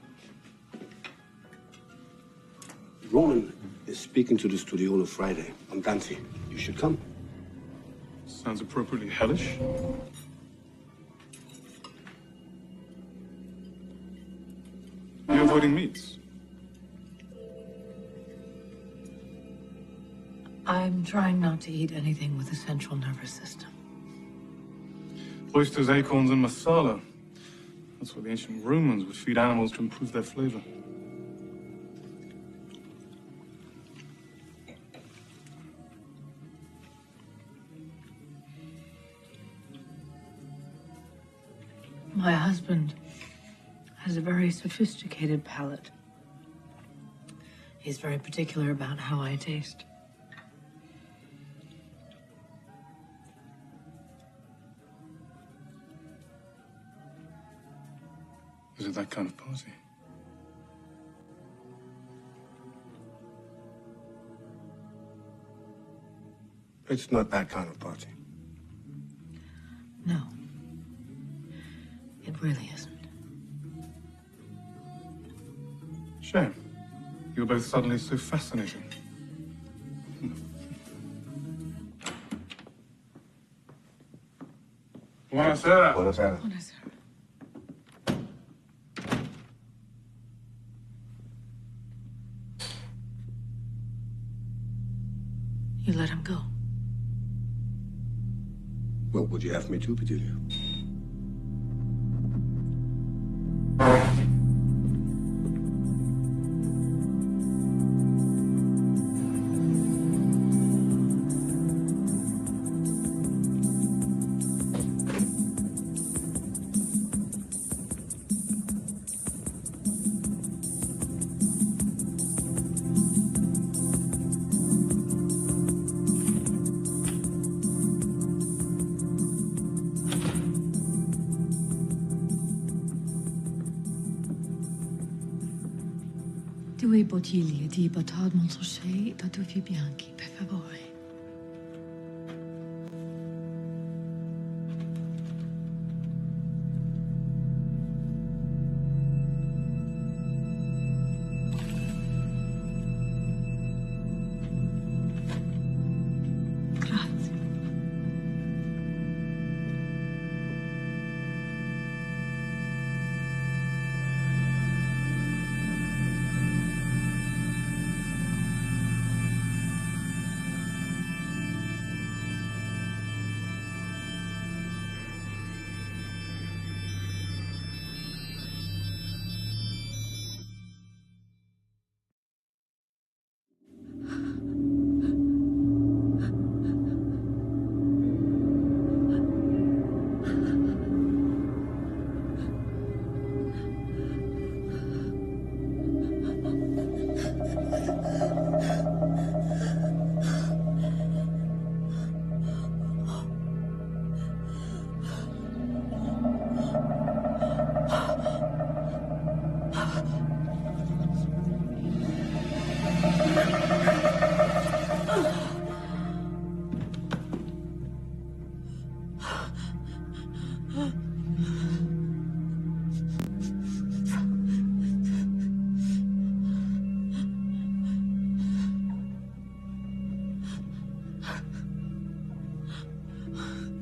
Roman is speaking to the Studiolo Friday on Dante. You should come. Sounds appropriately hellish. You're avoiding meats. I'm trying not to eat anything with a central nervous system. Oysters, acorns, and masala. That's what the ancient Romans would feed animals to improve their flavor. My husband has a very sophisticated palate. He's very particular about how I taste. Is it that kind of party? It's not that kind of party. No. It really isn't. Shame. You're both suddenly so fascinating. Buonasera. Buonasera. You let him go. What would you have me do, Bedelia? Due bottiglie di batad monsoche da tutti bianchi, per favore.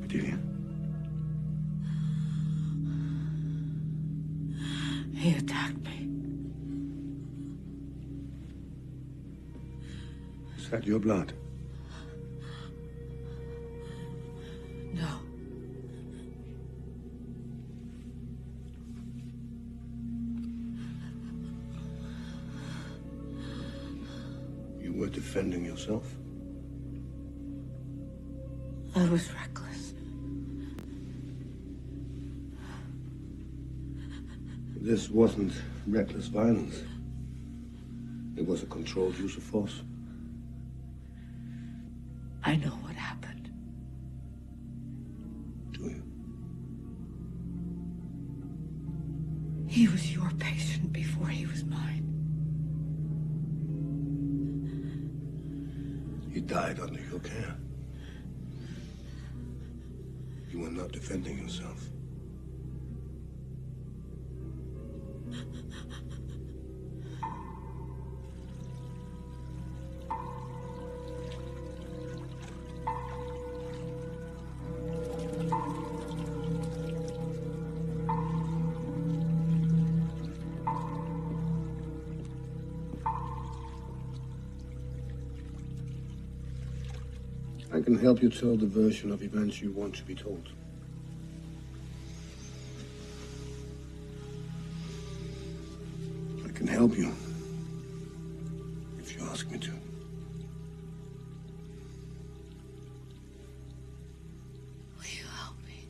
Cordelia? He attacked me. Is that your blood? No. You were defending yourself? I was reckless. This wasn't reckless violence. It was a controlled use of force. I know what happened. Do you? He was your patient before he was mine. He died under your care. You were not defending yourself. I can help you tell the version of events you want to be told. I can help you if you ask me to. Will you help me?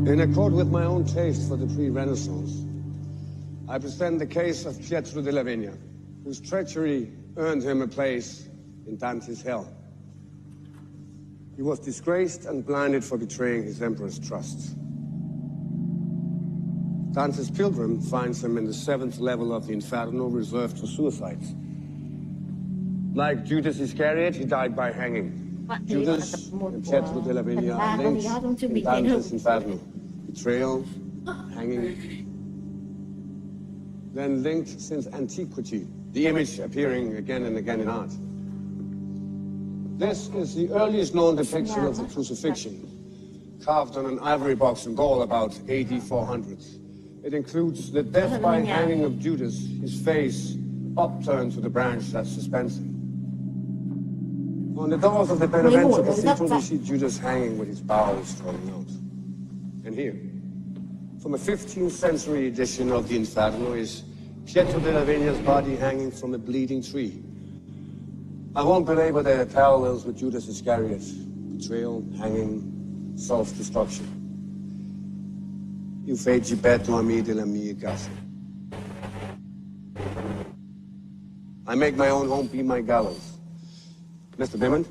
In accord with my own taste for the pre-Renaissance, I present the case of Pietro della Vigna, whose treachery earned him a place in Dante's hell. He was disgraced and blinded for betraying his emperor's trust. Dante's pilgrim finds him in the 7th level of the Inferno, reserved for suicides. Like Judas Iscariot, he died by hanging. Judas and Pietro della Vigna are linked in Dante's Inferno. Betrayal, hanging. Then linked since antiquity, the image appearing again and again in art. This is the earliest known depiction of the crucifixion, carved on an ivory box in Gaul about AD 400. It includes the death by hanging of Judas, his face upturned to the branch that suspends him. On the doors of the Benevento Cathedral, we see Judas hanging with his bowels falling out. And here, from a 15th century edition of the Inferno, is Pietro della Vigna's body hanging from a bleeding tree. I won't belabor the parallels with Judas Iscariot. Betrayal, hanging, self-destruction. You fai gibetto a me della mia casa. I make my own home be my gallows. Mr. Bimmond,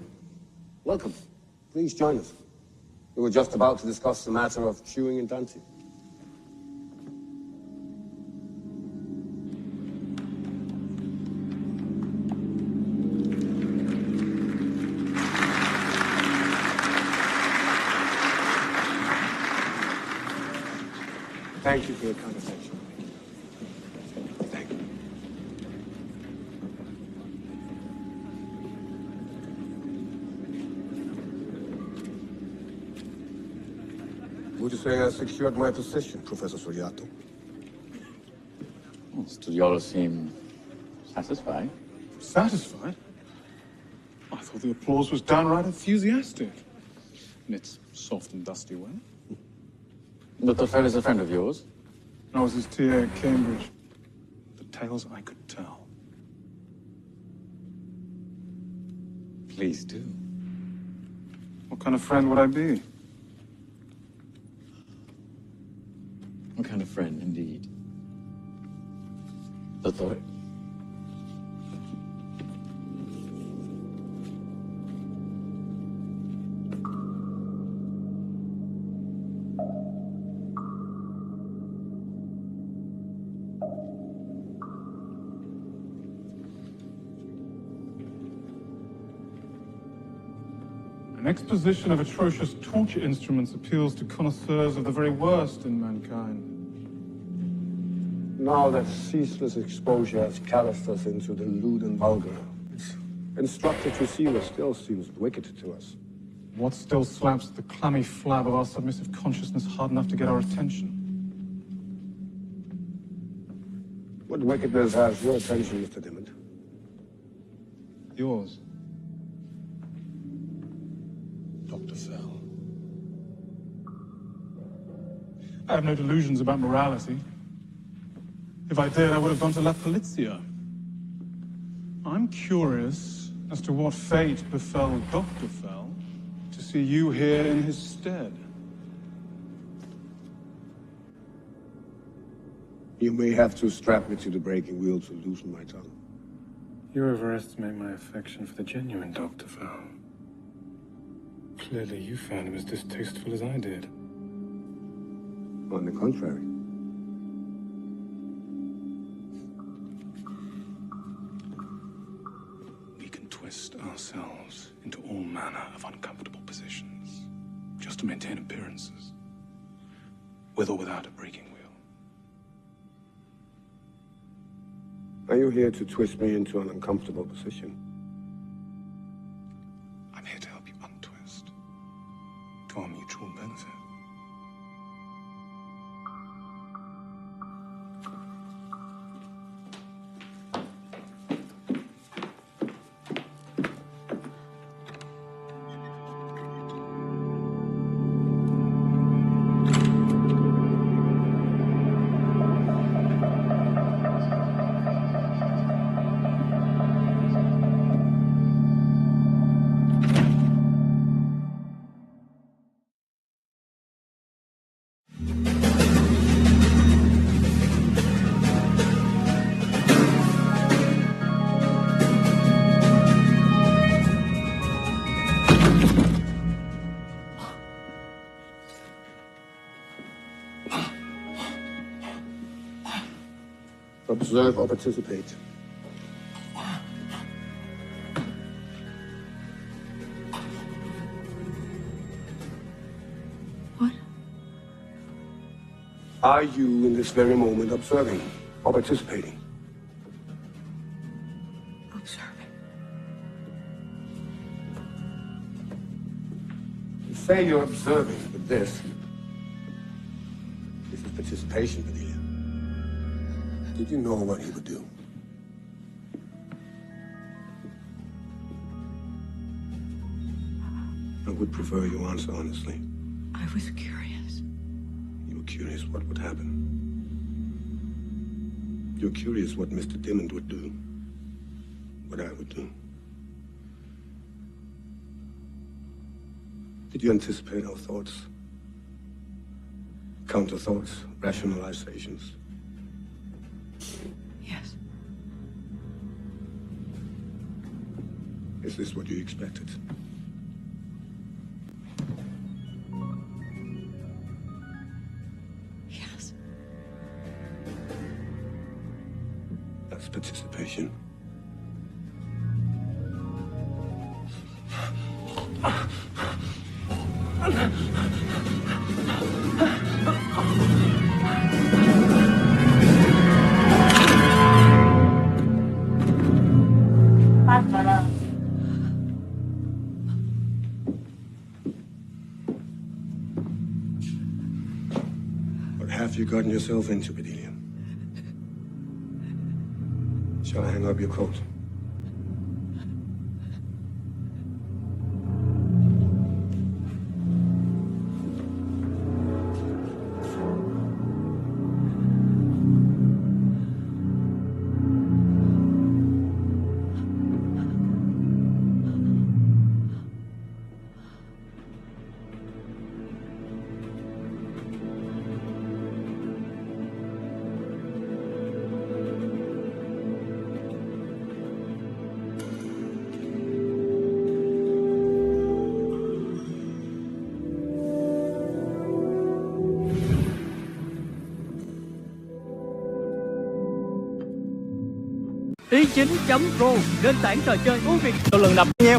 welcome. Please join us. We were just about to discuss the matter of chewing in Dante. Thank you for your kind attention. Thank you. Would you say I secured my position, Professor Soriato? Well, Studiolo seemed satisfied. Satisfied? I thought the applause was downright enthusiastic. In its soft and dusty way. Dr. Fell is a friend of yours? I was his TA at Cambridge. The tales I could tell. Please do. What kind of friend would I be? What kind of friend, indeed? Doctor? An exposition of atrocious torture instruments appeals to connoisseurs of the very worst in mankind. Now that ceaseless exposure has calloused us into the lewd and vulgar, it's instructive to see what still seems wicked to us. What still slaps the clammy flab of our submissive consciousness hard enough to get our attention? What wickedness has your attention, Mr. Dimmond? Yours. Dr. Fell. I have no delusions about morality. If I did, I would have gone to La Polizia. I'm curious as to what fate befell Dr. Fell to see you here in his stead. You may have to strap me to the braking wheel to loosen my tongue. You overestimate my affection for the genuine Dr. Fell. Clearly, you found him as distasteful as I did. On the contrary. We can twist ourselves into all manner of uncomfortable positions, just to maintain appearances, with or without a braking wheel. Are you here to twist me into an uncomfortable position? I'm here to help you untwist, to our mutual benefit. Observe or participate. What? Are you in this very moment observing or participating? Observing. You say you're observing, but this is participation, Padilla. Did you know what he would do? I would prefer you answer honestly. I was curious. You were curious what would happen. You're curious what Mr. Dimmond would do. What I would do. Did you anticipate our thoughts? Counter thoughts, rationalizations? Yes. Is this what you expected? Yes. That's participation. What have you gotten yourself into, Bedelia? Shall I hang up your coat? ss2.pro, nền tảng trò chơi ưu việt. Lần đập nhau.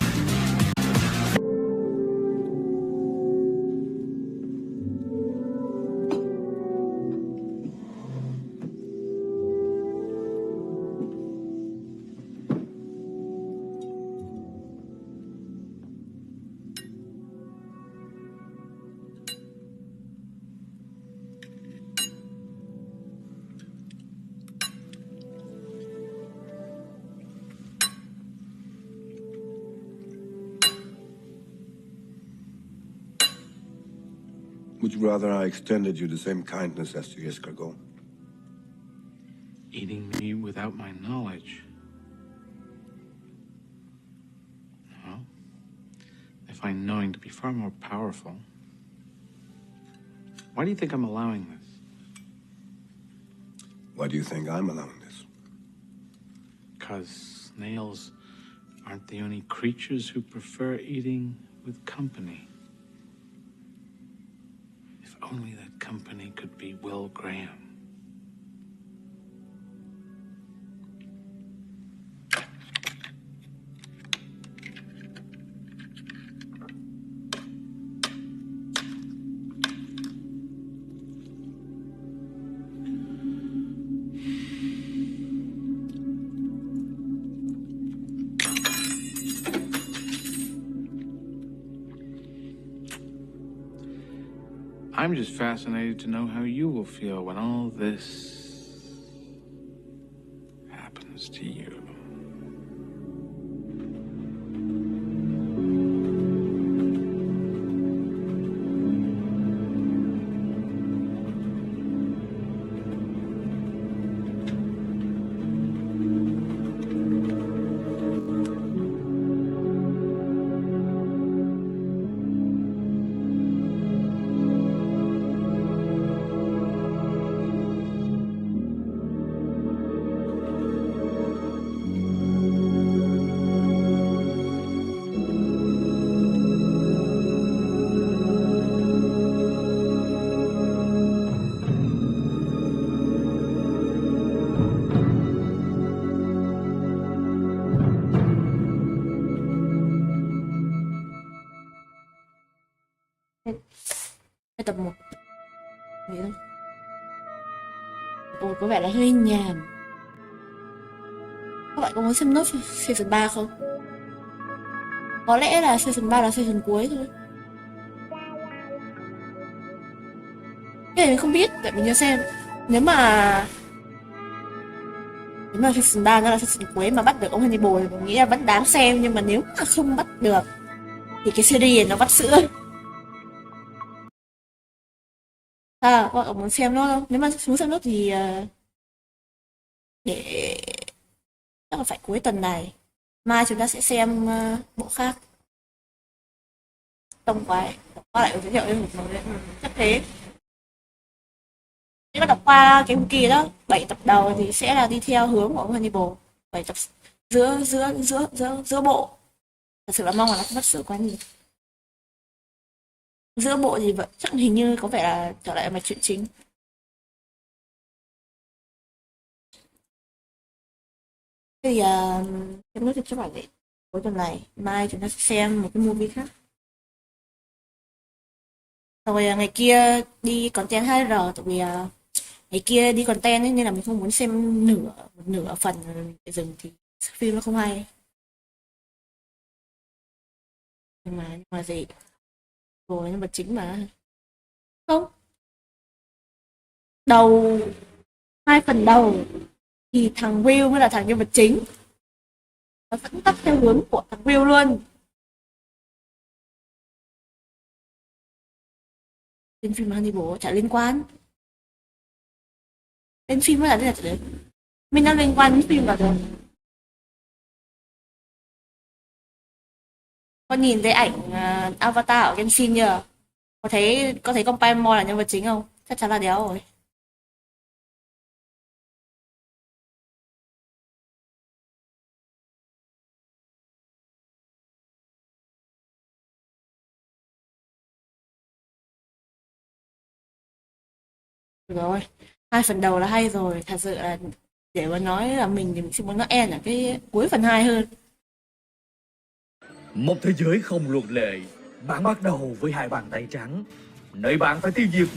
Would you rather I extended you the same kindness as to escargot? Eating me without my knowledge. Well, I find knowing to be far more powerful. Why do you think I'm allowing this? Why do you think I'm allowing this? Because snails aren't the only creatures who prefer eating with company. If only that company could be Will Graham. I'm just fascinated to know how you will feel when all this happens to you. Tập 1 vậy thôi. Ôi, có vẻ là hơi nhàm. Các bạn có muốn xem nốt season 3 không? Có lẽ là season 3 là season cuối thôi. Cái này mình không biết, tại mình chưa xem. Nếu mà season 3 nó là season cuối mà bắt được ông Hannibal thì mình nghĩ là vẫn đáng xem. Nhưng mà nếu mà không bắt được thì cái series này nó vắt sữa. Các bạn muốn xem nó không? Nếu mà muốn xem nó thì để chắc là phải cuối tuần này. Mai chúng ta sẽ xem bộ khác. Tông quái lại giới thiệu lên một chắc thế. Nếu mà đọc qua cái kia đó, 7 tập đầu thì sẽ là đi theo hướng của ông Hannibal. 7 tập giữa bộ. Thật sự là mong là nó không mất sửa quá nhiều. Giữa bộ thì vậy chắc hình như có vẻ là trở lại mạch chuyện chính. Thế thì em nói thật cho bạn đấy, cuối tuần này mai chúng ta sẽ xem một cái movie khác. Rồi ngày kia đi content 2R, tại vì ngày kia đi content ấy, nên là mình không muốn xem nửa phần mình phải dừng thì phim nó không hay. Nhưng mà gì rồi nhân vật chính mà không đầu 2 phần đầu thì thằng Will mới là thằng nhân vật chính, nó dẫn dắt theo hướng của thằng Will luôn. Tên phim Hannibal chả liên quan, tên phim mới là tên là đấy, mình đang liên quan đến phim vào rồi. Con nhìn thấy ảnh avatar ở Genshin nhờ, có thấy con Paimon là nhân vật chính không? Chắc chắn là đéo rồi. Rồi 2 phần đầu là hay rồi, thật sự là để mà nói là mình thì mình sẽ muốn nó end ở cái cuối phần 2 hơn. Một thế giới không luật lệ, bạn bắt đầu với 2 bàn tay trắng, nơi bạn phải tiêu diệt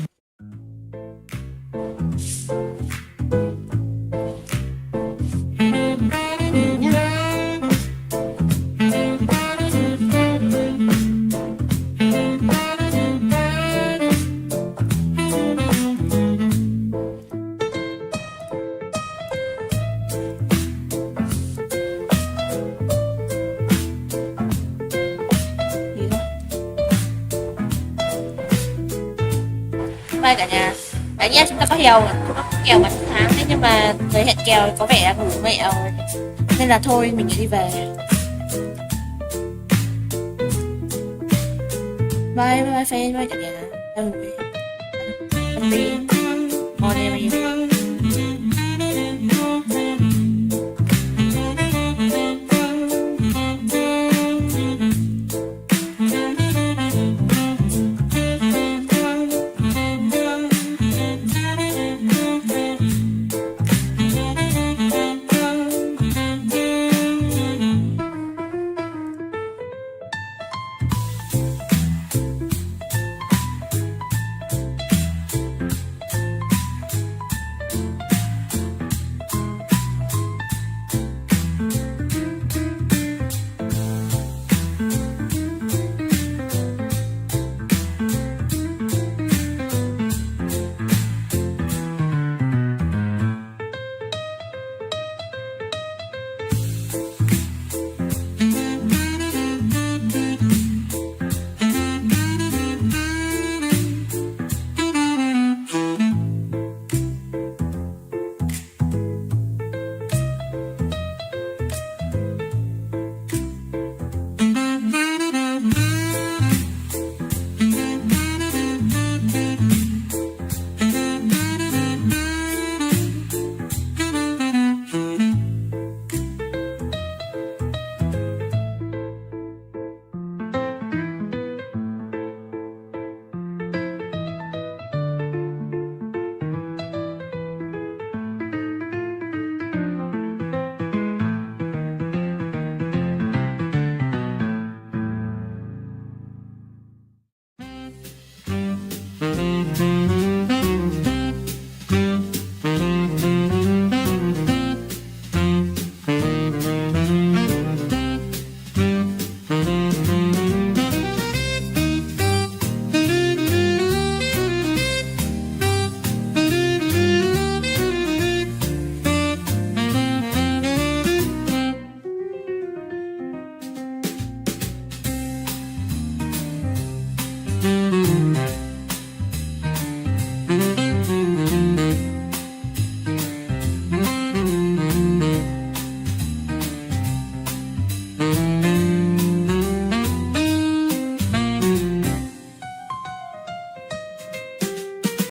bye cả nhà. Đấy nhá, chúng ta có kèo bắn tháng đấy, nhưng mà thời hạn kèo có vẻ ngủ mẹ rồi, nên là thôi mình đi về. Bye bye Phen, bye cả nhà. Bye. Ngon em.